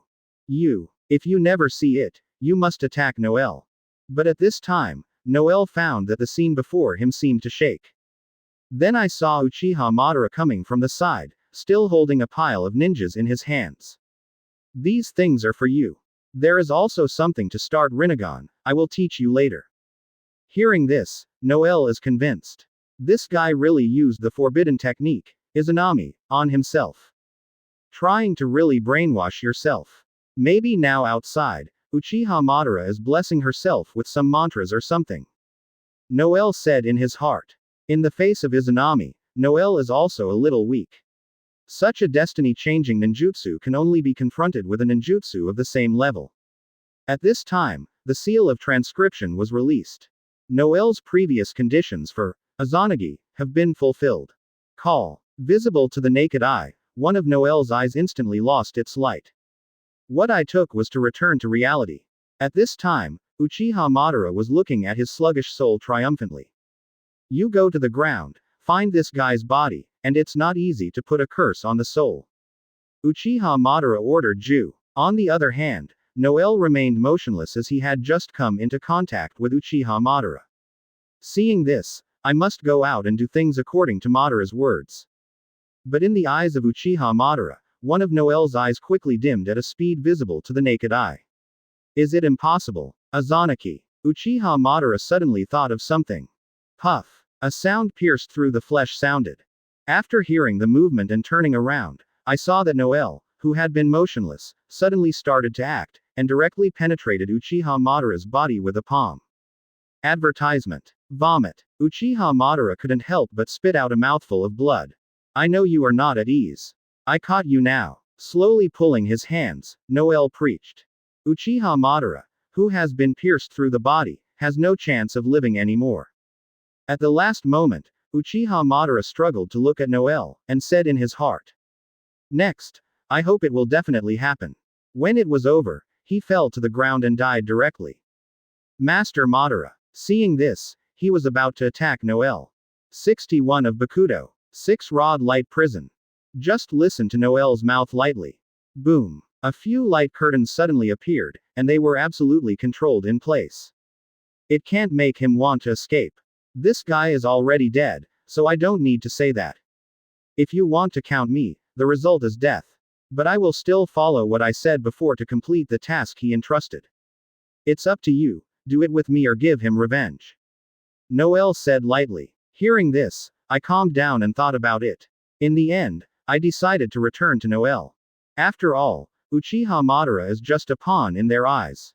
If you never see it, you must attack Noel. But at this time, Noel found that the scene before him seemed to shake. Then I saw Uchiha Madara coming from the side, still holding a pile of ninjas in his hands. These things are for you. There is also something to start Rinnegan, I will teach you later. Hearing this, Noel is convinced. This guy really used the forbidden technique, Izanami, on himself. Trying to really brainwash yourself. Maybe now outside, Uchiha Madara is blessing herself with some mantras or something. Noel said in his heart. In the face of Izanami, Noel is also a little weak. Such a destiny-changing ninjutsu can only be confronted with a ninjutsu of the same level. At this time, the seal of transcription was released. Noel's previous conditions for Izanagi have been fulfilled. Call. Visible to the naked eye, one of Noel's eyes instantly lost its light. What I took was to return to reality. At this time, Uchiha Madara was looking at his sluggish soul triumphantly. You go to the ground, find this guy's body, and it's not easy to put a curse on the soul. Uchiha Madara ordered Ju. On the other hand, Noel remained motionless as he had just come into contact with Uchiha Madara. Seeing this, I must go out and do things according to Madara's words. But in the eyes of Uchiha Madara, one of Noel's eyes quickly dimmed at a speed visible to the naked eye. Is it impossible? Izanagi. Uchiha Madara suddenly thought of something. Puff. A sound pierced through the flesh sounded. After hearing the movement and turning around, I saw that Noel, who had been motionless, suddenly started to act, and directly penetrated Uchiha Madara's body with a palm. Advertisement. Vomit. Uchiha Madara couldn't help but spit out a mouthful of blood. I know you are not at ease. I caught you now. Slowly pulling his hands, Noel preached. Uchiha Madara, who has been pierced through the body, has no chance of living anymore. At the last moment, Uchiha Madara struggled to look at Noel, and said in his heart. Next. I hope it will definitely happen. When it was over, he fell to the ground and died directly. Master Madara. Seeing this, he was about to attack Noel. 61 of Bakudo. 6-rod light prison. Just listen to Noel's mouth lightly. Boom. A few light curtains suddenly appeared, and they were absolutely controlled in place. It can't make him want to escape. This guy is already dead, so I don't need to say that. If you want to count me, the result is death. But I will still follow what I said before to complete the task he entrusted. It's up to you, do it with me or give him revenge. Noel said lightly. Hearing this, I calmed down and thought about it. In the end, I decided to return to Noel. After all, Uchiha Madara is just a pawn in their eyes.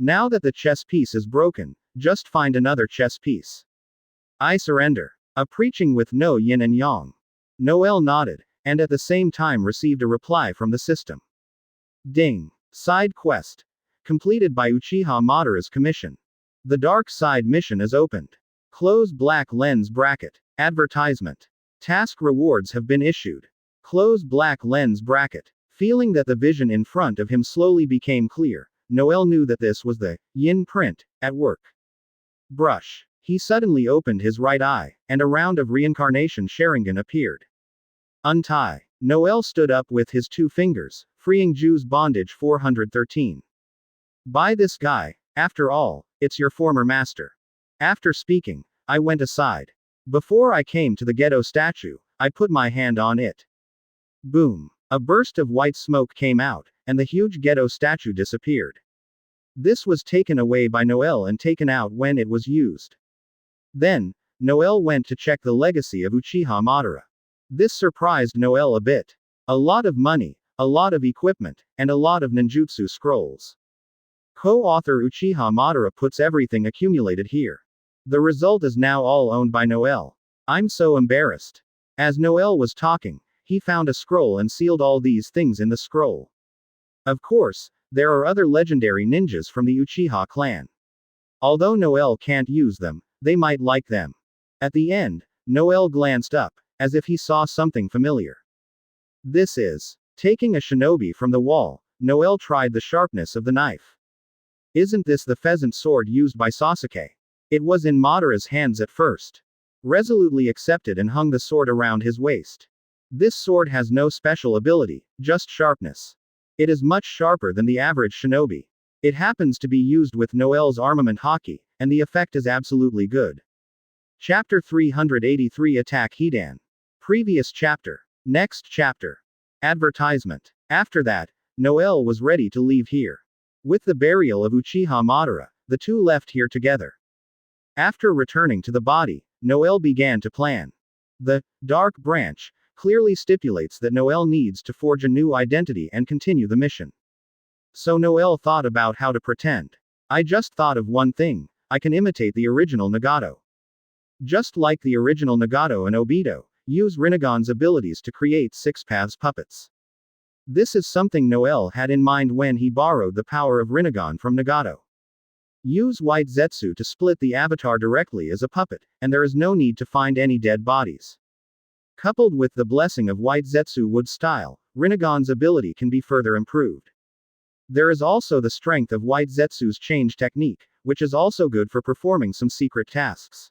Now that the chess piece is broken, just find another chess piece. I surrender. A preaching with no yin and yang. Noel nodded, and at the same time received a reply from the system. Ding. Side quest. Completed by Uchiha Madara's commission. The dark side mission is opened. Close black lens bracket. Advertisement. Task rewards have been issued. Close black lens bracket. Feeling that the vision in front of him slowly became clear, Noel knew that this was the yin print at work. Brush. He suddenly opened his right eye, and a round of reincarnation Sharingan appeared. Untie. Noel stood up with his 2 fingers, freeing Ju's bondage 413. By this guy, after all, it's your former master. After speaking, I went aside. Before I came to the Gedo statue, I put my hand on it. Boom. A burst of white smoke came out, and the huge Gedo statue disappeared. This was taken away by Noel and taken out when it was used. Then, Noel went to check the legacy of Uchiha Madara. This surprised Noel a bit. A lot of money, a lot of equipment, and a lot of ninjutsu scrolls. Co-author Uchiha Madara puts everything accumulated here. The result is now all owned by Noel. I'm so embarrassed. As Noel was talking, he found a scroll and sealed all these things in the scroll. Of course, there are other legendary ninjas from the Uchiha clan. Although Noel can't use them, they might like them. At the end, Noel glanced up, as if he saw something familiar. This is. Taking a shinobi from the wall, Noel tried the sharpness of the knife. Isn't this the pheasant sword used by Sasuke? It was in Madara's hands at first. Resolutely accepted and hung the sword around his waist. This sword has no special ability, just sharpness. It is much sharper than the average shinobi. It happens to be used with Noel's armament haki, and the effect is absolutely good. Chapter 383 Attack Hidan. Previous chapter. Next chapter. Advertisement. After that, Noel was ready to leave here. With the burial of Uchiha Madara, the two left here together. After returning to the body, Noel began to plan. The Dark Branch clearly stipulates that Noel needs to forge a new identity and continue the mission. So Noel thought about how to pretend. I just thought of one thing, I can imitate the original Nagato. Just like the original Nagato and Obito, use Rinnegan's abilities to create Six Paths puppets. This is something Noel had in mind when he borrowed the power of Rinnegan from Nagato. Use White Zetsu to split the avatar directly as a puppet, and there is no need to find any dead bodies. Coupled with the blessing of White Zetsu wood style, Rinnegan's ability can be further improved. There is also the strength of White Zetsu's change technique, which is also good for performing some secret tasks.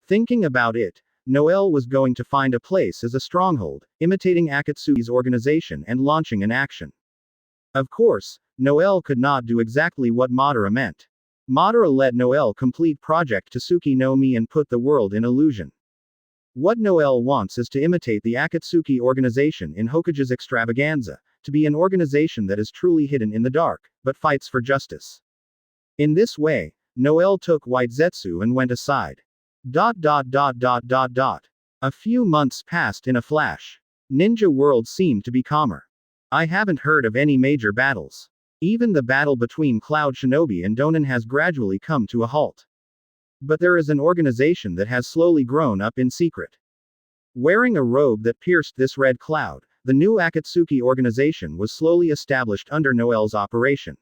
Thinking about it, Noel was going to find a place as a stronghold, imitating Akatsuki's organization and launching an action. Of course, Noel could not do exactly what Madara meant. Madara let Noel complete Project Tsuki no Mi and put the world in illusion. What Noel wants is to imitate the Akatsuki organization in Hokage's extravaganza, to be an organization that is truly hidden in the dark, but fights for justice. In this way, Noel took White Zetsu and went aside. A few months passed in a flash. Ninja world seemed to be calmer. I haven't heard of any major battles. Even the battle between Cloud Shinobi and Donin has gradually come to a halt. But there is an organization that has slowly grown up in secret. Wearing a robe that pierced this red cloud, the new Akatsuki organization was slowly established under Noel's operation.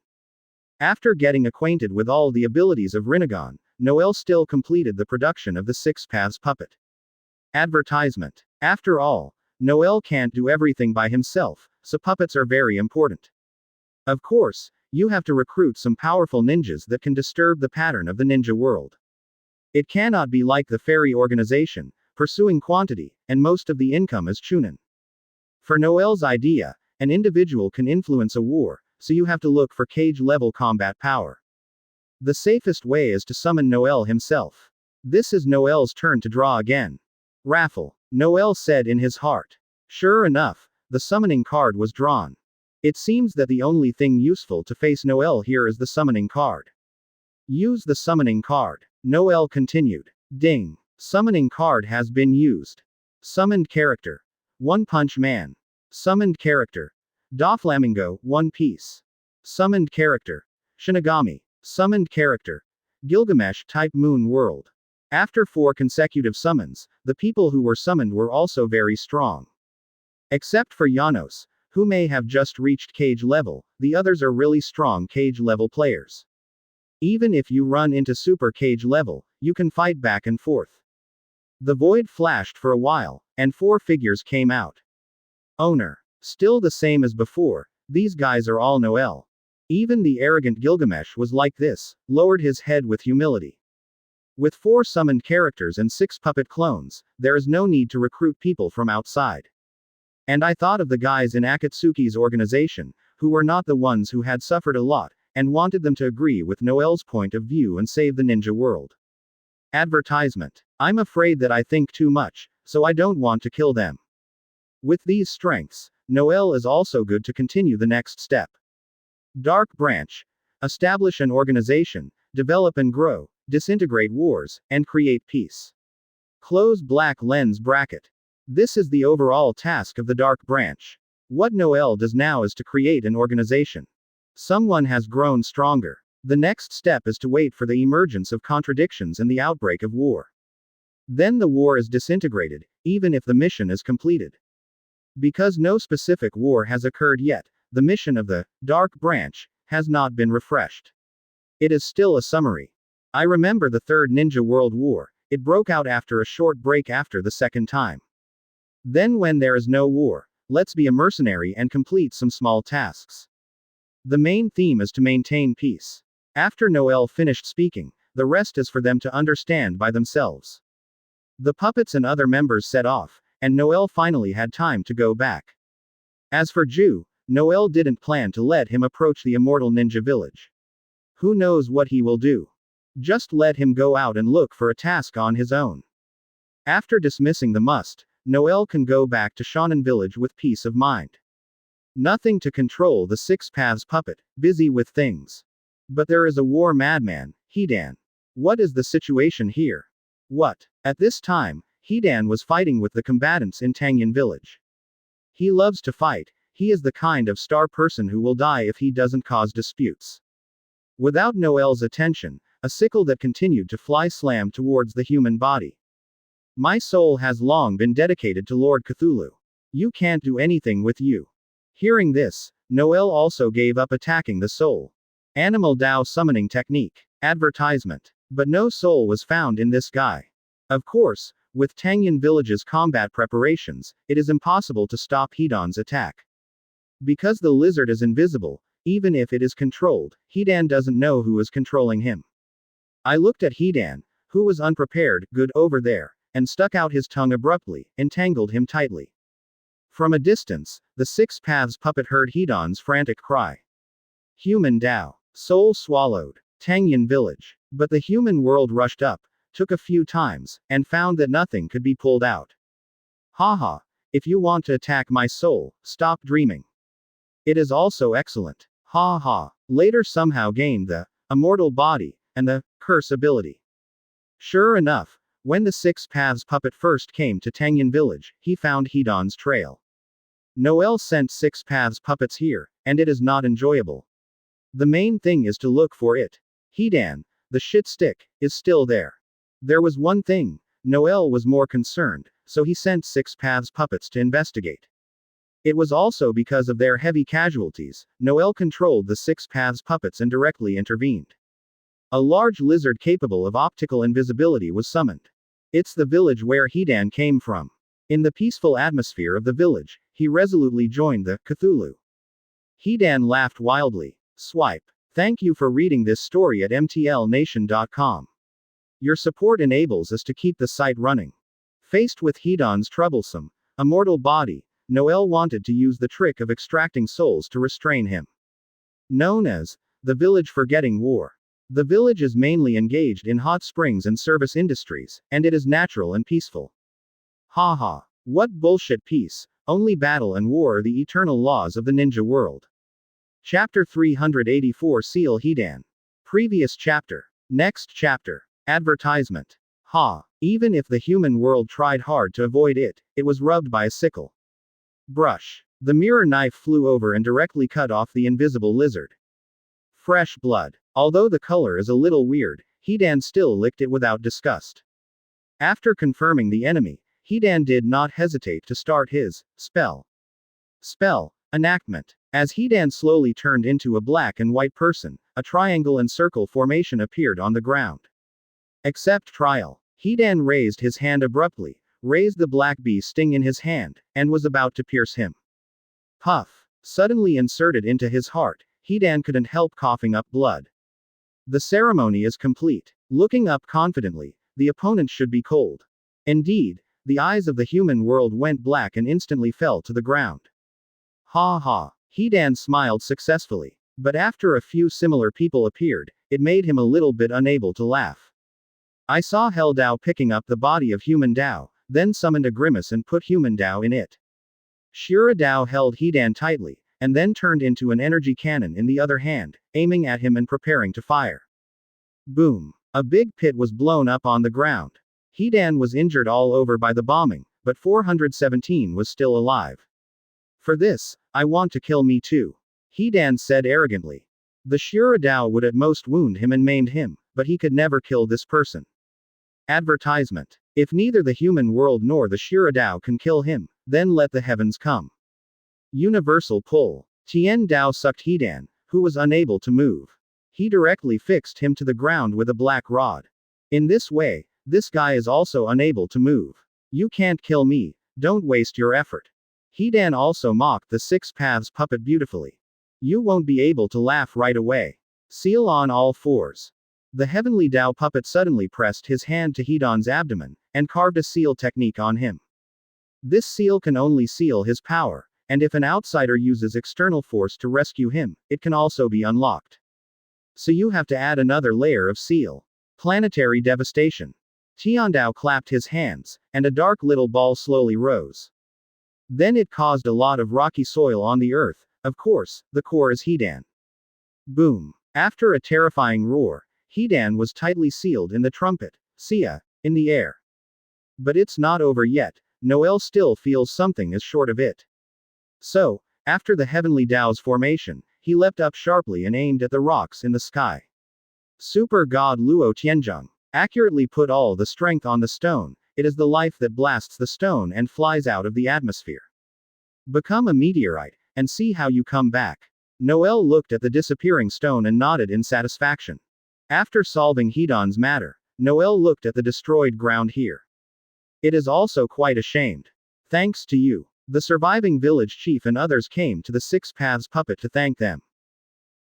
After getting acquainted with all the abilities of Rinnegan, Noel still completed the production of the Six Paths puppet. Advertisement. After all, Noel can't do everything by himself, so puppets are very important. Of course, you have to recruit some powerful ninjas that can disturb the pattern of the ninja world. It cannot be like the fairy organization, pursuing quantity, and most of the income is chunin. For Noel's idea, an individual can influence a war, so you have to look for cage-level combat power. The safest way is to summon Noel himself. This is Noel's turn to draw again. Raffle. Noel said in his heart. Sure enough, the summoning card was drawn. It seems that the only thing useful to face Noel here is the summoning card. Use the summoning card. Noel continued. Ding. Summoning card has been used. Summoned character. One Punch Man. Summoned character. Doflamingo, One Piece. Summoned character. Shinigami. Summoned character. Gilgamesh Type Moon World. After 4 consecutive summons, the people who were summoned were also very strong. Except for Janos, who may have just reached cage level, the others are really strong cage level players. Even if you run into super cage level, you can fight back and forth. The void flashed for a while, and 4 figures came out. Owner. Still the same as before, these guys are all Noel. Even the arrogant Gilgamesh was like this, lowered his head with humility. With 4 summoned characters and 6 puppet clones, there is no need to recruit people from outside. And I thought of the guys in Akatsuki's organization, who were not the ones who had suffered a lot, and wanted them to agree with Noel's point of view and save the ninja world. Advertisement. I'm afraid that I think too much, so I don't want to kill them. With these strengths, Noel is also good to continue the next step. Dark Branch. Establish an organization, develop and grow, disintegrate wars, and create peace. Close black lens bracket. This is the overall task of the Dark Branch. What Noel does now is to create an organization. Someone has grown stronger. The next step is to wait for the emergence of contradictions and the outbreak of war. Then the war is disintegrated, even if the mission is completed. Because no specific war has occurred yet, the mission of the Dark Branch has not been refreshed. It is still a summary. I remember the Third Ninja World War. It broke out after a short break after the second time. Then when there is no war, let's be a mercenary and complete some small tasks. The main theme is to maintain peace. After Noel finished speaking, the rest is for them to understand by themselves. The puppets and other members set off, and Noel finally had time to go back. As for Ju, Noel didn't plan to let him approach the immortal ninja village. Who knows what he will do? Just let him go out and look for a task on his own. After dismissing the must, Noel can go back to Shonen Village with peace of mind. Nothing to control the Six Paths puppet, busy with things. But there is a war madman, Hidan. What is the situation here? What? At this time, Hidan was fighting with the combatants in Tangyun Village. He loves to fight, he is the kind of star person who will die if he doesn't cause disputes. Without Noel's attention, a sickle that continued to fly slammed towards the human body. My soul has long been dedicated to Lord Cthulhu. You can't do anything with you. Hearing this, Noel also gave up attacking the soul. Animal Dao summoning technique. Advertisement. But no soul was found in this guy. Of course, with Tangyun Village's combat preparations, it is impossible to stop Hidan's attack. Because the lizard is invisible, even if it is controlled, Hidan doesn't know who is controlling him. I looked at Hidan, who was unprepared, good over there, and stuck out his tongue abruptly, entangled him tightly. From a distance, the Six Paths puppet heard Hidan's frantic cry. Human Dao. Soul swallowed. Tangyun Village. But the human world rushed up, took a few times, and found that nothing could be pulled out. Haha. If you want to attack my soul, stop dreaming. It is also excellent. Ha ha. Later somehow gained the immortal body, and the curse ability. Sure enough, when the Six Paths puppet first came to Tangyun Village, he found Hidan's trail. Noel sent Six Paths puppets here, and it is not enjoyable. The main thing is to look for it. Hidan, the shit stick, is still there. There was one thing, Noel was more concerned, so he sent Six Paths puppets to investigate. It was also because of their heavy casualties, Noel controlled the Six Paths puppets and directly intervened. A large lizard capable of optical invisibility was summoned. It's the village where Hidan came from. In the peaceful atmosphere of the village, he resolutely joined the Cthulhu. Hidan laughed wildly. Swipe. Thank you for reading this story at mtlnation.com. Your support enables us to keep the site running. Faced with Hidan's troublesome, immortal body, Noel wanted to use the trick of extracting souls to restrain him. Known as the Village Forgetting War. The village is mainly engaged in hot springs and service industries, and it is natural and peaceful. Haha. What bullshit peace, only battle and war are the eternal laws of the ninja world. Chapter 384 Seal Hidan. Previous chapter. Next chapter. Advertisement. Ha. Even if the human world tried hard to avoid it, it was rubbed by a sickle. Brush. The mirror knife flew over and directly cut off the invisible lizard. Fresh blood. Although the color is a little weird, Hidan still licked it without disgust. After confirming the enemy, Hidan did not hesitate to start his spell. Enactment. As Hidan slowly turned into a black and white person, a triangle and circle formation appeared on the ground. Accept trial. Hidan raised his hand abruptly, raised the black bee sting in his hand, and was about to pierce him. Puff. Suddenly inserted into his heart, Hidan couldn't help coughing up blood. The ceremony is complete. Looking up confidently, the opponent should be cold. Indeed, the eyes of the human world went black and instantly fell to the ground. Ha ha. Hidan smiled successfully. But after a few similar people appeared, it made him a little bit unable to laugh. I saw Hell Dao picking up the body of Human Dao, then summoned a grimace and put Human Dao in it. Shura Dao held Hidan tightly, and then turned into an energy cannon in the other hand, aiming at him and preparing to fire. Boom. A big pit was blown up on the ground. Hidan was injured all over by the bombing, but 417 was still alive. For this, I want to kill me too. Hidan said arrogantly. The Shura Dao would at most wound him and maimed him, but he could never kill this person. Advertisement. If neither the human world nor the Shiradao can kill him, then let the heavens come. Universal pull. Tian Dao sucked Hedan, who was unable to move. He directly fixed him to the ground with a black rod. In this way, this guy is also unable to move. You can't kill me, don't waste your effort. Hedan also mocked the Six Paths puppet beautifully. You won't be able to laugh right away. Seal on all fours. The heavenly Dao puppet suddenly pressed his hand to Hedan's abdomen, and carved a seal technique on him. This seal can only seal his power, and if an outsider uses external force to rescue him, it can also be unlocked. So you have to add another layer of seal. Planetary devastation. Tiandao clapped his hands, and a dark little ball slowly rose. Then it caused a lot of rocky soil on the earth. Of course, the core is Hedan. Boom. After a terrifying roar, Hedan was tightly sealed in the trumpet, Sia, in the air. But it's not over yet. Noel still feels something is short of it. So, after the heavenly Dao's formation, he leapt up sharply and aimed at the rocks in the sky. Super God Luo Tianzheng accurately put all the strength on the stone. It is the life that blasts the stone and flies out of the atmosphere. Become a meteorite, and see how you come back. Noel looked at the disappearing stone and nodded in satisfaction. After solving Hedan's matter, Noel looked at the destroyed ground here. It is also quite ashamed. Thanks to you. The surviving village chief and others came to the Six Paths puppet to thank them.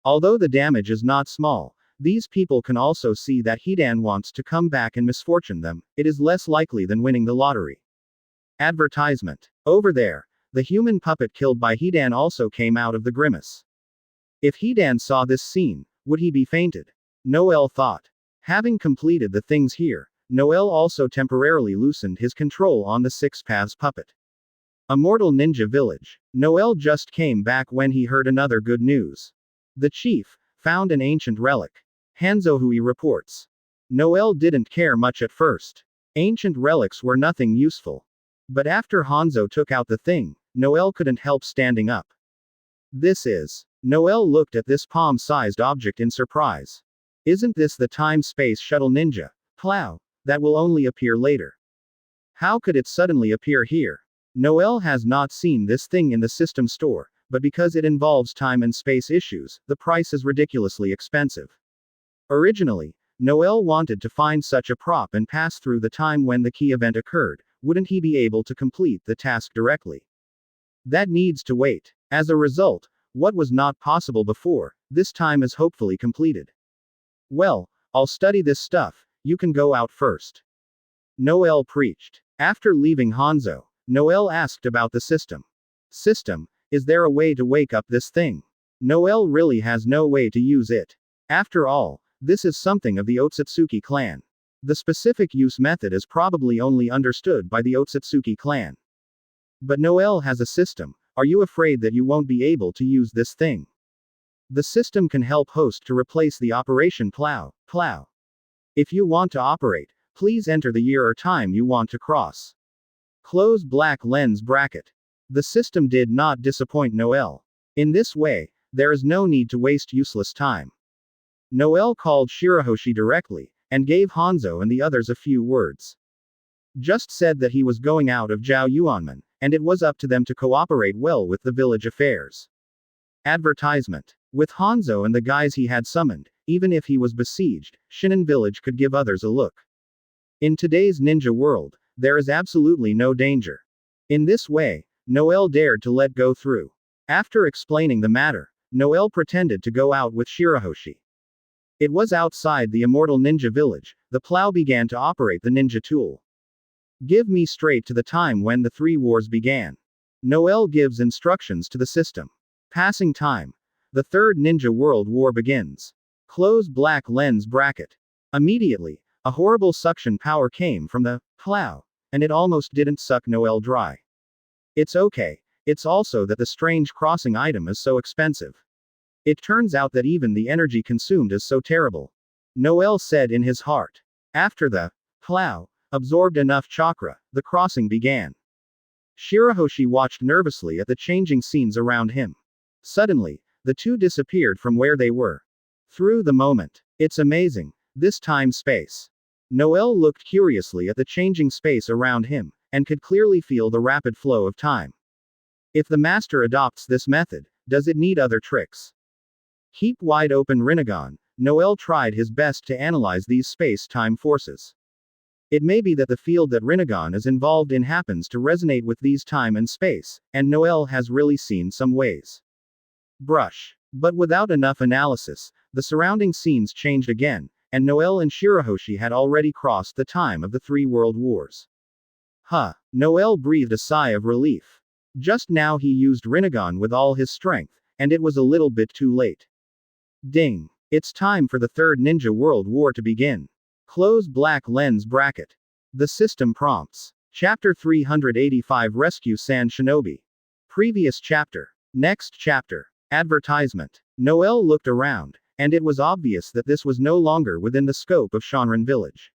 Although the damage is not small, these people can also see that Hedan wants to come back and misfortune them. It is less likely than winning the lottery. Advertisement. Over there, the human puppet killed by Hedan also came out of the grimace. If Hedan saw this scene, would he be fainted? Noel thought. Having completed the things here, Noel also temporarily loosened his control on the Six Paths puppet. Immortal Ninja Village. Noel just came back when he heard another good news. The chief found an ancient relic. Hanzo Hui reports. Noel didn't care much at first. Ancient relics were nothing useful. But after Hanzo took out the thing, Noel couldn't help standing up. This is. Noel looked at this palm-sized object in surprise. Isn't this the time-space shuttle ninja, Plow, that will only appear later? How could it suddenly appear here? Noel has not seen this thing in the system store, but because it involves time and space issues, the price is ridiculously expensive. Originally, Noel wanted to find such a prop and pass through the time when the key event occurred. Wouldn't he be able to complete the task directly? That needs to wait. As a result, what was not possible before, this time is hopefully completed. Well, I'll study this stuff, you can go out first. Noel preached. After leaving Hanzo, Noel asked about the system. System, is there a way to wake up this thing? Noel really has no way to use it. After all, this is something of the Otsutsuki clan. The specific use method is probably only understood by the Otsutsuki clan. But Noel has a system. Are you afraid that you won't be able to use this thing? The system can help host to replace the operation Plow. If you want to operate, please enter the year or time you want to cross. Close black lens bracket. The system did not disappoint Noel. In this way, there is no need to waste useless time. Noel called Shirahoshi directly, and gave Hanzo and the others a few words. Just said that he was going out of Zhao Yuanmen, and it was up to them to cooperate well with the village affairs. Advertisement. With Hanzo and the guys he had summoned, even if he was besieged, Shinin Village could give others a look. In today's ninja world, there is absolutely no danger. In this way, Noel dared to let go through. After explaining the matter, Noel pretended to go out with Shirahoshi. It was outside the immortal ninja village. The Plow began to operate the ninja tool. Give me straight to the time when the three wars began. Noel gives instructions to the system. Passing time. The Third Ninja World War begins. Close black lens bracket. Immediately, a horrible suction power came from the Plow, and it almost didn't suck Noel dry. It's okay. It's also that the strange crossing item is so expensive. It turns out that even the energy consumed is so terrible. Noel said in his heart. After the Plow absorbed enough chakra, the crossing began. Shirahoshi watched nervously at the changing scenes around him. Suddenly, the two disappeared from where they were. Through the moment. It's amazing. This time-space. Noel looked curiously at the changing space around him, and could clearly feel the rapid flow of time. If the master adopts this method, does it need other tricks? Keep wide open Rinnegan, Noel tried his best to analyze these space-time forces. It may be that the field that Rinnegan is involved in happens to resonate with these time and space, and Noel has really seen some ways. Brush. But without enough analysis, the surrounding scenes changed again, and Noel and Shirahoshi had already crossed the time of the 3 world wars. Noel breathed a sigh of relief. Just now he used Rinnegan with all his strength, and it was a little bit too late. Ding. It's time for the 3rd Ninja World War to begin. Close black lens bracket. The system prompts. Chapter 385 Rescue Sand Shinobi. Previous chapter. Next chapter. Advertisement. Noel looked around, and it was obvious that this was no longer within the scope of Shanren Village.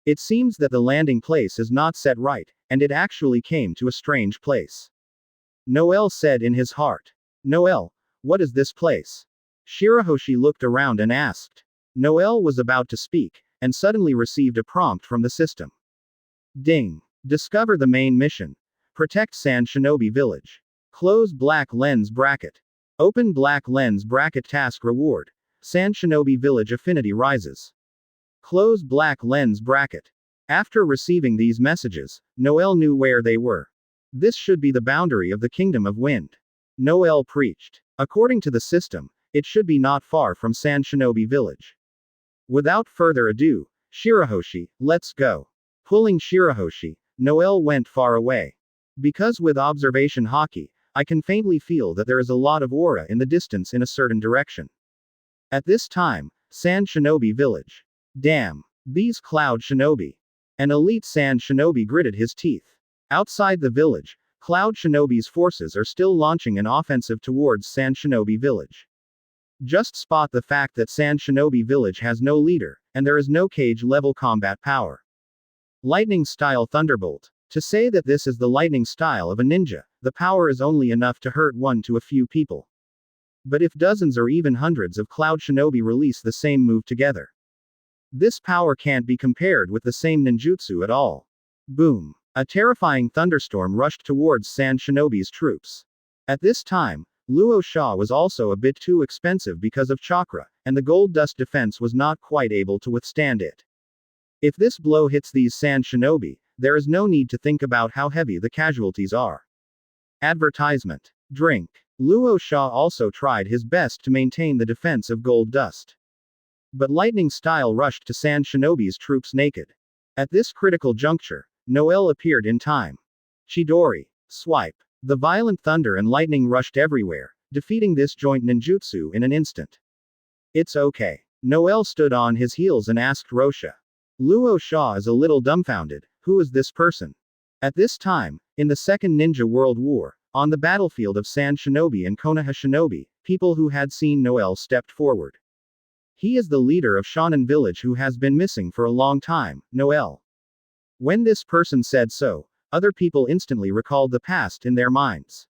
It seems that the landing place is not set right, and it actually came to a strange place. Noel said in his heart. Noel, what is this place? Shirahoshi looked around and asked. Noel was about to speak, and suddenly received a prompt from the system. Ding. Discover the main mission. Protect Sand Shinobi Village. Close black lens bracket. Open black lens bracket. Task reward. Sand Shinobi Village affinity rises. Close black lens bracket. After receiving these messages, Noel knew where they were. This should be the boundary of the Kingdom of Wind. Noel preached. According to the system, it should be not far from Sand Shinobi Village. Without further ado, Shirahoshi, let's go. Pulling Shirahoshi, Noel went far away. Because with observation hockey, I can faintly feel that there is a lot of aura in the distance in a certain direction. At this time, Sand Shinobi Village. Damn. These Cloud Shinobi. An elite Sand Shinobi gritted his teeth. Outside the village, Cloud Shinobi's forces are still launching an offensive towards Sand Shinobi Village. Just spot the fact that Sand Shinobi Village has no leader, and there is no cage-level combat power. Lightning-style Thunderbolt. To say that this is the lightning style of a ninja, the power is only enough to hurt 1 to a few people. But if dozens or even hundreds of Cloud Shinobi release the same move together, this power can't be compared with the same ninjutsu at all. Boom. A terrifying thunderstorm rushed towards Sand Shinobi's troops. At this time, Luo Sha was also a bit too expensive because of chakra, and the gold dust defense was not quite able to withstand it. If this blow hits these Sand Shinobi, there is no need to think about how heavy the casualties are. Advertisement. Drink. Luo Sha also tried his best to maintain the defense of gold dust. But lightning style rushed to Sand Shinobi's troops naked. At this critical juncture, Noel appeared in time. Chidori. Swipe. The violent thunder and lightning rushed everywhere, defeating this joint ninjutsu in an instant. It's okay. Noel stood on his heels and asked Rosha. Luo Sha is a little dumbfounded. Who is this person? At this time, in the Second Ninja World War, on the battlefield of Sand Shinobi and Konoha Shinobi, people who had seen Noel stepped forward. He is the leader of Shonen Village who has been missing for a long time, Noel. When this person said so, other people instantly recalled the past in their minds.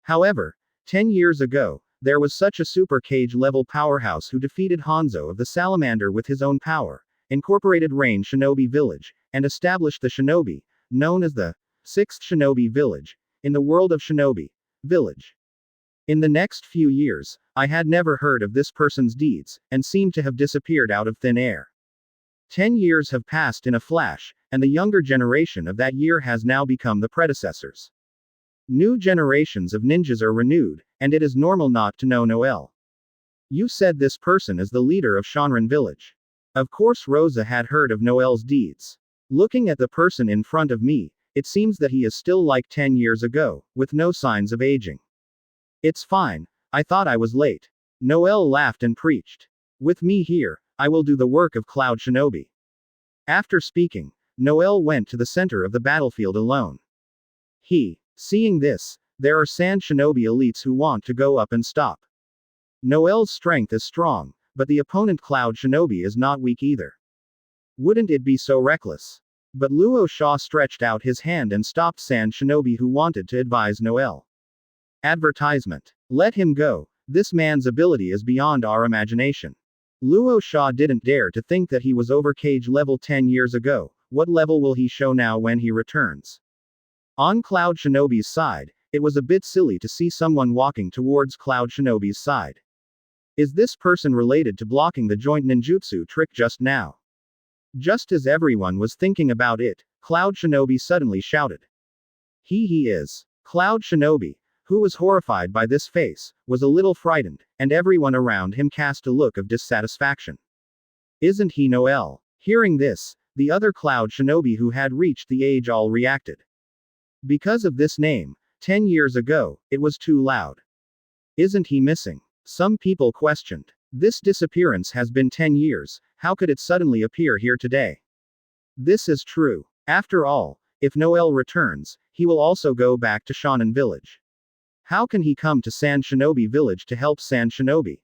However, 10 years ago, there was such a super cage-level powerhouse who defeated Hanzo of the Salamander with his own power, incorporated Rain Shinobi Village, and established the Shinobi, known as the 6th Shinobi Village, in the world of Shinobi Village. In the next few years, I had never heard of this person's deeds, and seemed to have disappeared out of thin air. 10 years have passed in a flash, and the younger generation of that year has now become the predecessors. New generations of ninjas are renewed, and it is normal not to know Noel. You said this person is the leader of Shanren Village. Of course Rosa had heard of Noel's deeds. Looking at the person in front of me, it seems that he is still like 10 years ago, with no signs of aging. It's fine, I thought I was late. Noel laughed and preached. With me here, I will do the work of Cloud Shinobi. After speaking, Noel went to the center of the battlefield alone. Seeing this, there are Sand Shinobi elites who want to go up and stop. Noel's strength is strong, but the opponent Cloud Shinobi is not weak either. Wouldn't it be so reckless? But Luo Sha stretched out his hand and stopped Sand Shinobi who wanted to advise Noel. Advertisement. Let him go. This man's ability is beyond our imagination. Luo Sha didn't dare to think that he was over cage level 10 years ago. What level will he show now when he returns? On Cloud Shinobi's side, it was a bit silly to see someone walking towards Cloud Shinobi's side. Is this person related to blocking the joint ninjutsu trick just now? Just as everyone was thinking about it, Cloud Shinobi suddenly shouted. He is. Cloud Shinobi, who was horrified by this face, was a little frightened, and everyone around him cast a look of dissatisfaction. Isn't he Noel? Hearing this, the other Cloud Shinobi who had reached the age all reacted. Because of this name, 10 years ago, it was too loud. Isn't he missing? Some people questioned. This disappearance has been 10 years, how could it suddenly appear here today? This is true. After all, if Noel returns, he will also go back to Shonen Village. How can he come to Sand Shinobi Village to help Sand Shinobi?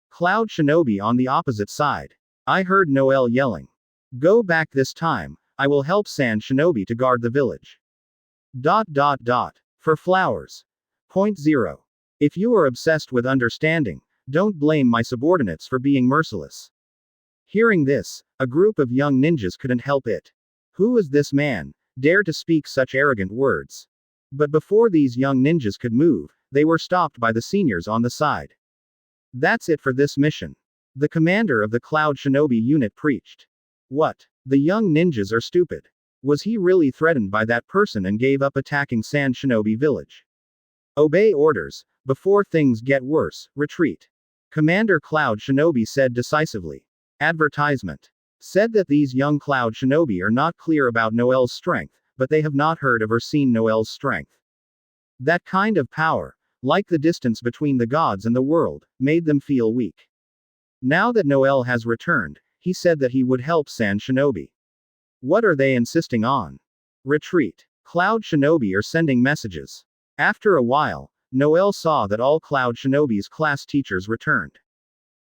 Cloud Shinobi on the opposite side. I heard Noel yelling. Go back this time, I will help Sand Shinobi to guard the village. ... For flowers. Point 0. If you are obsessed with understanding, don't blame my subordinates for being merciless. Hearing this, a group of young ninjas couldn't help it. Who is this man, dare to speak such arrogant words? But before these young ninjas could move, they were stopped by the seniors on the side. That's it for this mission. The commander of the Cloud Shinobi unit preached. What? The young ninjas are stupid. Was he really threatened by that person and gave up attacking Sand Shinobi Village? Obey orders, before things get worse, retreat. Commander Cloud Shinobi said decisively. Advertisement. Said that these young Cloud Shinobi are not clear about Noel's strength, but they have not heard of or seen Noel's strength. That kind of power, like the distance between the gods and the world, made them feel weak. Now that Noel has returned, he said that he would help Sand Shinobi. What are they insisting on? Retreat. Cloud Shinobi are sending messages. After a while, Noel saw that all Cloud Shinobi's class teachers returned.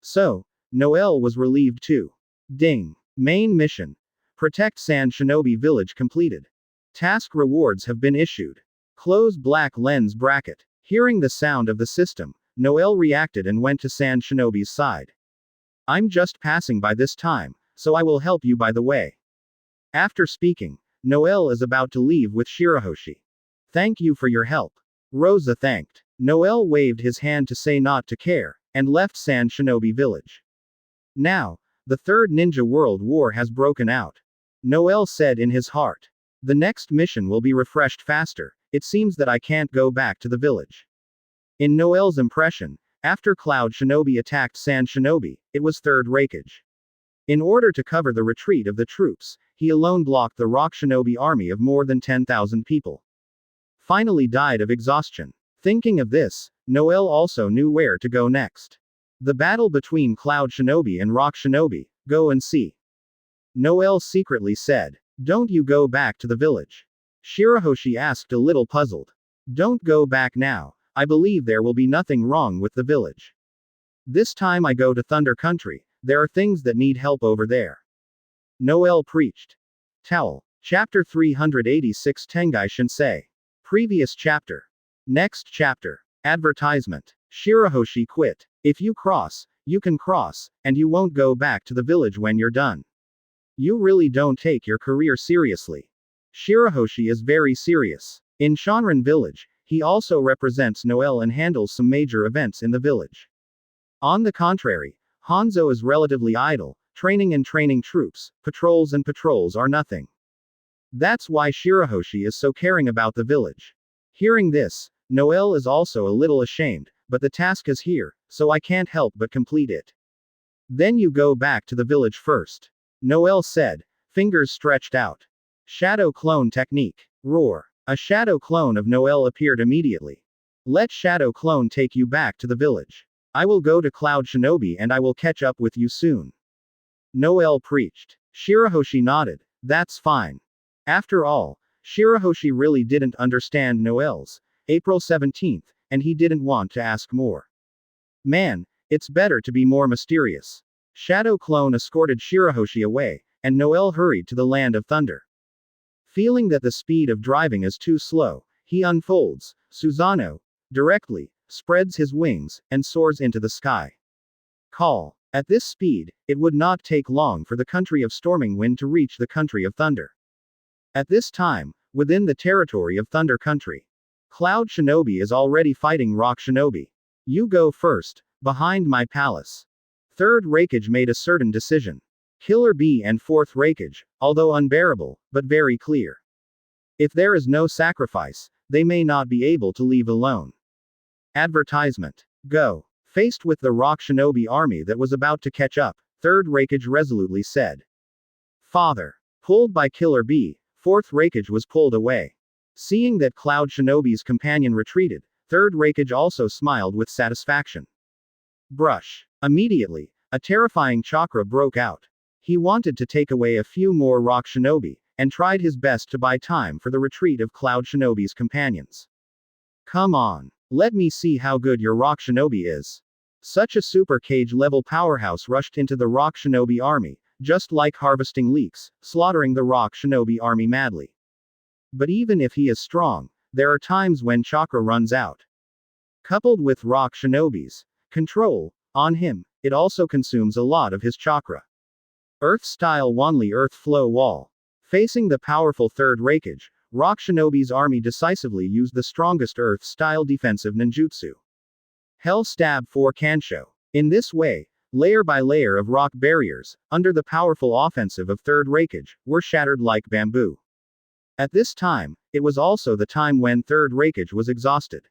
So, Noel was relieved too. Ding. Main mission. Protect Sand Shinobi Village completed. Task rewards have been issued. Close black lens bracket. Hearing the sound of the system, Noel reacted and went to Sand Shinobi's side. I'm just passing by this time, so I will help you by the way. After speaking, Noel is about to leave with Shirahoshi. Thank you for your help. Rosa thanked. Noel waved his hand to say not to care, and left Sand Shinobi Village. Now, the Third Ninja World War has broken out. Noel said in his heart. The next mission will be refreshed faster, it seems that I can't go back to the village. In Noel's impression, after Cloud Shinobi attacked Sand Shinobi, it was Third Raikage. In order to cover the retreat of the troops, he alone blocked the Rock Shinobi army of more than 10,000 people. Finally died of exhaustion. Thinking of this, Noel also knew where to go next. The battle between Cloud Shinobi and Rock Shinobi, go and see. Noel secretly said. Don't you go back to the village? Shirahoshi asked a little puzzled. Don't go back now, I believe there will be nothing wrong with the village. This time I go to Thunder Country, there are things that need help over there. Noel preached. Towel. Chapter 386 Tengai Shinsei. Previous chapter. Next chapter. Advertisement. Shirahoshi quit. If you cross, you can cross, and you won't go back to the village when you're done. You really don't take your career seriously. Shirahoshi is very serious. In Shanren Village, he also represents Noel and handles some major events in the village. On the contrary, Hanzo is relatively idle, training and training troops, patrols are nothing. That's why Shirahoshi is so caring about the village. Hearing this, Noel is also a little ashamed, but the task is here, so I can't help but complete it. Then you go back to the village first. Noel said, fingers stretched out. Shadow clone technique. Roar. A shadow clone of Noel appeared immediately. Let shadow clone take you back to the village. I will go to Cloud Shinobi and I will catch up with you soon. Noel preached. Shirahoshi nodded. That's fine. After all, Shirahoshi really didn't understand Noel's April 17th, and he didn't want to ask more. Man, it's better to be more mysterious. Shadow Clone escorted Shirahoshi away, and Noel hurried to the Land of Thunder. Feeling that the speed of driving is too slow, he unfolds Susanoo directly, spreads his wings, and soars into the sky. Call. At this speed, it would not take long for the country of Storming Wind to reach the country of Thunder. At this time, within the territory of Thunder Country, Cloud Shinobi is already fighting Rock Shinobi. You go first, behind my palace. Third Raikage made a certain decision. Killer Bee and Fourth Raikage, although unbearable, but very clear. If there is no sacrifice, they may not be able to leave alone. Advertisement. Go. Faced with the Rock Shinobi army that was about to catch up, Third Raikage resolutely said. Father. Pulled by Killer Bee, Fourth Raikage was pulled away. Seeing that Cloud Shinobi's companion retreated, Third Raikage also smiled with satisfaction. Brush. Immediately, a terrifying chakra broke out. He wanted to take away a few more Rock Shinobi, and tried his best to buy time for the retreat of Cloud Shinobi's companions. Come on. Let me see how good your Rock Shinobi is. Such a Super Cage level powerhouse rushed into the Rock Shinobi army, just like harvesting leeks, slaughtering the Rock Shinobi army madly. But even if he is strong, there are times when chakra runs out. Coupled with Rock Shinobi's control on him, it also consumes a lot of his chakra. Earth-style Wanli Earth Flow Wall. Facing the powerful Third Raikage, Rock Shinobi's army decisively used the strongest Earth-style defensive ninjutsu. Hell Stab 4 Kansho. In this way, layer by layer of rock barriers, under the powerful offensive of Third Raikage, were shattered like bamboo. At this time, it was also the time when Third Raikage was exhausted.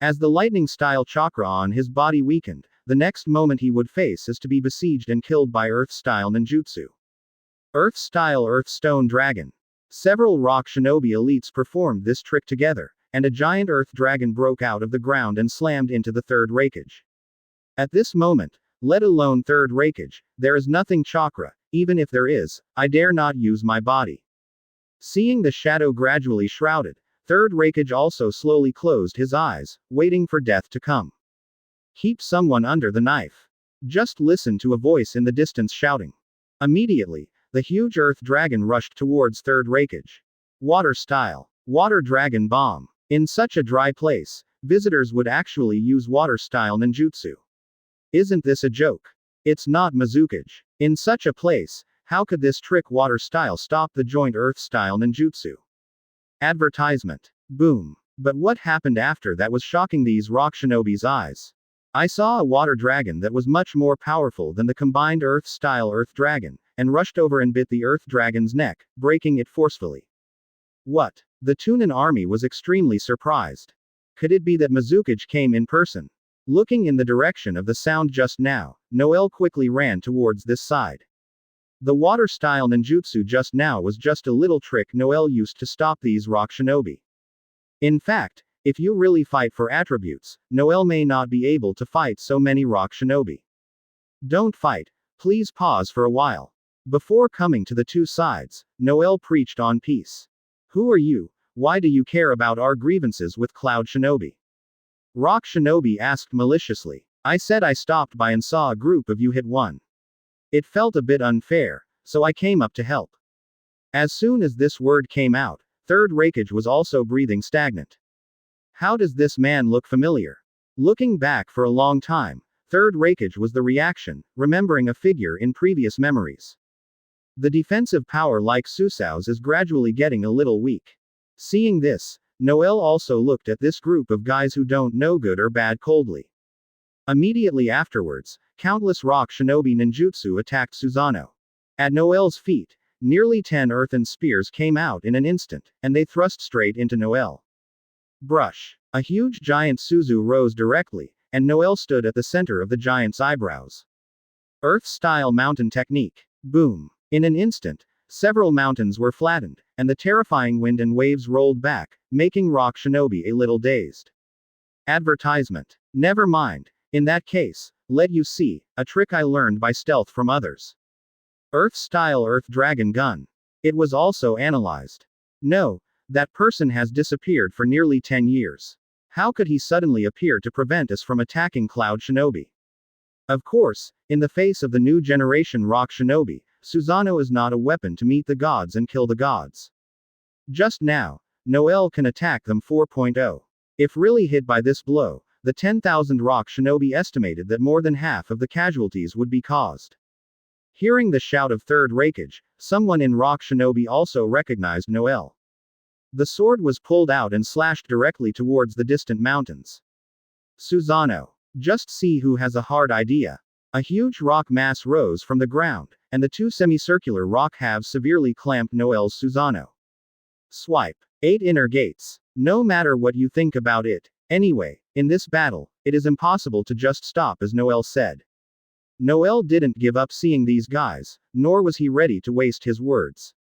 As the lightning-style chakra on his body weakened, the next moment he would face is to be besieged and killed by Earth-style ninjutsu. Earth-style Earthstone Dragon. Several Rock Shinobi elites performed this trick together, and a giant Earth Dragon broke out of the ground and slammed into the Third Raikage. At this moment, let alone Third Raikage, there is nothing chakra, even if there is, I dare not use my body. Seeing the shadow gradually shrouded, Third Raikage also slowly closed his eyes, waiting for death to come. Keep someone under the knife. Just listen to a voice in the distance shouting. Immediately, the huge Earth Dragon rushed towards Third Raikage. Water style. Water Dragon Bomb. In such a dry place, visitors would actually use water style ninjutsu. Isn't this a joke? It's not Mizukage. In such a place, how could this trick water style stop the joint Earth style ninjutsu? Advertisement. Boom. But what happened after that was shocking these Rock Shinobi's eyes. I saw a water dragon that was much more powerful than the combined Earth style Earth Dragon, and rushed over and bit the Earth Dragon's neck, breaking it forcefully. What? The Tunin army was extremely surprised. Could it be that Mizukage came in person? Looking in the direction of the sound just now, Noel quickly ran towards this side. The water-style ninjutsu just now was just a little trick Noel used to stop these Rock Shinobi. In fact, if you really fight for attributes, Noel may not be able to fight so many Rock Shinobi. Don't fight, please pause for a while. Before coming to the two sides, Noel preached on peace. Who are you? Why do you care about our grievances with Cloud Shinobi? Rock Shinobi asked maliciously. I said I stopped by and saw a group of you hit one. It felt a bit unfair, so I came up to help. As soon as this word came out, Third Raikage was also breathing stagnant. How does this man look familiar? Looking back for a long time, Third Raikage was the reaction, remembering a figure in previous memories. The defensive power like Susao's is gradually getting a little weak. Seeing this, Noel also looked at this group of guys who don't know good or bad coldly. Immediately afterwards, countless Rock Shinobi ninjutsu attacked Susanoo. At Noel's feet, nearly 10 earthen spears came out in an instant, and they thrust straight into Noel. Brush. A huge giant Suzu rose directly, and Noel stood at the center of the giant's eyebrows. Earth-style mountain technique. Boom. In an instant, several mountains were flattened, and the terrifying wind and waves rolled back, making Rock Shinobi a little dazed. Advertisement. Never mind. In that case, let you see, a trick I learned by stealth from others. Earth-style Earth Dragon Gun. It was also analyzed. No, that person has disappeared for nearly 10 years. How could he suddenly appear to prevent us from attacking Cloud Shinobi? Of course, in the face of the new generation Rock Shinobi, Susanoo is not a weapon to meet the gods and kill the gods. Just now, Noel can attack them 4.0. If really hit by this blow, the 10,000 rock shinobi estimated that more than half of the casualties would be caused. Hearing the shout of third Raikage, someone in rock shinobi also recognized Noel. The sword was pulled out and slashed directly towards the distant mountains. Susanoo. Just see who has a hard idea. A huge rock mass rose from the ground, and the two semicircular rock halves severely clamped Noel's Susanoo. Swipe. 8 inner gates. No matter what you think about it. Anyway, in this battle, it is impossible to just stop, as Noel said. Noel didn't give up seeing these guys, nor was he ready to waste his words.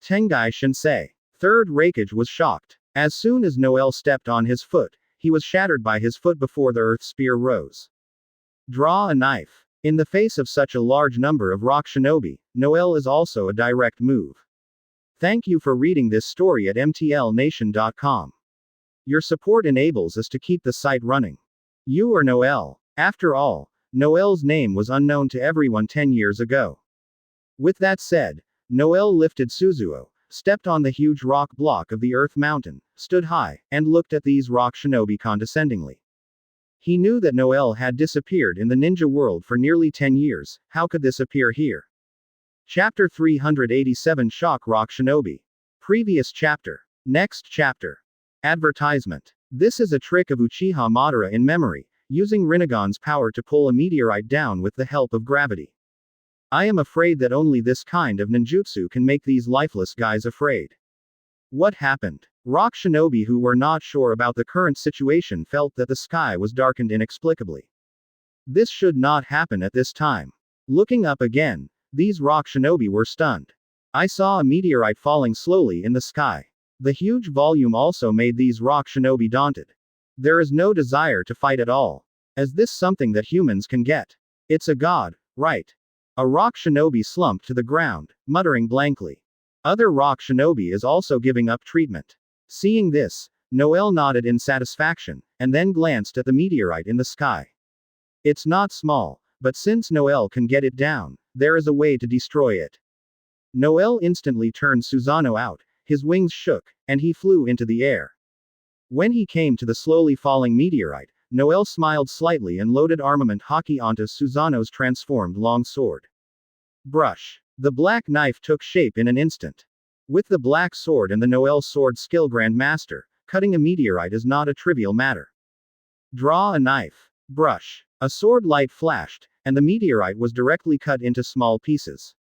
Tengai Shinsei. Third Raikage was shocked. As soon as Noel stepped on his foot, he was shattered by his foot before the earth spear rose. Draw a knife. In the face of such a large number of rock shinobi, Noel is also a direct move. Thank you for reading this story at mtlnation.com. Your support enables us to keep the site running. You are Noel. After all, Noel's name was unknown to everyone 10 years ago. With that said, Noel lifted Suzuo, stepped on the huge rock block of the Earth Mountain, stood high, and looked at these rock shinobi condescendingly. He knew that Noel had disappeared in the ninja world for nearly 10 years, how could this appear here? Chapter 387 Shock Rock Shinobi. Previous chapter. Next chapter. Advertisement. This is a trick of Uchiha Madara in memory, using Rinnegan's power to pull a meteorite down with the help of gravity. I am afraid that only this kind of ninjutsu can make these lifeless guys afraid. What happened? Rock shinobi who were not sure about the current situation felt that the sky was darkened inexplicably. This should not happen at this time. Looking up again, these rock shinobi were stunned. I saw a meteorite falling slowly in the sky. The huge volume also made these rock shinobi daunted. There is no desire to fight at all. Is this something that humans can get? It's a god, right? A rock shinobi slumped to the ground, muttering blankly. Other rock shinobi is also giving up treatment. Seeing this, Noel nodded in satisfaction, and then glanced at the meteorite in the sky. It's not small, but since Noel can get it down, there is a way to destroy it. Noel instantly turned Susanoo out, his wings shook, and he flew into the air. When he came to the slowly falling meteorite, Noel smiled slightly and loaded armament haki onto Susanoo's transformed long sword. Brush. The black knife took shape in an instant. With the black sword and the Noel sword skill Grandmaster, cutting a meteorite is not a trivial matter. Draw a knife. Brush. A sword light flashed, and the meteorite was directly cut into small pieces.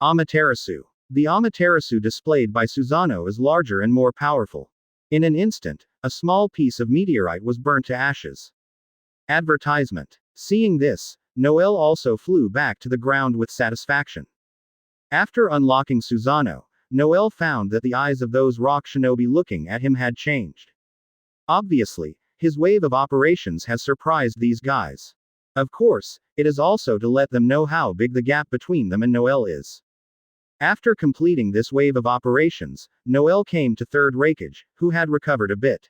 Amaterasu. The Amaterasu displayed by Susanoo is larger and more powerful. In an instant, a small piece of meteorite was burnt to ashes. Advertisement. Seeing this, Noel also flew back to the ground with satisfaction. After unlocking Susanoo, Noel found that the eyes of those rock shinobi looking at him had changed. Obviously, his wave of operations has surprised these guys. Of course, it is also to let them know how big the gap between them and Noel is. After completing this wave of operations, Noel came to third Raikage, who had recovered a bit.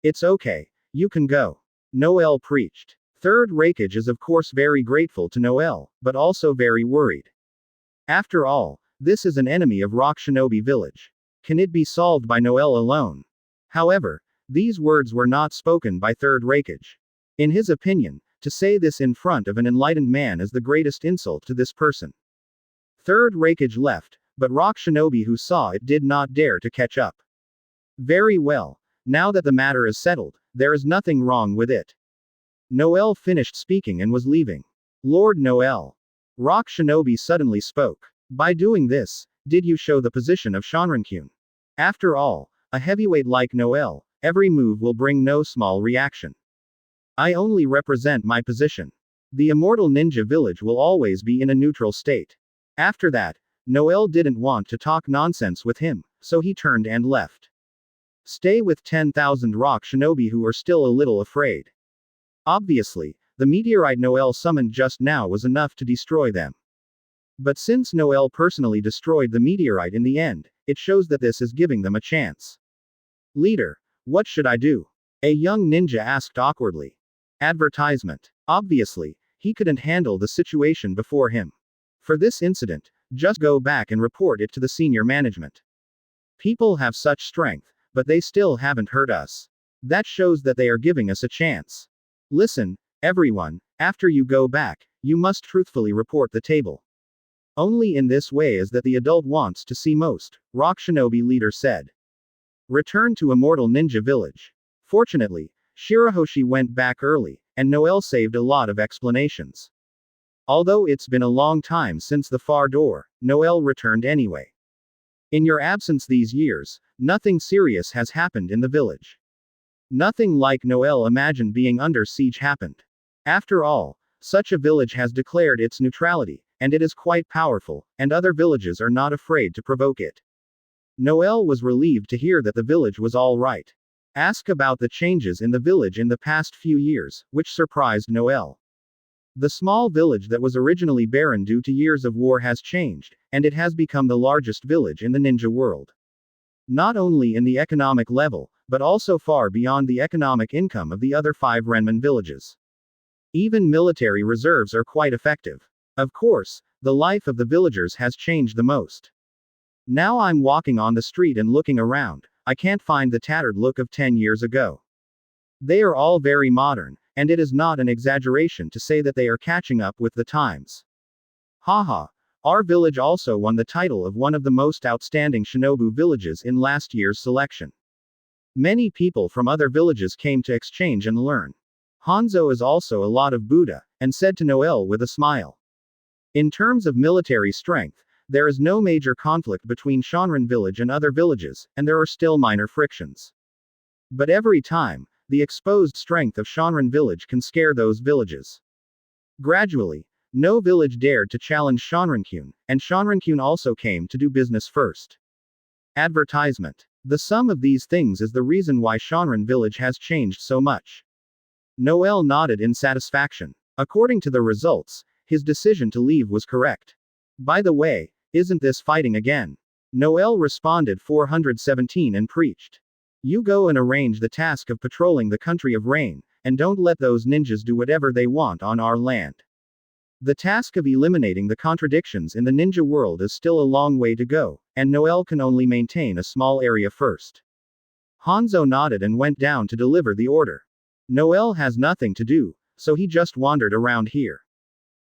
It's okay, you can go. Noel preached. Third Raikage is of course very grateful to Noel, but also very worried. After all, this is an enemy of Rock Shinobi Village. Can it be solved by Noel alone? However, these words were not spoken by third Raikage. In his opinion, to say this in front of an enlightened man is the greatest insult to this person. Third Raikage left, but Rock Shinobi who saw it did not dare to catch up. Very well, now that the matter is settled, there is nothing wrong with it. Noel finished speaking and was leaving. Lord Noel. Rock Shinobi suddenly spoke. By doing this, did you show the position of Shanrinkyun? After all, a heavyweight like Noel, every move will bring no small reaction. I only represent my position. The immortal ninja village will always be in a neutral state. After that, Noel didn't want to talk nonsense with him, so he turned and left. Stay with 10,000 rock shinobi who are still a little afraid. Obviously, the meteorite Noel summoned just now was enough to destroy them. But since Noel personally destroyed the meteorite in the end, it shows that this is giving them a chance. Leader, what should I do? A young ninja asked awkwardly. Advertisement. Obviously, he couldn't handle the situation before him. For this incident, just go back and report it to the senior management. People have such strength, but they still haven't hurt us. That shows that they are giving us a chance. Listen, everyone, after you go back, you must truthfully report the table. Only in this way is that the adult wants to see most, Rock Shinobi leader said. Return to Immortal Ninja Village. Fortunately, Shirahoshi went back early, and Noel saved a lot of explanations. Although it's been a long time since the far door, Noel returned anyway. In your absence these years, nothing serious has happened in the village. Nothing like Noel imagined being under siege happened. After all, such a village has declared its neutrality, and it is quite powerful, and other villages are not afraid to provoke it. Noel was relieved to hear that the village was all right. Ask about the changes in the village in the past few years, which surprised Noel. The small village that was originally barren due to years of war has changed, and it has become the largest village in the ninja world. Not only in the economic level, but also far beyond the economic income of the other 5 Renmin villages. Even military reserves are quite effective. Of course, the life of the villagers has changed the most. Now I'm walking on the street and looking around, I can't find the tattered look of 10 years ago. They are all very modern, and it is not an exaggeration to say that they are catching up with the times. Haha, our village also won the title of one of the most outstanding Shinobu villages in last year's selection. Many people from other villages came to exchange and learn. Hanzo is also a lot of Buddha, and said to Noel with a smile. In terms of military strength, there is no major conflict between Shanren village and other villages, and there are still minor frictions. But every time, the exposed strength of Shanren village can scare those villages. Gradually, no village dared to challenge Shanrenkyun, and Shanrenkyun also came to do business first. Advertisement. The sum of these things is the reason why Shanren village has changed so much. Noel nodded in satisfaction. According to the results, his decision to leave was correct. By the way, isn't this fighting again? Noel responded 417 and preached. You go and arrange the task of patrolling the country of rain, and don't let those ninjas do whatever they want on our land. The task of eliminating the contradictions in the ninja world is still a long way to go, and Noel can only maintain a small area first. Hanzo nodded and went down to deliver the order. Noel has nothing to do, so he just wandered around here.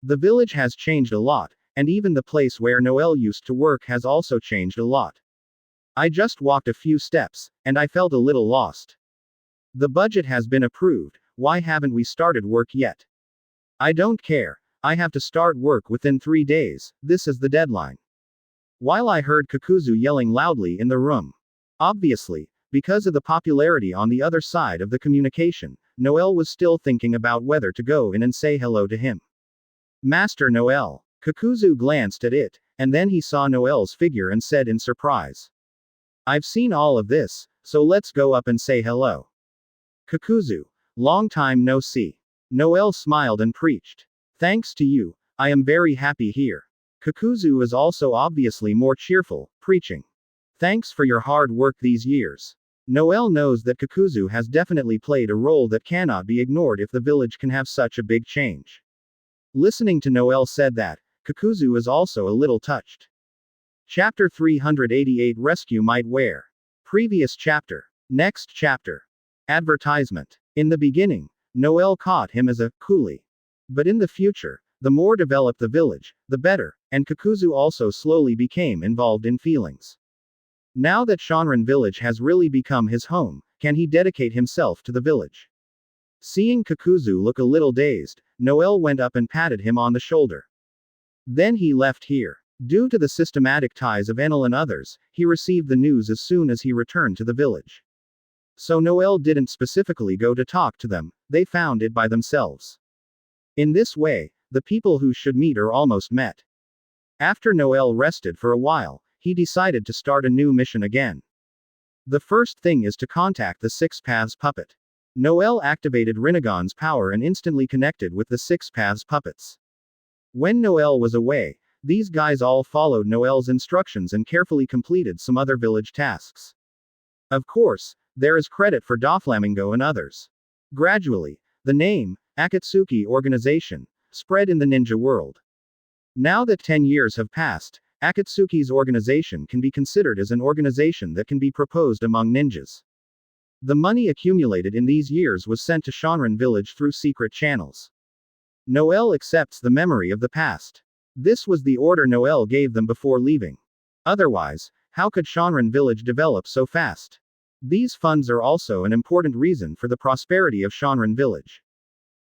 The village has changed a lot, and even the place where Noel used to work has also changed a lot. I just walked a few steps, and I felt a little lost. The budget has been approved, why haven't we started work yet? I don't care, I have to start work within 3 days, this is the deadline. While I heard Kakuzu yelling loudly in the room. Obviously, because of the popularity on the other side of the communication, Noel was still thinking about whether to go in and say hello to him. Master Noel. Kakuzu glanced at it, and then he saw Noel's figure and said in surprise. I've seen all of this, so let's go up and say hello. Kakuzu. Long time no see. Noel smiled and preached. Thanks to you, I am very happy here. Kakuzu is also obviously more cheerful, preaching. Thanks for your hard work these years. Noel knows that Kakuzu has definitely played a role that cannot be ignored if the village can have such a big change. Listening to Noel said that, Kakuzu is also a little touched. Chapter 388 Rescue Might Wear. Previous chapter. Next chapter. Advertisement. In the beginning, Noel caught him as a coolie. But in the future, the more developed the village, the better, and Kakuzu also slowly became involved in feelings. Now that Shanren village has really become his home, can he dedicate himself to the village? Seeing Kakuzu look a little dazed, Noel went up and patted him on the shoulder. Then he left here. Due to the systematic ties of Enel and others, he received the news as soon as he returned to the village. So Noel didn't specifically go to talk to them, they found it by themselves. In this way, the people who should meet are almost met. After Noel rested for a while, he decided to start a new mission again. The first thing is to contact the Six Paths puppet. Noel activated Rinnegan's power and instantly connected with the Six Paths puppets. When Noel was away, these guys all followed Noel's instructions and carefully completed some other village tasks. Of course, there is credit for Doflamingo and others. Gradually, the name, Akatsuki Organization, spread in the ninja world. Now that 10 years have passed, Akatsuki's organization can be considered as an organization that can be proposed among ninjas. The money accumulated in these years was sent to Shanren village through secret channels. Noel accepts the memory of the past. This was the order Noel gave them before leaving. Otherwise, how could Shanren village develop so fast? These funds are also an important reason for the prosperity of Shanren village.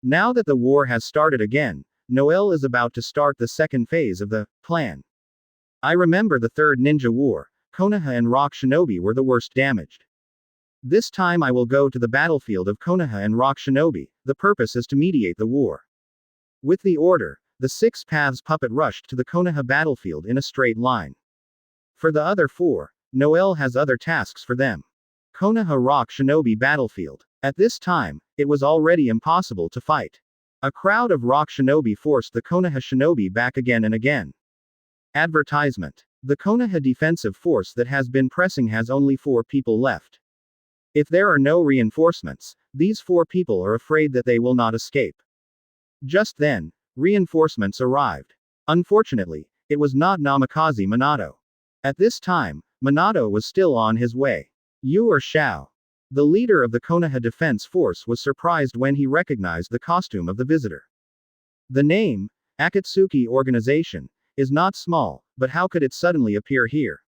Now that the war has started again, Noel is about to start the second phase of the plan. I remember the third ninja war. Konoha and Rock Shinobi were the worst damaged. This time I will go to the battlefield of Konoha and Rock Shinobi. The purpose is to mediate the war. With the order, the Six Paths puppet rushed to the Konoha battlefield in a straight line. For the other four, Noel has other tasks for them. Konoha Rock Shinobi battlefield. At this time, it was already impossible to fight. A crowd of Rock Shinobi forced the Konoha Shinobi back again and again. Advertisement. The Konoha defensive force that has been pressing has only 4 people left. If there are no reinforcements, these 4 people are afraid that they will not escape. Just then, reinforcements arrived. Unfortunately, it was not Namikaze Minato. At this time, Minato was still on his way. Yu or Shao. The leader of the Konoha Defense Force was surprised when he recognized the costume of the visitor. The name, Akatsuki Organization, is not small, but how could it suddenly appear here?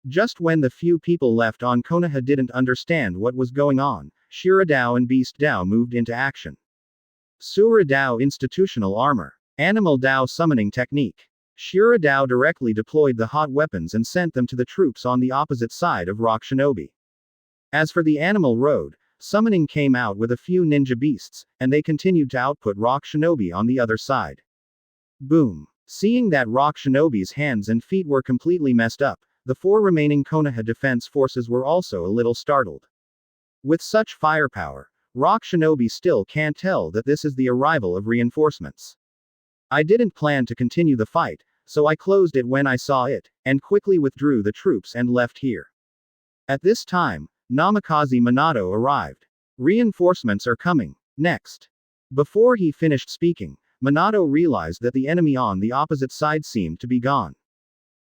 Just when the few people left on Konoha didn't understand what was going on, Shira Dao and Beast Dao moved into action. Sura Dao Institutional Armor. Animal Dao Summoning Technique. Shira Dao directly deployed the hot weapons and sent them to the troops on the opposite side of Rock Shinobi. As for the Animal Road, summoning came out with a few ninja beasts, and they continued to output Rock Shinobi on the other side. Boom. Seeing that Rock Shinobi's hands and feet were completely messed up, the 4 remaining Konoha defense forces were also a little startled. With such firepower, Rock Shinobi still can't tell that this is the arrival of reinforcements. I didn't plan to continue the fight, so I closed it when I saw it, and quickly withdrew the troops and left here. At this time, Namikaze Minato arrived. Reinforcements are coming. Next. Before he finished speaking, Minato realized that the enemy on the opposite side seemed to be gone.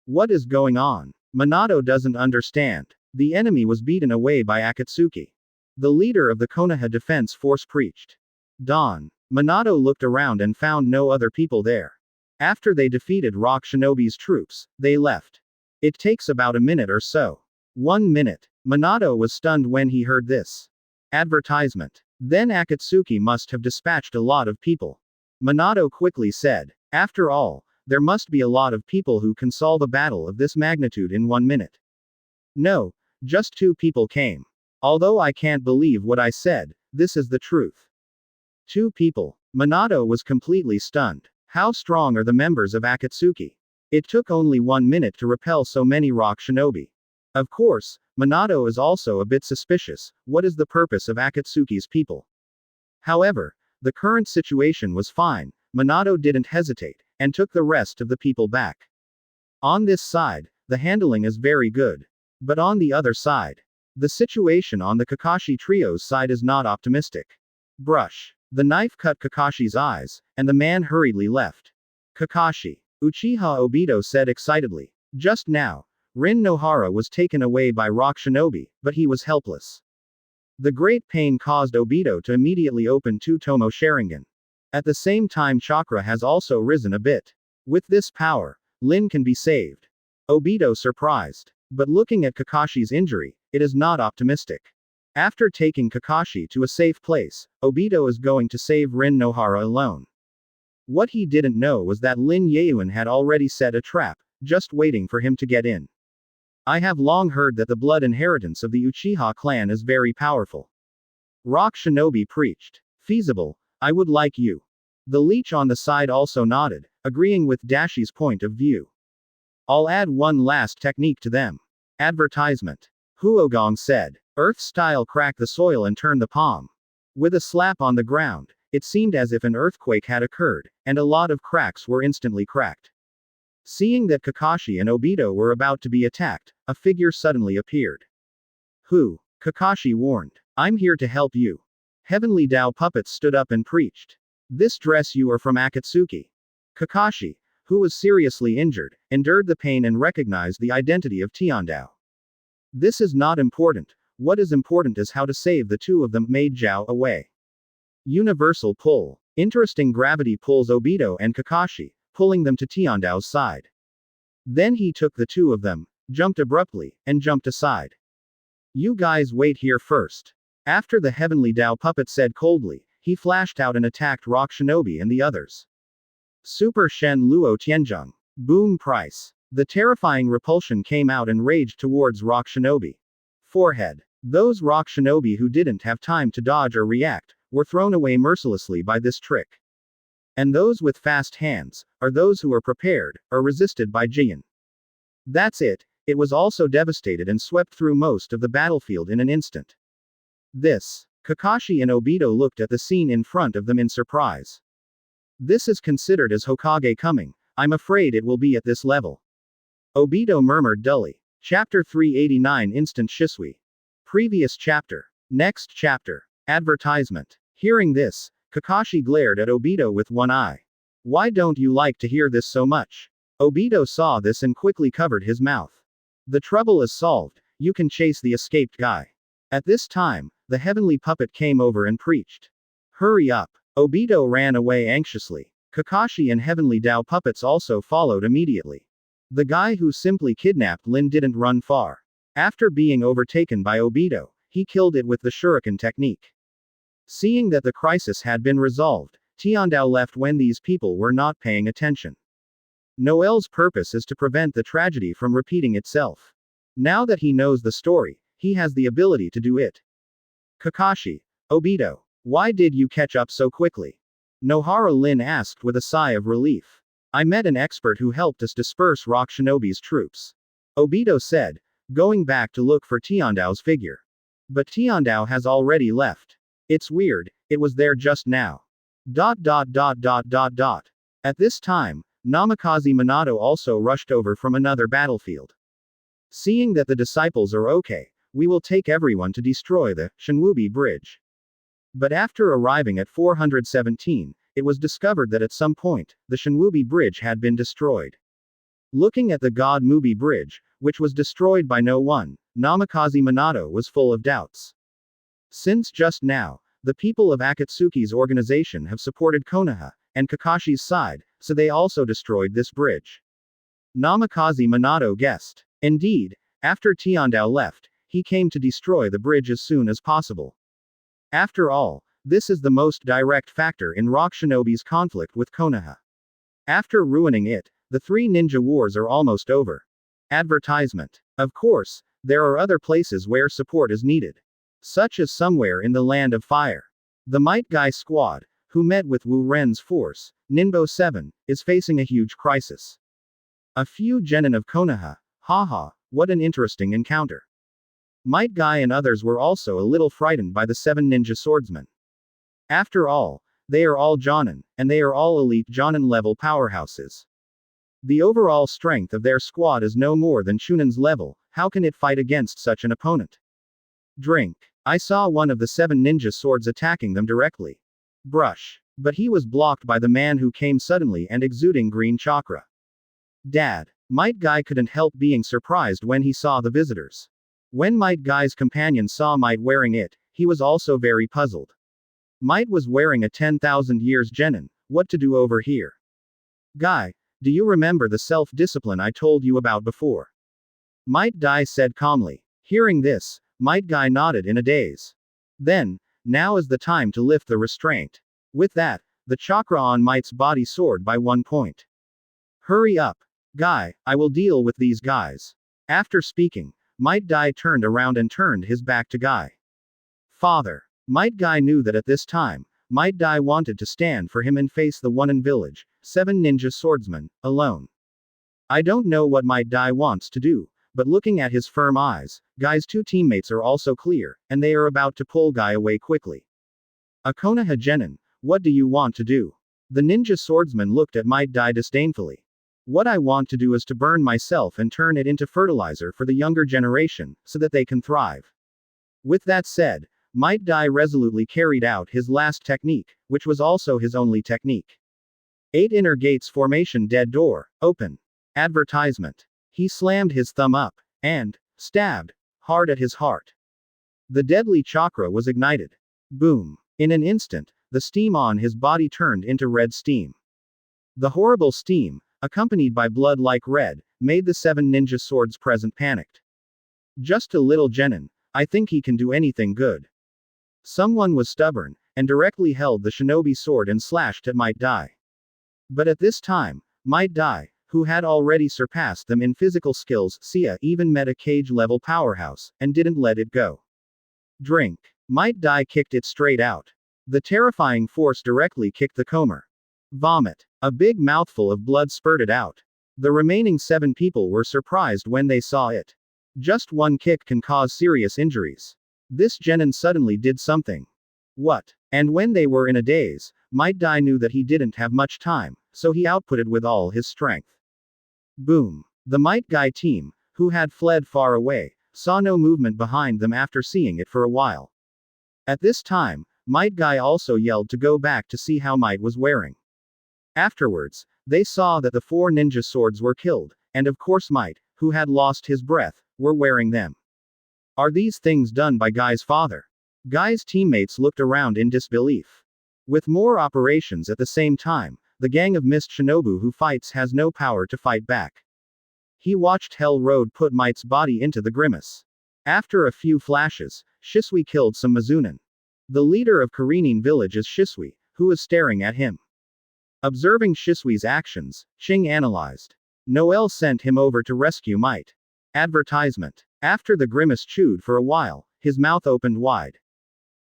What is going on? Minato doesn't understand. The enemy was beaten away by Akatsuki. The leader of the Konoha Defense Force preached. Dawn. Minato looked around and found no other people there. After they defeated Rock Shinobi's troops, they left. It takes about a minute or so. 1 minute. Minato was stunned when he heard this. Advertisement. Then Akatsuki must have dispatched a lot of people. Minato quickly said, after all, there must be a lot of people who can solve a battle of this magnitude in 1 minute. No, just 2 people came. Although I can't believe what I said, this is the truth. 2 people. Minato was completely stunned. How strong are the members of Akatsuki? It took only 1 minute to repel so many Rock Shinobi. Of course, Minato is also a bit suspicious. What is the purpose of Akatsuki's people? However, the current situation was fine. Minato didn't hesitate, and took the rest of the people back. On this side, the handling is very good. But on the other side, the situation on the Kakashi trio's side is not optimistic. Brush. The knife cut Kakashi's eyes, and the man hurriedly left. Kakashi. Uchiha Obito said excitedly. Just now, Rin Nohara was taken away by Rock Shinobi, but he was helpless. The great pain caused Obito to immediately open 2 Tomo Sharingan. At the same time chakra has also risen a bit. With this power, Lin can be saved. Obito surprised. But looking at Kakashi's injury, it is not optimistic. After taking Kakashi to a safe place, Obito is going to save Rin Nohara alone. What he didn't know was that Lin Yaoen had already set a trap, just waiting for him to get in. I have long heard that the blood inheritance of the Uchiha clan is very powerful. Rock Shinobi preached. Feasible, I would like you. The leech on the side also nodded, agreeing with Dashi's point of view. I'll add one last technique to them. Advertisement. Huogong said. Earth-style crack the soil and turn the palm. With a slap on the ground, it seemed as if an earthquake had occurred, and a lot of cracks were instantly cracked. Seeing that Kakashi and Obito were about to be attacked, a figure suddenly appeared. Who? Kakashi warned. I'm here to help you. Heavenly Dao puppets stood up and preached. This dress you are from Akatsuki. Kakashi, who was seriously injured, endured the pain and recognized the identity of Tiandao. This is not important. What is important is how to save the two of them. Made Zhao away. Universal pull. Interesting gravity pulls Obito and Kakashi, pulling them to Tiandao's side. Then he took the two of them, jumped abruptly, and jumped aside. You guys wait here first. After the heavenly Dao puppet said coldly, he flashed out and attacked Rock Shinobi and the others. Super Shen Luo Tianzhong. Boom price. The terrifying repulsion came out and raged towards Rock Shinobi. Forehead. Those Rock Shinobi who didn't have time to dodge or react, were thrown away mercilessly by this trick. And those with fast hands, are those who are prepared, or resisted by Jian. That's it, it was also devastated and swept through most of the battlefield in an instant. Kakashi and Obito looked at the scene in front of them in surprise. This is considered as Hokage coming, I'm afraid it will be at this level. Obito murmured dully. Chapter 389 Instant Shisui. Previous chapter. Next chapter. Advertisement. Hearing this, Kakashi glared at Obito with one eye. Why don't you like to hear this so much? Obito saw this and quickly covered his mouth. The trouble is solved, you can chase the escaped guy. At this time, the heavenly puppet came over and preached. Hurry up. Obito ran away anxiously. Kakashi and heavenly Dao puppets also followed immediately. The guy who simply kidnapped Lin didn't run far. After being overtaken by Obito, he killed it with the shuriken technique. Seeing that the crisis had been resolved, Tiandao left when these people were not paying attention. Noel's purpose is to prevent the tragedy from repeating itself. Now that he knows the story, he has the ability to do it. Kakashi. Obito. Why did you catch up so quickly? Nohara Lin asked with a sigh of relief. I met an expert who helped us disperse Rock Shinobi's troops. Obito said, going back to look for Tiandao's figure. But Tiandao has already left. It's weird, it was there just now. At this time, Namikaze Minato also rushed over from another battlefield. Seeing that the disciples are okay, we will take everyone to destroy the Shinwubi Bridge. But after arriving at 417, it was discovered that at some point, the Shinwubi Bridge had been destroyed. Looking at the God Mubi Bridge, which was destroyed by no one, Namikaze Minato was full of doubts. Since just now, the people of Akatsuki's organization have supported Konoha, and Kakashi's side, so they also destroyed this bridge. Namikaze Minato guessed. Indeed, after Tiandao left, he came to destroy the bridge as soon as possible. After all, this is the most direct factor in Rock Shinobi's conflict with Konoha. After ruining it, the three ninja wars are almost over. Advertisement. Of course, there are other places where support is needed. Such as somewhere in the Land of Fire. The Might Guy squad, who met with Wu Ren's force, Ninbo 7, is facing a huge crisis. A few genin of Konoha, haha, what an interesting encounter. Might Guy and others were also a little frightened by the 7 ninja swordsmen. After all, they are all Jonin, and they are all elite Jonin level powerhouses. The overall strength of their squad is no more than Chunin's level, how can it fight against such an opponent? Drink. I saw one of the 7 ninja swords attacking them directly. Brush. But he was blocked by the man who came suddenly and exuding green chakra. Dad. Might Guy couldn't help being surprised when he saw the visitors. When Might Guy's companion saw Might wearing it, he was also very puzzled. Might was wearing a 10,000 years genin, what to do over here? Guy, do you remember the self-discipline I told you about before? Might Guy said calmly. Hearing this, Might Guy nodded in a daze. Then, now is the time to lift the restraint. With that, the chakra on Might's body soared by 1 point. Hurry up. Guy, I will deal with these guys. After speaking, Might Guy turned around and turned his back to Guy. Father. Might Guy knew that at this time, Might Guy wanted to stand for him and face the one in village, 7 ninja swordsmen, alone. I don't know what Might Guy wants to do, but looking at his firm eyes, Guy's 2 teammates are also clear, and they are about to pull Guy away quickly. A Konoha genin, what do you want to do? The ninja swordsman looked at Might Guy disdainfully. What I want to do is to burn myself and turn it into fertilizer for the younger generation, so that they can thrive. With that said, Might Guy resolutely carried out his last technique, which was also his only technique. 8 inner gates formation dead door, open. Advertisement. He slammed his thumb up, and stabbed hard at his heart. The deadly chakra was ignited. Boom. In an instant, the steam on his body turned into red steam. The horrible steam, accompanied by blood like red, made the 7 ninja swords present panicked. Just a little genin, I think he can do anything good. Someone was stubborn, and directly held the shinobi sword and slashed at Might Dai. But at this time, Might Dai, who had already surpassed them in physical skills, even met a cage-level powerhouse, and didn't let it go. Drink. Might Dai kicked it straight out. The terrifying force directly kicked the Komer. Vomit. A big mouthful of blood spurted out. The remaining 7 people were surprised when they saw it. Just one kick can cause serious injuries. This genin suddenly did something. What? And when they were in a daze, Might Dai knew that he didn't have much time, so he outputted with all his strength. Boom. The Might Guy team, who had fled far away, saw no movement behind them after seeing it for a while. At this time, Might Guy also yelled to go back to see how Might was wearing. Afterwards, they saw that the 4 ninja swords were killed, and of course Might, who had lost his breath, were wearing them. Are these things done by Guy's father? Guy's teammates looked around in disbelief. With more operations at the same time, the gang of Mist Shinobu who fights has no power to fight back. He watched Hell Road put Might's body into the grimace. After a few flashes, Shisui killed some Mizunin. The leader of Karenin village is Shisui, who is staring at him. Observing Shisui's actions, Ching analyzed. Noel sent him over to rescue Might. Advertisement. After the grimace chewed for a while, his mouth opened wide.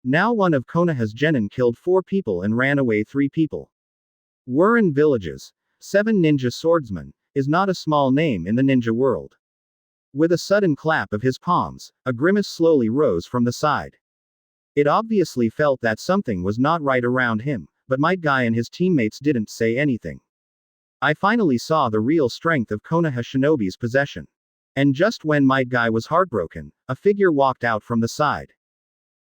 Now one of Konoha's genin killed 4 people and ran away 3 people. Wurin Villages, 7 ninja swordsmen, is not a small name in the ninja world. With a sudden clap of his palms, a grimace slowly rose from the side. It obviously felt that something was not right around him, but Might Guy and his teammates didn't say anything. I finally saw the real strength of Konoha Shinobi's possession. And just when Might Guy was heartbroken, a figure walked out from the side.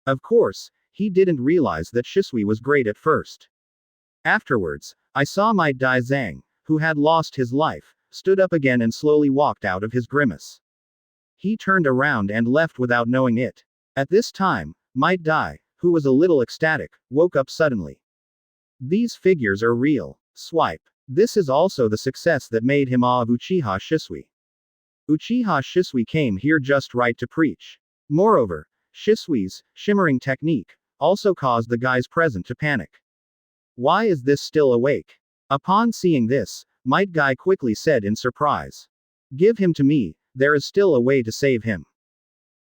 Of course, he didn't realize that Shisui was great at first. Afterwards, I saw Might Dai Zhang, who had lost his life, stood up again and slowly walked out of his grimace. He turned around and left without knowing it. At this time, Might Dai, who was a little ecstatic, woke up suddenly. These figures are real. Swipe. This is also the success that made him awe of Uchiha Shisui. Uchiha Shisui came here just right to preach. Moreover, Shisui's shimmering technique also caused the guys present to panic. Why is this still awake? Upon seeing this, Might Guy quickly said in surprise. Give him to me, there is still a way to save him.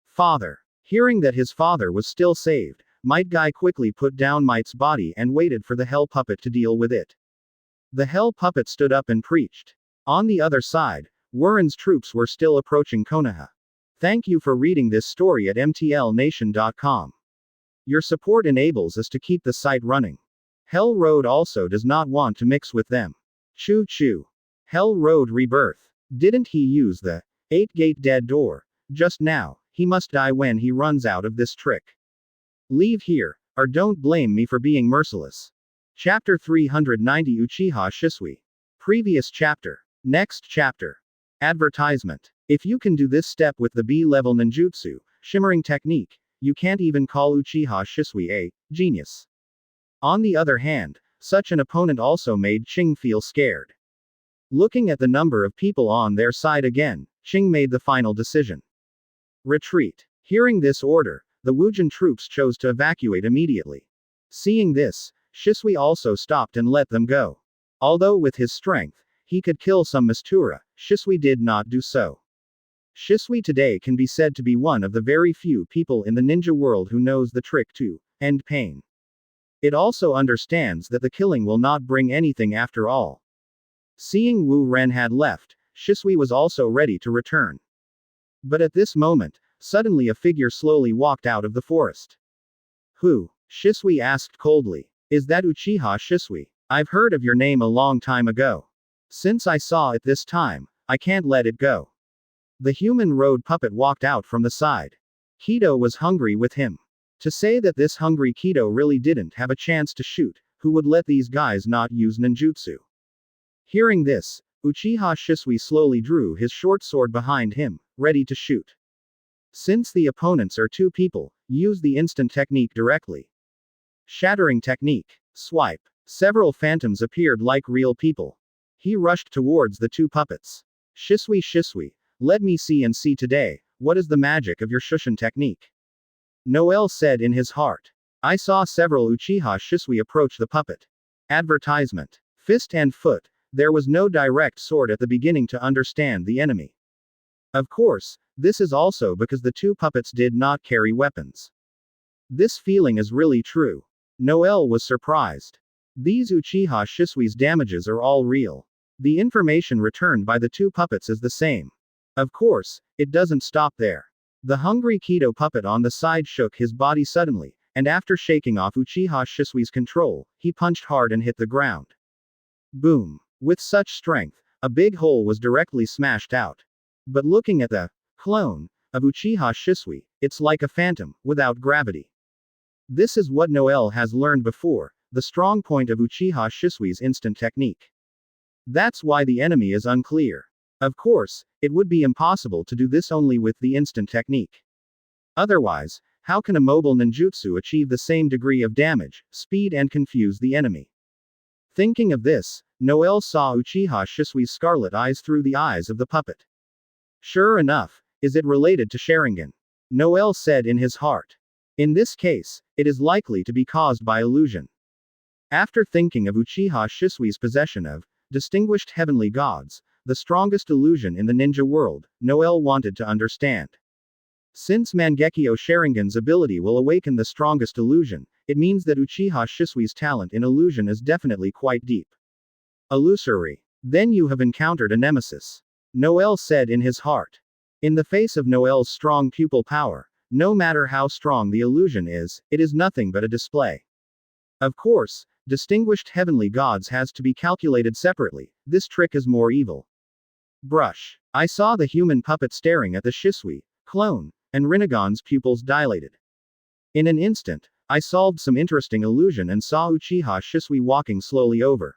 Father. Hearing that his father was still saved, Might Guy quickly put down Might's body and waited for the Hell Puppet to deal with it. The Hell Puppet stood up and preached. On the other side, Wurin's troops were still approaching Konoha. Thank you for reading this story at mtlnation.com. Your support enables us to keep the site running. Hell Road also does not want to mix with them. Choo choo. Hell Road Rebirth. Didn't he use the 8-gate dead door just now? He must die when he runs out of this trick. Leave here, or don't blame me for being merciless. Chapter 390 Uchiha Shisui. Previous chapter. Next chapter. Advertisement. If you can do this step with the B-level ninjutsu, shimmering technique, you can't even call Uchiha Shisui a genius. On the other hand, such an opponent also made Ching feel scared. Looking at the number of people on their side again, Ching made the final decision. Retreat. Hearing this order, the Wujin troops chose to evacuate immediately. Seeing this, Shisui also stopped and let them go. Although with his strength, he could kill some Mistura, Shisui did not do so. Shisui today can be said to be one of the very few people in the ninja world who knows the trick to end pain. It also understands that the killing will not bring anything after all. Seeing Wu Ren had left, Shisui was also ready to return. But at this moment, suddenly a figure slowly walked out of the forest. Who? Shisui asked coldly. Is that Uchiha Shisui? I've heard of your name a long time ago. Since I saw it this time, I can't let it go. The human road puppet walked out from the side. Kido was hungry with him. To say that this hungry Kido really didn't have a chance to shoot, who would let these guys not use ninjutsu? Hearing this, Uchiha Shisui slowly drew his short sword behind him, ready to shoot. Since the opponents are two people, use the instant technique directly. Shattering technique. Swipe. Several phantoms appeared like real people. He rushed towards the two puppets. Shisui, let me see and see today, what is the magic of your Shushin technique? Noel said in his heart. I saw several Uchiha Shisui approach the puppet. Advertisement. Fist and foot, there was no direct sword at the beginning to understand the enemy. Of course, this is also because the two puppets did not carry weapons. This feeling is really true. Noel was surprised. These Uchiha Shisui's damages are all real. The information returned by the two puppets is the same. Of course, it doesn't stop there. The hungry Kido puppet on the side shook his body suddenly, and after shaking off Uchiha Shisui's control, he punched hard and hit the ground. Boom. With such strength, a big hole was directly smashed out. But looking at the clone of Uchiha Shisui, it's like a phantom, without gravity. This is what Noel has learned before, the strong point of Uchiha Shisui's instant technique. That's why the enemy is unclear. Of course, it would be impossible to do this only with the instant technique. Otherwise, how can a mobile ninjutsu achieve the same degree of damage, speed and confuse the enemy? Thinking of this, Noel saw Uchiha Shisui's scarlet eyes through the eyes of the puppet. Sure enough, is it related to Sharingan? Noel said in his heart. In this case, it is likely to be caused by illusion. After thinking of Uchiha Shisui's possession of distinguished heavenly gods, the strongest illusion in the ninja world, Noel wanted to understand. Since Mangekyo Sharingan's ability will awaken the strongest illusion, it means that Uchiha Shisui's talent in illusion is definitely quite deep. Illusory. Then you have encountered a nemesis. Noel said in his heart. In the face of Noel's strong pupil power, no matter how strong the illusion is, it is nothing but a display. Of course, distinguished heavenly gods has to be calculated separately, this trick is more evil. Brush. I saw the human puppet staring at the Shisui clone, and Rinnegan's pupils dilated. In an instant, I solved some interesting illusion and saw Uchiha Shisui walking slowly over.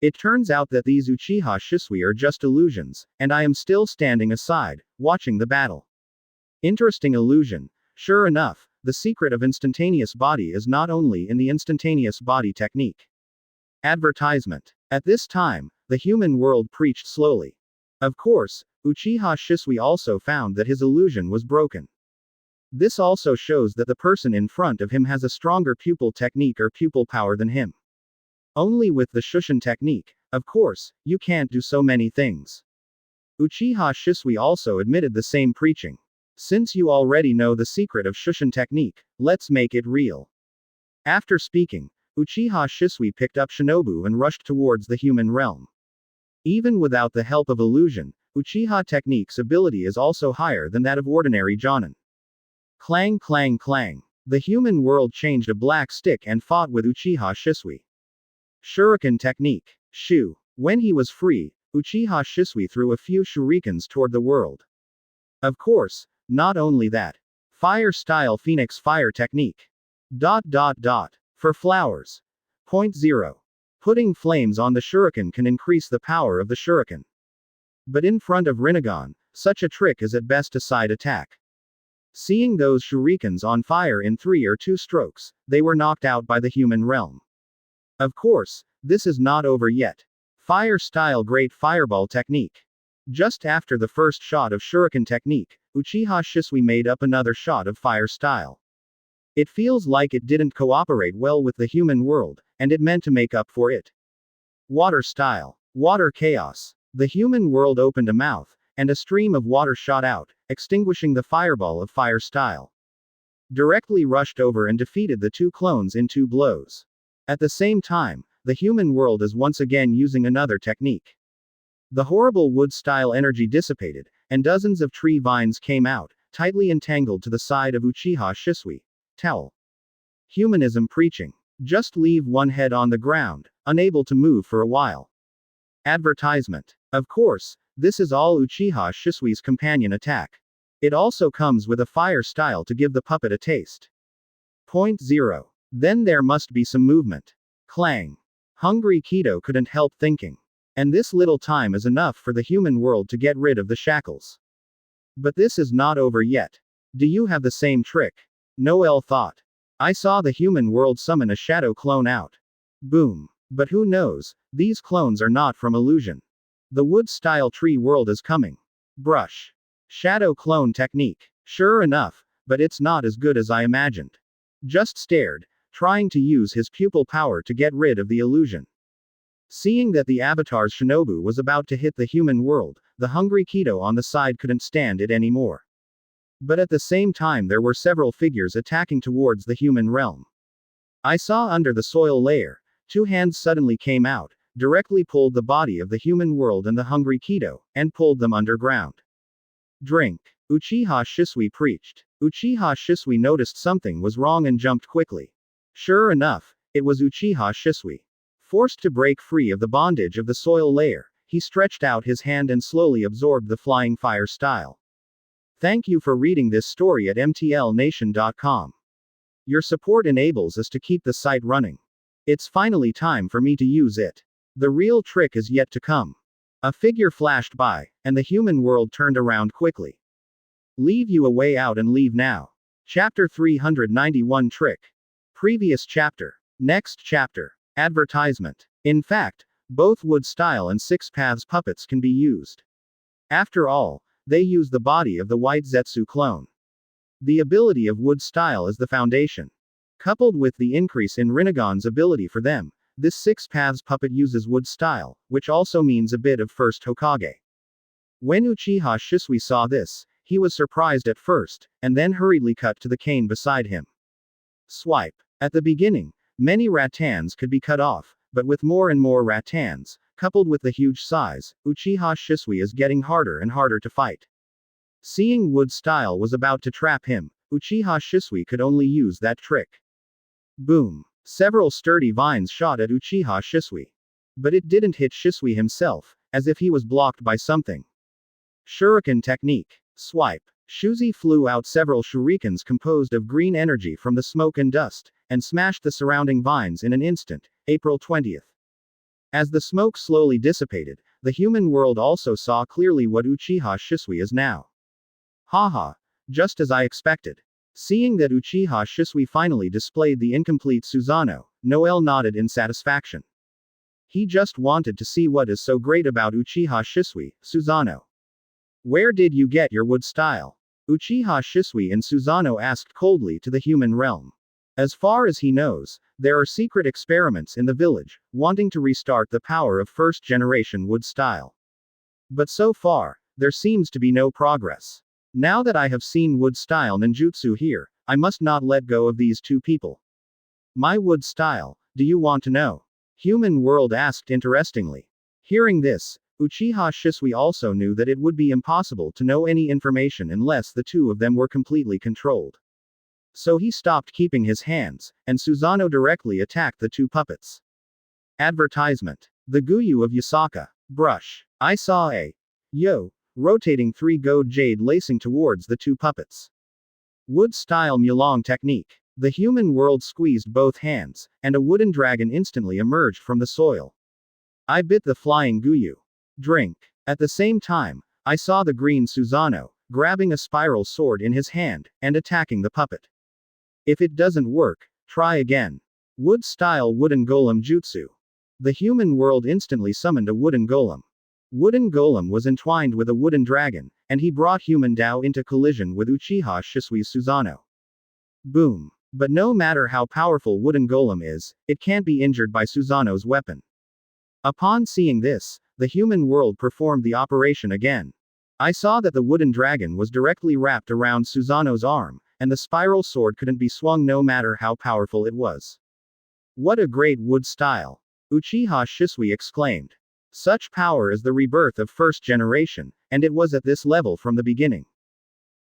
It turns out that these Uchiha Shisui are just illusions, and I am still standing aside, watching the battle. Interesting illusion. Sure enough, the secret of instantaneous body is not only in the instantaneous body technique. Advertisement. At this time, the human world preached slowly. Of course, Uchiha Shisui also found that his illusion was broken. This also shows that the person in front of him has a stronger pupil technique or pupil power than him. Only with the Shushin technique, of course, you can't do so many things. Uchiha Shisui also admitted the same preaching. Since you already know the secret of Shushin technique, let's make it real. After speaking, Uchiha Shisui picked up Shinobu and rushed towards the human realm. Even without the help of illusion, Uchiha technique's ability is also higher than that of ordinary Jonin. Clang clang clang. The human world changed a black stick and fought with Uchiha Shisui. Shuriken technique. Shu. When he was free, Uchiha Shisui threw a few shurikens toward the world. Of course, not only that. Fire style Phoenix fire technique. For flowers. Point 0. Putting flames on the shuriken can increase the power of the shuriken. But in front of Rinnegan, such a trick is at best a side attack. Seeing those shurikens on fire in 3 or 2 strokes, they were knocked out by the human realm. Of course, this is not over yet. Fire style great fireball technique. Just after the first shot of shuriken technique, Uchiha Shisui made up another shot of fire style. It feels like it didn't cooperate well with the human world, and it meant to make up for it. Water style. Water chaos. The human world opened a mouth, and a stream of water shot out, extinguishing the fireball of fire style. Directly rushed over and defeated the 2 clones in 2 blows. At the same time, the human world is once again using another technique. The horrible wood-style energy dissipated, and dozens of tree vines came out, tightly entangled to the side of Uchiha Shisui. Towel. Humanism preaching. Just leave one head on the ground, unable to move for a while. Advertisement. Of course, this is all Uchiha Shisui's companion attack. It also comes with a fire style to give the puppet a taste. Point 0. Then there must be some movement. Clang. Hungry Kido couldn't help thinking. And this little time is enough for the human world to get rid of the shackles. But this is not over yet. Do you have the same trick? Noel thought. I saw the human world summon a shadow clone out. Boom. But who knows, these clones are not from illusion. The wood-style tree world is coming. Brush. Shadow clone technique. Sure enough, but it's not as good as I imagined. Just stared, trying to use his pupil power to get rid of the illusion. Seeing that the avatar's Shinobu was about to hit the human world, the hungry Kido on the side couldn't stand it anymore. But at the same time there were several figures attacking towards the human realm. I saw under the soil layer, two hands suddenly came out, directly pulled the body of the human world and the hungry Kido, and pulled them underground. Drink. Uchiha Shisui preached. Uchiha Shisui noticed something was wrong and jumped quickly. Sure enough, it was Uchiha Shisui. Forced to break free of the bondage of the soil layer, he stretched out his hand and slowly absorbed the flying fire style. Thank you for reading this story at mtlnation.com. Your support enables us to keep the site running. It's finally time for me to use it. The real trick is yet to come. A figure flashed by, and the human world turned around quickly. Leave you a way out and leave now. Chapter 391 Trick. Previous chapter. Next chapter. Advertisement. In fact, both Wood Style and Six Paths puppets can be used. After all, they use the body of the White Zetsu clone. The ability of Wood Style is the foundation. Coupled with the increase in Rinnegan's ability for them, this Six Paths puppet uses Wood Style, which also means a bit of First Hokage. When Uchiha Shisui saw this, he was surprised at first, and then hurriedly cut to the cane beside him. Swipe. At the beginning, many rattans could be cut off, but with more and more rattans, coupled with the huge size, Uchiha Shisui is getting harder and harder to fight. Seeing Wood Style was about to trap him, Uchiha Shisui could only use that trick. Boom. Several sturdy vines shot at Uchiha Shisui. But it didn't hit Shisui himself, as if he was blocked by something. Shuriken technique. Swipe. Shuzi flew out several shurikens composed of green energy from the smoke and dust, and smashed the surrounding vines in an instant, April 20th. As the smoke slowly dissipated, the human world also saw clearly what Uchiha Shisui is now. Haha. Just as I expected. Seeing that Uchiha Shisui finally displayed the incomplete Susanoo, Noel nodded in satisfaction. He just wanted to see what is so great about Uchiha Shisui, Susanoo. Where did you get your Wood Style? Uchiha Shisui and Susanoo asked coldly to the human realm. As far as he knows, there are secret experiments in the village, wanting to restart the power of first-generation Wood Style. But so far, there seems to be no progress. Now that I have seen Wood Style ninjutsu here, I must not let go of these two people. My Wood Style, do you want to know? Human world asked interestingly. Hearing this, Uchiha Shisui also knew that it would be impossible to know any information unless the two of them were completely controlled. So he stopped keeping his hands, and Susanoo directly attacked the two puppets. Advertisement. The Guyu of Yasaka. Brush. I saw a rotating 3-goad jade lacing towards the two puppets. Wood Style Mulong technique. The human world squeezed both hands, and a wooden dragon instantly emerged from the soil. I bit the flying Guyu. Drink. At the same time, I saw the green Susanoo, grabbing a spiral sword in his hand, and attacking the puppet. If it doesn't work, try again. Wood Style Wooden Golem Jutsu. The human world instantly summoned a wooden golem. Wooden Golem was entwined with a wooden dragon, and he brought human Dao into collision with Uchiha Shisui's Susanoo. Boom. But no matter how powerful Wooden Golem is, it can't be injured by Susanoo's weapon. Upon seeing this, the human world performed the operation again. I saw that the wooden dragon was directly wrapped around Susanoo's arm, and the spiral sword couldn't be swung no matter how powerful it was. What a great Wood Style! Uchiha Shisui exclaimed. Such power is the rebirth of first generation, and it was at this level from the beginning.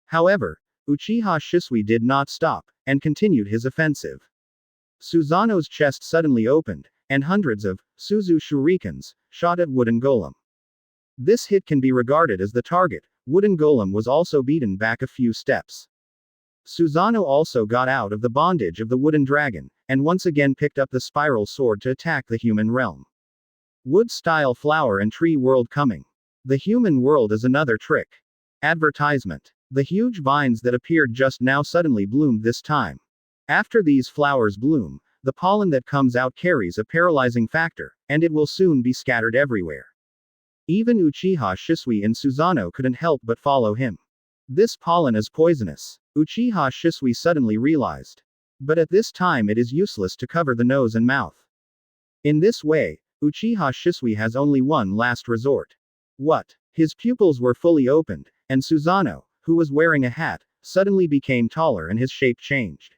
However, Uchiha Shisui did not stop, and continued his offensive. Susanoo's chest suddenly opened, and hundreds of Suzu shurikens shot at Wooden Golem. This hit can be regarded as the target. Wooden Golem was also beaten back a few steps. Susanoo also got out of the bondage of the wooden dragon, and once again picked up the spiral sword to attack the human realm. Wood Style Flower and Tree World coming. The human world is another trick. Advertisement. The huge vines that appeared just now suddenly bloomed this time. After these flowers bloom, the pollen that comes out carries a paralyzing factor, and it will soon be scattered everywhere. Even Uchiha Shisui and Susanoo couldn't help but follow him. This pollen is poisonous, Uchiha Shisui suddenly realized. But at this time it is useless to cover the nose and mouth. In this way, Uchiha Shisui has only one last resort. What? His pupils were fully opened, and Susanoo, who was wearing a hat, suddenly became taller and his shape changed.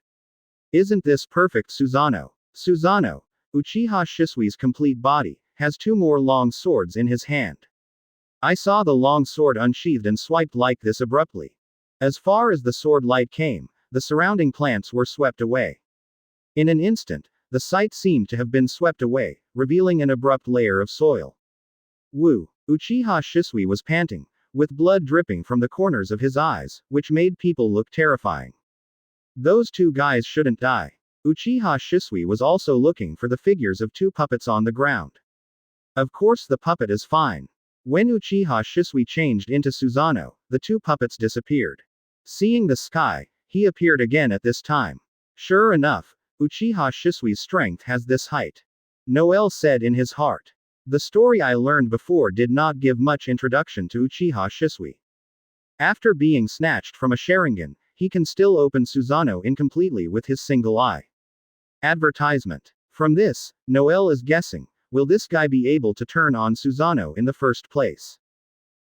Isn't this perfect, Susanoo? Susanoo, Uchiha Shisui's complete body, has two more long swords in his hand. I saw the long sword unsheathed and swiped like this abruptly. As far as the sword light came, the surrounding plants were swept away. In an instant, the sight seemed to have been swept away, revealing an abrupt layer of soil. Woo! Uchiha Shisui was panting, with blood dripping from the corners of his eyes, which made people look terrifying. Those two guys shouldn't die. Uchiha Shisui was also looking for the figures of two puppets on the ground. Of course the puppet is fine. When Uchiha Shisui changed into Susanoo, the two puppets disappeared. Seeing the sky, he appeared again at this time. Sure enough, Uchiha Shisui's strength has this height. Noel said in his heart. The story I learned before did not give much introduction to Uchiha Shisui. After being snatched from a Sharingan, he can still open Susanoo incompletely with his single eye. Advertisement. From this, Noel is guessing, will this guy be able to turn on Susanoo in the first place?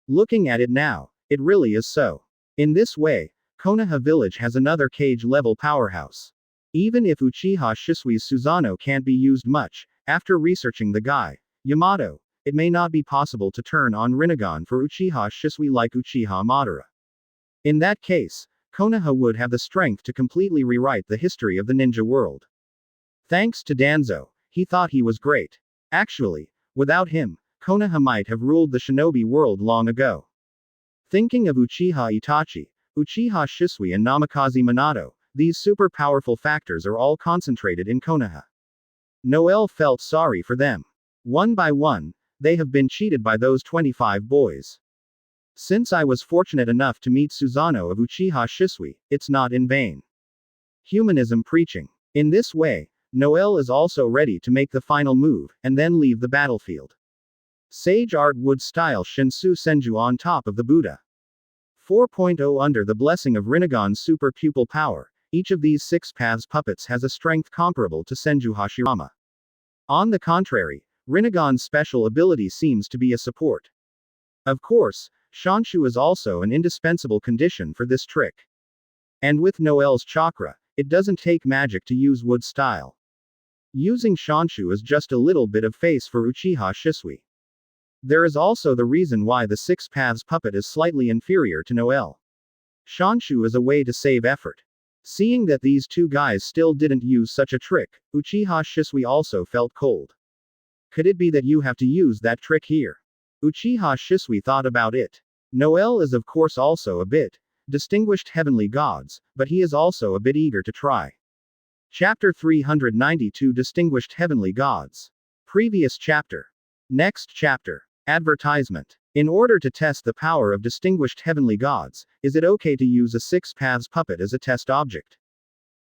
Looking at it now, it really is so. In this way, Konoha Village has another cage-level powerhouse. Even if Uchiha Shisui's Susanoo can't be used much, after researching the guy, Yamato, it may not be possible to turn on Rinnegan for Uchiha Shisui like Uchiha Madara. In that case, Konoha would have the strength to completely rewrite the history of the ninja world. Thanks to Danzo, he thought he was great. Actually, without him, Konoha might have ruled the shinobi world long ago. Thinking of Uchiha Itachi, Uchiha Shisui and Namikaze Minato, these super powerful factors are all concentrated in Konoha. Noel felt sorry for them. One by one, they have been cheated by those 25 boys. Since I was fortunate enough to meet Susanoo of Uchiha Shisui, it's not in vain. Humanism preaching. In this way, Noel is also ready to make the final move, and then leave the battlefield. Sage Art Wood Style Shinsu Senju on top of the Buddha. 4.0 Under the blessing of Rinnegan's super pupil power, each of these 6 paths puppets has a strength comparable to Senju Hashirama. On the contrary, Rinnegan's special ability seems to be a support. Of course, Shanshu is also an indispensable condition for this trick. And with Noel's chakra, it doesn't take magic to use wood style. Using Shanshu is just a little bit of face for Uchiha Shisui. There is also the reason why the 6 paths puppet is slightly inferior to Noel. Shanshu is a way to save effort. Seeing that these two guys still didn't use such a trick, Uchiha Shisui also felt cold. Could it be that you have to use that trick here? Uchiha Shisui thought about it. Noel is of course also a bit distinguished heavenly gods, but he is also a bit eager to try. Chapter 392 Distinguished Heavenly Gods. Previous chapter. Next chapter. Advertisement. In order to test the power of distinguished heavenly gods, is it okay to use a 6 paths puppet as a test object?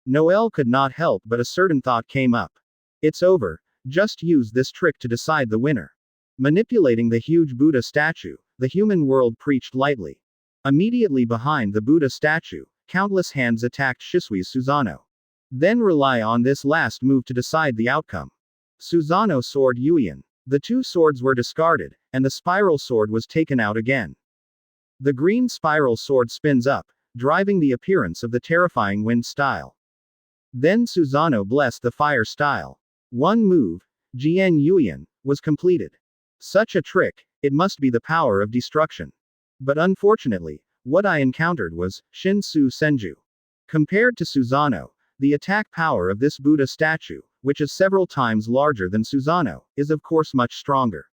Noel could not help but a certain thought came up. It's over, just use this trick to decide the winner. Manipulating the huge Buddha statue, the human world preached lightly. Immediately behind the Buddha statue, countless hands attacked Shisui's Susanoo. Then rely on this last move to decide the outcome. Susanoo sword Yuyan. The two swords were discarded, and the spiral sword was taken out again. The green spiral sword spins up, driving the appearance of the terrifying wind style. Then Susanoo blessed the fire style. One move, Jian Yuyan, was completed. Such a trick, it must be the power of destruction. But unfortunately, what I encountered was Shinsu Senju. Compared to Susanoo, the attack power of this Buddha statue, which is several times larger than Susanoo, is of course much stronger.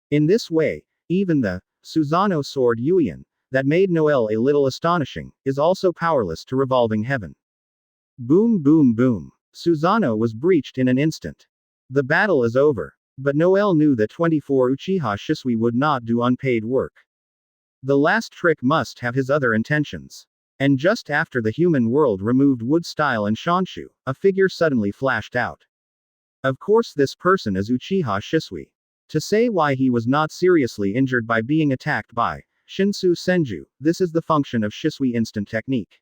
In this way, even the Susanoo sword Yuyan, that made Noel a little astonishing, is also powerless to revolving heaven. Boom boom boom. Susanoo was breached in an instant. The battle is over. But Noel knew that 24 Uchiha Shisui would not do unpaid work. The last trick must have his other intentions. And just after the human world removed Wood Style and Shanshu, a figure suddenly flashed out. Of course, this person is Uchiha Shisui. To say why he was not seriously injured by being attacked by Shinsu Senju, this is the function of Shisui instant technique.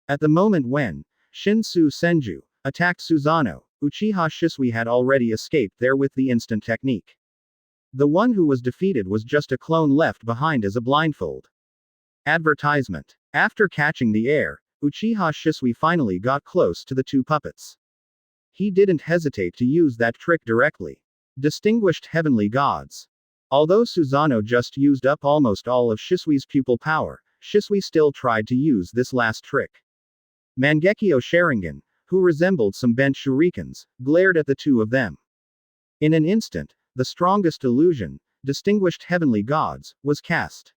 At the moment when Shinsu Senju attacked Susanoo, Uchiha Shisui had already escaped there with the instant technique. The one who was defeated was just a clone left behind as a blindfold. Advertisement. After catching the air, Uchiha Shisui finally got close to the two puppets. He didn't hesitate to use that trick directly. Distinguished heavenly gods. Although Susanoo just used up almost all of Shisui's pupil power, Shisui still tried to use this last trick. Mangekyo Sharingan, who resembled some bent shurikens, glared at the two of them. In an instant, the strongest illusion, distinguished heavenly gods, was cast.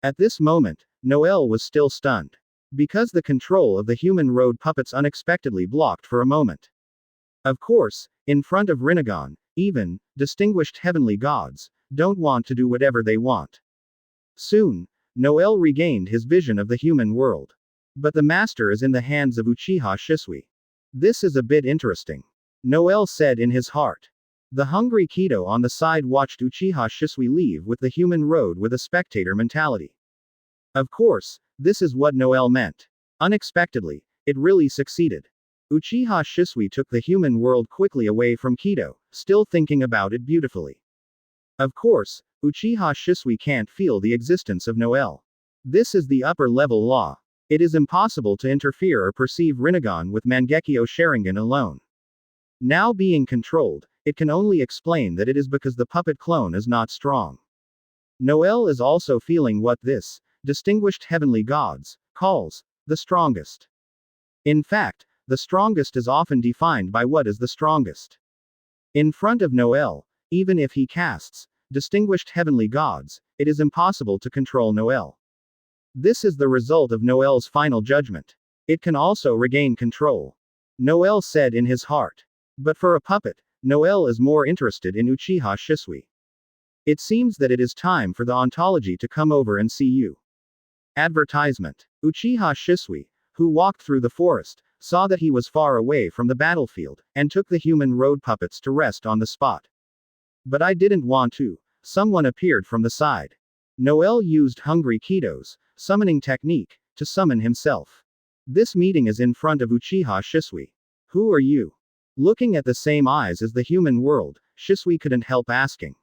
At this moment, Noel was still stunned. Because the control of the human road puppets unexpectedly blocked for a moment. Of course, in front of Rinnegan, even distinguished heavenly gods don't want to do whatever they want. Soon, Noel regained his vision of the human world. But the master is in the hands of Uchiha Shisui. This is a bit interesting. Noel said in his heart. The hungry Kido on the side watched Uchiha Shisui leave with the human road with a spectator mentality. Of course, this is what Noel meant. Unexpectedly, it really succeeded. Uchiha Shisui took the human world quickly away from Kido, still thinking about it beautifully. Of course, Uchiha Shisui can't feel the existence of Noel. This is the upper level law. It is impossible to interfere or perceive Rinnegan with Mangekyo Sharingan alone. Now being controlled, it can only explain that it is because the puppet clone is not strong. Noel is also feeling what this distinguished heavenly gods calls the strongest. In fact, the strongest is often defined by what is the strongest. In front of Noel, even if he casts distinguished heavenly gods, it is impossible to control Noel. This is the result of Noel's final judgment. It can also regain control. Noel said in his heart. But for a puppet, Noel is more interested in Uchiha Shisui. It seems that it is time for the ontology to come over and see you. Advertisement. Uchiha Shisui, who walked through the forest, saw that he was far away from the battlefield, and took the human road puppets to rest on the spot. But I didn't want to. Someone appeared from the side. Noel used Hungry Kido's summoning technique to summon himself. This meeting is in front of Uchiha Shisui. Who are you? Looking at the same eyes as the human world, Shisui couldn't help asking.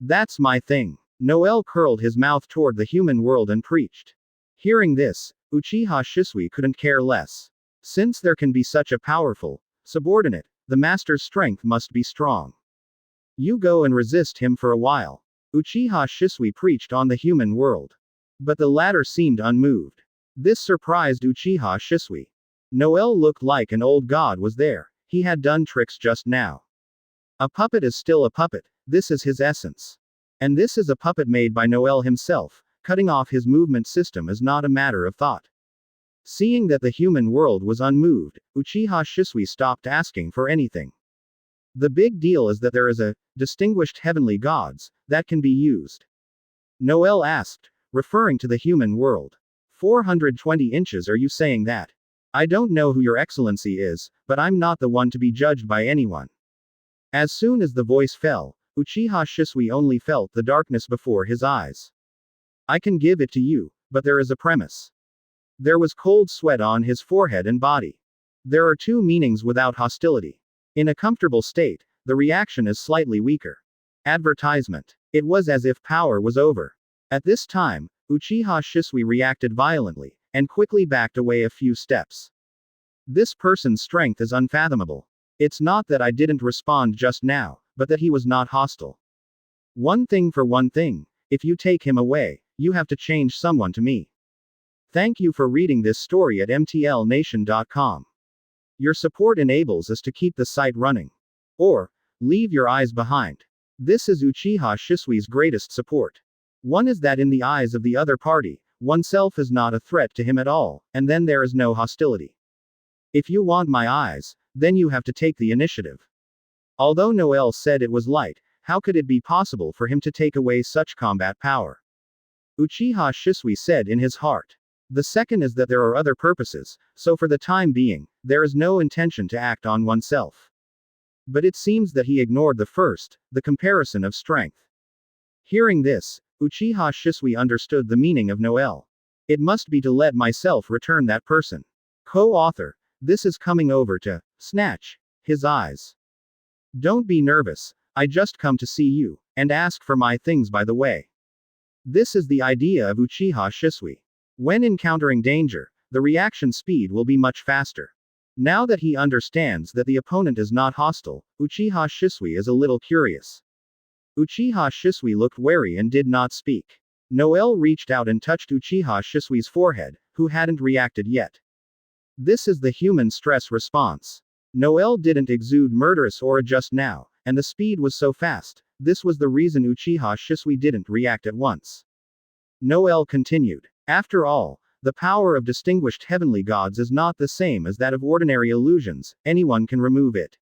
That's my thing. Noel curled his mouth toward the human world and preached. Hearing this, Uchiha Shisui couldn't care less. Since there can be such a powerful subordinate, the master's strength must be strong. You go and resist him for a while. Uchiha Shisui preached on the human world. But the latter seemed unmoved. This surprised Uchiha Shisui. Noel looked like an old god was there. He had done tricks just now. A puppet is still a puppet, this is his essence. And this is a puppet made by Noel himself, cutting off his movement system is not a matter of thought. Seeing that the human world was unmoved, Uchiha Shisui stopped asking for anything. The big deal is that there is a distinguished heavenly gods that can be used. Noel asked, referring to the human world. 420 inches, are you saying that? I don't know who your excellency is, but I'm not the one to be judged by anyone. As soon as the voice fell, Uchiha Shisui only felt the darkness before his eyes. I can give it to you, but there is a premise. There was cold sweat on his forehead and body. There are two meanings without hostility. In a comfortable state, the reaction is slightly weaker. Advertisement. It was as if power was over. At this time, Uchiha Shisui reacted violently, and quickly backed away a few steps. This person's strength is unfathomable. It's not that I didn't respond just now, but that he was not hostile. One thing for one thing, if you take him away, you have to change someone to me. Thank you for reading this story at mtlnation.com. Your support enables us to keep the site running. Or, leave your eyes behind. This is Uchiha Shisui's greatest support. One is that in the eyes of the other party, oneself is not a threat to him at all, and then there is no hostility. If you want my eyes, then you have to take the initiative. Although Noel said it was light, how could it be possible for him to take away such combat power? Uchiha Shisui said in his heart. The second is that there are other purposes, so for the time being, there is no intention to act on oneself. But it seems that he ignored the first, the comparison of strength. Hearing this, Uchiha Shisui understood the meaning of Noel. It must be to let myself return that person. Co-author, this is coming over to snatch his eyes. Don't be nervous, I just come to see you, and ask for my things by the way. This is the idea of Uchiha Shisui. When encountering danger, the reaction speed will be much faster. Now that he understands that the opponent is not hostile, Uchiha Shisui is a little curious. Uchiha Shisui looked wary and did not speak. Noel reached out and touched Uchiha Shisui's forehead, who hadn't reacted yet. This is the human stress response. Noel didn't exude murderous aura just now, and the speed was so fast. This was the reason Uchiha Shisui didn't react at once. Noel continued. After all, the power of distinguished heavenly gods is not the same as that of ordinary illusions, anyone can remove it.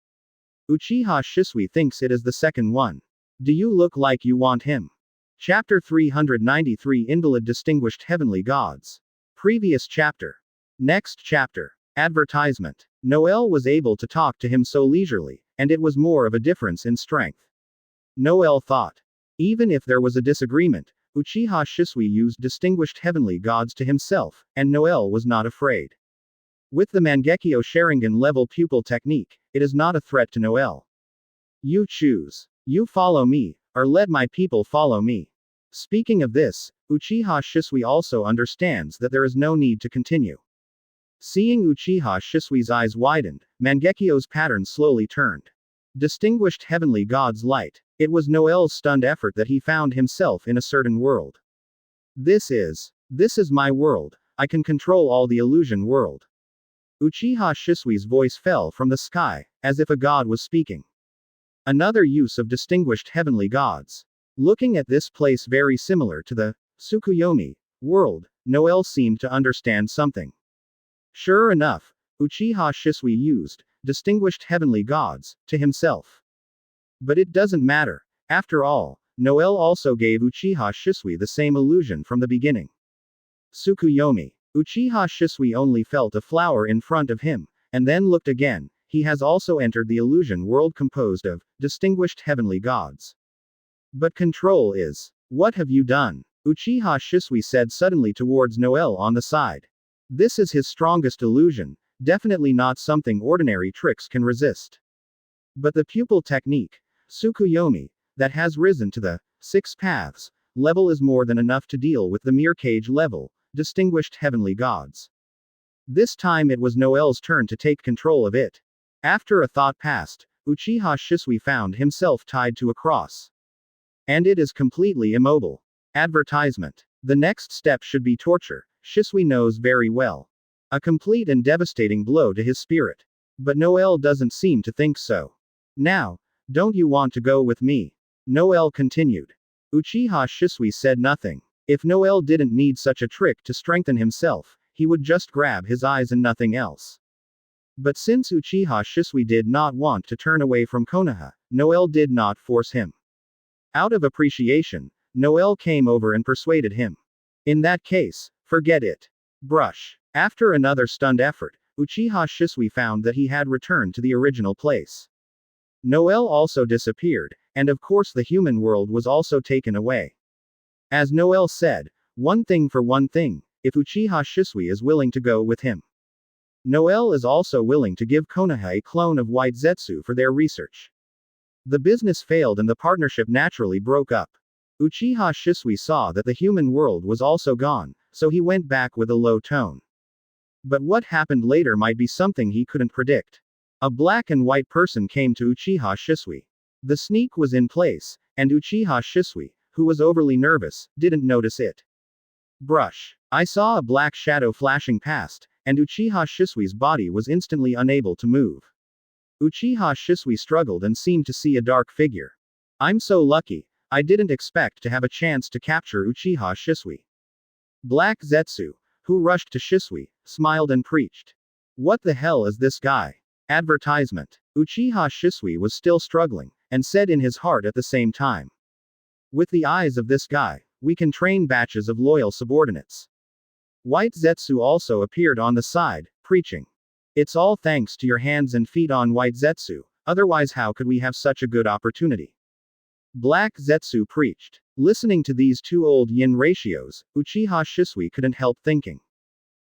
Uchiha Shisui thinks it is the second one. Do you look like you want him? Chapter 393 Invalid Distinguished Heavenly Gods. Previous chapter. Next chapter. Advertisement. Noel was able to talk to him so leisurely, and it was more of a difference in strength. Noel thought. Even if there was a disagreement, Uchiha Shisui used distinguished heavenly gods to himself, and Noel was not afraid. With the Mangekyo Sharingan level pupil technique, it is not a threat to Noel. You choose. You follow me, or let my people follow me. Speaking of this, Uchiha Shisui also understands that there is no need to continue. Seeing Uchiha Shisui's eyes widened, Mangekyo's pattern slowly turned. Distinguished heavenly gods light. It was Noel's stunned effort that he found himself in a certain world. This is my world. I can control all the illusion world. Uchiha Shisui's voice fell from the sky, as if a god was speaking. Another use of distinguished heavenly gods. Looking at this place very similar to the Tsukuyomi world, Noel seemed to understand something. Sure enough, Uchiha Shisui used distinguished heavenly gods to himself. But it doesn't matter. After all, Noel also gave Uchiha Shisui the same illusion from the beginning. Tsukuyomi. Uchiha Shisui only felt a flower in front of him, and then looked again. He has also entered the illusion world composed of distinguished heavenly gods. But control is. What have you done? Uchiha Shisui said suddenly towards Noel on the side. This is his strongest illusion, definitely not something ordinary tricks can resist. But the pupil technique, Tsukuyomi, that has risen to the 6 paths level is more than enough to deal with the mere cage level, distinguished heavenly gods. This time it was Noel's turn to take control of it. After a thought passed, Uchiha Shisui found himself tied to a cross. And it is completely immobile. Advertisement. The next step should be torture, Shisui knows very well. A complete and devastating blow to his spirit. But Noel doesn't seem to think so. Now, don't you want to go with me? Noel continued. Uchiha Shisui said nothing. If Noel didn't need such a trick to strengthen himself, he would just grab his eyes and nothing else. But since Uchiha Shisui did not want to turn away from Konoha, Noel did not force him. Out of appreciation, Noel came over and persuaded him. In that case, forget it. Brush. After another stunned effort, Uchiha Shisui found that he had returned to the original place. Noel also disappeared, and of course the human world was also taken away. As Noel said, one thing for one thing, if Uchiha Shisui is willing to go with him. Noel is also willing to give Konoha a clone of White Zetsu for their research. The business failed and the partnership naturally broke up. Uchiha Shisui saw that the human world was also gone, so he went back with a low tone. But what happened later might be something he couldn't predict. A black and white person came to Uchiha Shisui. The sneak was in place, and Uchiha Shisui, who was overly nervous, didn't notice it. Brush. I saw a black shadow flashing past, and Uchiha Shisui's body was instantly unable to move. Uchiha Shisui struggled and seemed to see a dark figure. I'm so lucky, I didn't expect to have a chance to capture Uchiha Shisui. Black Zetsu, who rushed to Shisui, smiled and preached. What the hell is this guy? Advertisement. Uchiha Shisui was still struggling, and said in his heart at the same time. With the eyes of this guy, We can train batches of loyal subordinates. White Zetsu also appeared on the side, preaching. It's all thanks to your hands and feet on White Zetsu, otherwise how could we have such a good opportunity? Black Zetsu preached. Listening to these two old yin ratios, Uchiha Shisui couldn't help thinking.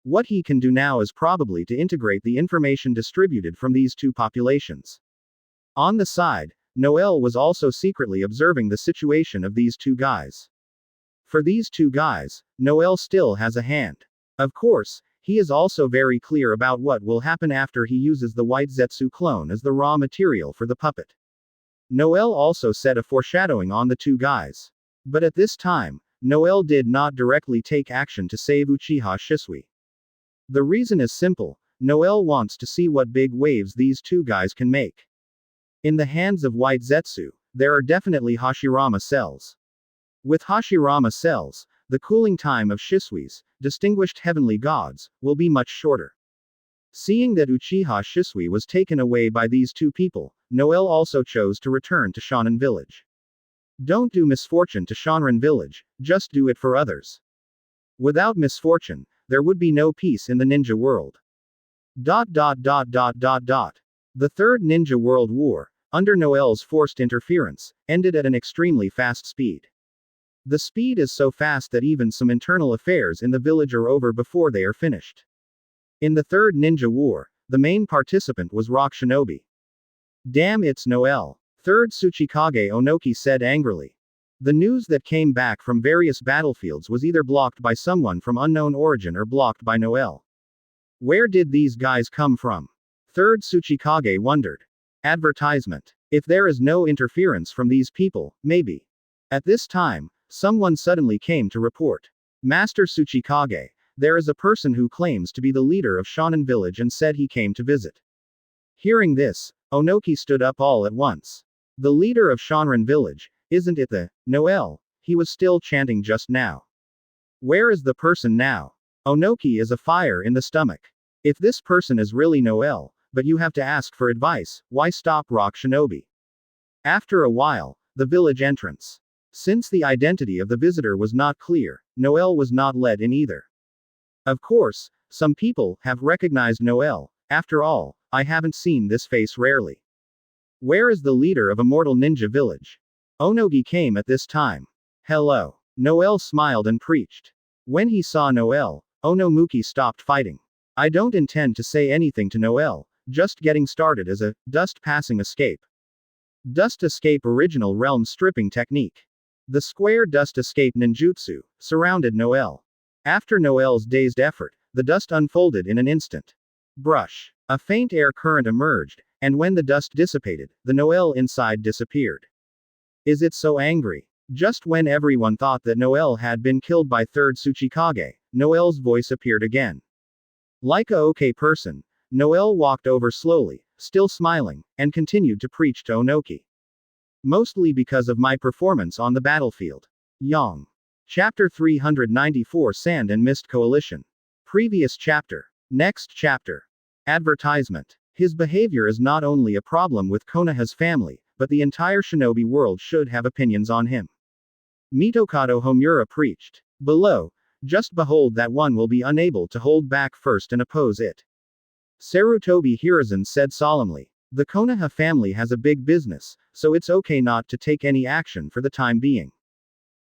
What he can do now is probably to integrate the information distributed from these two populations. On the side, Noel was also secretly observing the situation of these two guys. For these two guys, Noel still has a hand. Of course, he is also very clear about what will happen after he uses the White Zetsu clone as the raw material for the puppet. Noel also said a foreshadowing on the two guys. But at this time, Noel did not directly take action to save Uchiha Shisui. The reason is simple, Noel wants to see what big waves these two guys can make. In the hands of White Zetsu, there are definitely Hashirama cells. With Hashirama cells, the cooling time of Shisui's, distinguished heavenly gods, will be much shorter. Seeing that Uchiha Shisui was taken away by these two people, Noel also chose to return to Shonen Village. Don't do misfortune to Shonen Village, just do it for others. Without misfortune, there would be no peace in the ninja world. The Third Ninja World War, under Noel's forced interference, ended at an extremely fast speed. The speed is so fast that even some internal affairs in the village are over before they are finished. In the Third Ninja War, the main participant was Rock Shinobi. Damn, it's Noel. Third Tsuchikage Onoki said angrily. The news that came back from various battlefields was either blocked by someone from unknown origin or blocked by Noel. Where did these guys come from? Third Tsuchikage wondered. Advertisement. If there is no interference from these people, maybe. At this time, someone suddenly came to report. Master Tsuchikage, there is a person who claims to be the leader of Shonen Village and said he came to visit. Hearing this, Onoki stood up all at once. The leader of Shonen Village, isn't it the Noel? He was still chanting just now. Where is the person now? Onoki is a fire in the stomach. If this person is really Noel, but you have to ask for advice, why stop Rock Shinobi? After a while, the village entrance. Since the identity of the visitor was not clear, Noel was not let in either. Of course, some people have recognized Noel. After all, I haven't seen this face rarely. Where is the leader of Immortal Ninja Village? Onogi came at this time. Hello. Noel smiled and preached. When he saw Noel, Onomuki stopped fighting. I don't intend to say anything to Noel, just getting started as a dust passing escape. Dust escape original realm stripping technique. The square dust escape ninjutsu surrounded Noel. After Noel's dazed effort, the dust unfolded in an instant. Brush. A faint air current emerged, and when the dust dissipated, the Noel inside disappeared. Is it so angry? Just when everyone thought that Noel had been killed by Third Tsuchikage, Noel's voice appeared again. Like a okay person, Noel walked over slowly, still smiling, and continued to preach to Onoki. Mostly because of my performance on the battlefield. Yang. Chapter 394 Sand and Mist Coalition. Previous chapter. Next chapter. Advertisement. His behavior is not only a problem with Konoha's family, but the entire shinobi world should have opinions on him. Mitokado Homura preached. Below, just behold that one will be unable to hold back first and oppose it. Sarutobi Hiruzen said solemnly. The Konoha family has a big business, so it's okay not to take any action for the time being.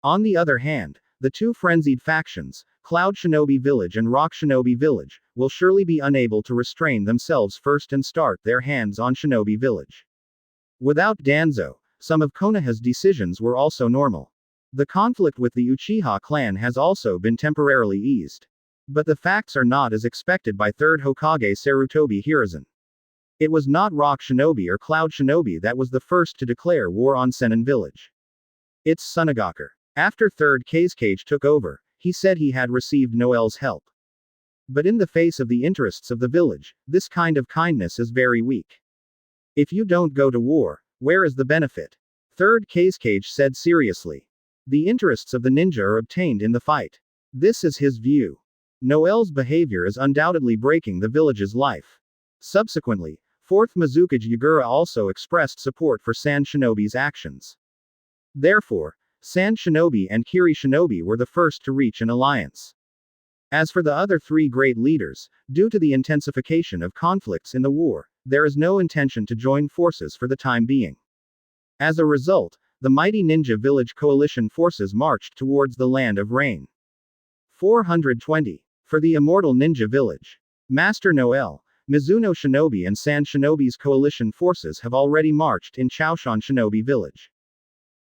On the other hand, the two frenzied factions, Cloud Shinobi Village and Rock Shinobi Village, will surely be unable to restrain themselves first and start their hands on Shinobi Village. Without Danzo, some of Konoha's decisions were also normal. The conflict with the Uchiha clan has also been temporarily eased. But the facts are not as expected by Third Hokage Sarutobi Hiruzen. It was not Rock Shinobi or Cloud Shinobi that was the first to declare war on Sennin Village. It's Sunagaku. After Third Kazekage took over, he said he had received Noel's help. But in the face of the interests of the village, this kind of kindness is very weak. If you don't go to war, where is the benefit? Third Kazekage said seriously. The interests of the ninja are obtained in the fight. This is his view. Noel's behavior is undoubtedly breaking the village's life. Subsequently, Fourth Mizukage Yagura also expressed support for Sand Shinobi's actions. Therefore, Sand Shinobi and Kiri Shinobi were the first to reach an alliance. As for the other three great leaders, due to the intensification of conflicts in the war, there is no intention to join forces for the time being. As a result, the mighty Ninja Village coalition forces marched towards the Land of Rain. 420. For the Immortal Ninja Village. Master Noel, Mizuno Shinobi and Sand Shinobi's coalition forces have already marched in Chaoshan Shinobi Village.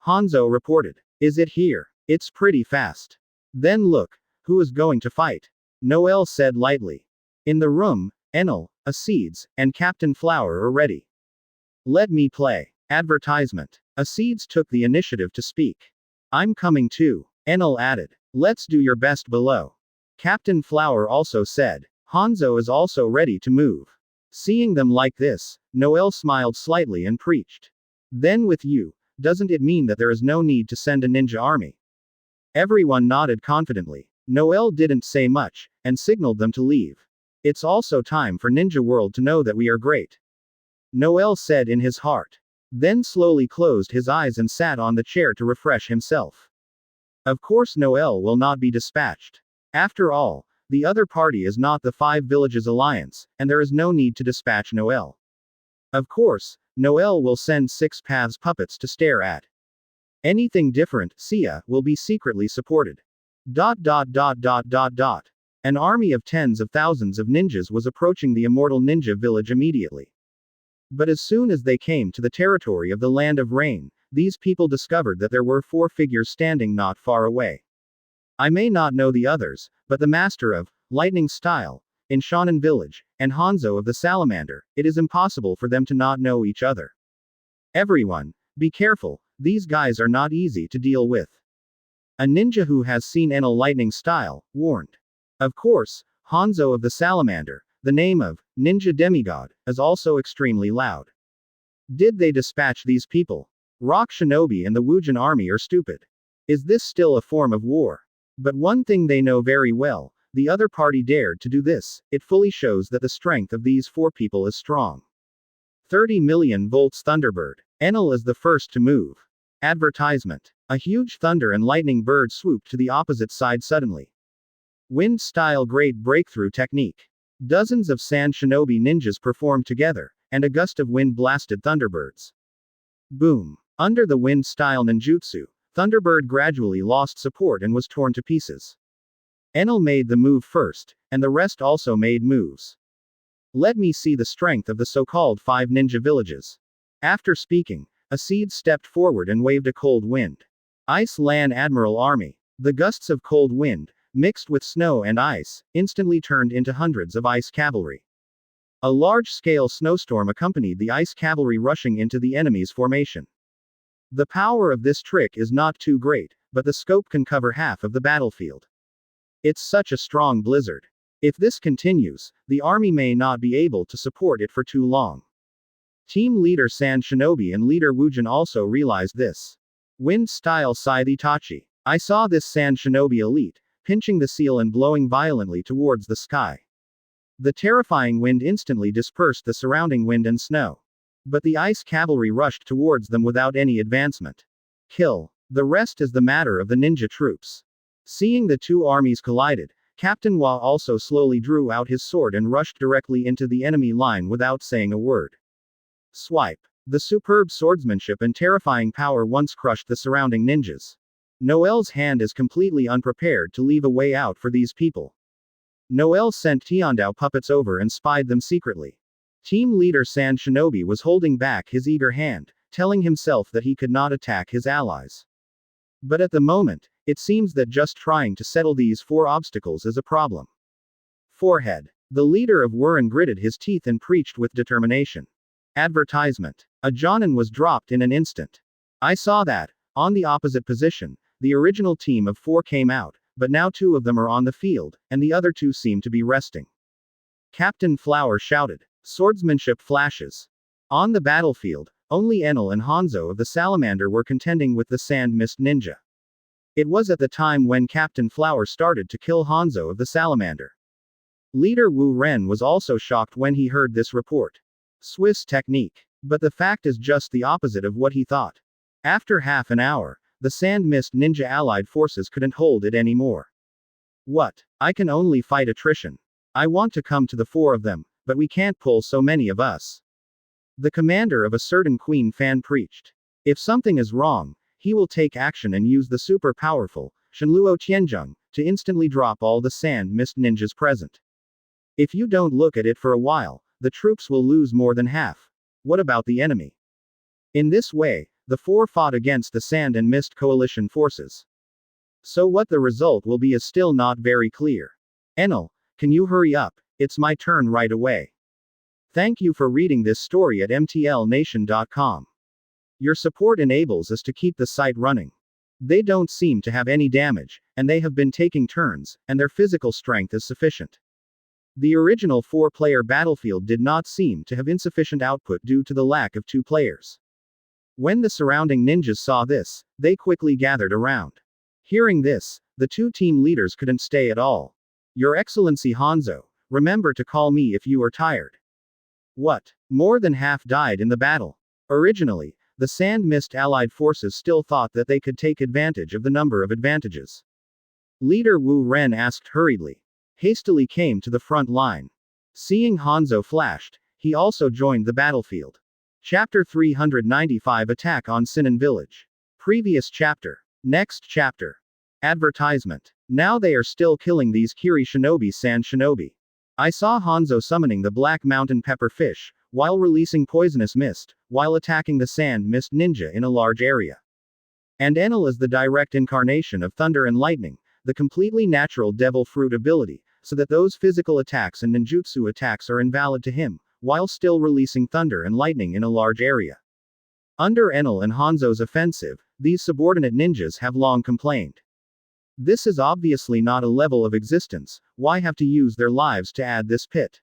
Hanzo reported. Is it here? It's pretty fast. Then look, who is going to fight? Noel said lightly. In the room, Enel, Acids, and Captain Flower are ready. Let me play. Advertisement. Acids took the initiative to speak. I'm coming too, Enel added. Let's do your best below. Captain Flower also said. Hanzo is also ready to move. Seeing them like this, Noel smiled slightly and preached. Then with you, doesn't it mean that there is no need to send a ninja army? Everyone nodded confidently. Noel didn't say much, and signaled them to leave. It's also time for Ninja World to know that we are great. Noel said in his heart. Then slowly closed his eyes and sat on the chair to refresh himself. Of course Noel will not be dispatched. After all, the other party is not the Five Villages Alliance, and there is no need to dispatch Noel. Of course, Noel will send Six Paths puppets to stare at. Anything different, Sia, will be secretly supported. An army of tens of thousands of ninjas was approaching the Immortal Ninja Village immediately. But as soon as they came to the territory of the Land of Rain, these people discovered that there were 4 figures standing not far away. I may not know the others, but the master of Lightning Style, in Shonen Village, and Hanzo of the Salamander, it is impossible for them to not know each other. Everyone, be careful, these guys are not easy to deal with. A ninja who has seen Enel Lightning Style, warned. Of course, Hanzo of the Salamander, the name of Ninja Demigod, is also extremely loud. Did they dispatch these people? Rock Shinobi and the Wujin army are stupid. Is this still a form of war? But one thing they know very well, the other party dared to do this, it fully shows that the strength of these 4 people is strong. 30 million volts Thunderbird. Enel is the first to move. Advertisement. A huge thunder and lightning bird swooped to the opposite side suddenly. Wind style great breakthrough technique. Dozens of Sand Shinobi ninjas performed together, and a gust of wind blasted Thunderbirds. Boom. Under the wind style ninjutsu, Thunderbird gradually lost support and was torn to pieces. Enel made the move first, and the rest also made moves. Let me see the strength of the so-called 5 ninja villages. After speaking, Acid stepped forward and waved a cold wind. Ice Land Admiral Army. The gusts of cold wind, mixed with snow and ice, instantly turned into hundreds of ice cavalry. A large-scale snowstorm accompanied the ice cavalry rushing into the enemy's formation. The power of this trick is not too great, but the scope can cover half of the battlefield. It's such a strong blizzard. If this continues, the army may not be able to support it for too long. Team leader Sand Shinobi and leader Wujin also realized this. Wind style Scythe Itachi. I saw this Sand Shinobi elite, pinching the seal and blowing violently towards the sky. The terrifying wind instantly dispersed the surrounding wind and snow. But the ice cavalry rushed towards them without any advancement. Kill. The rest is the matter of the ninja troops. Seeing the 2 armies collided, Captain Wa also slowly drew out his sword and rushed directly into the enemy line without saying a word. Swipe. The superb swordsmanship and terrifying power once crushed the surrounding ninjas. Noel's hand is completely unprepared to leave a way out for these people. Noel sent Tiandao puppets over and spied them secretly. Team leader Sand Shinobi was holding back his eager hand, telling himself that he could not attack his allies. But at the moment, it seems that just trying to settle these 4 obstacles is a problem. Forehead. The leader of Wuren gritted his teeth and preached with determination. Advertisement. A Jonin was dropped in an instant. I saw that. On the opposite position, the original team of 4 came out, but now 2 of them are on the field, and the other 2 seem to be resting. Captain Flower shouted. Swordsmanship flashes. On the battlefield, only Enel and Hanzo of the Salamander were contending with the Sand Mist Ninja. It was at the time when Captain Flower started to kill Hanzo of the Salamander. Leader Wu Ren was also shocked when he heard this report. Swiss technique. But the fact is just the opposite of what he thought. After half an hour, The Sand Mist Ninja allied forces couldn't hold it anymore. What? I can only fight attrition. I want to come to the four of them, but we can't pull so many of us. The commander of a certain Queen Fan preached. If something is wrong, he will take action and use the super powerful, Shenluo Qianzheng, to instantly drop all the Sand Mist ninjas present. If you don't look at it for a while, the troops will lose more than half. What about the enemy? In this way, the four fought against the Sand and Mist coalition forces. So what the result will be is still not very clear. Enel, can you hurry up? It's my turn right away. Thank you for reading this story at mtlnation.com. Your support enables us to keep the site running. They don't seem to have any damage, and they have been taking turns, and their physical strength is sufficient. The original 4-player battlefield did not seem to have insufficient output due to the lack of 2 players. When the surrounding ninjas saw this, they quickly gathered around. Hearing this, the 2 team leaders couldn't stay at all. Your Excellency Hanzo, remember to call me if you are tired. What? More than half died in the battle. Originally, the Sand Mist allied forces still thought that they could take advantage of the number of advantages. Leader Wu Ren asked hurriedly. Hastily came to the front line. Seeing Hanzo flashed, he also joined the battlefield. Chapter 395 Attack on Sinan Village. Previous chapter. Next chapter. Advertisement. Now they are still killing these Kiri shinobi Sand shinobi. I saw Hanzo summoning the Black Mountain Pepper Fish, while releasing poisonous mist, while attacking the Sand Mist Ninja in a large area. And Enel is the direct incarnation of Thunder and Lightning, the completely natural Devil Fruit ability, so that those physical attacks and ninjutsu attacks are invalid to him, while still releasing Thunder and Lightning in a large area. Under Enel and Hanzo's offensive, these subordinate ninjas have long complained. This is obviously not a level of existence, why have to use their lives to add this pit?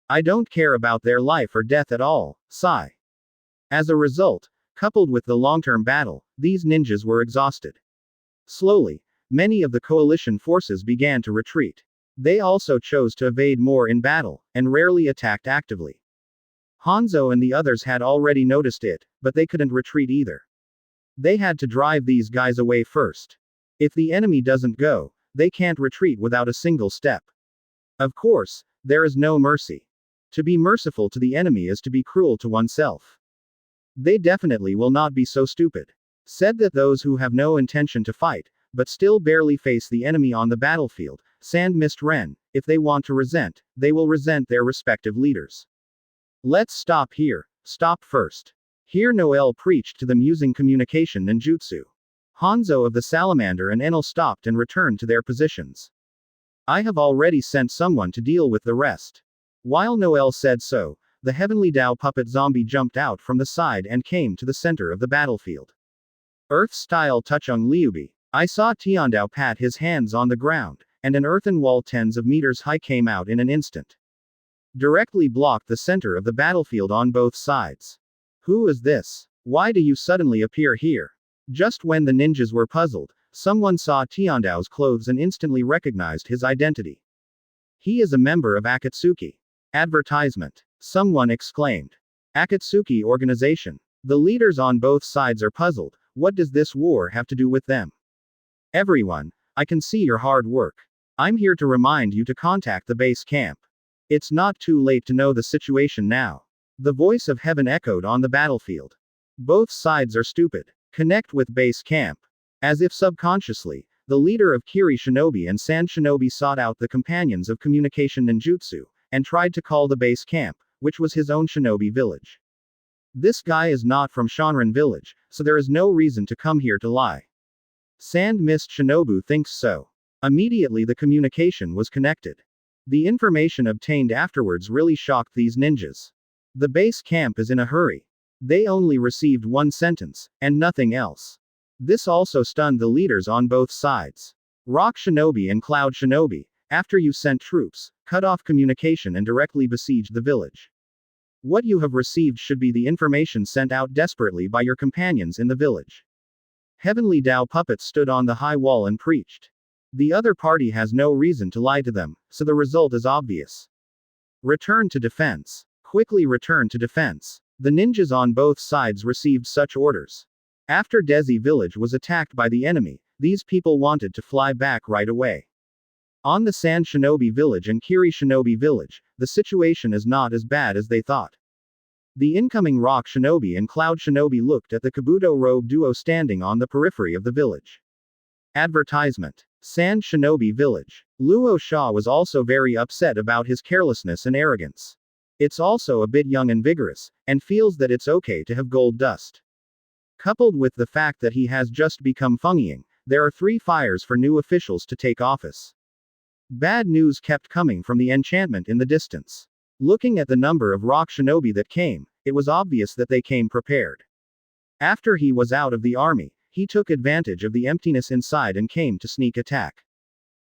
I don't care about their life or death at all, sigh. As a result, coupled with the long-term battle, these ninjas were exhausted. Slowly, many of the coalition forces began to retreat. They also chose to evade more in battle, and rarely attacked actively. Hanzo and the others had already noticed it, but they couldn't retreat either. They had to drive these guys away first. If the enemy doesn't go, they can't retreat without a single step. Of course, there is no mercy. To be merciful to the enemy is to be cruel to oneself. They definitely will not be so stupid. Said that those who have no intention to fight, but still barely face the enemy on the battlefield, Sand Mist Ren, if they want to resent, they will resent their respective leaders. Let's stop here. Stop first. Here Noel preached to them using communication ninjutsu. Hanzo of the Salamander and Enel stopped and returned to their positions. I have already sent someone to deal with the rest. While Noel said so, the Heavenly Dao puppet zombie jumped out from the side and came to the center of the battlefield. Earth-style Tuchung Liubi. I saw Tiandao pat his hands on the ground, and an earthen wall tens of meters high came out in an instant. Directly blocked the center of the battlefield on both sides. Who is this? Why do you suddenly appear here? Just when the ninjas were puzzled, someone saw Tiandao's clothes and instantly recognized his identity. He is a member of Akatsuki. Advertisement. Someone exclaimed. Akatsuki organization. The leaders on both sides are puzzled. What does this war have to do with them? Everyone, I can see your hard work. I'm here to remind you to contact the base camp. It's not too late to know the situation now. The voice of heaven echoed on the battlefield. Both sides are stupid. Connect with base camp. As if subconsciously, the leader of Kiri Shinobi and Sand Shinobi sought out the companions of communication ninjutsu, and tried to call the base camp, which was his own shinobi village. This guy is not from Shanren village, so there is no reason to come here to lie. Sand Mist Shinobu thinks so. Immediately the communication was connected. The information obtained afterwards really shocked these ninjas. The base camp is in a hurry. They only received one sentence, and nothing else. This also stunned the leaders on both sides. Rock Shinobi and Cloud Shinobi, after you sent troops, cut off communication and directly besieged the village. What you have received should be the information sent out desperately by your companions in the village. Heavenly Dao puppets stood on the high wall and preached. The other party has no reason to lie to them, so the result is obvious. Return to defense. Quickly return to defense. The ninjas on both sides received such orders. After Desi village was attacked by the enemy, these people wanted to fly back right away. On the Sand Shinobi village and Kiri Shinobi village, the situation is not as bad as they thought. The incoming Rock Shinobi and Cloud Shinobi looked at the Kabuto robe duo standing on the periphery of the village. Advertisement. Sand Shinobi Village. Luo Sha was also very upset about his carelessness and arrogance. It's also a bit young and vigorous, and feels that it's okay to have gold dust. Coupled with the fact that he has just become Fengying, there are 3 fires for new officials to take office. Bad news kept coming from the enchantment in the distance. Looking at the number of Rock Shinobi that came, it was obvious that they came prepared. After he was out of the army, he took advantage of the emptiness inside and came to sneak attack.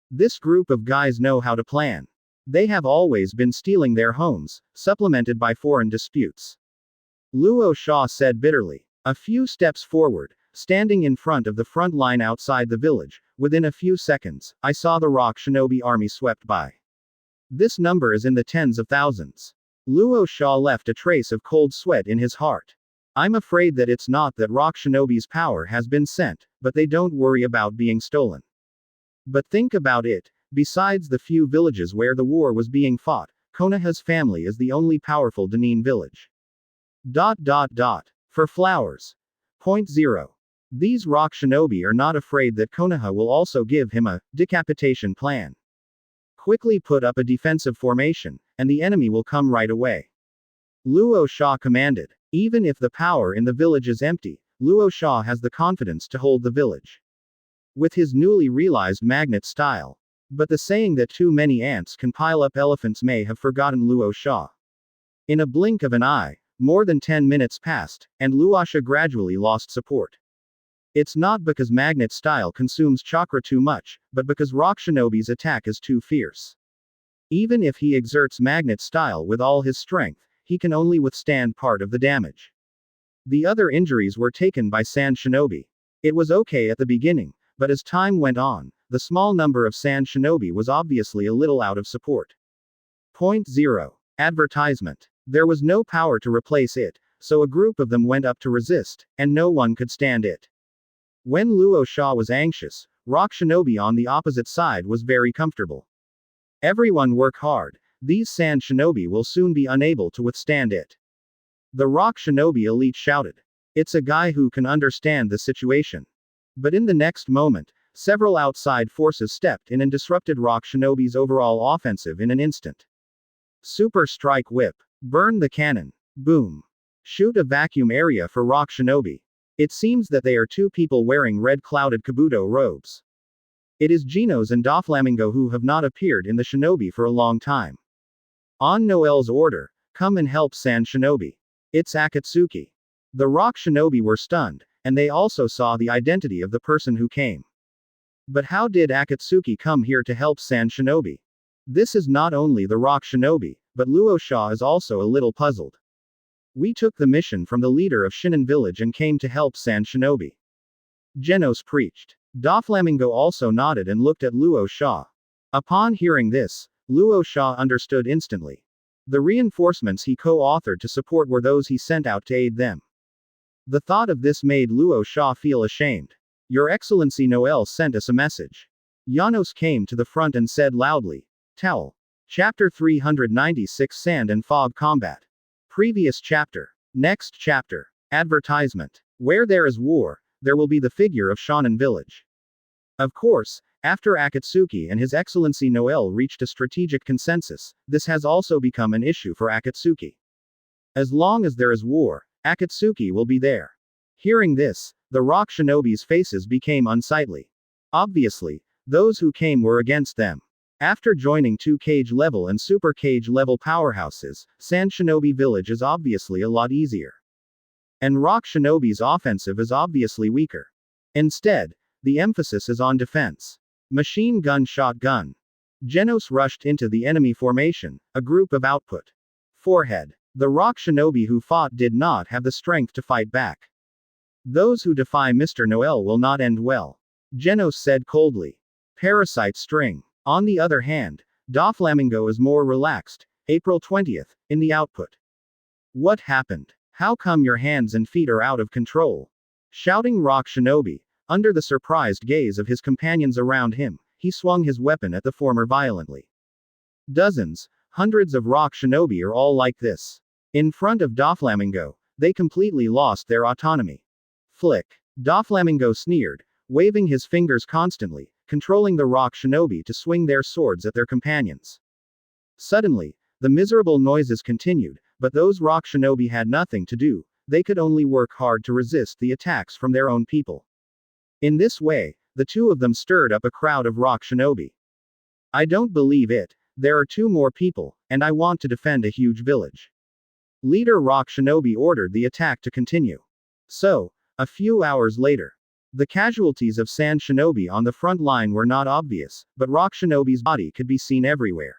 This group of guys know how to plan. They have always been stealing their homes, supplemented by foreign disputes. Luo Sha said bitterly. A few steps forward, standing in front of the front line outside the village, within a few seconds, I saw the Rock Shinobi army swept by. This number is in the tens of thousands. Luo Sha left a trace of cold sweat in his heart. I'm afraid that it's not that Rock Shinobi's power has been sent, but they don't worry about being stolen. But think about it, besides the few villages where the war was being fought, Konoha's family is the only powerful Danin village. For flowers. Point 0. These Rock Shinobi are not afraid that Konoha will also give him a decapitation plan. Quickly put up a defensive formation, and the enemy will come right away. Luo Sha commanded. Even if the power in the village is empty, Luo Sha has the confidence to hold the village. With his newly realized magnet style. But the saying that too many ants can pile up elephants may have forgotten Luo Sha. In a blink of an eye, more than 10 minutes passed, and Luo Sha gradually lost support. It's not because magnet style consumes chakra too much, but because Rock Shinobi's attack is too fierce. Even if he exerts magnet style with all his strength, he can only withstand part of the damage. The other injuries were taken by Sand Shinobi. It was okay at the beginning, but as time went on, the small number of Sand Shinobi was obviously a little out of support. Point 0. Advertisement. There was no power to replace it, so a group of them went up to resist, and no one could stand it. When Luo Sha was anxious, Rock Shinobi on the opposite side was very comfortable. Everyone work hard, these Sand Shinobi will soon be unable to withstand it. The Rock Shinobi elite shouted. It's a guy who can understand the situation. But in the next moment, several outside forces stepped in and disrupted Rock Shinobi's overall offensive in an instant. Super Strike Whip. Burn the cannon. Boom. Shoot a vacuum area for Rock Shinobi. It seems that they are 2 people wearing red clouded Kabuto robes. It is Genos and Doflamingo who have not appeared in the Shinobi for a long time. On Noel's order, come and help Sand Shinobi. It's Akatsuki. The Rock Shinobi were stunned, and they also saw the identity of the person who came. But how did Akatsuki come here to help Sand Shinobi? This is not only the Rock Shinobi, but Luo Sha is also a little puzzled. We took the mission from the leader of Shinin village and came to help Sand Shinobi. Genos preached. Doflamingo also nodded and looked at Luo Sha. Upon hearing this, Luo Sha understood instantly. The reinforcements he co-authored to support were those he sent out to aid them. The thought of this made Luo Sha feel ashamed. Your Excellency Noel sent us a message. Janos came to the front and said loudly. Towel. Chapter 396 Sand and Fog Combat. Previous chapter. Next chapter. Advertisement. Where there is war, there will be the figure of Shonen Village. Of course, after Akatsuki and His Excellency Noel reached a strategic consensus, this has also become an issue for Akatsuki. As long as there is war, Akatsuki will be there. Hearing this, the Rock Shinobi's faces became unsightly. Obviously, those who came were against them. After joining 2 cage level and super cage level powerhouses, Sand Shinobi Village is obviously a lot easier. And Rock Shinobi's offensive is obviously weaker. Instead, the emphasis is on defense. Machine gun shotgun. Genos rushed into the enemy formation, a group of output. Forehead. The Rock Shinobi who fought did not have the strength to fight back. Those who defy Mr. Noel will not end well. Genos said coldly. Parasite string. On the other hand, Doflamingo is more relaxed. April 20th, in the output. What happened? How come your hands and feet are out of control? Shouting rock shinobi, under the surprised gaze of his companions around him, he swung his weapon at the former violently. Dozens, hundreds of rock shinobi are all like this. In front of Doflamingo, they completely lost their autonomy. Flick. Doflamingo sneered, waving his fingers constantly, controlling the rock shinobi to swing their swords at their companions. Suddenly, the miserable noises continued, but those rock shinobi had nothing to do, they could only work hard to resist the attacks from their own people. In this way, the two of them stirred up a crowd of rock shinobi. I don't believe it, there are 2 more people, and I want to defend a huge village. Leader Rock Shinobi ordered the attack to continue. So, a few hours later, the casualties of Sand Shinobi on the front line were not obvious, but Rock Shinobi's body could be seen everywhere.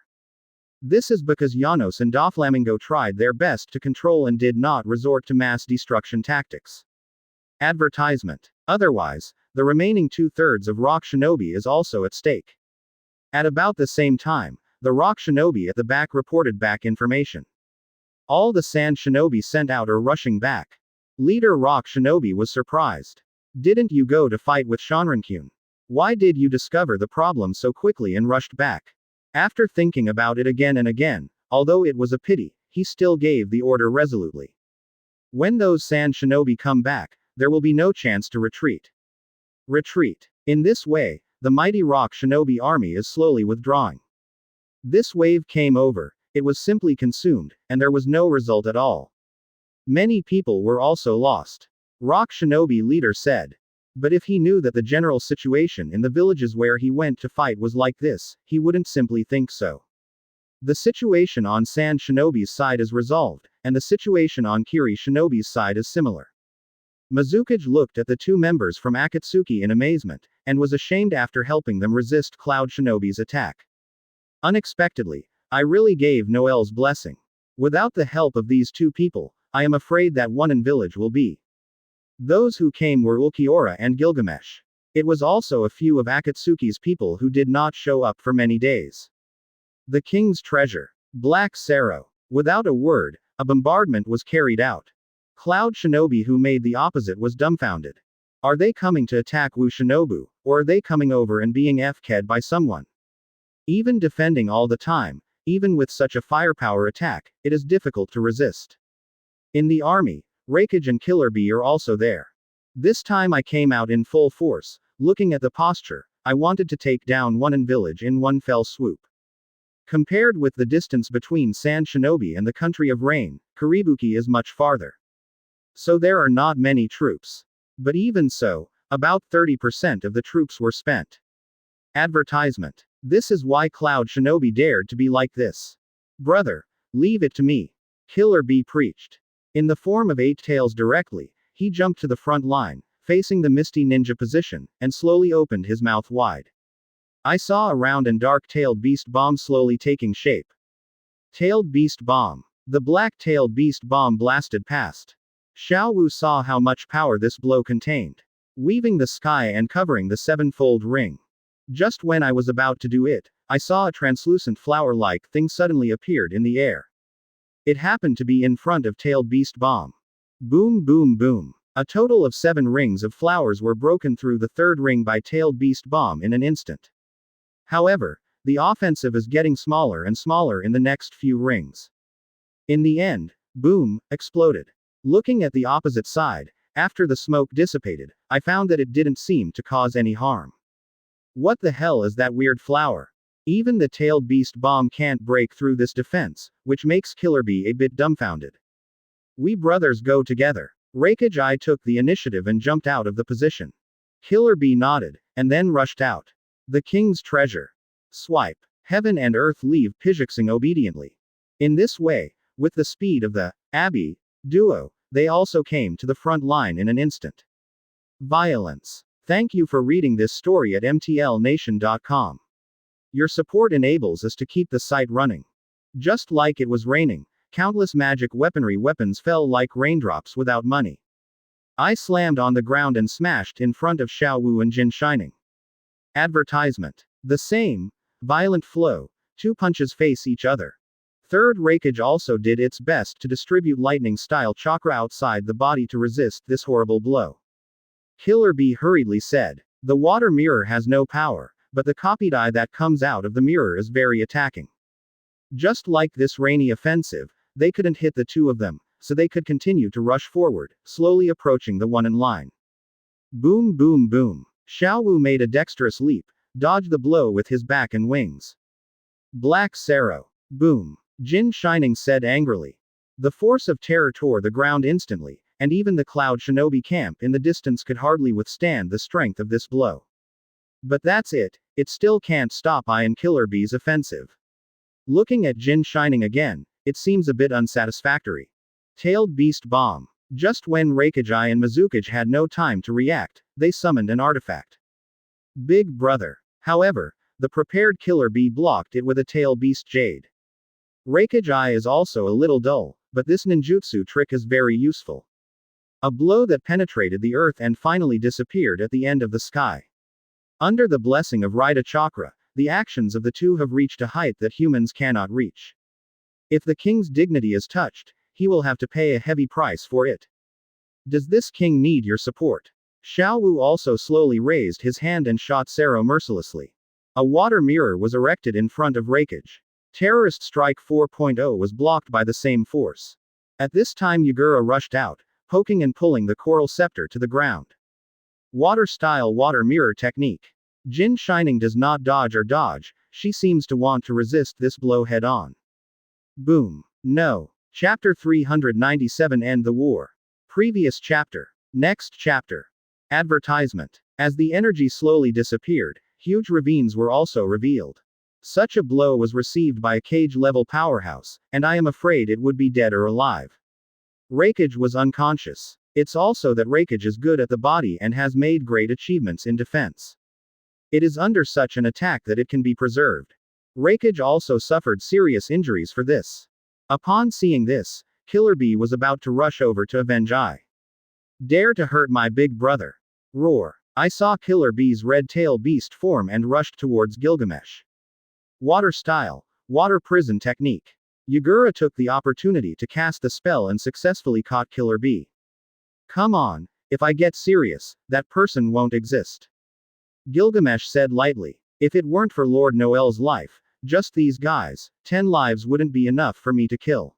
This is because Janos and Doflamingo tried their best to control and did not resort to mass destruction tactics. Advertisement. Otherwise, the remaining 2/3 of Rock Shinobi is also at stake. At about the same time, the Rock Shinobi at the back reported back information. All the Sand Shinobi sent out are rushing back. Leader Rock Shinobi was surprised. Didn't you go to fight with Shanrankyun? Why did you discover the problem so quickly and rushed back? After thinking about it again and again, although it was a pity, he still gave the order resolutely. When those Sand Shinobi come back, there will be no chance to retreat. Retreat. In this way, the mighty Rock Shinobi army is slowly withdrawing. This wave came over, it was simply consumed, and there was no result at all. Many people were also lost. Rock Shinobi leader said. But if he knew that the general situation in the villages where he went to fight was like this, he wouldn't simply think so. The situation on Sand Shinobi's side is resolved, and the situation on Kiri Shinobi's side is similar. Mizukage looked at the 2 members from Akatsuki in amazement, and was ashamed after helping them resist Cloud Shinobi's attack. Unexpectedly, I really gave Noel's blessing. Without the help of these 2 people, I am afraid that One village will be. Those who came were Ulquiorra and Gilgamesh. It was also a few of Akatsuki's people who did not show up for many days. The king's treasure. Black Sero. Without a word, a bombardment was carried out. Cloud Shinobi who made the opposite was dumbfounded. Are they coming to attack Wu Shinobu, or are they coming over and being FK'd by someone? Even defending all the time, even with such a firepower attack, it is difficult to resist. In the army, Raikage and Killer Bee are also there. This time I came out in full force, looking at the posture, I wanted to take down One village in one fell swoop. Compared with the distance between Sand Shinobi and the country of rain, Karibuki is much farther. So there are not many troops. But even so, about 30% of the troops were spent. Advertisement. This is why Cloud Shinobi dared to be like this. Brother, leave it to me. Killer Bee preached. In the form of 8 tails directly, he jumped to the front line, facing the misty ninja position, and slowly opened his mouth wide. I saw a round and dark-tailed beast bomb slowly taking shape. Tailed beast bomb. The black-tailed beast bomb blasted past. Xiao Wu saw how much power this blow contained. Weaving the sky and covering the 7-fold ring. Just when I was about to do it, I saw a translucent flower-like thing suddenly appeared in the air. It happened to be in front of Tailed Beast Bomb. Boom boom boom. A total of 7 rings of flowers were broken through the 3rd ring by Tailed Beast Bomb in an instant. However, the offensive is getting smaller and smaller in the next few rings. In the end, boom, exploded. Looking at the opposite side, after the smoke dissipated, I found that it didn't seem to cause any harm. What the hell is that weird flower? Even the Tailed Beast Bomb can't break through this defense, which makes Killer Bee a bit dumbfounded. We brothers go together. Raikage I took the initiative and jumped out of the position. Killer Bee nodded, and then rushed out. The king's treasure. Swipe. Heaven and earth leave Pijixing obediently. In this way, with the speed of the Abby duo, they also came to the front line in an instant. Violence. Thank you for reading this story at mtlnation.com. Your support enables us to keep the site running. Just like it was raining, countless magic weapons fell like raindrops without money. I slammed on the ground and smashed in front of Xiao Wu and Jin Shining. Advertisement. The same violent flow, 2 punches face each other. 3rd Raikage also did its best to distribute lightning-style chakra outside the body to resist this horrible blow. Killer Bee hurriedly said. The water mirror has no power, but the copied eye that comes out of the mirror is very attacking. Just like this rainy offensive, they couldn't hit the two of them, so they could continue to rush forward, slowly approaching the one in line. Boom boom boom. Xiaowu made a dexterous leap, dodged the blow with his back and wings. Black Sparrow. Boom. Jin Shining said angrily. The force of terror tore the ground instantly, and even the Cloud Shinobi camp in the distance could hardly withstand the strength of this blow. But that's it still can't stop Iron Killer Bee's offensive. Looking at Jin Shining again, it seems a bit unsatisfactory. Tailed Beast Bomb. Just when Raikage and Mizukage had no time to react, they summoned an artifact. Big Brother. However, the prepared Killer Bee blocked it with a Tail Beast Jade. Raikage is also a little dull, but this ninjutsu trick is very useful. A blow that penetrated the earth and finally disappeared at the end of the sky. Under the blessing of Raida Chakra, the actions of the two have reached a height that humans cannot reach. If the king's dignity is touched, he will have to pay a heavy price for it. Does this king need your support? Xiaowu also slowly raised his hand and shot Sero mercilessly. A water mirror was erected in front of Raikage. Terrorist Strike 4.0 was blocked by the same force. At this time Yagura rushed out, poking and pulling the coral scepter to the ground. Water-style water mirror technique. Jin Shining does not dodge or dodge, she seems to want to resist this blow head-on. Boom. No. Chapter 397 End the War. Previous chapter. Next chapter. Advertisement. As the energy slowly disappeared, huge ravines were also revealed. Such a blow was received by a cage-level powerhouse, and I am afraid it would be dead or alive. Raikage was unconscious. It's also that Raikage is good at the body and has made great achievements in defense. It is under such an attack that it can be preserved. Raikage also suffered serious injuries for this. Upon seeing this, Killer Bee was about to rush over to avenge I. Dare to hurt my big brother. Roar. I saw Killer Bee's red tail beast form and rushed towards Gilgamesh. Water style. Water prison technique. Yagura took the opportunity to cast the spell and successfully caught Killer Bee. Come on, if I get serious, that person won't exist. Gilgamesh said lightly. If it weren't for Lord Noel's life, just these guys, 10 lives wouldn't be enough for me to kill.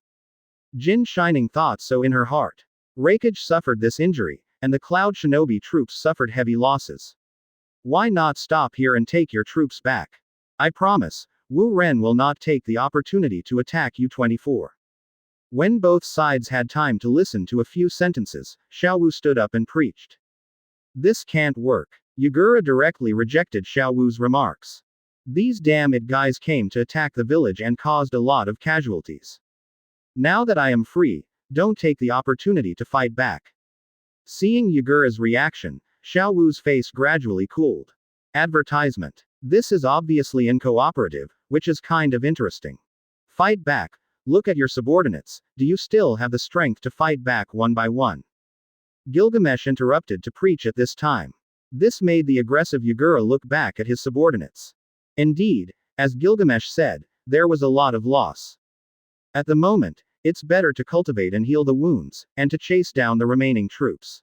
Jin Shining thought so in her heart. Raikage suffered this injury, and the Cloud Shinobi troops suffered heavy losses. Why not stop here and take your troops back? I promise, Wu Ren will not take the opportunity to attack U-24. When both sides had time to listen to a few sentences, Xiaowu stood up and preached. This can't work. Yagura directly rejected Xiaowu's remarks. These damn it guys came to attack the village and caused a lot of casualties. Now that I am free, don't take the opportunity to fight back. Seeing Yagura's reaction, Xiaowu's face gradually cooled. Advertisement. This is obviously uncooperative, which is kind of interesting. Fight back. Look at your subordinates, do you still have the strength to fight back one by one? Gilgamesh interrupted to preach at this time. This made the aggressive Yagura look back at his subordinates. Indeed, as Gilgamesh said, there was a lot of loss. At the moment, it's better to cultivate and heal the wounds, and to chase down the remaining troops.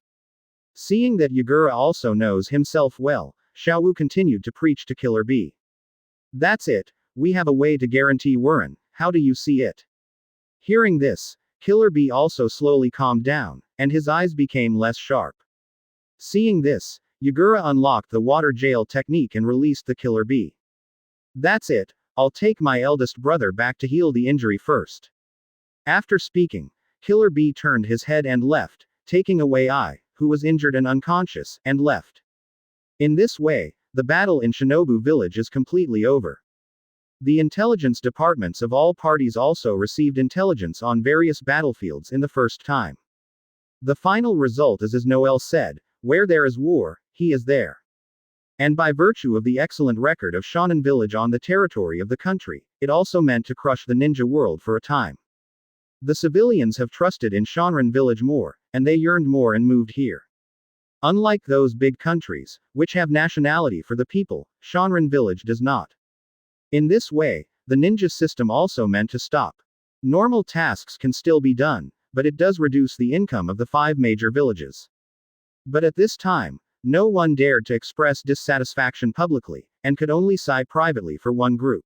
Seeing that Yagura also knows himself well, Xiaowu continued to preach to Killer Bee. That's it, we have a way to guarantee Wuren, how do you see it? Hearing this, Killer Bee also slowly calmed down, and his eyes became less sharp. Seeing this, Yagura unlocked the water jail technique and released the Killer Bee. That's it, I'll take my eldest brother back to heal the injury first. After speaking, Killer Bee turned his head and left, taking away I, who was injured and unconscious, and left. In this way, the battle in Shinobu village is completely over. The intelligence departments of all parties also received intelligence on various battlefields in the first time. The final result is as Noel said, where there is war, he is there. And by virtue of the excellent record of Shonen Village on the territory of the country, it also meant to crush the ninja world for a time. The civilians have trusted in Shonen Village more, and they yearned more and moved here. Unlike those big countries, which have nationality for the people, Shonen Village does not. In this way, the ninja system also meant to stop. Normal tasks can still be done, but it does reduce the income of the 5 major villages. But at this time, No one dared to express dissatisfaction publicly, and could only sigh privately for one group.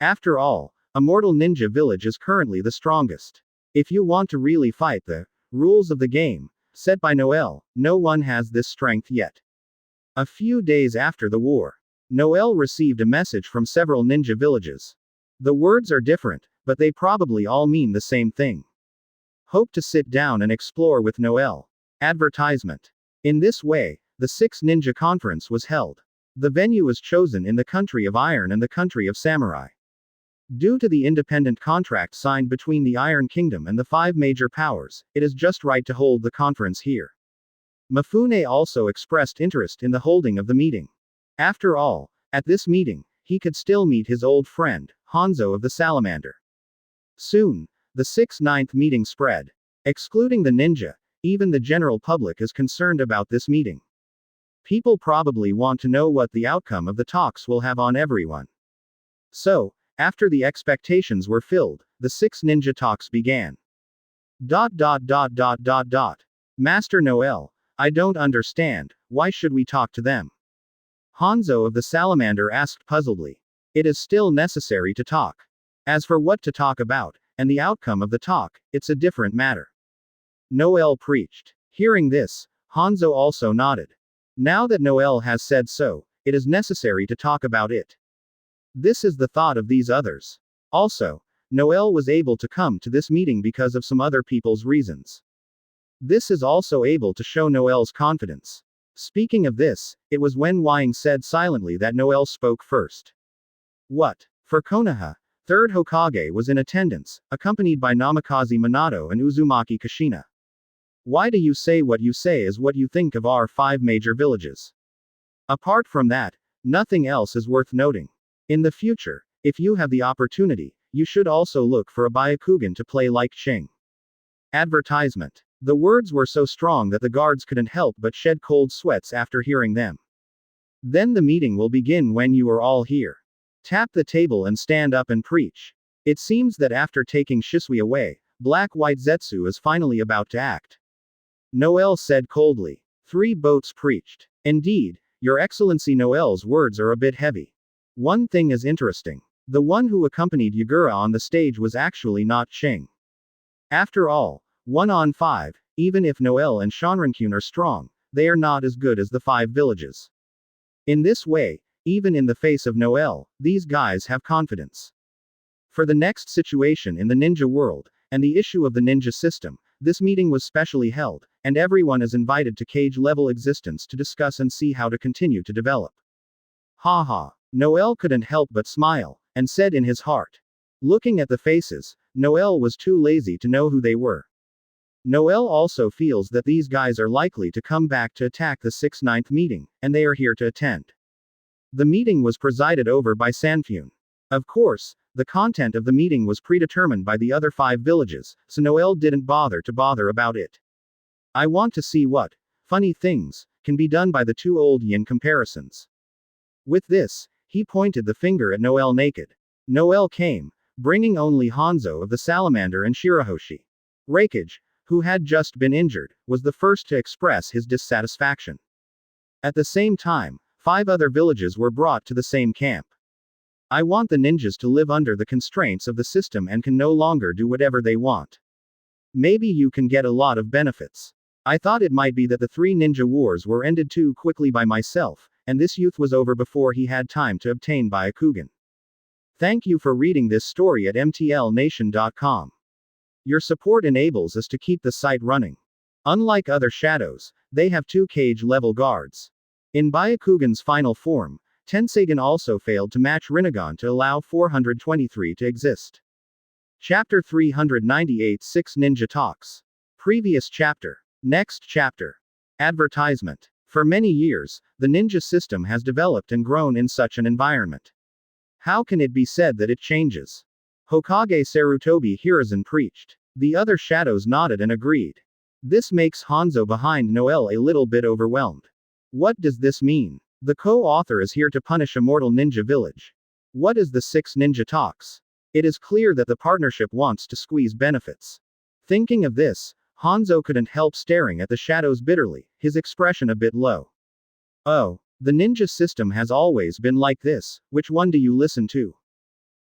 After all, Immortal Ninja Village is currently the strongest. If you want to really fight the rules of the game, set by Noel, no one has this strength yet. A few days after the war, Noel received a message from several ninja villages. The words are different, but they probably all mean the same thing. Hope to sit down and explore with Noel. Advertisement. In this way, the 6 Ninja Conference was held. The venue was chosen in the country of Iron and the country of Samurai. Due to the independent contract signed between the Iron Kingdom and the 5 major powers, it is just right to hold the conference here. Mifune also expressed interest in the holding of the meeting. After all, at this meeting, he could still meet his old friend, Hanzo of the Salamander. Soon, the 6th-9th meeting spread. Excluding the ninja, even the general public is concerned about this meeting. People probably want to know what the outcome of the talks will have on everyone. So, after the expectations were filled, the 6 ninja talks began. Master Noel, I don't understand, why should we talk to them? Hanzo of the Salamander asked puzzledly. It is still necessary to talk. As for what to talk about, and the outcome of the talk, it's a different matter. Noel preached. Hearing this, Hanzo also nodded. Now that Noel has said so, it is necessary to talk about it. This is the thought of these others. Also, Noel was able to come to this meeting because of some other people's reasons. This is also able to show Noel's confidence. Speaking of this, it was when Wang said silently that Noel spoke first. What? For Konoha, 3rd Hokage was in attendance, accompanied by Namikaze Minato and Uzumaki Kushina. Why do you say what you say is what you think of our 5 major villages? Apart from that, nothing else is worth noting. In the future, if you have the opportunity, you should also look for a Byakugan to play like Ching. Advertisement. The words were so strong that the guards couldn't help but shed cold sweats after hearing them. Then the meeting will begin when you are all here. Tap the table and stand up and preach. It seems that after taking Shisui away, Black White Zetsu is finally about to act. Noel said coldly. 3 boats preached. Indeed, Your Excellency, Noel's words are a bit heavy. One thing is interesting. The one who accompanied Yagura on the stage was actually not Ching. After all, 1 on 5, even if Noel and Shanrankyun are strong, they are not as good as the 5 villages. In this way, even in the face of Noel, these guys have confidence. For the next situation in the ninja world, and the issue of the ninja system, this meeting was specially held, and everyone is invited to cage-level existence to discuss and see how to continue to develop. Haha. Noel couldn't help but smile, and said in his heart. Looking at the faces, Noel was too lazy to know who they were. Noel also feels that these guys are likely to come back to attack the 6th-9th meeting, and they are here to attend. The meeting was presided over by Sanfune. Of course, the content of the meeting was predetermined by the other 5 villages, so Noel didn't bother about it. I want to see what funny things can be done by the 2 old yin comparisons. With this, he pointed the finger at Noel naked. Noel came, bringing only Hanzo of the Salamander and Shirahoshi. Raikage, who had just been injured, was the first to express his dissatisfaction. At the same time, 5 other villages were brought to the same camp. I want the ninjas to live under the constraints of the system and can no longer do whatever they want. Maybe you can get a lot of benefits. I thought it might be that the 3 ninja wars were ended too quickly by myself, and this youth was over before he had time to obtain Byakugan. Thank you for reading this story at mtlnation.com. Your support enables us to keep the site running. Unlike other shadows, they have 2 cage-level guards. In Byakugan's final form, Tensagan also failed to match Rinnegan to allow 423 to exist. Chapter 398 6 Ninja Talks. Previous chapter. Next chapter. Advertisement. For many years, the ninja system has developed and grown in such an environment. How can it be said that it changes? Hokage Sarutobi Hiruzen preached. The other shadows nodded and agreed. This makes Hanzo behind Noel a little bit overwhelmed. What does this mean? The co-author is here to punish Immortal Ninja Village. What is the 6 Ninja Talks? It is clear that the partnership wants to squeeze benefits. Thinking of this, Hanzo couldn't help staring at the shadows bitterly, his expression a bit low. Oh, the ninja system has always been like this. Which one do you listen to?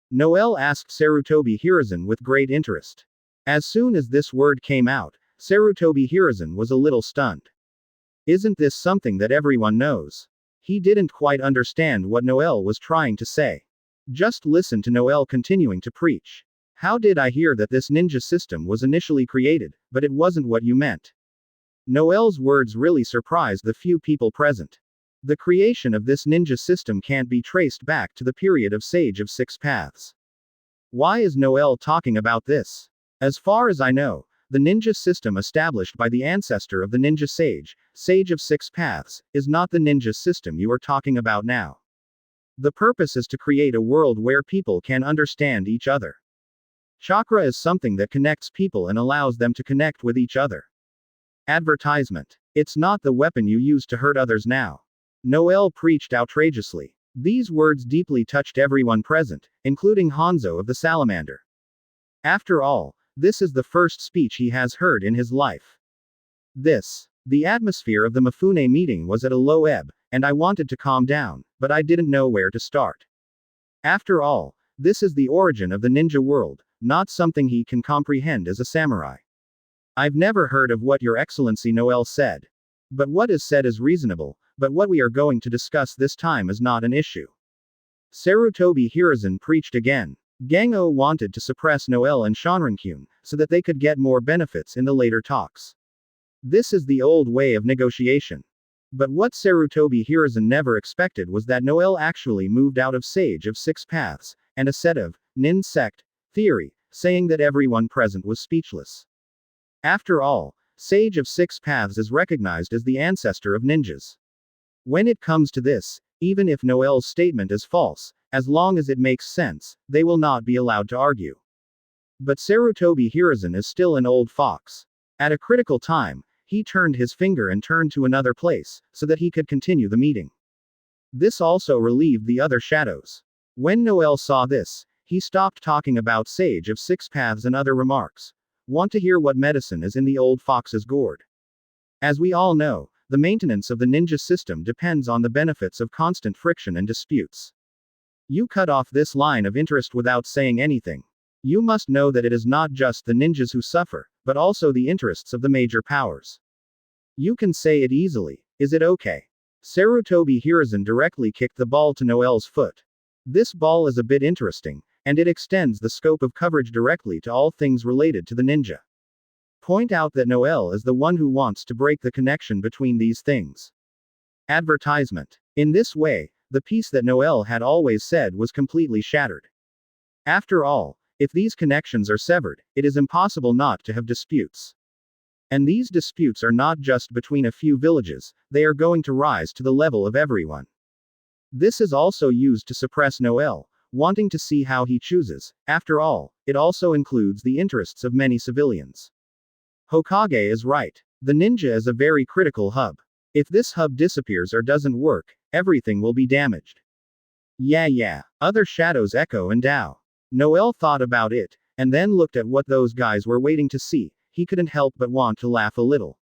Noel asked Sarutobi Hiruzen with great interest. As soon as this word came out, Sarutobi Hiruzen was a little stunned. Isn't this something that everyone knows? He didn't quite understand what Noel was trying to say. Just listen to Noel continuing to preach. How did I hear that this ninja system was initially created, but it wasn't what you meant? Noel's words really surprised the few people present. The creation of this ninja system can't be traced back to the period of Sage of Six Paths. Why is Noel talking about this? As far as I know, the ninja system established by the ancestor of the ninja sage, Sage of Six Paths, is not the ninja system you are talking about now. The purpose is to create a world where people can understand each other. Chakra is something that connects people and allows them to connect with each other. Advertisement. It's not the weapon you use to hurt others now. Noel preached outrageously. These words deeply touched everyone present, including Hanzo of the Salamander. After all, this is the first speech he has heard in his life. The atmosphere of the Mifune meeting was at a low ebb, and I wanted to calm down, but I didn't know where to start. After all, this is the origin of the ninja world, not something he can comprehend as a samurai. I've never heard of what Your Excellency Noel said. But what is said is reasonable, but what we are going to discuss this time is not an issue. Sarutobi Hiruzen preached again. Gang-O wanted to suppress Noel and Shanrankyun, so that they could get more benefits in the later talks. This is the old way of negotiation. But what Sarutobi Hiruzen never expected was that Noel actually moved out of Sage of Six Paths, and a set of nin sect theory, saying that everyone present was speechless. After all, Sage of Six Paths is recognized as the ancestor of ninjas. When it comes to this, even if Noel's statement is false, as long as it makes sense, they will not be allowed to argue. But Sarutobi Hiruzen is still an old fox. At a critical time, he turned his finger and turned to another place, so that he could continue the meeting. This also relieved the other shadows. When Noel saw this, he stopped talking about Sage of Six Paths and other remarks. Want to hear what medicine is in the old fox's gourd? As we all know, the maintenance of the ninja system depends on the benefits of constant friction and disputes. You cut off this line of interest without saying anything. You must know that it is not just the ninjas who suffer, but also the interests of the major powers. You can say it easily. Is it okay? Sarutobi Hiruzen directly kicked the ball to Noel's foot. This ball is a bit interesting, and it extends the scope of coverage directly to all things related to the ninja. Point out that Noel is the one who wants to break the connection between these things. Advertisement. In this way, the piece that Noel had always said was completely shattered. After all, if these connections are severed, it is impossible not to have disputes. And these disputes are not just between a few villages, they are going to rise to the level of everyone. This is also used to suppress Noel, wanting to see how he chooses. After all, it also includes the interests of many civilians. Hokage is right. The ninja is a very critical hub. If this hub disappears or doesn't work, everything will be damaged. Yeah. Other shadows echo and Dao. Noel thought about it, and then looked at what those guys were waiting to see. He couldn't help but want to laugh a little.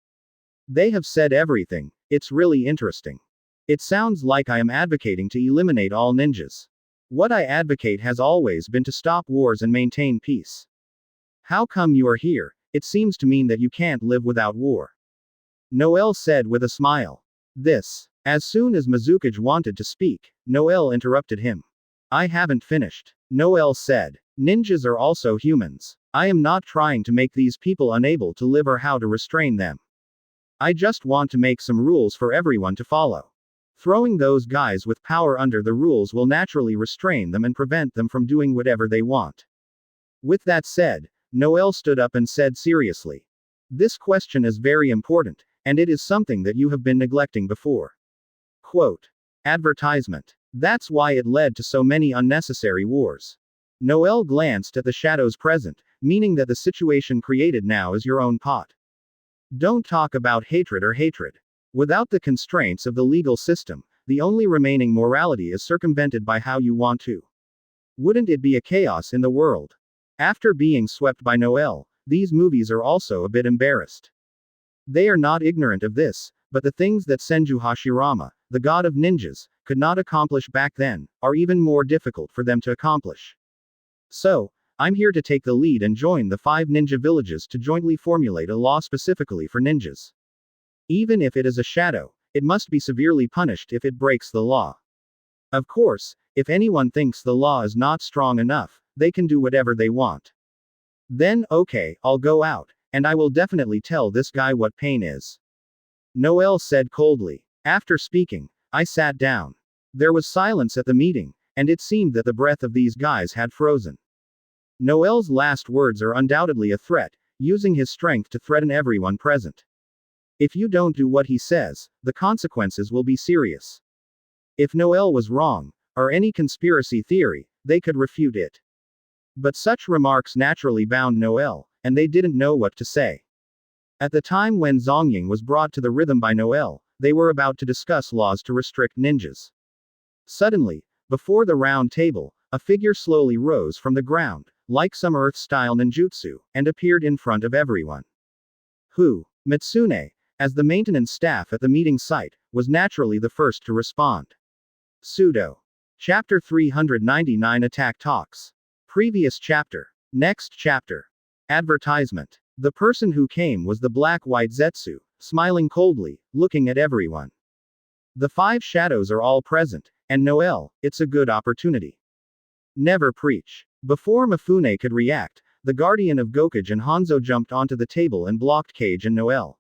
They have said everything. It's really interesting. It sounds like I am advocating to eliminate all ninjas. What I advocate has always been to stop wars and maintain peace. How come you are here? It seems to mean that you can't live without war. Noel said with a smile. As soon as Mizukage wanted to speak, Noel interrupted him. I haven't finished. Noel said. Ninjas are also humans. I am not trying to make these people unable to live or how to restrain them. I just want to make some rules for everyone to follow. Throwing those guys with power under the rules will naturally restrain them and prevent them from doing whatever they want. With that said, Noel stood up and said seriously. This question is very important, and it is something that you have been neglecting before. Quote. Advertisement. That's why it led to so many unnecessary wars. Noel glanced at the shadows present, meaning that the situation created now is your own pot. Don't talk about hatred or hatred. Without the constraints of the legal system, the only remaining morality is circumvented by how you want to. Wouldn't it be a chaos in the world? After being swept by Noel, these movies are also a bit embarrassed. They are not ignorant of this, but the things that Senju Hashirama, the god of ninjas, could not accomplish back then, are even more difficult for them to accomplish. So, I'm here to take the lead and join the 5 ninja villages to jointly formulate a law specifically for ninjas. Even if it is a shadow, it must be severely punished if it breaks the law. Of course, if anyone thinks the law is not strong enough, they can do whatever they want. Then, okay, I'll go out, and I will definitely tell this guy what pain is. Noel said coldly. After speaking, I sat down. There was silence at the meeting, and it seemed that the breath of these guys had frozen. Noel's last words are undoubtedly a threat, using his strength to threaten everyone present. If you don't do what he says, the consequences will be serious. If Noel was wrong, or any conspiracy theory, they could refute it. But such remarks naturally bound Noel, and they didn't know what to say. At the time when Zongying was brought to the rhythm by Noel, they were about to discuss laws to restrict ninjas. Suddenly, before the round table, a figure slowly rose from the ground, like some Earth-style ninjutsu, and appeared in front of everyone. Who? Mitsune, as the maintenance staff at the meeting site, was naturally the first to respond. Pseudo. Chapter 399 Attack Talks. Previous chapter. Next chapter. Advertisement. The person who came was the black-white Zetsu, smiling coldly, looking at everyone. The 5 shadows are all present, and Noel, it's a good opportunity. Never preach. Before Mifune could react, the guardian of Gokage and Hanzo jumped onto the table and blocked Kage and Noel.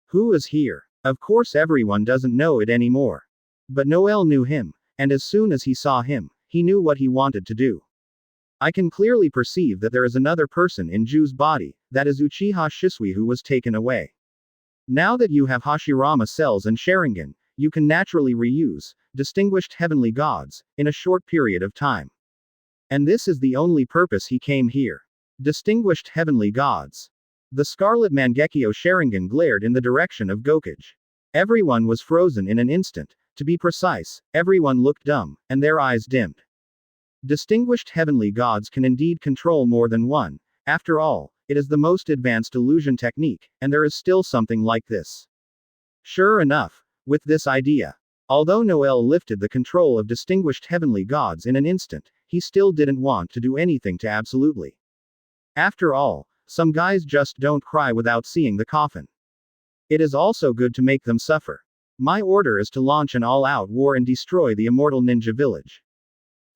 Who is here? Of course everyone doesn't know it anymore. But Noel knew him, and as soon as he saw him, he knew what he wanted to do. I can clearly perceive that there is another person in Ju's body, that is Uchiha Shisui, who was taken away. Now that you have Hashirama cells and Sharingan, you can naturally reuse distinguished heavenly gods in a short period of time. And this is the only purpose he came here. Distinguished heavenly gods. The Scarlet Mangekyo Sharingan glared in the direction of Gokage. Everyone was frozen in an instant. To be precise, everyone looked dumb, and their eyes dimmed. Distinguished heavenly gods can indeed control more than one. After all, it is the most advanced illusion technique, and there is still something like this. Sure enough, with this idea. Although Noel lifted the control of distinguished heavenly gods in an instant, he still didn't want to do anything to absolutely. After all, some guys just don't cry without seeing the coffin. It is also good to make them suffer. My order is to launch an all-out war and destroy the immortal ninja village.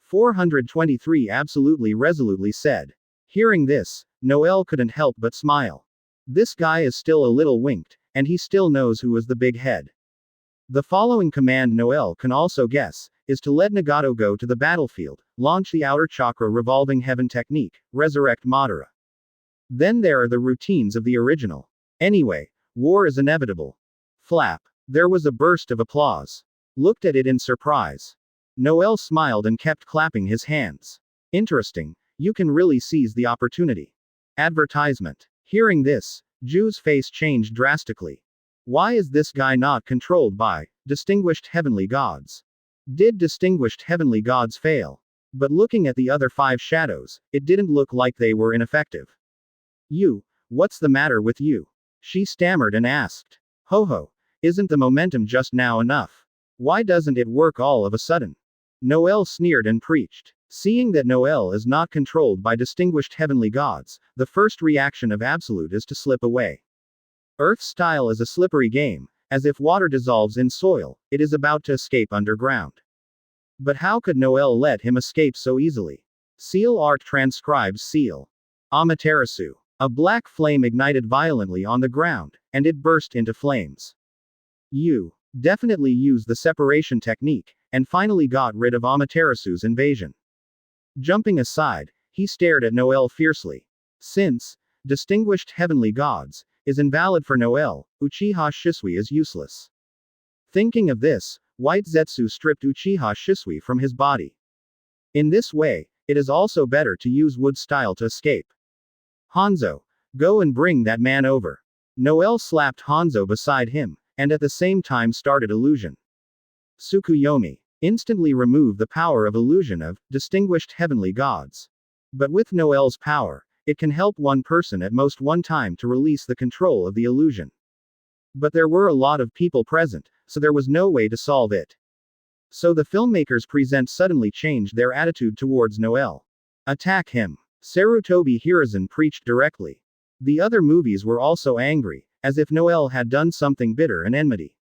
423 absolutely resolutely said. Hearing this, Noel couldn't help but smile. This guy is still a little winked, and he still knows who is the big head. The following command Noel can also guess, is to let Nagato go to the battlefield, launch the outer chakra revolving heaven technique, resurrect Madara. Then there are the routines of the original. Anyway, war is inevitable. Flap. There was a burst of applause. Looked at it in surprise. Noel smiled and kept clapping his hands. Interesting, you can really seize the opportunity. Advertisement. Hearing this, Ju's face changed drastically. Why is this guy not controlled by distinguished heavenly gods? Did distinguished heavenly gods fail? But looking at the other 5 shadows, it didn't look like they were ineffective. What's the matter with you? She stammered and asked. Ho, isn't the momentum just now enough? Why doesn't it work all of a sudden? Noel sneered and preached. Seeing that Noel is not controlled by distinguished heavenly gods, the first reaction of Absolute is to slip away. Earth's style is a slippery game, as if water dissolves in soil, it is about to escape underground. But how could Noel let him escape so easily? Seal art transcribes seal. Amaterasu. A black flame ignited violently on the ground, and it burst into flames. You definitely used the separation technique, and finally got rid of Amaterasu's invasion. Jumping aside, he stared at Noel fiercely. Since distinguished heavenly gods is invalid for Noel, Uchiha Shisui is useless. Thinking of this, White Zetsu stripped Uchiha Shisui from his body. In this way, it is also better to use wood style to escape. Hanzo, go and bring that man over. Noel slapped Hanzo beside him, and at the same time started illusion. Tsukuyomi. Instantly remove the power of illusion of distinguished heavenly gods. But with Noel's power, it can help one person at most one time to release the control of the illusion. But there were a lot of people present, so there was no way to solve it. So the filmmakers present suddenly changed their attitude towards Noel. Attack him. Sarutobi Hiruzen preached directly. The other movies were also angry, as if Noel had done something bitter and enmity.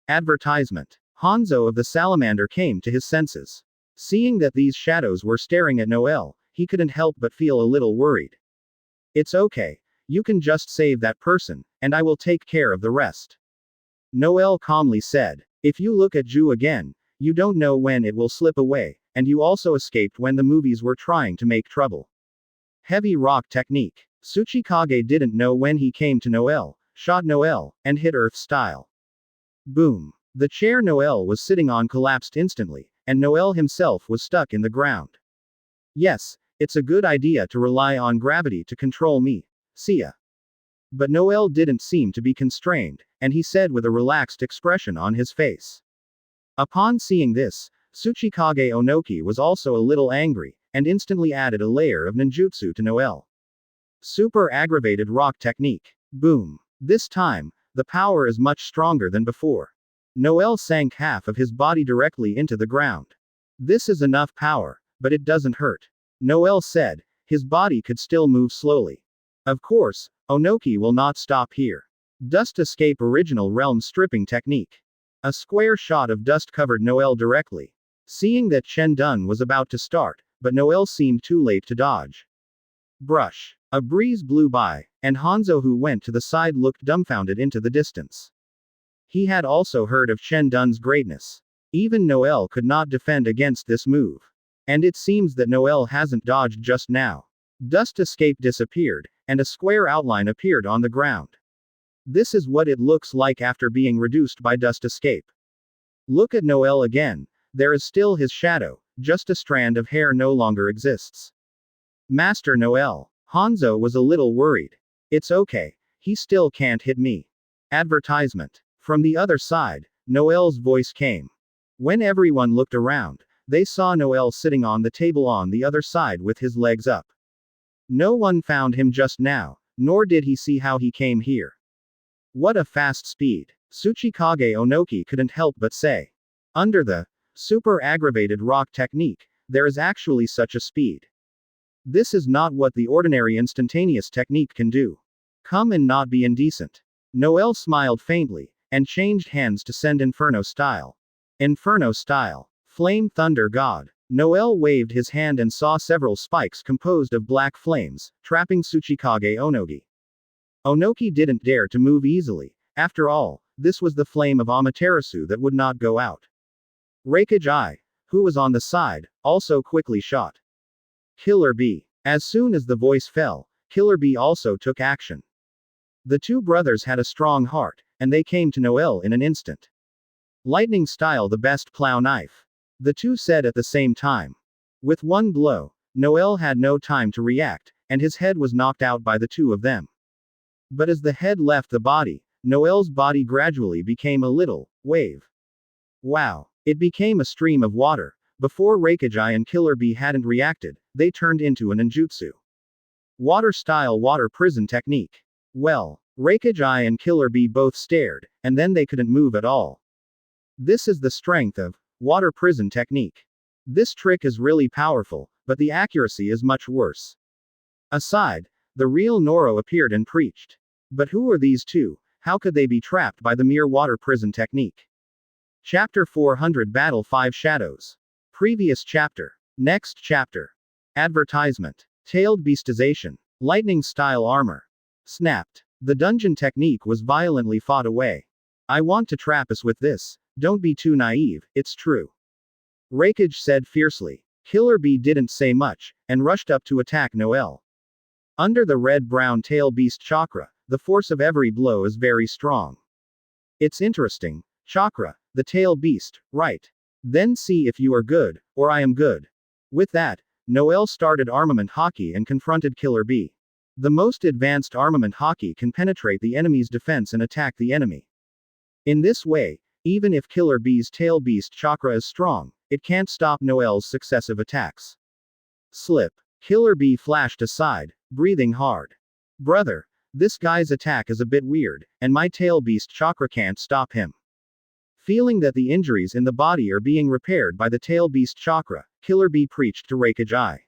Advertisement. Hanzo of the Salamander came to his senses. Seeing that these shadows were staring at Noel, he couldn't help but feel a little worried. It's okay. You can just save that person, and I will take care of the rest. Noel calmly said. If you look at Ju again, you don't know when it will slip away, and you also escaped when the movies were trying to make trouble. Heavy rock technique. Tsuchikage didn't know when he came to Noel, shot Noel, and hit Earth style. Boom. The chair Noel was sitting on collapsed instantly, and Noel himself was stuck in the ground. Yes, it's a good idea to rely on gravity to control me. See ya. But Noel didn't seem to be constrained, and he said with a relaxed expression on his face. Upon seeing this, Tsuchikage Onoki was also a little angry, and instantly added a layer of ninjutsu to Noel. Super aggravated rock technique. Boom. This time, the power is much stronger than before. Noel sank half of his body directly into the ground. This is enough power, but it doesn't hurt. Noel said. His body could still move slowly. Of course, Onoki will not stop here. Dust escape original realm stripping technique. A square shot of dust covered Noel directly. Seeing that Chen Dun was about to start, but Noel seemed too late to dodge. Brush. A breeze blew by, and Hanzo, who went to the side, looked dumbfounded into the distance. He had also heard of Chen Dun's greatness. Even Noel could not defend against this move. And it seems that Noel hasn't dodged just now. Dust escape disappeared, and a square outline appeared on the ground. This is what it looks like after being reduced by dust escape. Look at Noel again. There is still his shadow, just a strand of hair no longer exists. Master Noel. Hanzo was a little worried. It's okay. He still can't hit me. Advertisement. From the other side, Noel's voice came. When everyone looked around, they saw Noel sitting on the table on the other side with his legs up. No one found him just now, nor did he see how he came here. What a fast speed. Tsuchikage Onoki couldn't help but say. Under the super aggravated rock technique, there is actually such a speed. This is not what the ordinary instantaneous technique can do. Come and not be indecent. Noel smiled faintly, and changed hands to send Inferno style. Inferno style. Flame Thunder God. Noel waved his hand and saw several spikes composed of black flames, trapping Tsuchikage Onoki. Onoki didn't dare to move easily. After all, this was the flame of Amaterasu that would not go out. Raikage, who was on the side, also quickly shot. Killer Bee. As soon as the voice fell, Killer Bee also took action. The two brothers had a strong heart, and they came to Noel in an instant. Lightning style, the best plow knife. The two said at the same time. With one blow, Noel had no time to react, and his head was knocked out by the two of them. But as the head left the body, Noel's body gradually became a little wave. Wow. It became a stream of water. Before Raikage and Killer Bee hadn't reacted, they turned into a ninjutsu. Water style water prison technique. Well, Raikage and Killer Bee both stared, and then they couldn't move at all. This is the strength of water prison technique. This trick is really powerful, but the accuracy is much worse. Aside, the real Noro appeared and preached. But who are these two? How could they be trapped by the mere water prison technique? Chapter 400 Battle 5 Shadows. Previous chapter. Next chapter. Advertisement. Tailed Beastization. Lightning style armor. Snapped. The dungeon technique was violently fought away. I want to trap us with this. Don't be too naive, it's true. Raikage said fiercely. Killer Bee didn't say much, and rushed up to attack Noel. Under the red-brown tail beast chakra, the force of every blow is very strong. It's interesting. Chakra, the tail beast, right. Then see if you are good, or I am good. With that, Noel started armament haki and confronted Killer Bee. The most advanced armament haki can penetrate the enemy's defense and attack the enemy. In this way, even if Killer Bee's tail beast chakra is strong, it can't stop Noel's successive attacks. Slip. Killer Bee flashed aside, breathing hard. Brother, this guy's attack is a bit weird, and my tail beast chakra can't stop him. Feeling that the injuries in the body are being repaired by the tail beast chakra, Killer Bee preached to Raikage.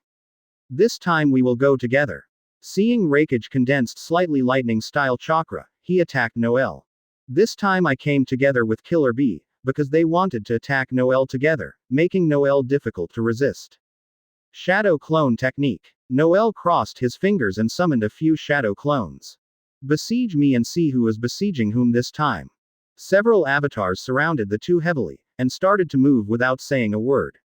This time we will go together. Seeing Raikage condensed slightly lightning-style chakra, he attacked Noel. This time I came together with Killer Bee, because they wanted to attack Noel together, making Noel difficult to resist. Shadow Clone Technique. Noel crossed his fingers and summoned a few shadow clones. Besiege me and see who is besieging whom this time. Several avatars surrounded the two heavily, and started to move without saying a word.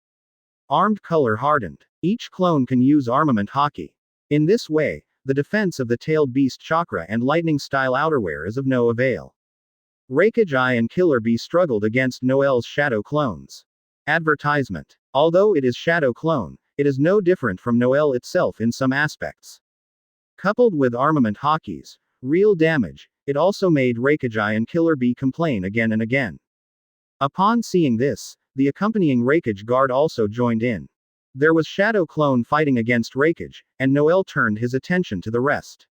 Armed color hardened. Each clone can use armament hockey. In this way, the defense of the tailed beast chakra and lightning-style outerwear is of no avail. Raikage and Killer Bee struggled against Noel's shadow clones. Advertisement. Although it is shadow clone, it is no different from Noel itself in some aspects. Coupled with armament hockey's real damage, it also made Raikage and Killer Bee complain again and again. Upon seeing this, the accompanying Raikage guard also joined in. There was shadow clone fighting against Raikage, and Noel turned his attention to the rest.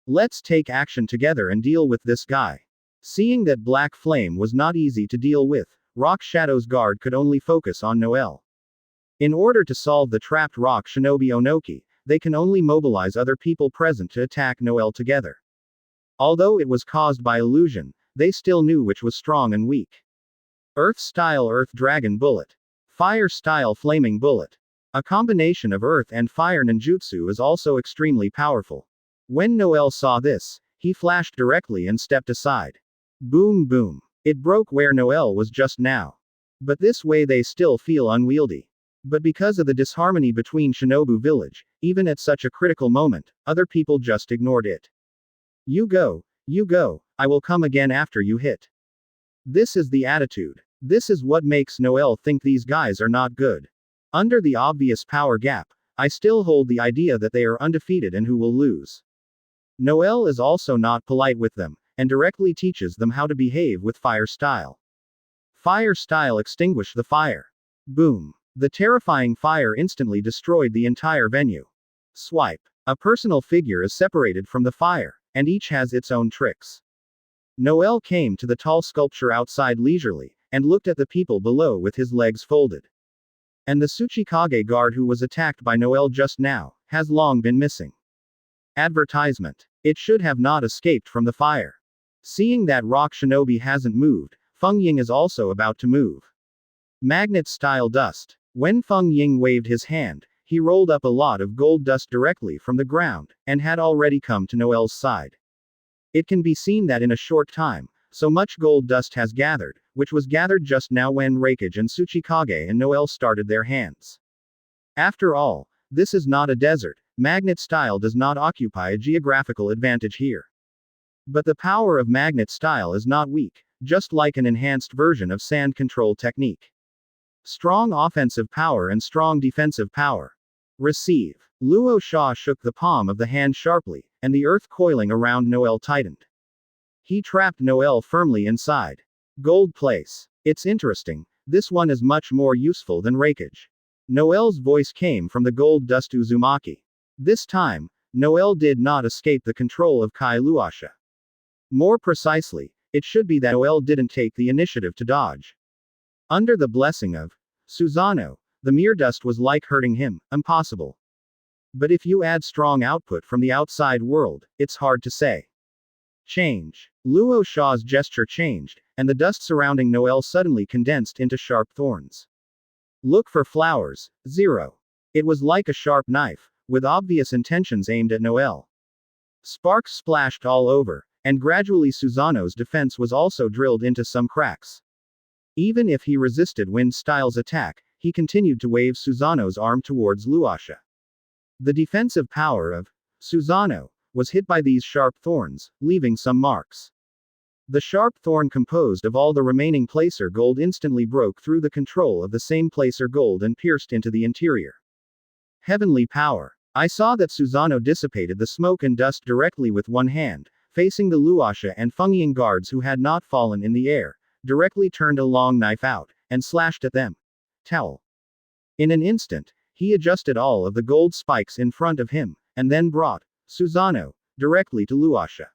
Let's take action together and deal with this guy. Seeing that Black Flame was not easy to deal with, Rock Shadow's guard could only focus on Noel. In order to solve the trapped Rock Shinobi Onoki, they can only mobilize other people present to attack Noel together. Although it was caused by illusion, they still knew which was strong and weak. Earth-style Earth Dragon Bullet. Fire-style Flaming Bullet. A combination of Earth and Fire ninjutsu is also extremely powerful. When Noel saw this, he flashed directly and stepped aside. Boom boom. It broke where Noel was just now. But this way they still feel unwieldy. But because of the disharmony between Shinobu Village, even at such a critical moment, other people just ignored it. You go, I will come again after you hit. This is the attitude. This is what makes Noel think these guys are not good. Under the obvious power gap, I still hold the idea that they are undefeated and who will lose. Noel is also not polite with them, and directly teaches them how to behave with fire style. Fire style extinguish the fire. Boom. The terrifying fire instantly destroyed the entire venue. Swipe. A personal figure is separated from the fire, and each has its own tricks. Noel came to the tall sculpture outside leisurely, and looked at the people below with his legs folded. And the Tsuchikage guard who was attacked by Noel just now, has long been missing. Advertisement. It should have not escaped from the fire. Seeing that Rock Shinobi hasn't moved, Feng Ying is also about to move. Magnet-style dust. When Feng Ying waved his hand, he rolled up a lot of gold dust directly from the ground, and had already come to Noel's side. It can be seen that in a short time, so much gold dust has gathered, which was gathered just now when Raikage and Tsuchikage and Noel started their hands. After all, this is not a desert. Magnet style does not occupy a geographical advantage here. But the power of magnet style is not weak, just like an enhanced version of sand control technique. Strong offensive power and strong defensive power. Receive. Luo Sha shook the palm of the hand sharply, and the earth coiling around Noel tightened. He trapped Noel firmly inside. Gold place. It's interesting, this one is much more useful than Raikage. Noel's voice came from the gold dust Uzumaki. This time, Noel did not escape the control of Kai Luasha. More precisely, it should be that Noel didn't take the initiative to dodge. Under the blessing of Susano, the mere dust was like hurting him, impossible. But if you add strong output from the outside world, it's hard to say. Change. Luo Sha's gesture changed, and the dust surrounding Noel suddenly condensed into sharp thorns. Look for flowers. 0. It was like a sharp knife, with obvious intentions aimed at Noel. Sparks splashed all over, and gradually Susano's defense was also drilled into some cracks. Even if he resisted Wind-Style's attack, he continued to wave Susano's arm towards Luasha. The defensive power of Susano was hit by these sharp thorns, leaving some marks. The sharp thorn composed of all the remaining placer gold instantly broke through the control of the same placer gold and pierced into the interior. Heavenly power. I saw that Susano dissipated the smoke and dust directly with one hand, facing the Luasha and Feng Ying guards who had not fallen in the air, directly turned a long knife out, and slashed at them. Towel. In an instant, he adjusted all of the gold spikes in front of him, and then brought Susano directly to Luasha.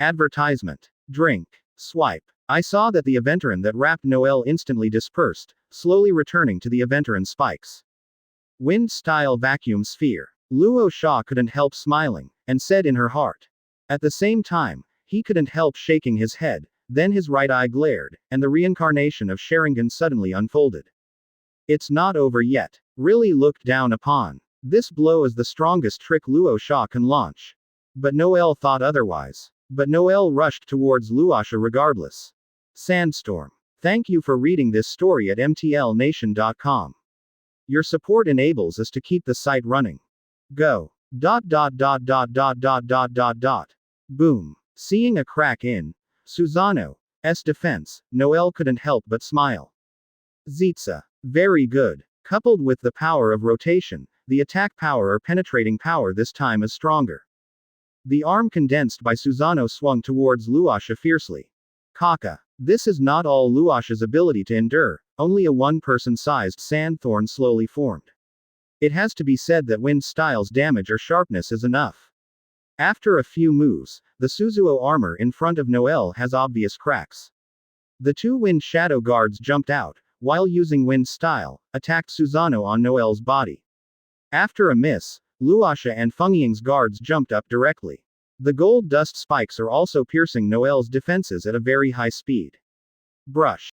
Advertisement. Drink. Swipe. I saw that the Aventurin that wrapped Noel instantly dispersed, slowly returning to the Aventurin spikes. Wind-style vacuum sphere. Luo Sha couldn't help smiling, and said in her heart. At the same time, he couldn't help shaking his head, then his right eye glared, and the reincarnation of Sharingan suddenly unfolded. It's not over yet. Really looked down upon. This blow is the strongest trick Luo Sha can launch. But Noel thought otherwise. But Noel rushed towards Luosha regardless. Sandstorm. Thank you for reading this story at mtlnation.com. Your support enables us to keep the site running. Go. Boom. Seeing a crack in Susano's defense, Noel couldn't help but smile. Zitsa. Very good. Coupled with the power of rotation, the attack power or penetrating power this time is stronger. The arm condensed by Susano swung towards Luosha fiercely. Kaka. This is not all Luosha's ability to endure, only a one-person-sized sand thorn slowly formed. It has to be said that Wind Style's damage or sharpness is enough. After a few moves, the Suzuo armor in front of Noel has obvious cracks. The two Wind Shadow guards jumped out, while using Wind Style, attacked Susano on Noel's body. After a miss, Luosha and Fengying's guards jumped up directly. The gold dust spikes are also piercing Noel's defenses at a very high speed. Brush.